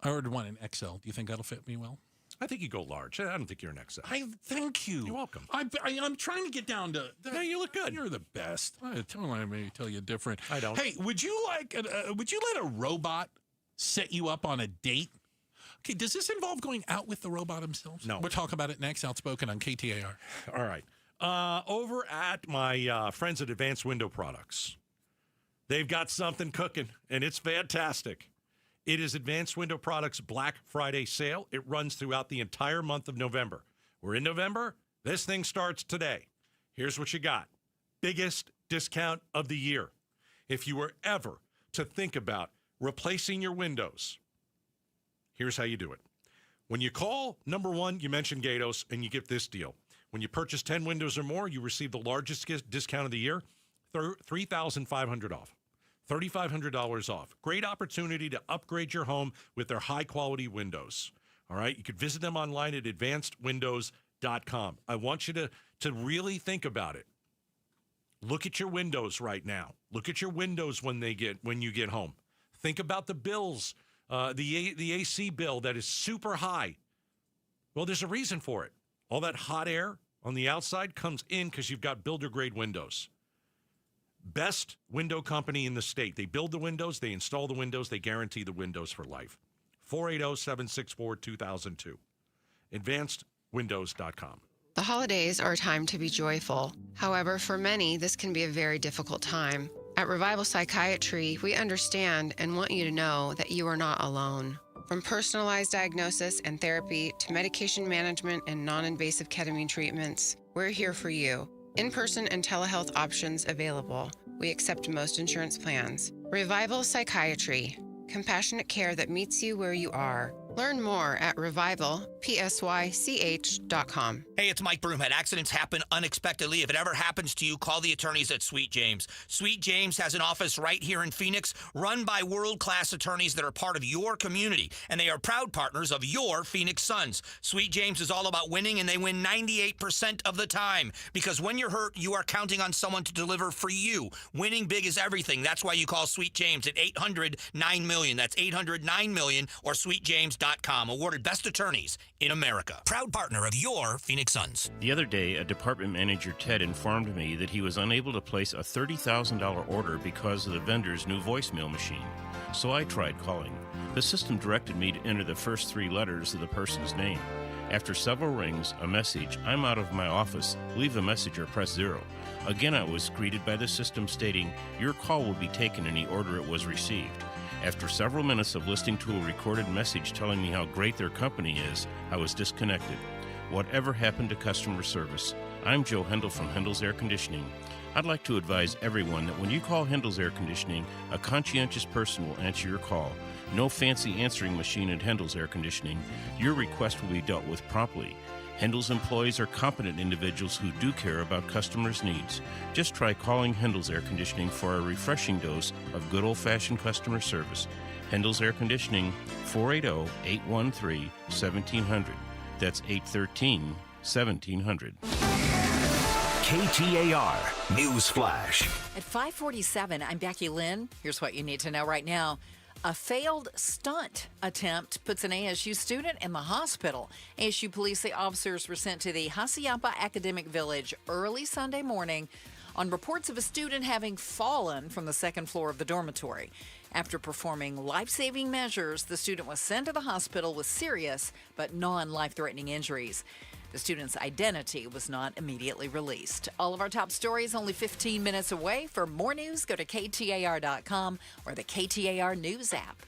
I ordered one in XL. Do you think that'll fit me well? I think you go large. I don't think you're an XL. Thank you. You're welcome. I'm trying to get down to. No, you look good. You're the best. I may tell you different. I don't. Hey, would you let a robot set you up on a date? Okay, does this involve going out with the robot himself? No. We'll talk about it next. Outspoken on KTAR. All right. Over at my friends at Advanced Window Products, they've got something cooking, and it's fantastic. It is Advanced Window Products Black Friday sale. It runs throughout the entire month of November. We're in November. This thing starts today. Here's what you got. Biggest discount of the year. If you were ever to think about replacing your windows, here's how you do it. When you call, number one, you mention Gatos, and you get this deal. When you purchase 10 windows or more, you receive the largest discount of the year, $3,500 off. $3,500 off. Great opportunity to upgrade your home with their high-quality windows. All right? You could visit them online at advancedwindows.com. I want you to really think about it. Look at your windows right now. Look at your windows when you get home. Think about the bills, the AC bill that is super high. Well, there's a reason for it. All that hot air on the outside comes in because you've got builder-grade windows. Best window company in the state. They build the windows, they install the windows, they guarantee the windows for life. 480-764-2002. AdvancedWindows.com. The holidays are a time to be joyful. However, for many, this can be a very difficult time. At Revival Psychiatry, we understand and want you to know that you are not alone. From personalized diagnosis and therapy to medication management and non-invasive ketamine treatments, we're here for you. In-person and telehealth options available. We accept most insurance plans. Revival Psychiatry. Compassionate care that meets you where you are. Learn more at revivalpsych.com. Hey, it's Mike Broomhead. Accidents happen unexpectedly. If it ever happens to you, call the attorneys at Sweet James. Sweet James has an office right here in Phoenix, run by world-class attorneys that are part of your community, and they are proud partners of your Phoenix Suns. Sweet James is all about winning, and they win 98% of the time. Because when you're hurt, you are counting on someone to deliver for you. Winning big is everything. That's why you call Sweet James at 800-9-million. That's 800-9-million or sweetjames.com. Awarded Best Attorneys in America. Proud partner of your Phoenix Suns. The other day, a department manager, Ted, informed me that he was unable to place a $30,000 order because of the vendor's new voicemail machine. So I tried calling. The system directed me to enter the first 3 letters of the person's name. After several rings, a message, "I'm out of my office. Leave a message or press 0. Again, I was greeted by the system stating, "Your call will be taken in the order it was received." After several minutes of listening to a recorded message telling me how great their company is, I was disconnected. Whatever happened to customer service? I'm Joe Hendel from Hendel's Air Conditioning. I'd like to advise everyone that when you call Hendel's Air Conditioning, a conscientious person will answer your call. No fancy answering machine at Hendel's Air Conditioning. Your request will be dealt with promptly. Hendel's employees are competent individuals who do care about customers' needs. Just try calling Hendel's Air Conditioning for a refreshing dose of good old-fashioned customer service. Hendel's Air Conditioning, 480-813-1700. That's 813-1700. KTAR News Flash. At 5:47, I'm Becky Lynn. Here's what you need to know right now. A failed stunt attempt puts an ASU student in the hospital. ASU police say officers were sent to the Hassayampa Academic Village early Sunday morning on reports of a student having fallen from the second floor of the dormitory. After performing life-saving measures, the student was sent to the hospital with serious but non-life-threatening injuries. The student's identity was not immediately released. All of our top stories only 15 minutes away. For more news, go to KTAR.com or the KTAR News app.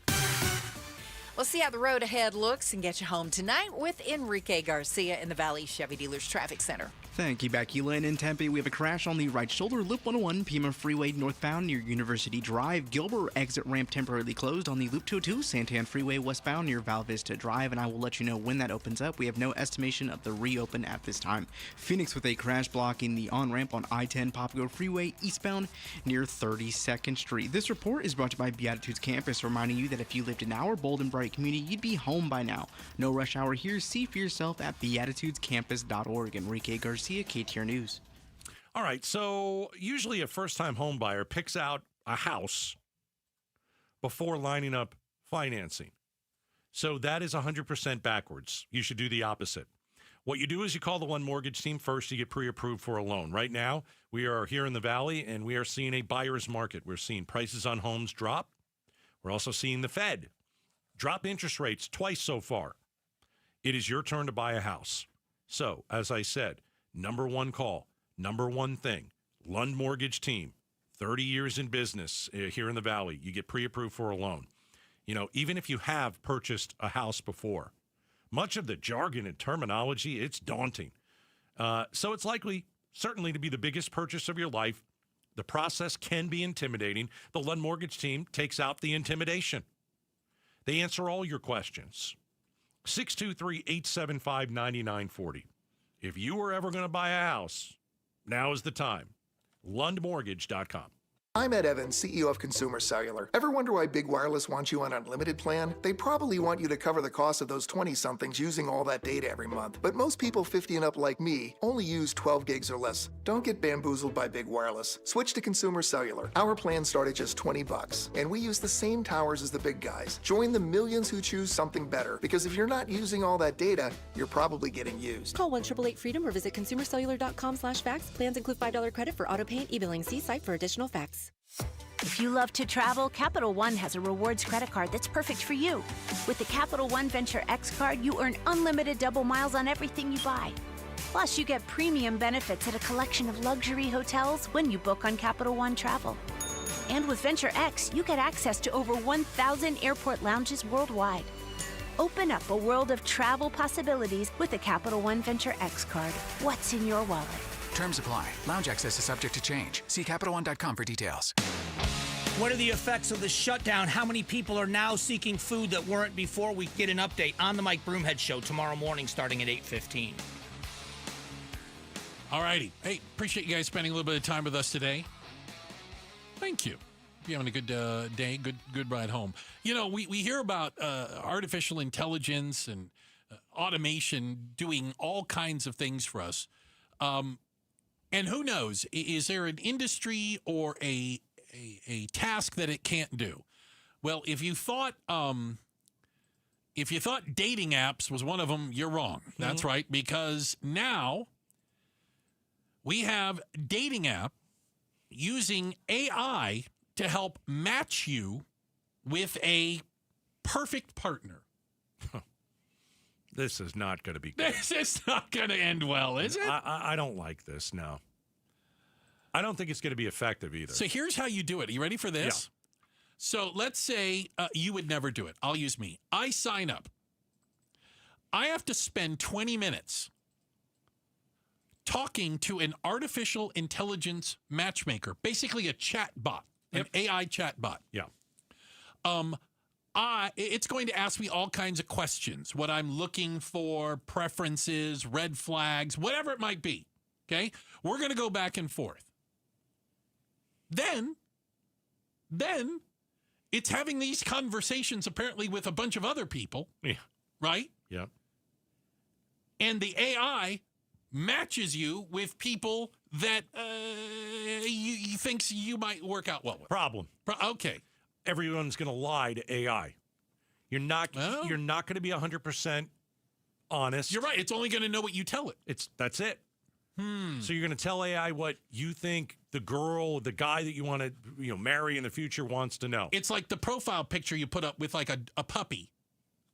We'll see how the road ahead looks and get you home tonight with Enrique Garcia in the Valley Chevy Dealers Traffic Center. Thank you, Becky Lynn. In Tempe, we have a crash on the right shoulder, Loop 101, Pima Freeway northbound near University Drive. Gilbert exit ramp temporarily closed on the Loop 202, Santan Freeway westbound near Val Vista Drive, and I will let you know when that opens up. We have no estimation of the reopen at this time. Phoenix with a crash blocking the on-ramp on I-10 Papago Freeway eastbound near 32nd Street. This report is brought to you by Beatitudes Campus, reminding you that if you lived in our bold and bright community, you'd be home by now. No rush hour here. See for yourself at beatitudescampus.org. Enrique Garcia, KTAR News. All right, so usually a first-time home buyer picks out a house before lining up financing. So that is 100% backwards. You should do the opposite. What you do is you call the One Mortgage team first. You get pre-approved for a loan. Right now, we are here in the Valley, and we are seeing a buyer's market. We're seeing prices on homes drop. We're also seeing the Fed drop interest rates twice so far. It is your turn to buy a house. So, as I said, number one call, number one thing, Lund Mortgage Team, 30 years in business here in the Valley. You get pre-approved for a loan. You know, even if you have purchased a house before, much of the jargon and terminology, it's daunting. So it's likely, certainly, to be the biggest purchase of your life. The process can be intimidating. The Lund Mortgage Team takes out the intimidation. They answer all your questions. 623-875-9940. If you were ever going to buy a house, now is the time. LundMortgage.com. I'm Ed Evans, CEO of Consumer Cellular. Ever wonder why Big Wireless wants you on an unlimited plan? They probably want you to cover the cost of those 20-somethings using all that data every month. But most people 50 and up like me only use 12 gigs or less. Don't get bamboozled by Big Wireless. Switch to Consumer Cellular. Our plans start at just $20, and we use the same towers as the big guys. Join the millions who choose something better, because if you're not using all that data, you're probably getting used. Call 1-888-FREEDOM or visit consumercellular.com/facts. Plans include $5 credit for auto pay and e-billing. See site for additional facts. If you love to travel, Capital One has a rewards credit card that's perfect for you. With the Capital One Venture X card, you earn unlimited double miles on everything you buy. Plus, you get premium benefits at a collection of luxury hotels when you book on Capital One Travel. And with Venture X, you get access to over 1,000 airport lounges worldwide. Open up a world of travel possibilities with the Capital One Venture X card. What's in your wallet? Terms apply. Lounge access is subject to change. See CapitalOne.com for details. What are the effects of the shutdown? How many people are now seeking food that weren't before? We get an update on the Mike Broomhead Show tomorrow morning starting at 8:15. All righty. Hey, appreciate you guys spending a little bit of time with us today. Thank you. If you're having a good day, good ride home. You know, we hear about artificial intelligence and automation doing all kinds of things for us. And who knows, is there an industry or a task that it can't do? Well, if you thought dating apps was one of them, you're wrong. That's right, because now we have dating app using AI to help match you with a perfect partner. This is not going to be good. This is not going to end well, is it? I don't like this, no. I don't think it's going to be effective either. So here's how you do it. Are you ready for this? Yeah. So let's say you would never do it. I'll use me. I sign up. I have to spend 20 minutes talking to an artificial intelligence matchmaker, basically a chat bot, an AI chat bot. Yeah. It's going to ask me all kinds of questions, what I'm looking for, preferences, red flags, whatever it might be. Okay? We're going to go back and forth. Then it's having these conversations apparently with a bunch of other people. Yeah. Right? Yeah. And the AI matches you with people that you thinks you might work out well with. Problem. Okay. Everyone's going to lie to AI. You're not going to be 100% honest. You're right. It's only going to know what you tell it. That's it. So you're going to tell AI what you think the guy that you want to marry in the future wants to know. It's like the profile picture you put up with like a puppy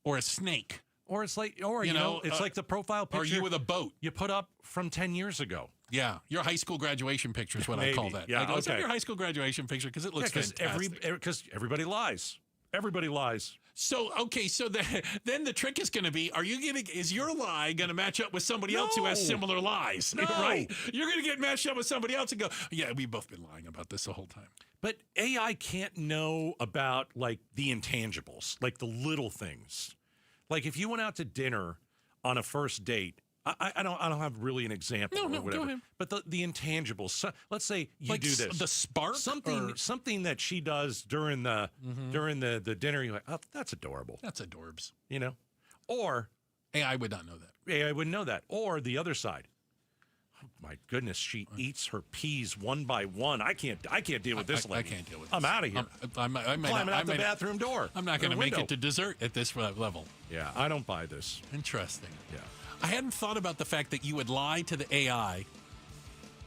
or a snake. Or it's like, it's like the profile picture. Or you with a boat you put up from 10 years ago. Yeah, your high school graduation picture is what Maybe. I call that. Yeah, Is that your high school graduation picture? Because it looks fantastic. Because everybody lies. Everybody lies. So then the trick is going to be: is your lie going to match up with somebody else who has similar lies? No. Right? You're going to get matched up with somebody else and go, yeah, we've both been lying about this the whole time. But AI can't know about like the intangibles, like the little things. Like if you went out to dinner on a first date. I don't have really an example or whatever. Go ahead. But the intangibles. So, let's say you do this. The spark? Something that she does during the dinner, you're like, oh, that's adorable. That's adorbs. Or AI would not know that. AI wouldn't know that. Or the other side. Oh, my goodness, she eats her peas one by one. I can't deal with this lady. I can't deal with this. I'm out of here. I'm climbing out the bathroom door. I'm not going to make it to dessert at this level. Yeah, I don't buy this. Interesting. Yeah. I hadn't thought about the fact that you would lie to the AI,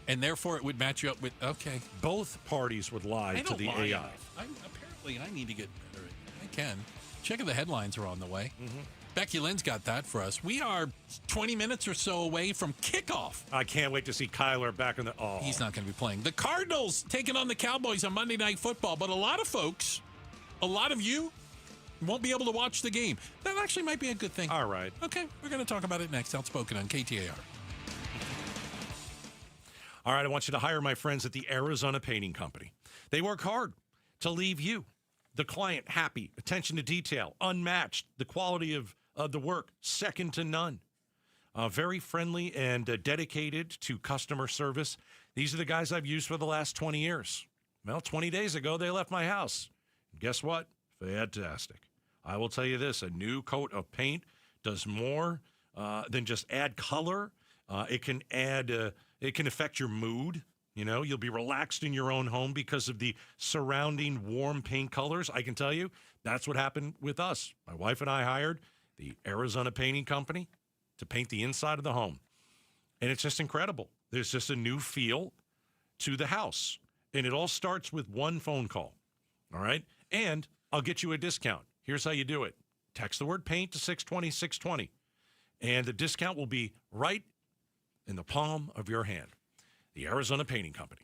and therefore it would match you up with, okay. Both parties would lie to the AI. Apparently, I need to get better at it. I can. Check if the headlines are on the way. Mm-hmm. Becky Lynn's got that for us. We are 20 minutes or so away from kickoff. I can't wait to see Kyler back in the... Oh. He's not going to be playing. The Cardinals taking on the Cowboys on Monday Night Football, but a lot of you, won't be able to watch the game. That actually might be a good thing. All right. Okay, we're going to talk about it next. Outspoken on KTAR. All right, I want you to hire my friends at the Arizona Painting Company. They work hard to leave you, the client, happy, attention to detail, unmatched, the quality of the work, second to none. Very friendly and dedicated to customer service. These are the guys I've used for the last 20 years. Well, 20 days ago, they left my house. Guess what? Fantastic. I will tell you this, a new coat of paint does more than just add color. It can affect your mood. You know, you'll be relaxed in your own home because of the surrounding warm paint colors. I can tell you that's what happened with us. My wife and I hired the Arizona Painting Company to paint the inside of the home. And it's just incredible. There's just a new feel to the house. And it all starts with one phone call. All right? And I'll get you a discount. Here's how you do it. Text the word paint to 620-620. And the discount will be right in the palm of your hand. The Arizona Painting Company.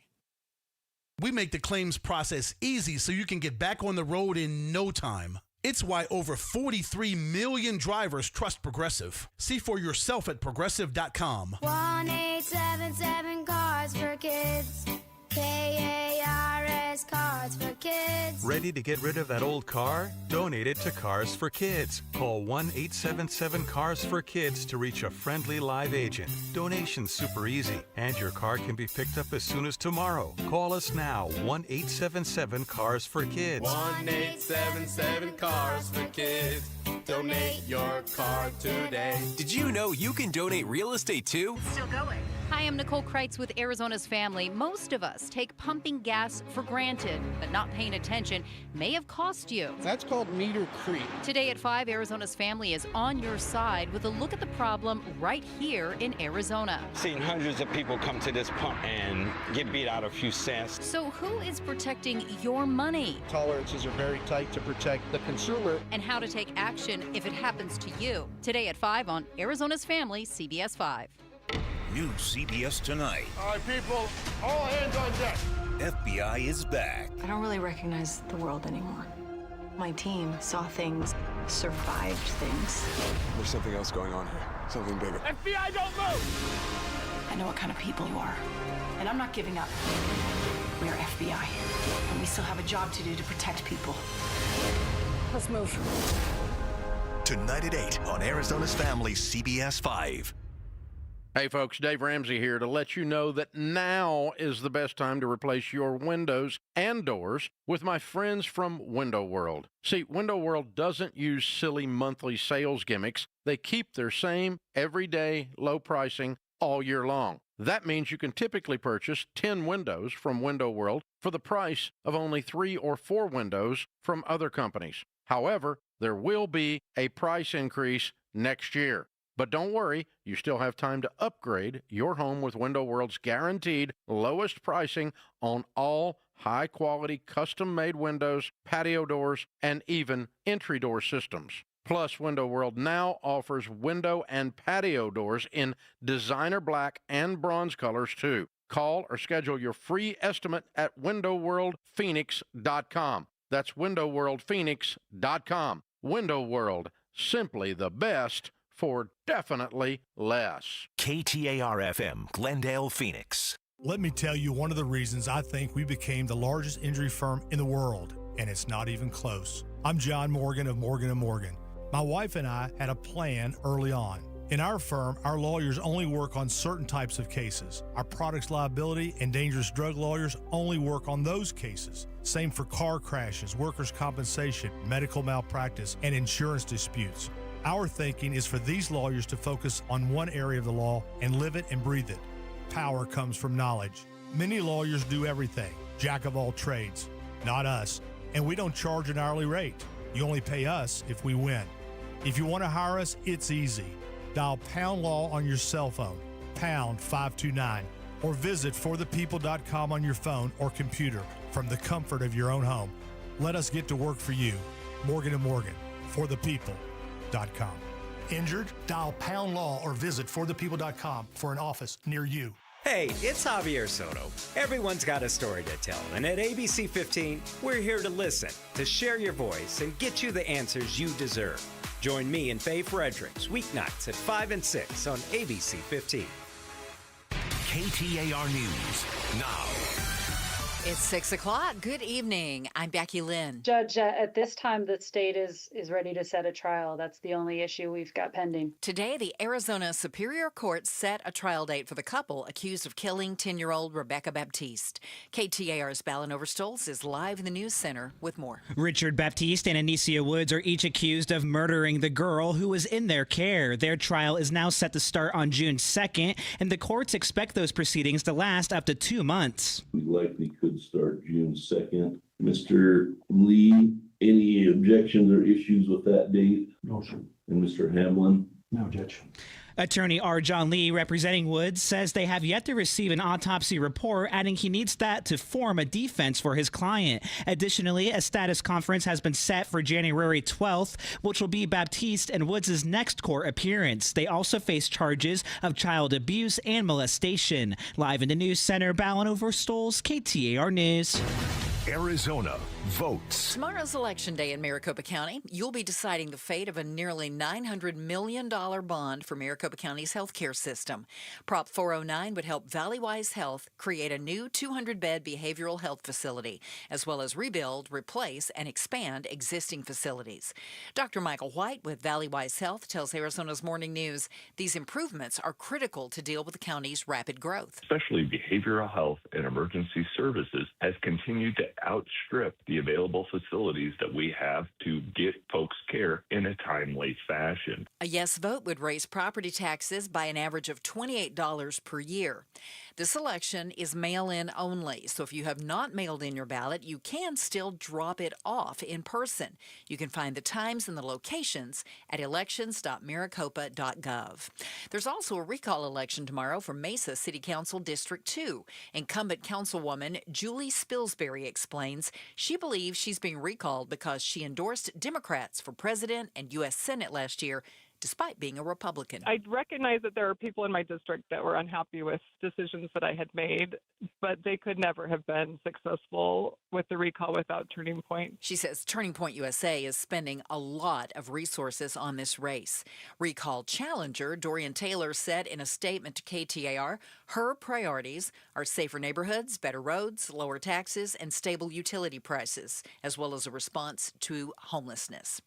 We make the claims process easy so you can get back on the road in no time. It's why over 43 million drivers trust Progressive. See for yourself at Progressive.com. 1-877 Cars for Kids. KARS Cars for Kids. Ready to get rid of that old car? Donate it to Cars for Kids. Call 1-877-CARS-FOR-KIDS to reach a friendly live agent. Donation's super easy, and your car can be picked up as soon as tomorrow. Call us now, 1-877-CARS-FOR-KIDS. 1-877-CARS-FOR-KIDS. Donate your car today. Did you know you can donate real estate too? Still going. Hi, I'm Nicole Kreitz with Arizona's Family. Most of us take pumping gas for granted, but not paying attention may have cost you. That's called meter creep. Today at 5, Arizona's Family is on your side with a look at the problem right here in Arizona. Seen hundreds of people come to this pump and get beat out a few cents. So who is protecting your money? Tolerances are very tight to protect the consumer. And how to take action if it happens to you. Today at 5 on Arizona's Family, CBS 5. New CBS Tonight. All right, people, all hands on deck. FBI is back. I don't really recognize the world anymore. My team saw things, survived things. There's something else going on here. Something bigger. FBI, don't move! I know what kind of people you are, and I'm not giving up. We are FBI, and we still have a job to do to protect people. Let's move. Tonight at 8 on Arizona's Family, CBS 5. Hey folks, Dave Ramsey here to let you know that now is the best time to replace your windows and doors with my friends from Window World. See, Window World doesn't use silly monthly sales gimmicks. They keep their same everyday low pricing all year long. That means you can typically purchase 10 windows from Window World for the price of only 3 or 4 windows from other companies. However, there will be a price increase next year. But don't worry, you still have time to upgrade your home with Window World's guaranteed lowest pricing on all high-quality custom-made windows, patio doors, and even entry door systems. Plus, Window World now offers window and patio doors in designer black and bronze colors, too. Call or schedule your free estimate at WindowWorldPhoenix.com. That's WindowWorldPhoenix.com. Window World, simply the best for definitely less. KTAR-FM, Glendale, Phoenix. Let me tell you one of the reasons I think we became the largest injury firm in the world, and it's not even close. I'm John Morgan of Morgan & Morgan. My wife and I had a plan early on. In our firm, our lawyers only work on certain types of cases. Our products liability and dangerous drug lawyers only work on those cases. Same for car crashes, workers' compensation, medical malpractice, and insurance disputes. Our thinking is for these lawyers to focus on one area of the law and live it and breathe it. Power comes from knowledge. Many lawyers do everything, jack of all trades. Not us, and we don't charge an hourly rate. You only pay us if we win. If you want to hire us, it's easy. Dial Pound Law on your cell phone, pound 529, or visit forthepeople.com on your phone or computer from the comfort of your own home. Let us get to work for you. Morgan & Morgan, forthepeople.com. Injured? Dial Pound Law or visit forthepeople.com for an office near you. Hey, it's Javier Soto. Everyone's got a story to tell, and at ABC 15, we're here to listen, to share your voice, and get you the answers you deserve. Join me and Faye Fredericks weeknights at 5 and 6 on ABC 15. KTAR News now. It's 6 o'clock. Good evening. I'm Becky Lynn. Judge, at this time, the state is ready to set a trial. That's the only issue we've got pending. Today, the Arizona Superior Court set a trial date for the couple accused of killing 10-year-old Rebecca Baptiste. KTAR's Ballin Overstolz is live in the news center with more. Richard Baptiste and Anicia Woods are each accused of murdering the girl who was in their care. Their trial is now set to start on June 2nd, and the courts expect those proceedings to last up to 2 months. We likely could start June 2nd. Mr. Lee, any objections or issues with that date? No, sir. And Mr. Hamlin? No, Judge. Attorney R. John Lee, representing Woods, says they have yet to receive an autopsy report, adding he needs that to form a defense for his client. Additionally, a status conference has been set for January 12th, which will be Baptiste and Woods' next court appearance. They also face charges of child abuse and molestation. Live in the news center, Ballin Overstolz, KTAR News. Arizona votes. Tomorrow's Election Day in Maricopa County. You'll be deciding the fate of a nearly $900 million bond for Maricopa County's healthcare system. Prop 409 would help Valleywise Health create a new 200-bed behavioral health facility, as well as rebuild, replace, and expand existing facilities. Dr. Michael White with Valleywise Health tells Arizona's Morning News these improvements are critical to deal with the county's rapid growth. Especially behavioral health and emergency services has continued to outstrip the available facilities that we have to get folks care in a timely fashion. A yes vote would raise property taxes by an average of $28 per year. This election is mail-in only, so if you have not mailed in your ballot, you can still drop it off in person. You can find the times and the locations at elections.maricopa.gov. There's also a recall election tomorrow for Mesa City Council District 2. Incumbent Councilwoman Julie Spilsbury explains she believes she's being recalled because she endorsed Democrats for president and U.S. Senate last year, despite being a Republican. I recognize that there are people in my district that were unhappy with decisions that I had made, but they could never have been successful with the recall without Turning Point. She says Turning Point USA is spending a lot of resources on this race. Recall challenger Dorian Taylor said in a statement to KTAR, her priorities are safer neighborhoods, better roads, lower taxes, and stable utility prices, as well as a response to homelessness.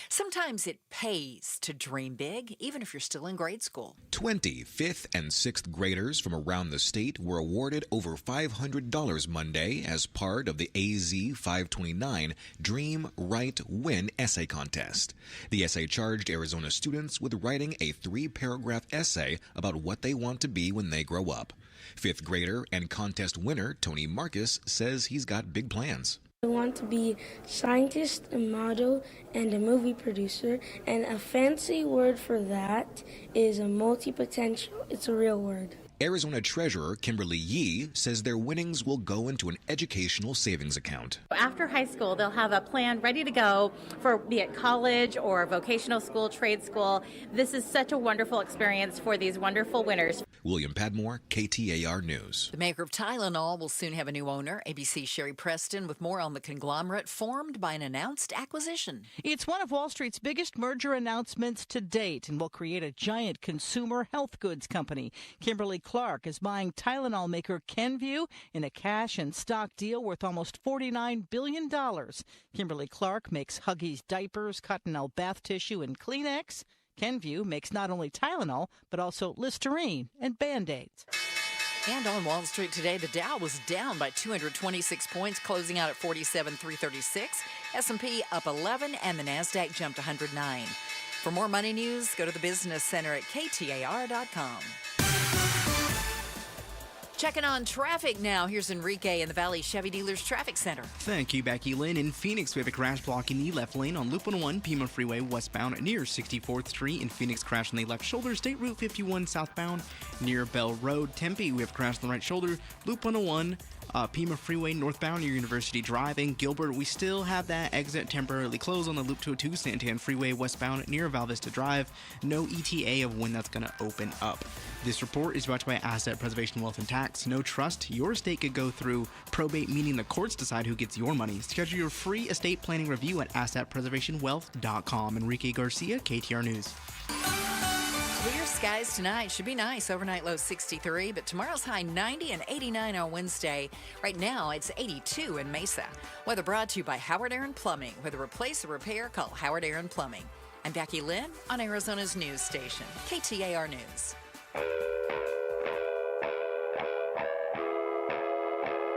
Sometimes it pays to dream big, even if you're still in grade school. 20 5th and 6th graders from around the state were awarded over $500 Monday as part of the AZ 529 Dream, Write, Win essay contest. The essay charged Arizona students with writing a 3-paragraph essay about what they want to be when they grow up. 5th grader and contest winner Tony Marcus says he's got big plans. I want to be scientist, a model, and a movie producer, and a fancy word for that is a multi-potential. It's a real word. Arizona Treasurer Kimberly Yee says their winnings will go into an educational savings account. After high school, they'll have a plan ready to go for be it college or vocational school, trade school. This is such a wonderful experience for these wonderful winners. William Padmore, KTAR News. The maker of Tylenol will soon have a new owner. ABC's Sherry Preston with more on the conglomerate formed by an announced acquisition. It's one of Wall Street's biggest merger announcements to date and will create a giant consumer health goods company. Kimberly Clark is buying Tylenol maker Kenvue in a cash and stock deal worth almost $49 billion. Kimberly Clark makes Huggies diapers, Cottonelle bath tissue, and Kleenex. Kenvue makes not only Tylenol, but also Listerine and Band-Aids. And on Wall Street today, the Dow was down by 226 points, closing out at 47,336. S&P up 11, and the NASDAQ jumped 109. For more money news, go to the Business Center at KTAR.com. Checking on traffic now. Here's Enrique in the Valley Chevy Dealers Traffic Center. Thank you, Becky Lynn. In Phoenix, we have a crash blocking the left lane on Loop 101 Pima Freeway westbound near 64th Street. In Phoenix, crash on the left shoulder, State Route 51 southbound near Bell Road. Tempe, we have crash on the right shoulder, Loop 101 Pima Freeway northbound near University Drive. In Gilbert, we still have that exit temporarily closed on the Loop 202 Santan Freeway westbound near Val Vista Drive. No ETA of when that's going to open up. This report is brought to you by Asset Preservation Wealth and Tax. No trust, your estate could go through probate, meaning the courts decide who gets your money. Schedule your free estate planning review at assetpreservationwealth.com. Enrique Garcia, KTAR News. Clear skies tonight. Should be nice. Overnight low 63, but tomorrow's high 90 and 89 on Wednesday. Right now, it's 82 in Mesa. Weather brought to you by Howard Aaron Plumbing. With a replace or repair, call Howard Aaron Plumbing. I'm Becky Lynn on Arizona's news station, KTAR News.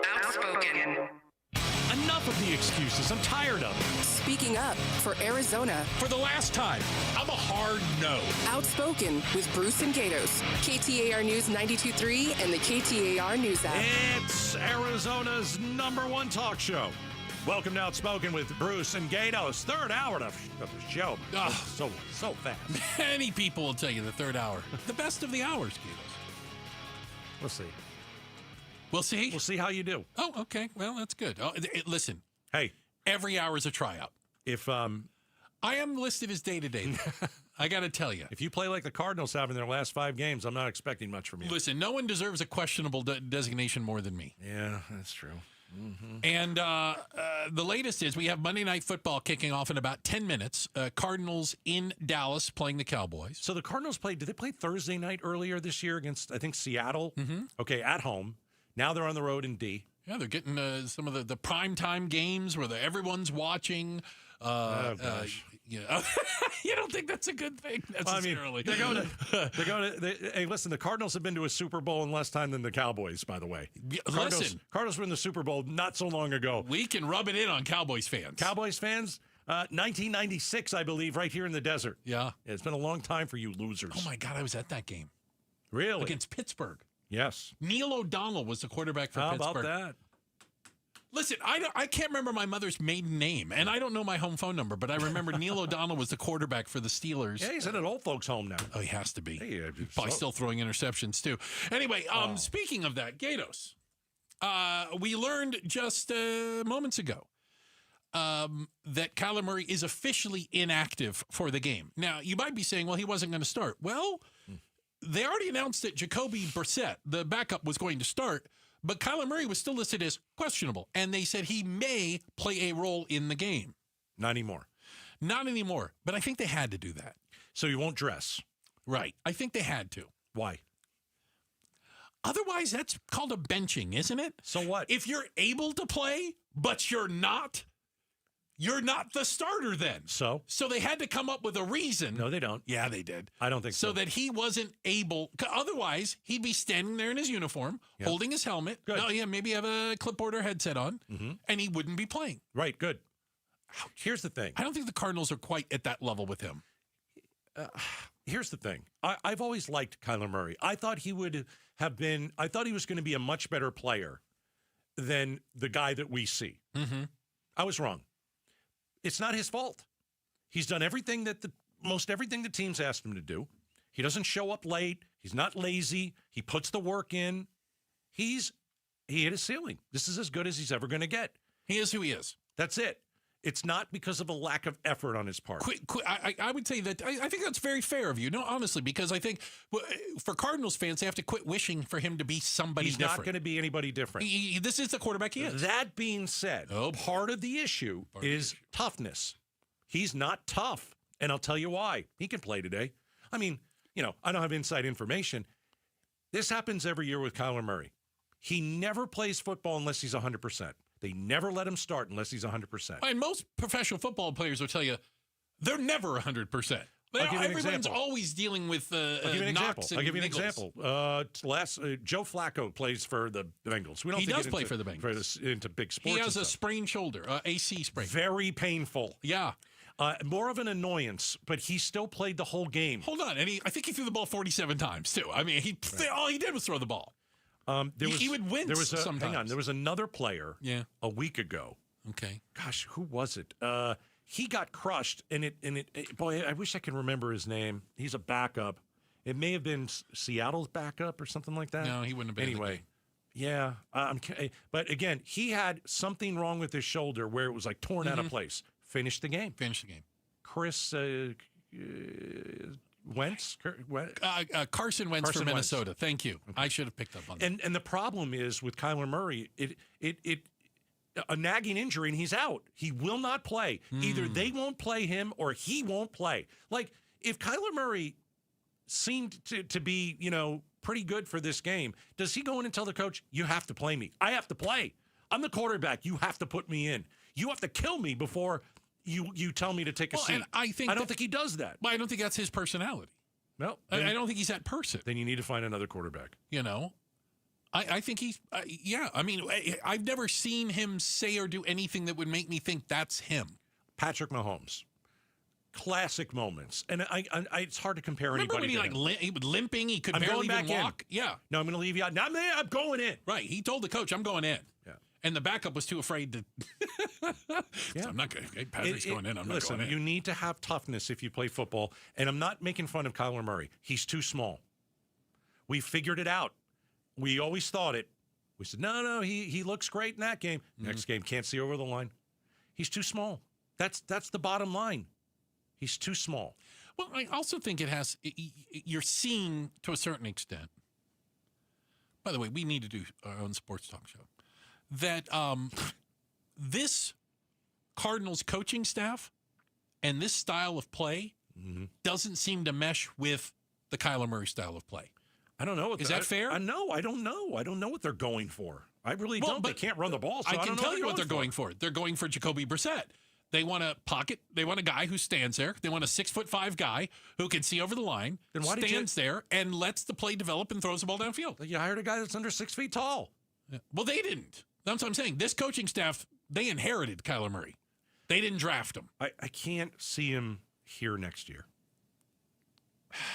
Outspoken. Enough of the excuses. I'm tired of it. Speaking up for Arizona. For the last time, I'm a hard no. Outspoken with Bruce and Gatos. KTAR News 92.3 and the KTAR News app. It's Arizona's #1 talk show. Welcome to Outspoken with Bruce and Gatos. Third hour of the show. So fast. Many people will tell you the third hour. The best of the hours, Gatos. We'll see. We'll see? We'll see how you do. Oh, okay. Well, that's good. Listen. Hey. Every hour is a tryout. If I am listed as day-to-day. I got to tell you. If you play like the Cardinals have in their last 5 games, I'm not expecting much from you. Listen, no one deserves a questionable designation more than me. Yeah, that's true. Mm-hmm. And the latest is we have Monday Night Football kicking off in about 10 minutes. Cardinals in Dallas playing the Cowboys. So the Cardinals did they play Thursday night earlier this year against, I think, Seattle? Mm-hmm. Okay, at home. Now they're on the road in D. Yeah, they're getting some of the primetime games where everyone's watching. Gosh. Yeah. You don't think that's a good thing necessarily? Hey, listen, the Cardinals have been to a Super Bowl in less time than the Cowboys, by the way. Cardinals were in the Super Bowl not so long ago. We can rub it in on Cowboys fans. 1996, I believe, right here in the desert. Yeah. It's been a long time for you losers. Oh, my God, I was at that game. Really? Against Pittsburgh. Yes. Neil O'Donnell was the quarterback for Pittsburgh. How about that? Listen, I can't remember my mother's maiden name, and I don't know my home phone number, but I remember Neil O'Donnell was the quarterback for the Steelers. Yeah, he's at an old folks' home now. Oh, he has to be. Hey, probably still throwing interceptions, too. Anyway, speaking of that, Gatos, we learned just moments ago that Kyler Murray is officially inactive for the game. Now, you might be saying, well, he wasn't going to start. Well, they already announced that Jacoby Brissett, the backup, was going to start, but Kyler Murray was still listed as questionable, and they said he may play a role in the game. Not anymore. Not anymore, but I think they had to do that. So you won't dress? Right. I think they had to. Why? Otherwise, that's called a benching, isn't it? So what? If you're able to play, but you're not the starter then. So they had to come up with a reason. No, they don't. Yeah, they did. I don't think so. So that he wasn't able. Otherwise, he'd be standing there in his uniform, holding his helmet. Good. Oh, yeah, maybe have a clipboard or headset on, and he wouldn't be playing. Right, good. Here's the thing. I don't think the Cardinals are quite at that level with him. Here's the thing. I've always liked Kyler Murray. I thought he was going to be a much better player than the guy that we see. Mm-hmm. I was wrong. It's not his fault. He's done everything that most everything the team's asked him to do. He doesn't show up late. He's not lazy. He puts the work in. He hit his ceiling. This is as good as he's ever going to get. He is who he is. That's it. It's not because of a lack of effort on his part. I would say that I think that's very fair of you. No, honestly, because I think for Cardinals fans, they have to quit wishing for him to be somebody different. He's not going to be anybody different. This is the quarterback he is. That being said, part of the issue is toughness. He's not tough, and I'll tell you why. He can play today. I mean, I don't have inside information. This happens every year with Kyler Murray. He never plays football unless he's 100%. They never let him start unless he's 100%. And most professional football players will tell you they're never 100%. Everyone's always dealing with knocks. I'll give you an example. Joe Flacco plays for the Bengals. He does play for the Bengals. Into big sports. He has a sprained shoulder, AC sprain. Very painful. Yeah. More of an annoyance, but he still played the whole game. Hold on, and I think he threw the ball 47 times too. I mean, all he did was throw the ball. He would wince sometimes. Hang on. There was another player a week ago. Okay. Gosh, who was it? He got crushed, and boy, I wish I could remember his name. He's a backup. It may have been Seattle's backup or something like that. No, he wouldn't have been. Anyway, yeah. But again, he had something wrong with his shoulder where it was like torn out of place. Finished the game. Chris Wentz? Carson Wentz for Minnesota. Wentz. Thank you. Okay. I should have picked up on that. And the problem is with Kyler Murray, a nagging injury and he's out. He will not play. Either they won't play him or he won't play. Like if Kyler Murray seemed to be, pretty good for this game. Does he go in and tell the coach, you have to play me? I have to play. I'm the quarterback. You have to put me in. You have to kill me before you tell me to take a seat. And I don't think he does that. Well, I don't think that's his personality. No. I don't think he's that person. Then you need to find another quarterback. I think he's, I've never seen him say or do anything that would make me think that's him. Patrick Mahomes. Classic moments. And it's hard to compare Remember anybody when he was limping? He could I'm barely going even back walk. in. Yeah. No, I'm going to leave you out. No, I'm going in. Right. He told the coach, I'm going in. Yeah. And the backup was too afraid to. So I'm not going. Okay, Patrick's going in. I'm not going in. You need to have toughness if you play football. And I'm not making fun of Kyler Murray. He's too small. We figured it out. We always thought it. We said, no, he looks great in that game. Next game, can't see over the line. He's too small. That's the bottom line. He's too small. Well, I also think you're seeing to a certain extent. By the way, we need to do our own sports talk show. That this Cardinals coaching staff and this style of play doesn't seem to mesh with the Kyler Murray style of play. I don't know. Is that fair? No, I don't know. I don't know what they're going for. I really don't. They can't run the ball. So I can tell you what they're going for. They're going for Jacoby Brissett. They want a pocket. They want a guy who stands there. They want a 6'5" guy who can see over the line, stands there, and lets the play develop and throws the ball downfield. You hired a guy that's under 6 feet tall. Yeah. Well, they didn't. That's what I'm saying. This coaching staff, they inherited Kyler Murray. They didn't draft him. I can't see him here next year.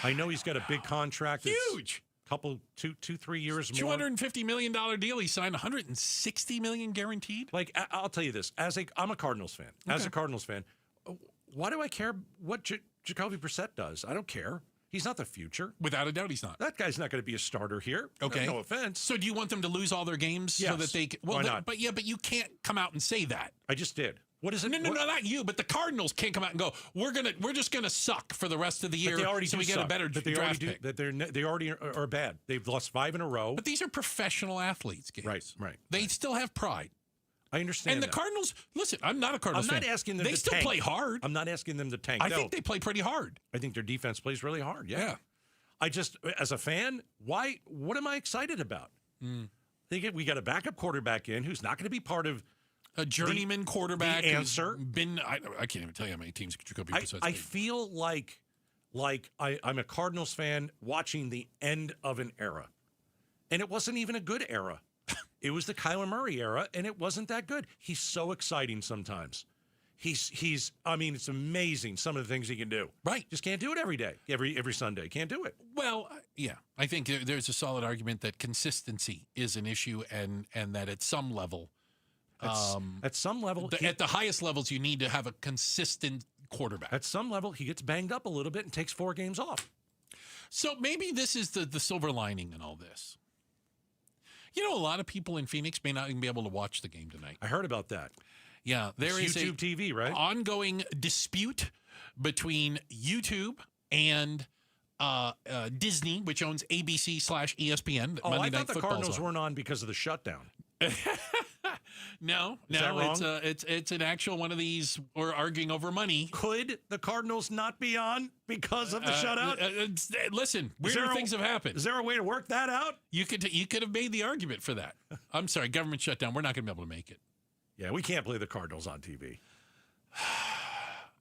I know he's got a big contract. Huge. Couple, 2-3 years more. $250 million deal. He signed $160 million guaranteed. Like, I'll tell you this. I'm a Cardinals fan. Okay. As a Cardinals fan, why do I care what Jacoby Brissett does? I don't care. He's not the future. Without a doubt, he's not. That guy's not going to be a starter here. Okay. No offense. So do you want them to lose all their games so that they can? Well, why not? But you can't come out and say that. I just did. What is it? No, not you, but the Cardinals can't come out and go, we're just gonna suck for the rest of the year. But they already so do we get suck. a better draft pick. They already are bad. They've lost 5 in a row. But these are professional athletes, Gates. Right. They still have pride. I understand. And the Cardinals, listen, I'm not a Cardinals fan. I'm not asking them to tank. They still play hard. I'm not asking them to tank. I think they play pretty hard. I think their defense plays really hard. Yeah. I just, as a fan, what am I excited about? We got a backup quarterback in who's not going to be part of a journeyman quarterback. The answer. I can't even tell you how many teams Jacoby Brissett's I feel like I'm a Cardinals fan watching the end of an era. And it wasn't even a good era. It was the Kyler Murray era, and it wasn't that good. He's so exciting sometimes. It's amazing some of the things he can do. Right. Just can't do it every day, every Sunday. Can't do it. Well, yeah. I think there's a solid argument that consistency is an issue and that at some level, at some level, at the highest levels, you need to have a consistent quarterback. At some level, he gets banged up a little bit and takes 4 games off. So maybe this is the silver lining in all this. A lot of people in Phoenix may not even be able to watch the game tonight. I heard about that. Yeah, there is YouTube TV, right? Ongoing dispute between YouTube and Disney, which owns ABC/ESPN. I thought the Cardinals weren't on because of the shutdown. No, is that wrong? It's an actual one of these. We're arguing over money. Could the Cardinals not be on because of the shutout? Listen, weirder things have happened. Is there a way to work that out? You could have made the argument for that. I'm sorry, government shutdown. We're not going to be able to make it. Yeah, we can't play the Cardinals on TV.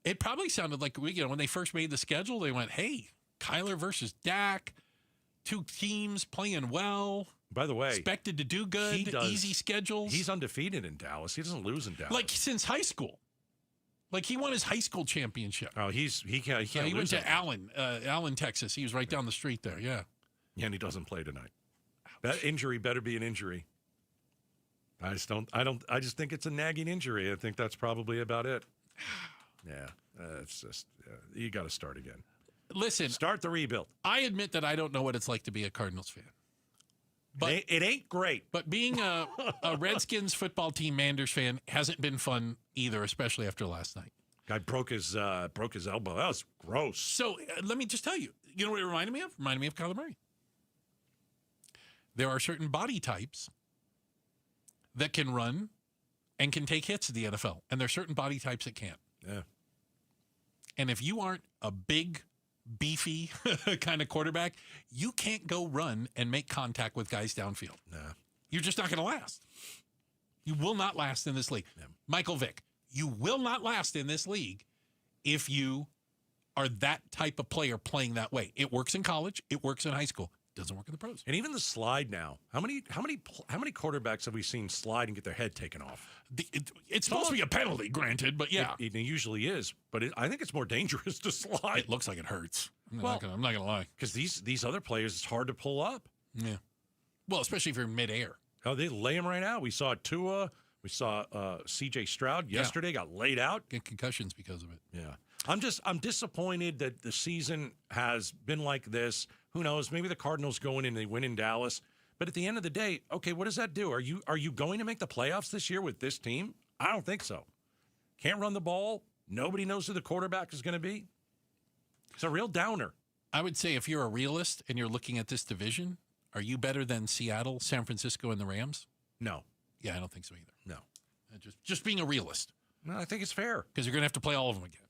It probably sounded like when they first made the schedule, they went, "Hey, Kyler versus Dak, 2 teams playing well." By the way, expected to do good, easy schedules. He's undefeated in Dallas. He doesn't lose in Dallas. Like since high school. Like he won his high school championship. Oh, he can't. He went to Allen, Texas. He was right down the street there. Yeah. And he doesn't play tonight. That injury better be an injury. I just think it's a nagging injury. I think that's probably about it. Yeah, it's just you got to start again. Listen, start the rebuild. I admit that I don't know what it's like to be a Cardinals fan. But it ain't great. But being a Redskins football team Manders fan hasn't been fun either, especially after last night. Guy broke his elbow. That was gross. So let me just tell you. You know what it reminded me of? Reminded me of Kyler Murray. There are certain body types that can run and can take hits in the NFL, and there are certain body types that can't. Yeah. And if you aren't a big, beefy kind of quarterback, you can't go run and make contact with guys downfield. Nah. You're just not going to last. You will not last in this league. Yeah. Michael Vick, you will not last in this league if you are that type of player playing that way. It works in college. It works in high school. It doesn't work in the pros. And even the slide now. How many quarterbacks have we seen slide and get their head taken off? It's supposed to be a penalty, granted, but yeah. It usually is. But I think it's more dangerous to slide. It looks like it hurts. I'm not going to lie. Because these other players, it's hard to pull up. Yeah. Well, especially if you're in midair. Oh, they lay him right out. We saw Tua. We saw C.J. Stroud yesterday got laid out. Get concussions because of it. Yeah. I'm disappointed that the season has been like this. Who knows? Maybe the Cardinals go in and they win in Dallas. But at the end of the day, okay, what does that do? Are you going to make the playoffs this year with this team? I don't think so. Can't run the ball. Nobody knows who the quarterback is going to be. It's a real downer. I would say if you're a realist and you're looking at this division, are you better than Seattle, San Francisco, and the Rams? No. Yeah, I don't think so either. No. Just being a realist. No, I think it's fair. Because you're going to have to play all of them again.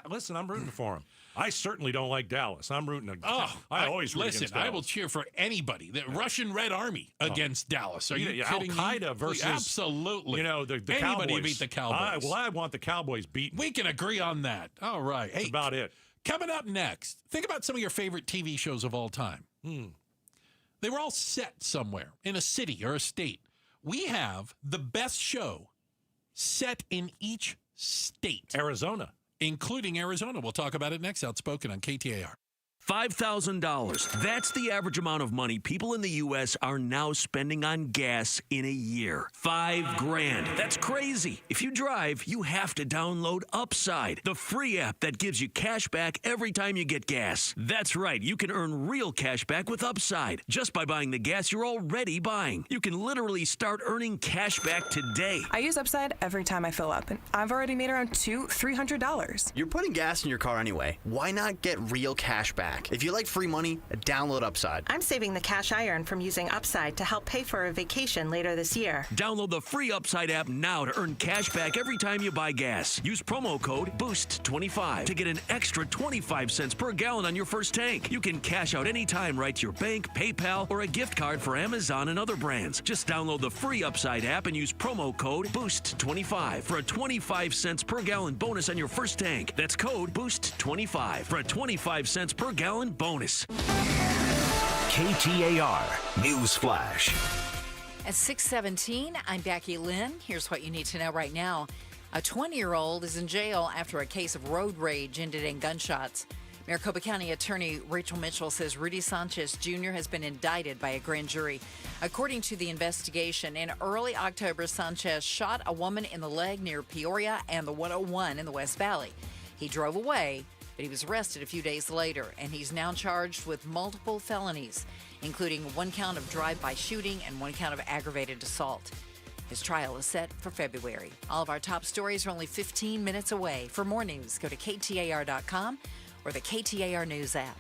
Listen, I'm rooting for them. I certainly don't like Dallas. I'm rooting against I always root listen, against Dallas. I will cheer for anybody. The Russian Red Army against Dallas. Are you kidding me? Al-Qaeda versus... Absolutely. The anybody Cowboys. beat the Cowboys. I want the Cowboys beaten. We can agree on that. All right. That's about it. Coming up next, think about some of your favorite TV shows of all time. They were all set somewhere in a city or a state. We have the best show set in each state. Arizona. Including Arizona. We'll talk about it next. Outspoken on KTAR. $5,000. That's the average amount of money people in the U.S. are now spending on gas in a year. $5,000. That's crazy. If you drive, you have to download Upside, the free app that gives you cash back every time you get gas. That's right. You can earn real cash back with Upside just by buying the gas you're already buying. You can literally start earning cash back today. I use Upside every time I fill up, and I've already made around $300. You're putting gas in your car anyway. Why not get real cash back? If you like free money, download Upside. I'm saving the cash I earn from using Upside to help pay for a vacation later this year. Download the free Upside app now to earn cash back every time you buy gas. Use promo code BOOST25 to get an extra 25 cents per gallon on your first tank. You can cash out anytime right to your bank, PayPal, or a gift card for Amazon and other brands. Just download the free Upside app and use promo code BOOST25 for a 25 cents per gallon bonus on your first tank. That's code BOOST25 for a 25 cents per gallon bonus. KTAR News Flash. At 6:17, I'm Becky Lynn. Here's what you need to know right now. A 20-year-old is in jail after a case of road rage ended in gunshots. Maricopa County Attorney Rachel Mitchell says Rudy Sanchez Jr. has been indicted by a grand jury. According to the investigation, in early October, Sanchez shot a woman in the leg near Peoria and the 101 in the West Valley. He drove away, but he was arrested a few days later, and he's now charged with multiple felonies, including 1 count of drive-by shooting and 1 count of aggravated assault. His trial is set for February. All of our top stories are only 15 minutes away. For more news, go to KTAR.com or the KTAR News app.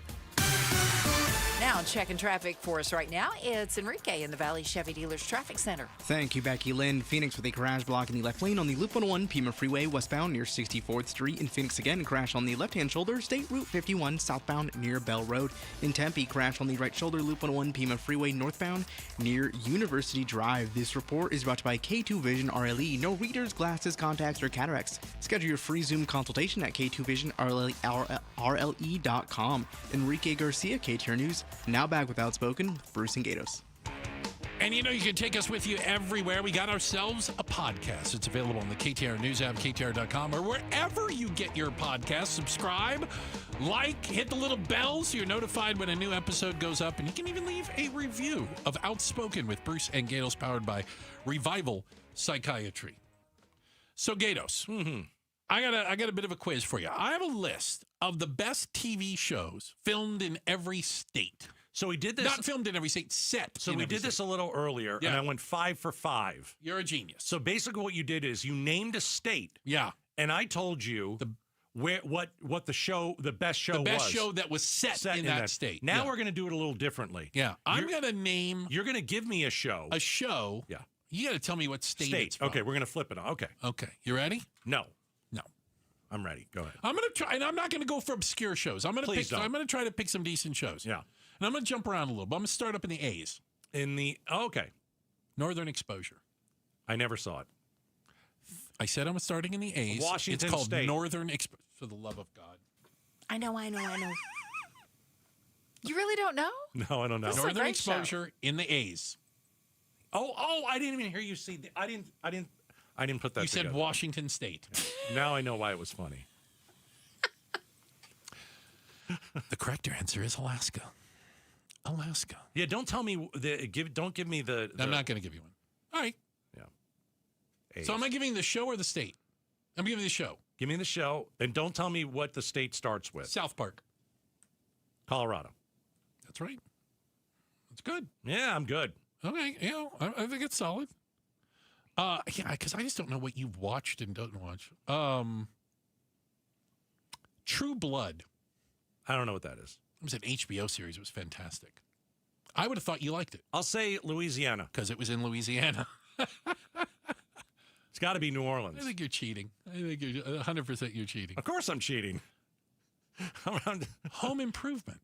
Now, checking traffic for us right now, it's Enrique in the Valley Chevy Dealers Traffic Center. Thank you, Becky Lynn. Phoenix with a crash block in the left lane on the Loop 101 Pima Freeway westbound near 64th Street. In Phoenix again, crash on the left-hand shoulder, State Route 51 southbound near Bell Road. In Tempe, crash on the right shoulder, Loop 101 Pima Freeway northbound near University Drive. This report is brought to you by K2 Vision RLE. No readers, glasses, contacts, or cataracts. Schedule your free Zoom consultation at K2VisionRLE.com. Enrique Garcia, KTAR News. Now back with Outspoken with Bruce and Gatos. And you know, you can take us with you everywhere. We got ourselves a podcast. It's available on the KTAR News app, KTAR.com, or wherever you get your podcast. Subscribe, like, hit the little bell so you're notified when a new episode goes up. And you can even leave a review of Outspoken with Bruce and Gatos, powered by Revival Psychiatry. So, Gatos, I got a bit of a quiz for you. I have a list of the best TV shows filmed in every state. So we did this. Not filmed in every state, set. So we did this a little earlier, and I went 5 for 5. You're a genius. So basically what you did is you named a state. Yeah. And I told you what the best show was. The best show that was set in that state. Now we're going to do it a little differently. Yeah. I'm going to name. You're going to give me a show. A show. Yeah. You got to tell me what state it's from. Okay, we're going to flip it on. Okay. Okay. You ready? No. I'm ready. Go ahead. I'm going to try, and I'm not going to go for obscure shows. I'm going to try to pick some decent shows. Yeah. And I'm going to jump around a little, but I'm going to start up in the A's. Okay. Northern Exposure. I never saw it. I said I'm starting in the A's. Washington It's called State. Northern Exposure. For the love of God. I know. You really don't know? No, I don't know. This is a Northern great Exposure in the A's. Oh, I didn't even hear you say. I didn't put that. You said together. Washington State. Now I know why it was funny. The correct answer is Alaska. Alaska. Yeah, don't tell me don't give me the I'm not going to give you one. All right. Yeah. A's. So am I giving the show or the state? I'm giving the show. Give me the show, and don't tell me what the state starts with. South Park. Colorado. That's right. That's good. Yeah, I'm good. Okay, I think it's solid. Yeah, because I just don't know what you've watched and don't watch. True Blood. I don't know what that is. It was an HBO series. It was fantastic. I would have thought you liked it. I'll say Louisiana. Because it was in Louisiana. It's got to be New Orleans. I think you're cheating. I think you're 100% you're cheating. Of course I'm cheating. Home Improvement.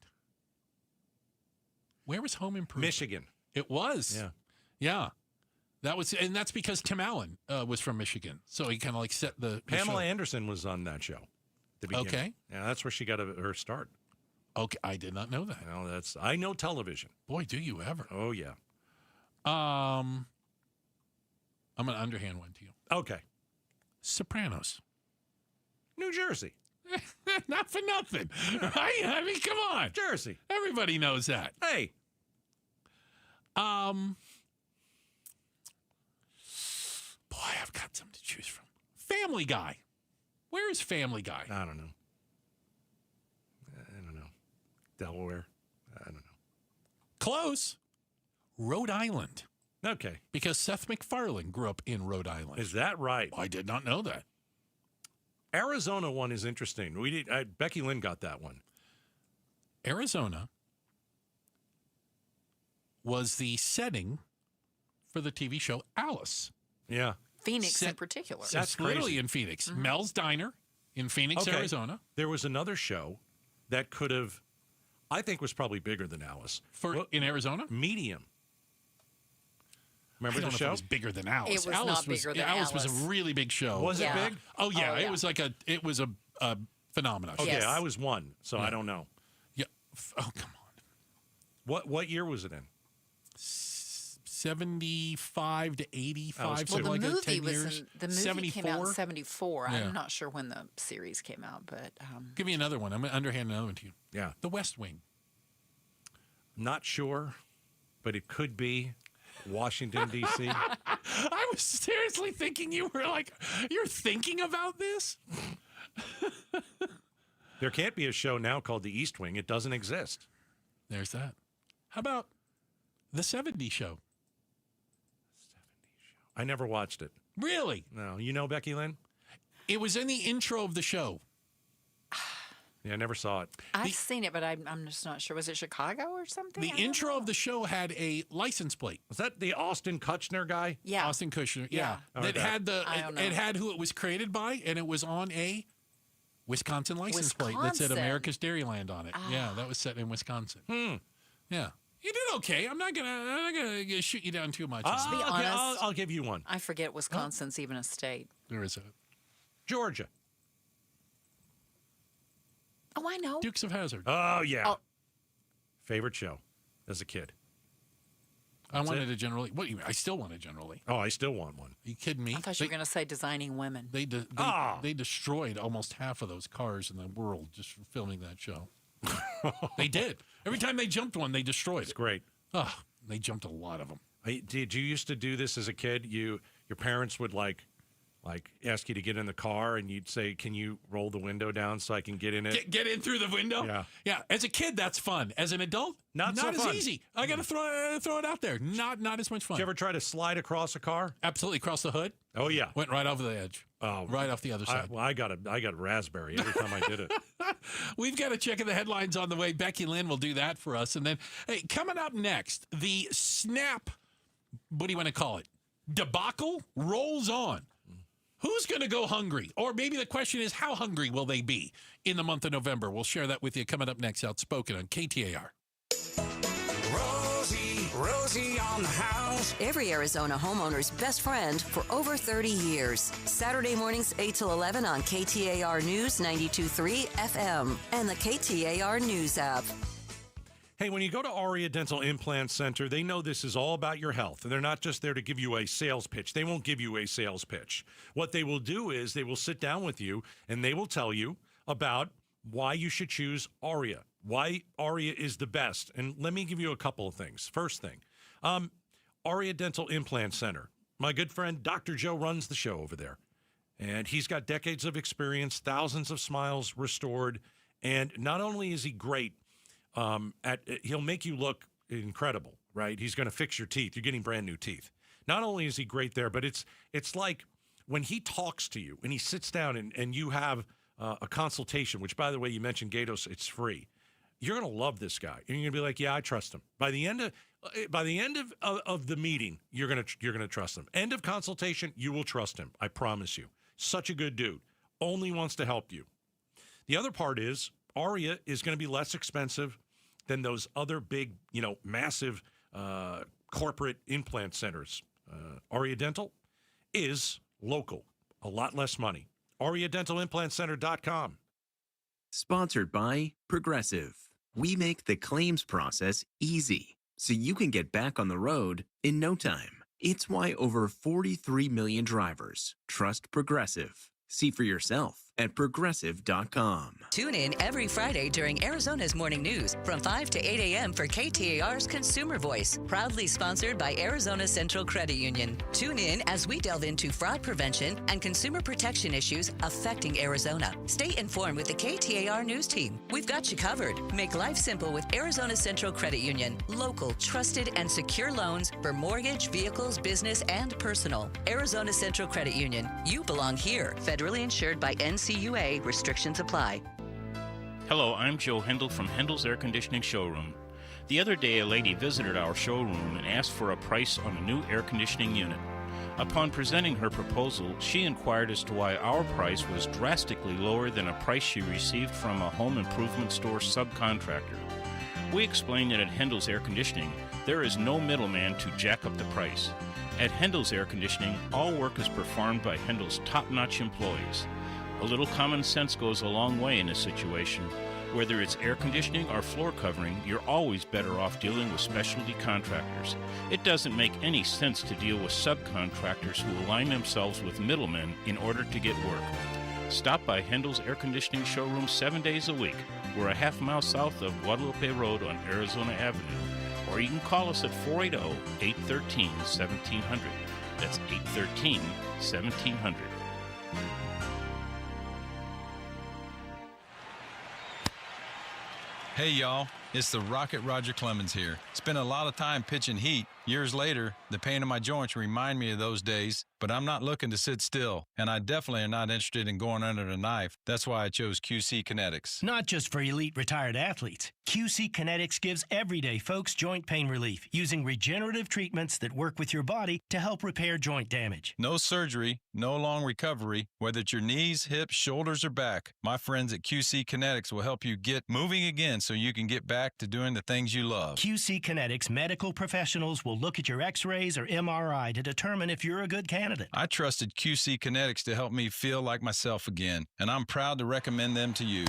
Where was Home Improvement? Michigan. It was. Yeah. Yeah. And that's because Tim Allen was from Michigan. So he kind of like set the Pamela show. Anderson was on that show. Okay. Yeah, that's where she got her start. Okay, I did not know that. No, I know television. Boy, do you ever. Oh, yeah. I'm going to underhand one to you. Okay. Sopranos. New Jersey. Not for nothing. Right? I mean, come on. Jersey. Everybody knows that. Hey. Boy, I've got some to choose from. Family Guy. Where is Family Guy? I don't know. Delaware. I don't know. Close. Rhode Island. Okay. Because Seth MacFarlane grew up in Rhode Island. Is that right? I did not know that. Arizona one is interesting. Becky Lynn got that one. Arizona was the setting for the TV show Alice. Yeah. Phoenix in particular. That's literally in Phoenix. Mm-hmm. Mel's Diner in Phoenix, Arizona. There was another show that could have, I think, was probably bigger than Alice. In Arizona? Medium. Remember I don't the know show? If it was bigger than Alice. It was not bigger than Alice was a really big show. Was it big? Oh yeah, it was like it was a phenomenon. Okay, Yes. I was one, so I don't know. Yeah. Oh come on. What year was it in? 75 to 85. Well, something the like that, movie 10 years. came out in 74. Yeah. I'm not sure when the series came out, but Give me another one. I'm going to underhand another one to you. Yeah. The West Wing. Not sure, but it could be Washington, D.C. I was seriously thinking you're thinking about this? There can't be a show now called The East Wing. It doesn't exist. There's that. How about The 70s Show? I never watched it. Really? No. You know Becky Lynn? It was in the intro of the show. Yeah, I never saw it. I've seen it, but I'm just not sure. Was it Chicago or something? The intro of the show had a license plate. Was that the Austin Kutcher guy? Yeah. Austin Kutcher, yeah. Okay. It had who it was created by, and it was on a Wisconsin license plate that said America's Dairyland on it. Yeah, that was set in Wisconsin. Yeah. You did okay. I'm not gonna shoot you down too much. To be honest, I'll give you one. I forget Wisconsin's even a state. There is a Georgia. Oh, I know. Dukes of Hazzard. Oh yeah. Favorite show as a kid. I wanted a generally. What do you mean? I still want a generally. Oh, I still want one. Are you kidding me? I thought you were going to say Designing Women. They destroyed almost half of those cars in the world just for filming that show. They did. Every time they jumped one, they destroyed it. It's great. Oh, they jumped a lot of them. Did you used to do this as a kid? Your parents would like ask you to get in the car, and you'd say, "Can you roll the window down so I can get in it?" Get in through the window. Yeah. As a kid, that's fun. As an adult, not so as fun. easy. I got to throw it out there. Not as much fun. Did you ever try to slide across a car? Absolutely, across the hood. Oh yeah, went right over the edge. Oh, right off the other side. I got a raspberry every time I did it. We've got to check in the headlines on the way. Becky Lynn will do that for us, and then coming up next, the snap. What do you want to call it? Debacle rolls on. Who's going to go hungry? Or maybe the question is, how hungry will they be in the month of November? We'll share that with you coming up next. Outspoken on KTAR. Rosie on the house. Every Arizona homeowner's best friend for over 30 years. Saturday mornings 8 till 11 on KTAR News 92.3 FM and the KTAR News app. Hey, when you go to Aria Dental Implant Center, they know this is all about your health. And they're not just there to give you a sales pitch. They won't give you a sales pitch. What they will do is they will sit down with you and they will tell you about why you should choose Aria, why Aria is the best. And let me give you a couple of things. First thing, Aria Dental Implant Center. My good friend, Dr. Joe, runs the show over there. And he's got decades of experience, thousands of smiles restored. And not only is he great, he'll make you look incredible, right? He's going to fix your teeth. You're getting brand new teeth. Not only is he great there, but it's like when he talks to you and he sits down and you have a consultation, which, by the way, you mentioned Gatos, it's free. You're going to love this guy. And you're going to be like, yeah, I trust him. By the end of the meeting, you're going to trust him. End of consultation, you will trust him. I promise you. Such a good dude. Only wants to help you. The other part is Aria is going to be less expensive than those other big, massive corporate implant centers. Aria Dental is local. A lot less money. AriaDentalImplantCenter.com. Sponsored by Progressive. We make the claims process easy, so you can get back on the road in no time. It's why over 43 million drivers trust Progressive. See for yourself at Progressive.com. Tune in every Friday during Arizona's Morning News from 5 to 8 a.m. for KTAR's Consumer Voice, proudly sponsored by Arizona Central Credit Union. Tune in as we delve into fraud prevention and consumer protection issues affecting Arizona. Stay informed with the KTAR News team. We've got you covered. Make life simple with Arizona Central Credit Union. Local, trusted, and secure loans for mortgage, vehicles, business, and personal. Arizona Central Credit Union. You belong here. Federally insured by NCUA. Restrictions apply. Hello, I'm Joe Hendel from Hendel's Air Conditioning Showroom. The other day, a lady visited our showroom and asked for a price on a new air conditioning unit. Upon presenting her proposal, she inquired as to why our price was drastically lower than a price she received from a home improvement store subcontractor. We explained that at Hendel's Air Conditioning, there is no middleman to jack up the price. At Hendel's Air Conditioning, all work is performed by Hendel's top-notch employees. A little common sense goes a long way in a situation. Whether it's air conditioning or floor covering, you're always better off dealing with specialty contractors. It doesn't make any sense to deal with subcontractors who align themselves with middlemen in order to get work. Stop by Hendel's Air Conditioning Showroom 7 days a week. We're a half mile south of Guadalupe Road on Arizona Avenue. Or you can call us at 480-813-1700. That's 813-1700. Hey, y'all. It's the Rocket Roger Clemens here. Spent a lot of time pitching heat. Years later, the pain in my joints remind me of those days, but I'm not looking to sit still, and I definitely am not interested in going under the knife. That's why I chose QC Kinetics. Not just for elite retired athletes. QC Kinetics gives everyday folks joint pain relief using regenerative treatments that work with your body to help repair joint damage. No surgery, no long recovery, whether it's your knees, hips, shoulders, or back. My friends at QC Kinetics will help you get moving again so you can get back to doing the things you love. QC Kinetics medical professionals will look at your x-rays or MRI to determine if you're a good candidate. I trusted QC Kinetics to help me feel like myself again, and I'm proud to recommend them to you.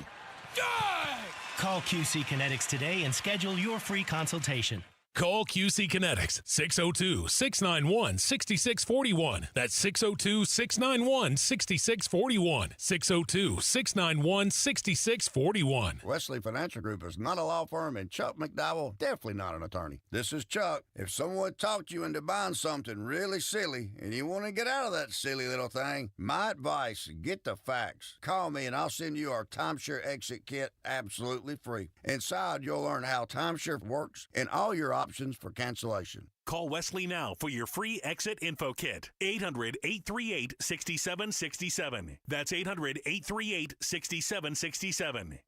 Call QC Kinetics today and schedule your free consultation. Call QC Kinetics, 602-691-6641. That's 602-691-6641. 602-691-6641. Wesley Financial Group is not a law firm, and Chuck McDowell definitely not an attorney. This is Chuck. If someone talked you into buying something really silly and you want to get out of that silly little thing, my advice, get the facts. Call me and I'll send you our timeshare exit kit absolutely free. Inside, you'll learn how timeshare works and all your options for cancellation. Call Wesley now for your free exit info kit. 800-838-6767. That's 800-838-6767.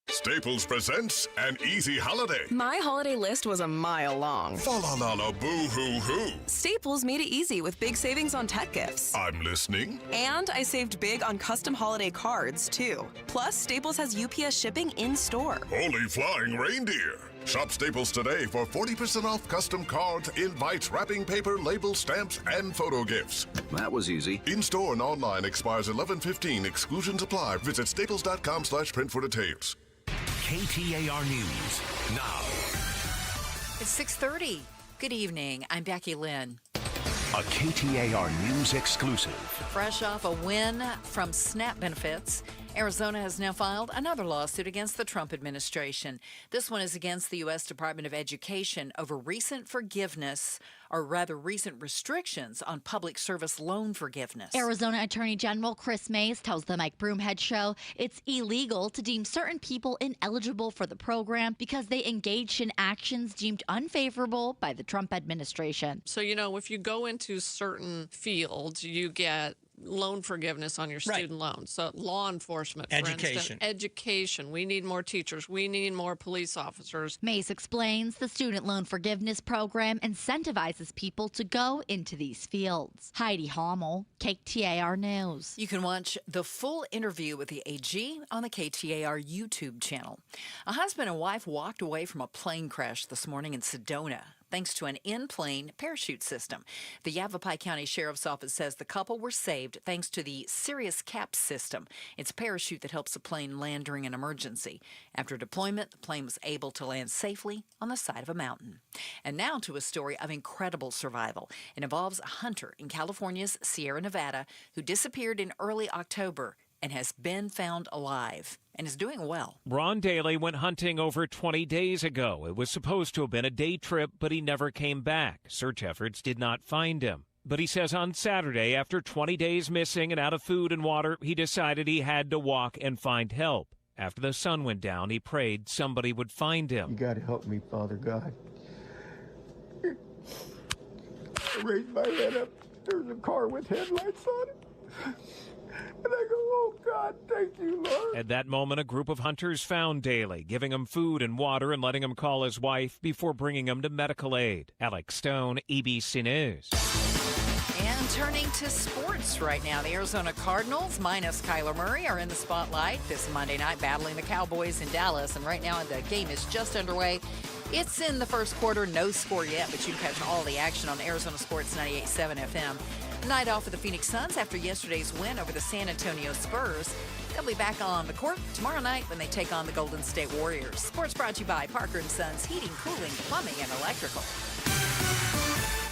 Staples presents an easy holiday. My holiday list was a mile long. Fa la la la boo hoo hoo. Staples made it easy with big savings on tech gifts. I'm listening. And I saved big on custom holiday cards, too. Plus, Staples has UPS shipping in store. Holy flying reindeer. Shop Staples today for 40% off custom cards, invites, wrapping paper, labels, stamps, and photo gifts. That was easy. In-store and online expires 11/15. Exclusions apply. Visit staples.com/print for details. KTAR News now. It's 6:30. Good evening. I'm Becky Lynn. A KTAR News exclusive. Fresh off a win from SNAP benefits, Arizona has now filed another lawsuit against the Trump administration. This one is against the U.S. Department of Education over recent forgiveness, or rather recent restrictions on public service loan forgiveness. Arizona Attorney General Chris Mays tells the Mike Broomhead Show it's illegal to deem certain people ineligible for the program because they engaged in actions deemed unfavorable by the Trump administration. So, if you go into certain fields, you get loan forgiveness on your student loans. So law enforcement, for instance, education. We need more teachers. We need more police officers. Mays explains the student loan forgiveness program incentivizes people to go into these fields. Heidi Hommel, KTAR News. You can watch the full interview with the AG on the KTAR YouTube channel. A husband and wife walked away from a plane crash this morning in Sedona, thanks to an in-plane parachute system. The Yavapai County Sheriff's Office says the couple were saved thanks to the Sirius Cap system. It's a parachute that helps a plane land during an emergency. After deployment, the plane was able to land safely on the side of a mountain. And now to a story of incredible survival. It involves a hunter in California's Sierra Nevada who disappeared in early October and has been found alive and is doing well. Ron Daly went hunting over 20 days ago. It was supposed to have been a day trip, but he never came back. Search efforts did not find him. But he says on Saturday, after 20 days missing and out of food and water, he decided he had to walk and find help. After the sun went down, he prayed somebody would find him. You got to help me, Father God. I raised my head up. There's a car with headlights on it. And I go, oh, God, thank you, Lord. At that moment, a group of hunters found Daly, giving him food and water and letting him call his wife before bringing him to medical aid. Alex Stone, ABC News. And turning to sports right now, the Arizona Cardinals, minus Kyler Murray, are in the spotlight this Monday night, battling the Cowboys in Dallas. And right now, the game is just underway. It's in the first quarter, no score yet, but you can catch all the action on Arizona Sports 98.7 FM. Night off for the Phoenix Suns after yesterday's win over the San Antonio Spurs. They'll be back on the court tomorrow night when they take on the Golden State Warriors. Sports brought to you by Parker & Sons Heating, Cooling, Plumbing, and Electrical.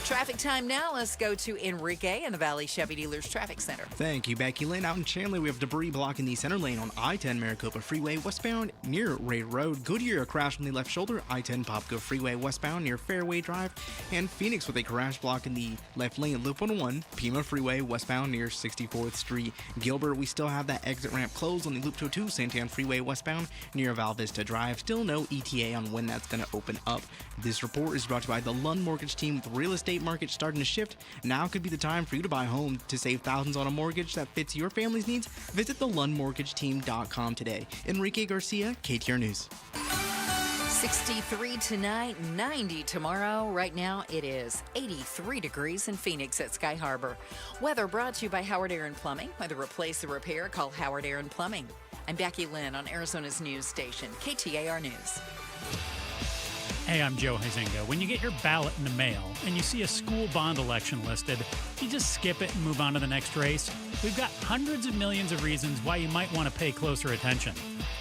Traffic time now. Let's go to Enrique in the Valley Chevy Dealers Traffic Center. Thank you, Becky Lynn. Out in Chandler, we have debris blocking the center lane on I-10 Maricopa Freeway westbound near Ray Road. Goodyear, a crash on the left shoulder. I-10 Popco Freeway westbound near Fairway Drive. And Phoenix with a crash block in the left lane. Loop 101, Pima Freeway westbound near 64th Street. Gilbert, we still have that exit ramp closed on the Loop 202 Santan Freeway westbound near Val Vista Drive. Still no ETA on when that's going to open up. This report is brought to you by the Lund Mortgage Team. With real estate market starting to shift, now could be the time for you to buy a home. To save thousands on a mortgage that fits your family's needs, visit thelundmortgageteam.com today. Enrique Garcia, KTAR News. 63 tonight, 90 tomorrow. Right now, it is 83 degrees in Phoenix at Sky Harbor. Weather brought to you by Howard Aaron Plumbing. Whether replace or repair, call Howard Aaron Plumbing. I'm Becky Lynn on Arizona's news station, KTAR News. Hey, I'm Joe Huizinga. When you get your ballot in the mail and you see a school bond election listed, you just skip it and move on to the next race. We've got hundreds of millions of reasons why you might want to pay closer attention.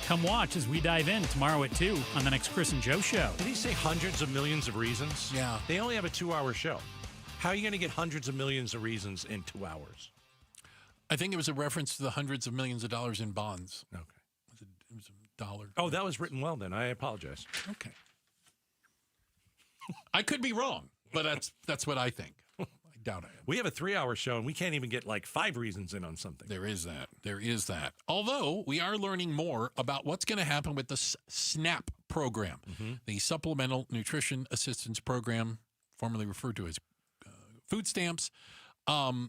Come watch as we dive in tomorrow at 2 on the next Chris and Joe show. Did he say hundreds of millions of reasons? Yeah. They only have a 2-hour show. How are you going to get hundreds of millions of reasons in 2 hours? I think it was a reference to the hundreds of millions of dollars in bonds. Okay. It was a dollar. Oh, that was written well then. I apologize. Okay. I could be wrong, but that's what I think. I doubt it. We have a 3-hour show, and we can't even get like 5 reasons in on something. There is that. Although we are learning more about what's going to happen with the SNAP program, the Supplemental Nutrition Assistance Program, formerly referred to as food stamps.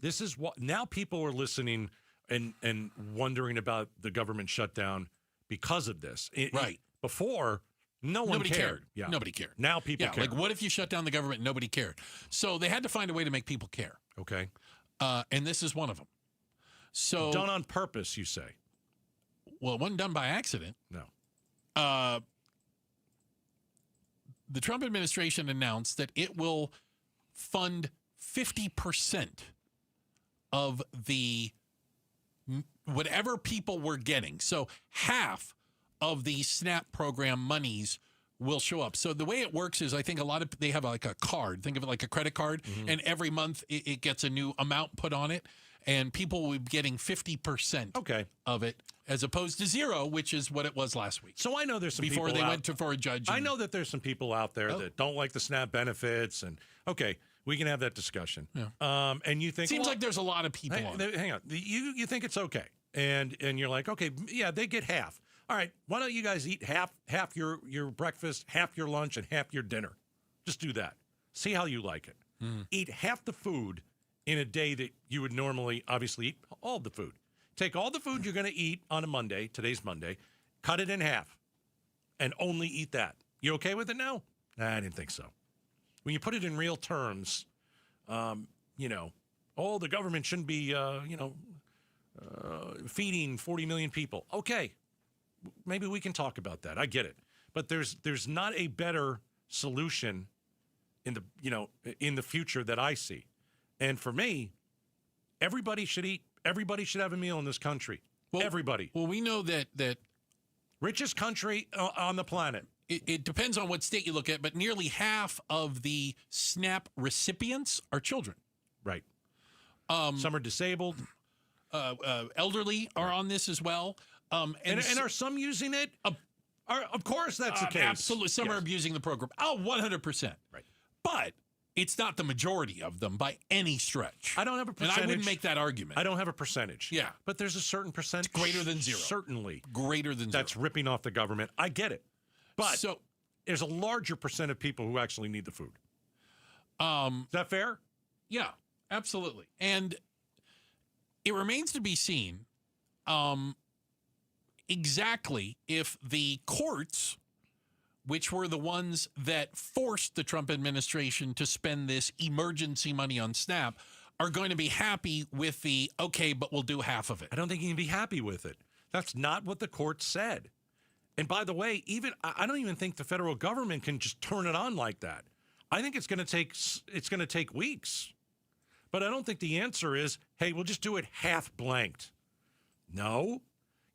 This is what now people are listening and wondering about the government shutdown because of this. Before, nobody cared. Yeah. Nobody cared. Now people care. Like, what if you shut down the government and nobody cared? So they had to find a way to make people care. Okay. And this is one of them. So done on purpose, you say? Well, it wasn't done by accident. No. The Trump administration announced that it will fund 50% of the whatever people were getting. So half of the SNAP program monies will show up. So the way it works is I think they have like a card. Think of it like a credit card. And every month it gets a new amount put on it. And people will be getting 50% of it as opposed to zero, which is what it was last week. So I know there's some before people they went for a judge. I know that there's some people out there that don't like the SNAP benefits. And, we can have that discussion. Yeah. And you think... Seems like there's a lot of people on it. Hang on. You think it's okay. And you're like, okay, yeah, they get half. All right, why don't you guys eat half your breakfast, half your lunch, and half your dinner? Just do that. See how you like it. Eat half the food in a day that you would normally obviously eat all the food. Take all the food you're going to eat on a Monday, today's Monday, cut it in half, and only eat that. You okay with it now? Nah, I didn't think so. When you put it in real terms, the government shouldn't be, feeding 40 million people. Okay. Maybe we can talk about that. I get it. But there's not a better solution in the future that I see. And for me, everybody should eat. Everybody should have a meal in this country. Everybody. Well, we know that richest country on the planet. It depends on what state you look at, but nearly half of the SNAP recipients are children. Right. Some are disabled. Elderly are on this as well. And are some using it? Of course that's the case. Absolutely. Some are abusing the program. 100%. Right. But it's not the majority of them by any stretch. I don't have a percentage. And I wouldn't make that argument. I don't have a percentage. Yeah. But there's a certain percentage. It's greater than zero. Certainly. Greater than zero. That's ripping off the government. I get it. But there's a larger percent of people who actually need the food. Is that fair? Yeah, absolutely. And it remains to be seen exactly if the courts, which were the ones that forced the Trump administration to spend this emergency money on SNAP, are going to be happy with but we'll do half of it. I don't think you can be happy with it. That's not what the court said. And by the way, I don't even think the federal government can just turn it on like that. I think it's going to take weeks. But I don't think the answer is, hey, we'll just do it half blanked. No.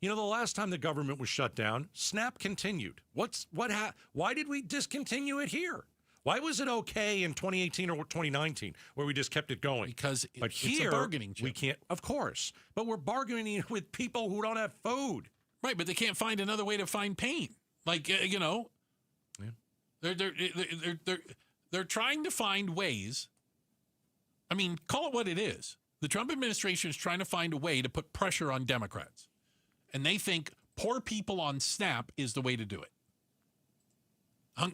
The last time the government was shut down, SNAP continued. Why did we discontinue it here? Why was it okay in 2018 or 2019 where we just kept it going? Because it's a bargaining chip. We can't, of course. But we're bargaining with people who don't have food. Right, but they can't find another way to find pain. Like, Yeah. They're trying to find ways. I mean, call it what it is. The Trump administration is trying to find a way to put pressure on Democrats. And they think poor people on SNAP is the way to do it.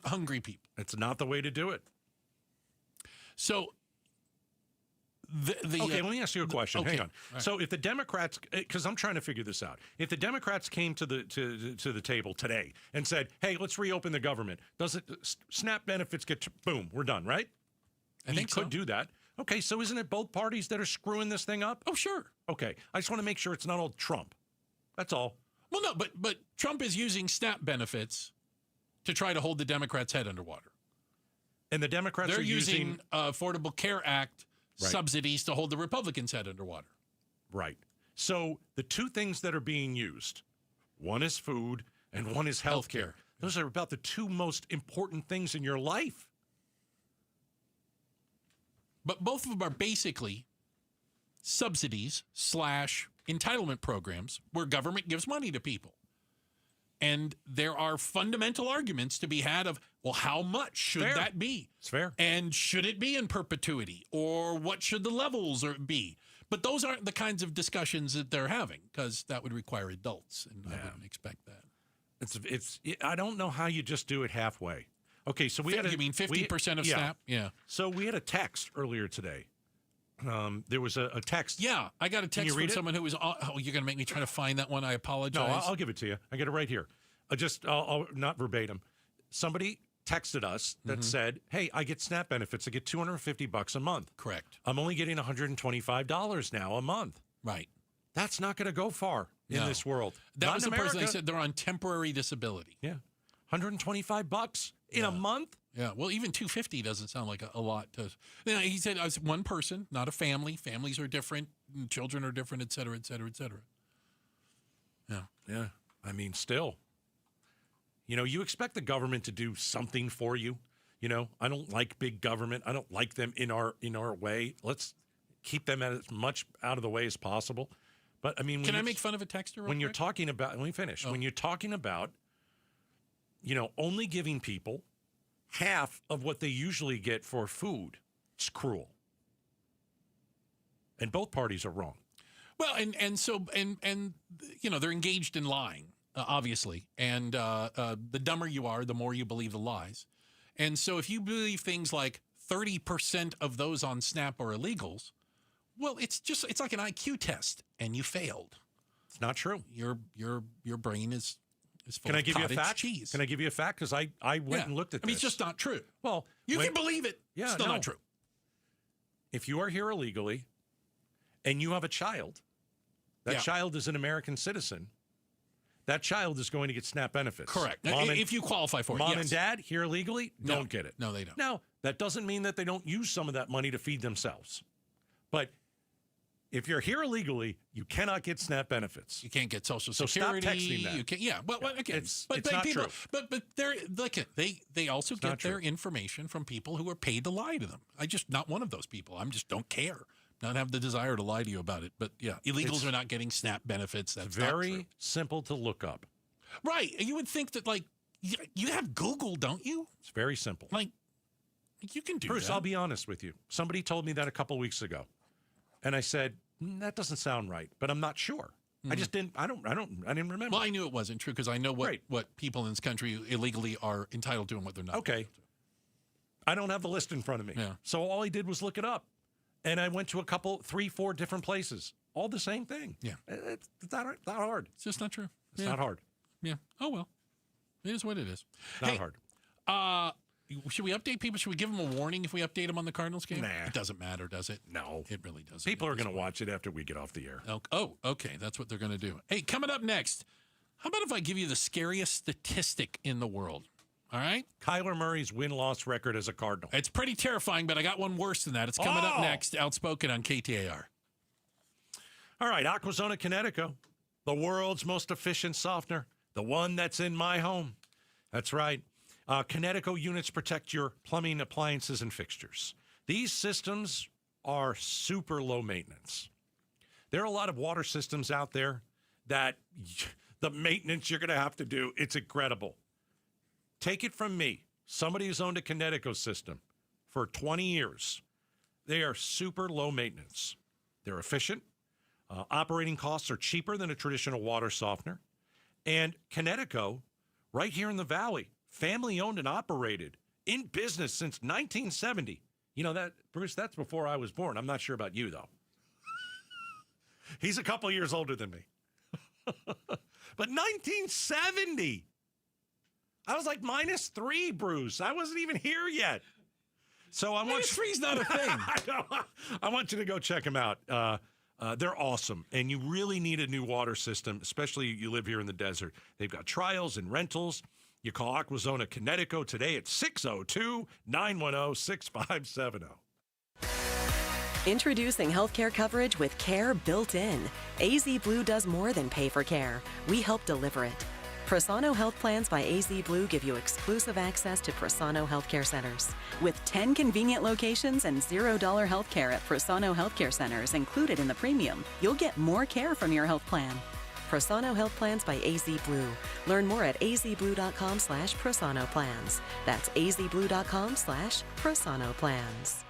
Hungry people. It's not the way to do it. So, let me ask you a question. Hang on. Right. So if the Democrats, because I'm trying to figure this out, if the Democrats came to the table today and said, "Hey, let's reopen the government," does it SNAP benefits get boom? We're done, right? I think could do that. Okay, so isn't it both parties that are screwing this thing up? Oh, sure. Okay, I just want to make sure it's not all Trump. That's all. Well, no, but Trump is using SNAP benefits to try to hold the Democrats' head underwater. And the Democrats are using Affordable Care Act subsidies to hold the Republicans' head underwater. Right. So the two things that are being used, one is food and one is healthcare. Those are about the two most important things in your life. But both of them are basically subsidies / entitlement programs where government gives money to people. And there are fundamental arguments to be had of, well, how much should that be? It's fair. And should it be in perpetuity? Or what should the levels be? But those aren't the kinds of discussions that they're having, because that would require adults, and I wouldn't expect that. I don't know how you just do it halfway. Okay, so we had You mean 50% of SNAP? Yeah. So we had a text earlier today There was a text. Yeah, I got a text from someone who was. Oh, you're going to make me try to find that one. I apologize. No, I'll give it to you. I got it right here. I'll not verbatim. Somebody texted us that said, "Hey, I get SNAP benefits. I get $250 a month. Correct. I'm only getting $125 now a month. Right. That's not going to go far in this world. That not was in the America. person they said they're on temporary disability. Yeah, $125 in a month. Yeah, well, even $250 doesn't sound like a lot. He said I was one person, not a family. Families are different, children are different, et cetera, et cetera, et cetera. Yeah. I mean, still, you expect the government to do something for you. I don't like big government. I don't like them in our way. Let's keep them as much out of the way as possible. But I mean, can I make fun of a texter? When you're talking about, let me finish. When you're talking about, only giving people half of what they usually get for food, it's cruel. And both parties are wrong. Well, and they're engaged in lying, obviously. And the dumber you are, the more you believe the lies. And so if you believe things like 30% of those on SNAP are illegals, well, it's like an IQ test, and you failed. It's not true. Your brain is full Can I of give you a cottage fact? cheese. Can I give you a fact? Because I went and looked at this. I mean, it's just not true. Well, you can believe it. Yeah, still not true. If you are here illegally and you have a child, that child is an American citizen, that child is going to get SNAP benefits. Correct. If you qualify for it, Mom and dad here illegally don't get it. No, they don't. Now, that doesn't mean that they don't use some of that money to feed themselves. But if you're here illegally, you cannot get SNAP benefits. You can't get Social So Security. stop texting that. You can't. Yeah. Well, again, it's not true. But they also get their information from people who are paid to lie to them. I just not one of those people. I just don't care. Not have the desire to lie to you about it. But yeah, illegals are not getting SNAP benefits. That's very simple to look up. Right. You would think that you have Google, don't you? It's very simple. You can do Bruce, that. I'll be honest with you. Somebody told me that a couple weeks ago. And I said, that doesn't sound right, but I'm not sure. I just didn't remember. Well, I knew it wasn't true because I know what people in this country illegally are entitled to and what they're not. Okay. I don't have the list in front of me. Yeah. So all I did was look it up. And I went to 3, 4 different places. All the same thing. Yeah. It's not hard. It's just not true. It's not hard. Yeah. Oh, well. It is what it is. Not hard. Should we update people? Should we give them a warning if we update them on the Cardinals game? Nah. It doesn't matter, does it? No. It really doesn't. People are going to watch it after we get off the air. Oh, okay. That's what they're going to do. Hey, coming up next, how about if I give you the scariest statistic in the world? All right? Kyler Murray's win-loss record as a Cardinal. It's pretty terrifying, but I got one worse than that. It's coming up next. Outspoken on KTAR. All right, Aquazona Connecticut, the world's most efficient softener, the one that's in my home. That's right. Connecticut units protect your plumbing, appliances, and fixtures. These systems are super low maintenance. There are a lot of water systems out there that the maintenance you're going to have to do, it's incredible. Take it from me, somebody who's owned a Connecticut system for 20 years. They are super low maintenance. They're efficient. Operating costs are cheaper than a traditional water softener. And Connecticut, right here in the Valley, family-owned and operated, in business since 1970. You know that, Bruce, that's before I was born. I'm not sure about you, though. He's a couple years older than me. But 1970. I was like -3, Bruce. I wasn't even here yet. So I want -3's not a thing. I want you to go check them out. They're awesome, and you really need a new water system, especially you live here in the desert. They've got trials and rentals. You call Aquazona Connecticut today at 602-910-6570. Introducing healthcare coverage with care built in. AZ Blue does more than pay for care. We help deliver it. Prosano Health Plans by AZ Blue give you exclusive access to Prosano Healthcare Centers. With 10 convenient locations and $0 healthcare at Prosano Healthcare Centers included in the premium, you'll get more care from your health plan. Prosano Health Plans by AZ Blue. Learn more at azblue.com/Prosano Plans. That's azblue.com/Prosano Plans.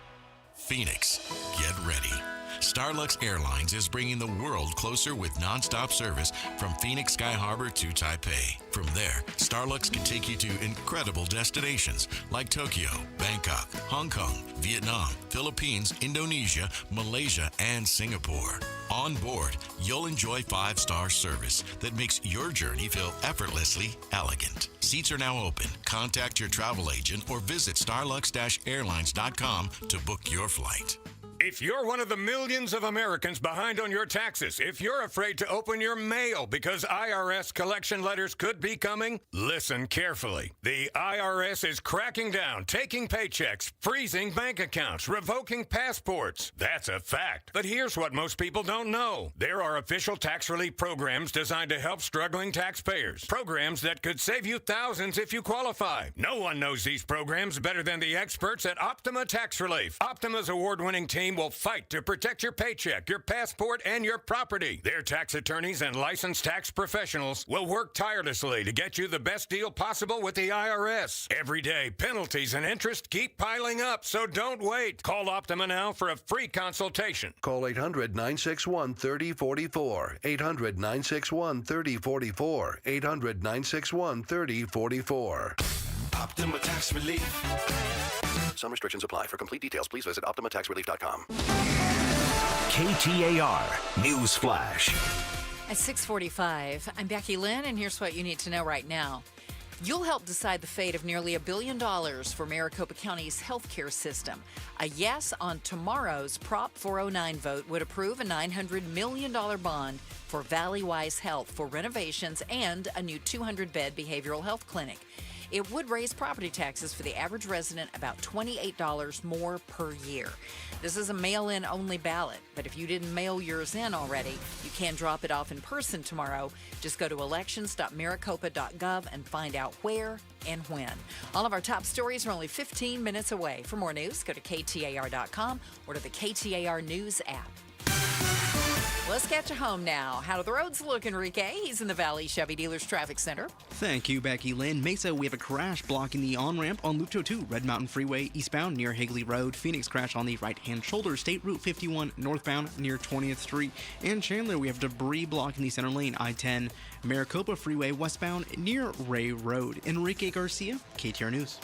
Phoenix, get ready. Starlux Airlines is bringing the world closer with nonstop service from Phoenix Sky Harbor to Taipei. From there, Starlux can take you to incredible destinations like Tokyo, Bangkok, Bangkok, Hong Kong, Vietnam, Philippines, Indonesia, Malaysia, and Singapore. On board, you'll enjoy 5-star service that makes your journey feel effortlessly elegant. Seats are now open. Contact your travel agent or visit starlux-airlines.com to book your flight. If you're one of the millions of Americans behind on your taxes, if you're afraid to open your mail because IRS collection letters could be coming, listen carefully. The IRS is cracking down, taking paychecks, freezing bank accounts, revoking passports. That's a fact. But here's what most people don't know. There are official tax relief programs designed to help struggling taxpayers. Programs that could save you thousands if you qualify. No one knows these programs better than the experts at Optima Tax Relief. Optima's award-winning team will fight to protect your paycheck, your passport, and your property. Their tax attorneys and licensed tax professionals will work tirelessly to get you the best deal possible with the IRS. Every day, penalties and interest keep piling up, so don't wait. Call Optima now for a free consultation. Call 800-961-3044. 800-961-3044. 800-961-3044. Optima Tax Relief. Some restrictions apply. For complete details, please visit OptimaTaxRelief.com. KTAR News Flash. At 6:45, I'm Becky Lynn, and here's what you need to know right now. You'll help decide the fate of nearly $1 billion for Maricopa County's healthcare system. A yes on tomorrow's Prop 409 vote would approve a $900 million bond for Valleywise Health for renovations and a new 200-bed behavioral health clinic. It would raise property taxes for the average resident about $28 more per year. This is a mail-in only ballot, but if you didn't mail yours in already, you can drop it off in person tomorrow. Just go to elections.maricopa.gov and find out where and when. All of our top stories are only 15 minutes away. For more news, go to KTAR.com or to the KTAR News app. Let's get you home now. How do the roads look, Enrique? He's in the Valley Chevy Dealers Traffic Center. Thank you, Becky Lynn. Mesa, we have a crash blocking the on-ramp on Loop 202, Red Mountain Freeway eastbound near Higley Road. Phoenix crash on the right-hand shoulder, State Route 51 northbound near 20th Street. And Chandler, we have debris blocking the center lane, I-10, Maricopa Freeway westbound near Ray Road. Enrique Garcia, KTAR News.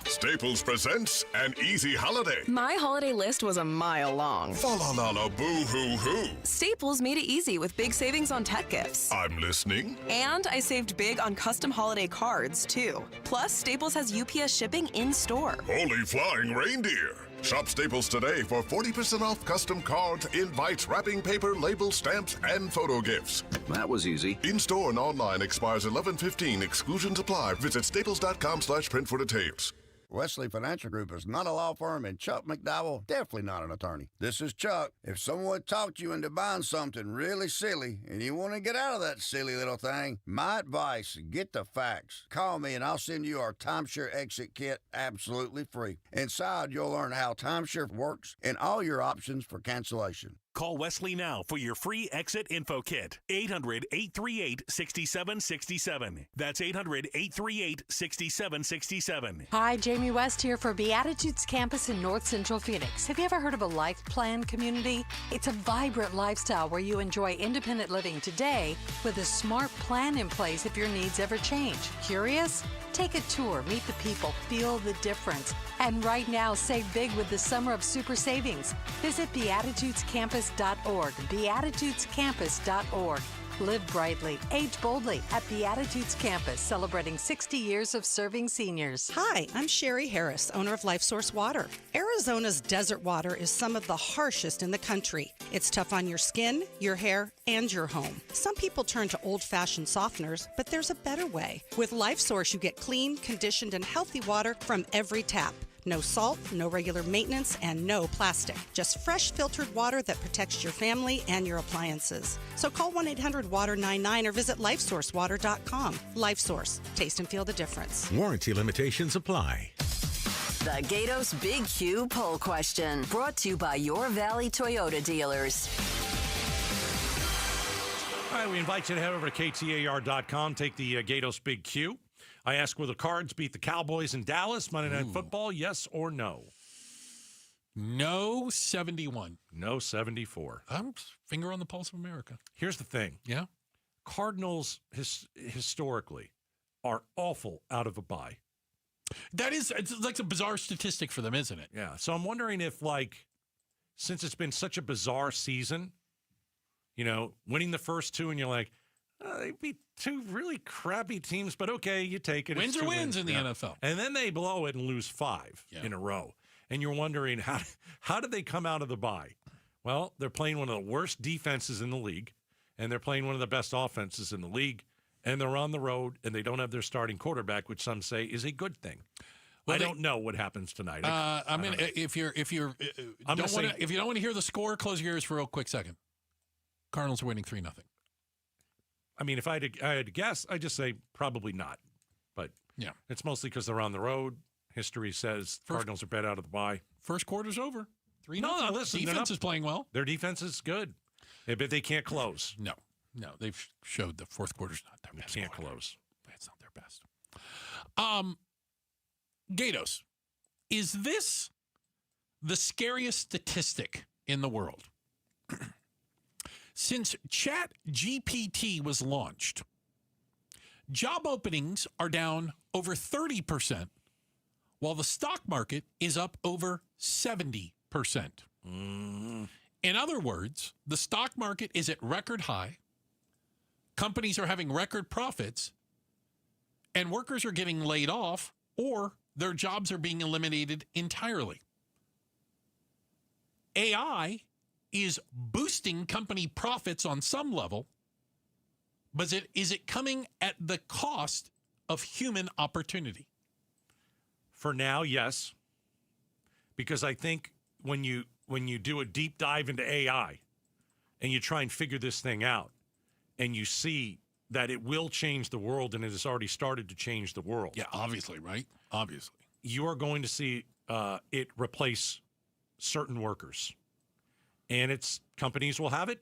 Staples presents an easy holiday. My holiday list was a mile long. Fa-la-la-la, boo-hoo-hoo. Staples made it easy with big savings on tech gifts. I'm listening. And I saved big on custom holiday cards, too. Plus, Staples has UPS shipping in-store. Holy flying reindeer. Shop Staples today for 40% off custom cards, invites, wrapping paper, label, stamps, and photo gifts. That was easy. In-store and online expires 11/15. Exclusions apply. Visit staples.com/print for details. Wesley Financial Group is not a law firm, and Chuck McDowell definitely not an attorney. This is Chuck. If someone talked you into buying something really silly and you want to get out of that silly little thing, my advice, get the facts. Call me and I'll send you our timeshare exit kit absolutely free. Inside, you'll learn how timeshare works and all your options for cancellation. Call Wesley now for your free exit info kit. 800-838-6767. That's 800-838-6767. Hi, Jamie West here for Beatitudes Campus in North Central Phoenix. Have you ever heard of a life plan community? It's a vibrant lifestyle where you enjoy independent living today with a smart plan in place if your needs ever change. Curious? Take a tour, meet the people, feel the difference. And right now, save big with the Summer of Super Savings. Visit BeatitudesCampus.org. BeatitudesCampus.org. Live brightly, age boldly at Beatitudes Campus, celebrating 60 years of serving seniors. Hi, I'm Sherry Harris, owner of LifeSource Water. Arizona's desert water is some of the harshest in the country. It's tough on your skin, your hair, and your home. Some people turn to old-fashioned softeners, but there's a better way. With LifeSource, you get clean, conditioned, and healthy water from every tap. No salt, no regular maintenance, and no plastic. Just fresh filtered water that protects your family and your appliances. So call 1-800-WATER-99 or visit LifeSourceWater.com. LifeSource. Taste and feel the difference. Warranty limitations apply. The Gatos Big Q poll question, brought to you by your Valley Toyota dealers. All right, we invite you to head over to KTAR.com, take the Gatos Big Q. I ask, will the Cards beat the Cowboys in Dallas Monday Night Football, yes or no? No, 71. No, 74. I'm finger on the pulse of America. Here's the thing. Yeah? Cardinals historically are awful out of a bye. It's like a bizarre statistic for them, isn't it? Yeah. So I'm wondering if, since it's been such a bizarre season, winning the first two and you're like, they beat two really crappy teams, but okay, you take it. Wins are wins in the NFL. And then they blow it and lose 5 in a row. And you're wondering, how did they come out of the bye? Well, they're playing one of the worst defenses in the league, and they're playing one of the best offenses in the league, and they're on the road, and they don't have their starting quarterback, which some say is a good thing. Well, I don't know what happens tonight. If you don't want to hear the score, close your ears for a real quick second. Cardinals are winning 3-0. I mean, if I had to guess, I'd just say probably not. But yeah, it's mostly because they're on the road. History says Cardinals are bet out of the bye. First quarter's over. 3-0. No, listen. Defense is playing well. Their defense is good. But they can't close. No, they've showed the fourth quarter's not their best. They can't close. That's not their best. Gatos, is this the scariest statistic in the world? Since ChatGPT was launched, job openings are down over 30%, while the stock market is up over 70%. In other words, the stock market is at record high, companies are having record profits, and workers are getting laid off or their jobs are being eliminated entirely. AI is boosting company profits on some level, but is it coming at the cost of human opportunity? For now, yes. Because I think when you do a deep dive into AI and you try and figure this thing out and you see that it will change the world and it has already started to change the world. Yeah, obviously, right? Obviously. You are going to see it replace certain workers. And companies will have it.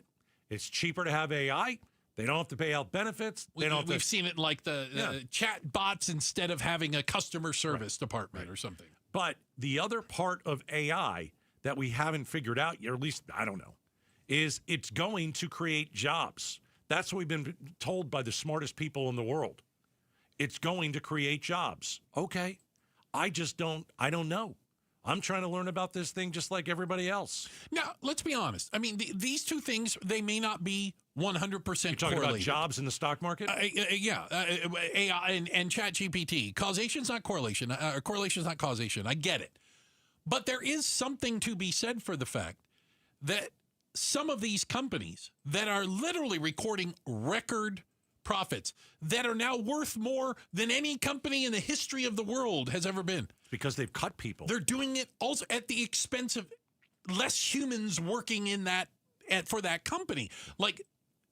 It's cheaper to have AI. They don't have to pay out benefits. We've seen it like the chat bots instead of having a customer service department or something. But the other part of AI that we haven't figured out yet, or at least I don't know, is it's going to create jobs. That's what we've been told by the smartest people in the world. It's going to create jobs. Okay. I don't know. I'm trying to learn about this thing just like everybody else. Now, let's be honest. I mean, these two things, they may not be 100% correlated. You're talking about jobs in the stock market? AI and ChatGPT. Causation's not correlation. Correlation's not causation. I get it. But there is something to be said for the fact that some of these companies that are literally recording record profits that are now worth more than any company in the history of the world has ever been. Because they've cut people. They're doing it also at the expense of less humans working in for that company. Like,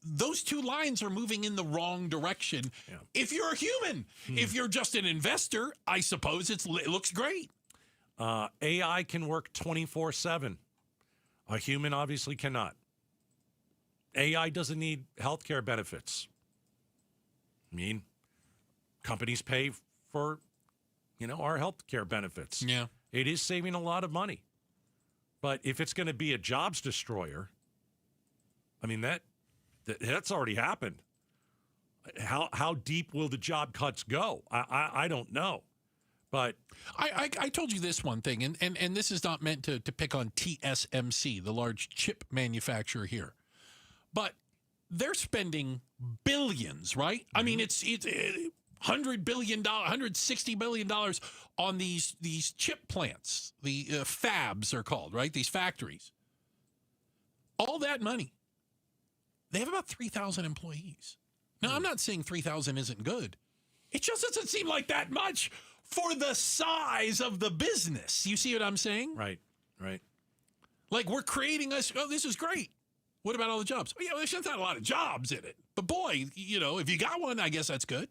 those two lines are moving in the wrong direction. Yeah. If you're a human, if you're just an investor, I suppose it looks great. AI can work 24/7. A human obviously cannot. AI doesn't need healthcare benefits. I mean, companies pay for, our healthcare benefits. Yeah. It is saving a lot of money. But if it's going to be a jobs destroyer, I mean, that's already happened. How deep will the job cuts go? I don't know. But I told you this one thing, and this is not meant to pick on TSMC, the large chip manufacturer here. But they're spending billions, right? Mm-hmm. I mean, it's $100 billion, $160 billion on these chip plants. The fabs are called, right? These factories. All that money. They have about 3,000 employees. Now, I'm not saying 3,000 isn't good. It just doesn't seem like that much for the size of the business. You see what I'm saying? Right. Like, we're creating this is great. What about all the jobs? Oh, yeah, there's not a lot of jobs in it. But boy, if you got one, I guess that's good.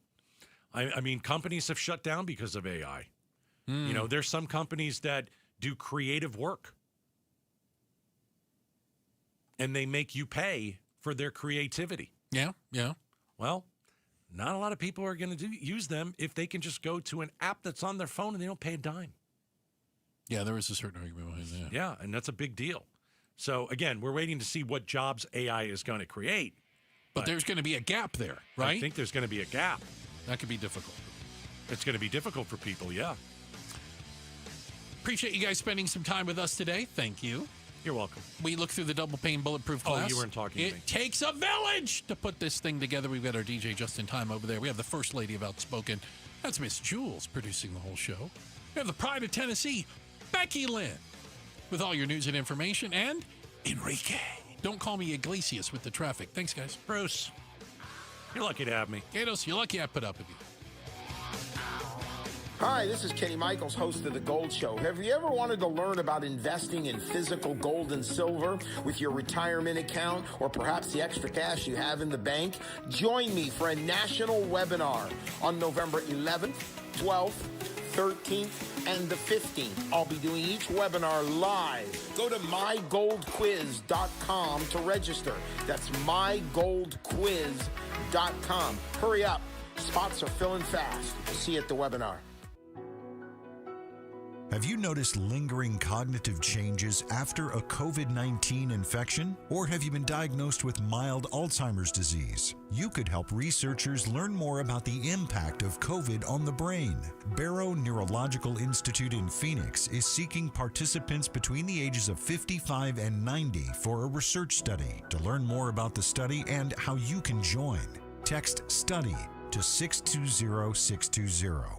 I mean, companies have shut down because of AI. There's some companies that do creative work. And they make you pay for their creativity. Yeah. Well, not a lot of people are going to use them if they can just go to an app that's on their phone and they don't pay a dime. Yeah, there is a certain argument behind that. Yeah, and that's a big deal. So, again, we're waiting to see what jobs AI is going to create. But there's going to be a gap there, right? I think there's going to be a gap. That could be difficult. It's going to be difficult for people, yeah. Appreciate you guys spending some time with us today. Thank you. You're welcome. We look through the double pane bulletproof glass. Oh, you weren't talking to me. It takes a village to put this thing together. We've got our DJ just in time over there. We have the first lady of Outspoken. That's Miss Jules producing the whole show. We have the pride of Tennessee, Becky Lynn, with all your news and information, and Enrique. Don't call me Iglesias with the traffic. Thanks, guys. Bruce, you're lucky to have me. Gatos, you're lucky I put up with you. Hi, this is Kenny Michaels, host of The Gold Show. Have you ever wanted to learn about investing in physical gold and silver with your retirement account or perhaps the extra cash you have in the bank? Join me for a national webinar on November 11th, 12th, 13th, and the 15th. I'll be doing each webinar live. Go to mygoldquiz.com to register. That's mygoldquiz.com. Hurry up. Spots are filling fast. See you at the webinar. Have you noticed lingering cognitive changes after a COVID-19 infection? Or have you been diagnosed with mild Alzheimer's disease? You could help researchers learn more about the impact of COVID on the brain. Barrow Neurological Institute in Phoenix is seeking participants between the ages of 55 and 90 for a research study. To learn more about the study and how you can join, text STUDY to 620-620.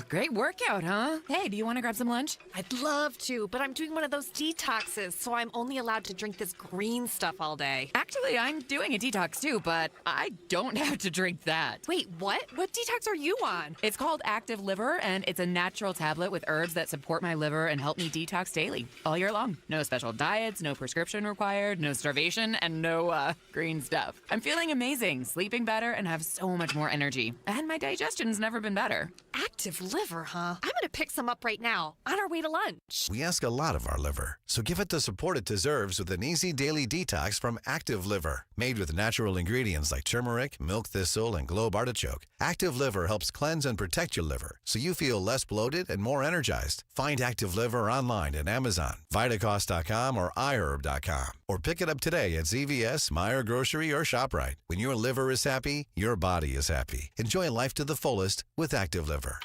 Great workout, huh? Hey, do you want to grab some lunch? I'd love to, but I'm doing one of those detoxes, so I'm only allowed to drink this green stuff all day. Actually, I'm doing a detox too, but I don't have to drink that. Wait, what? What detox are you on? It's called Active Liver, and it's a natural tablet with herbs that support my liver and help me detox daily, all year long. No special diets, no prescription required, no starvation, and no, green stuff. I'm feeling amazing, sleeping better, and have so much more energy. And my digestion's never been better. Active liver, huh? I'm gonna pick some up right now, on our way to lunch. We ask a lot of our liver, so give it the support it deserves with an easy daily detox from Active Liver. Made with natural ingredients like turmeric, milk thistle, and globe artichoke, Active Liver helps cleanse and protect your liver so you feel less bloated and more energized. Find Active Liver online at Amazon, Vitacost.com, or iHerb.com. Or pick it up today at CVS, Meijer Grocery, or ShopRite. When your liver is happy, your body is happy. Enjoy life to the fullest with Active Liver.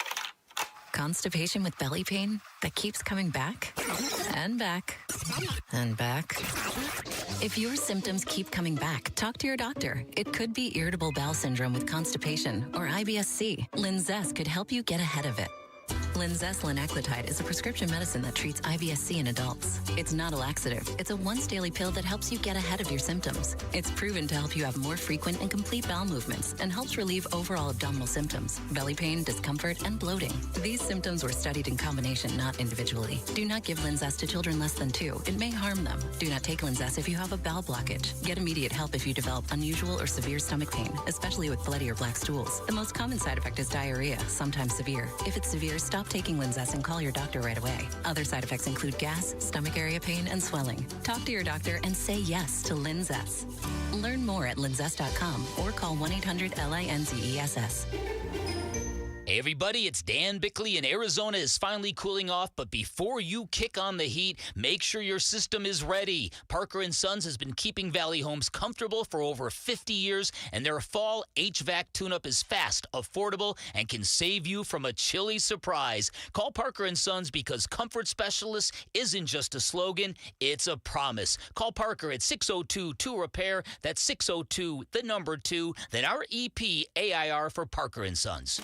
Constipation with belly pain that keeps coming back and back and back. If your symptoms keep coming back, talk to your doctor. It could be irritable bowel syndrome with constipation or IBS-C. Linzess could help you get ahead of it. Linzess linaclotide is a prescription medicine that treats IBS-C in adults. It's not a laxative. It's a once-daily pill that helps you get ahead of your symptoms. It's proven to help you have more frequent and complete bowel movements and helps relieve overall abdominal symptoms, belly pain, discomfort, and bloating. These symptoms were studied in combination, not individually. Do not give Linzess to children less than 2. It may harm them. Do not take Linzess if you have a bowel blockage. Get immediate help if you develop unusual or severe stomach pain, especially with bloody or black stools. The most common side effect is diarrhea, sometimes severe. If it's severe, stop taking Linzess and call your doctor right away. Other side effects include gas, stomach area pain, and swelling. Talk to your doctor and say yes to Linzess. Learn more at linzess.com or call 1-800-LINZESS. Hey everybody, it's Dan Bickley, and Arizona is finally cooling off, but before you kick on the heat, make sure your system is ready. Parker & Sons has been keeping Valley homes comfortable for over 50 years, and their fall HVAC tune-up is fast, affordable, and can save you from a chilly surprise. Call Parker & Sons because comfort specialist isn't just a slogan, it's a promise. Call Parker at 602-2-REPAIR, that's 602-2, then our EP AIR for Parker & Sons.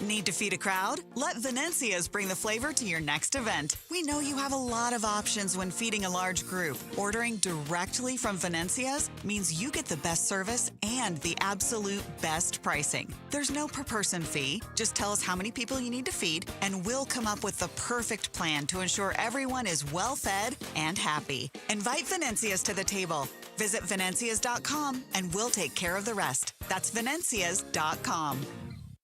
Need to feed a crowd? Let Venencia's bring the flavor to your next event. We know you have a lot of options when feeding a large group. Ordering directly from Venencia's means you get the best service and the absolute best pricing. There's no per-person fee. Just tell us how many people you need to feed, and we'll come up with the perfect plan to ensure everyone is well-fed and happy. Invite Venencia's to the table. Visit Venencias.com, and we'll take care of the rest. That's Venencias.com.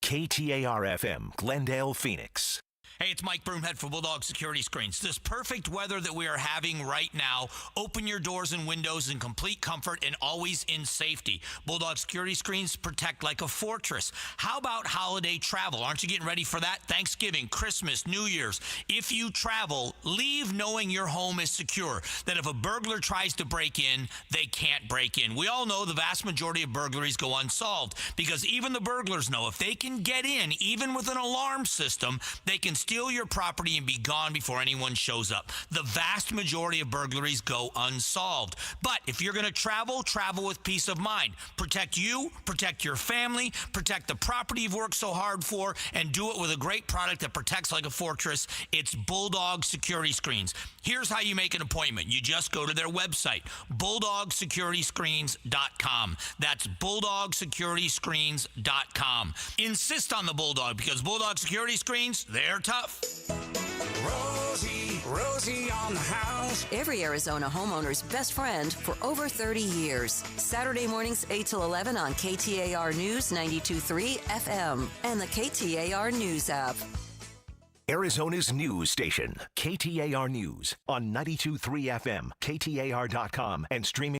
KTAR-FM, Glendale, Phoenix. Hey, it's Mike Broomhead for Bulldog Security Screens. This perfect weather that we are having right now, open your doors and windows in complete comfort and always in safety. Bulldog Security Screens protect like a fortress. How about holiday travel? Aren't you getting ready for that? Thanksgiving, Christmas, New Year's. If you travel, leave knowing your home is secure, that if a burglar tries to break in, they can't break in. We all know the vast majority of burglaries go unsolved because even the burglars know if they can get in, even with an alarm system, they can steal your property and be gone before anyone shows up. The vast majority of burglaries go unsolved. But if you're going to travel, travel with peace of mind. Protect you, protect your family, protect the property you've worked so hard for, and do it with a great product that protects like a fortress. It's Bulldog Security Screens. Here's how you make an appointment. You just go to their website, bulldogsecurityscreens.com. That's bulldogsecurityscreens.com. Insist on the Bulldog because Bulldog Security Screens, they're tough. Rosie on the house. Every Arizona homeowner's best friend for over 30 years. Saturday mornings 8 till 11 on KTAR News 92.3 FM and the KTAR News app. Arizona's news station, KTAR News on 92.3 FM, KTAR.com, and streaming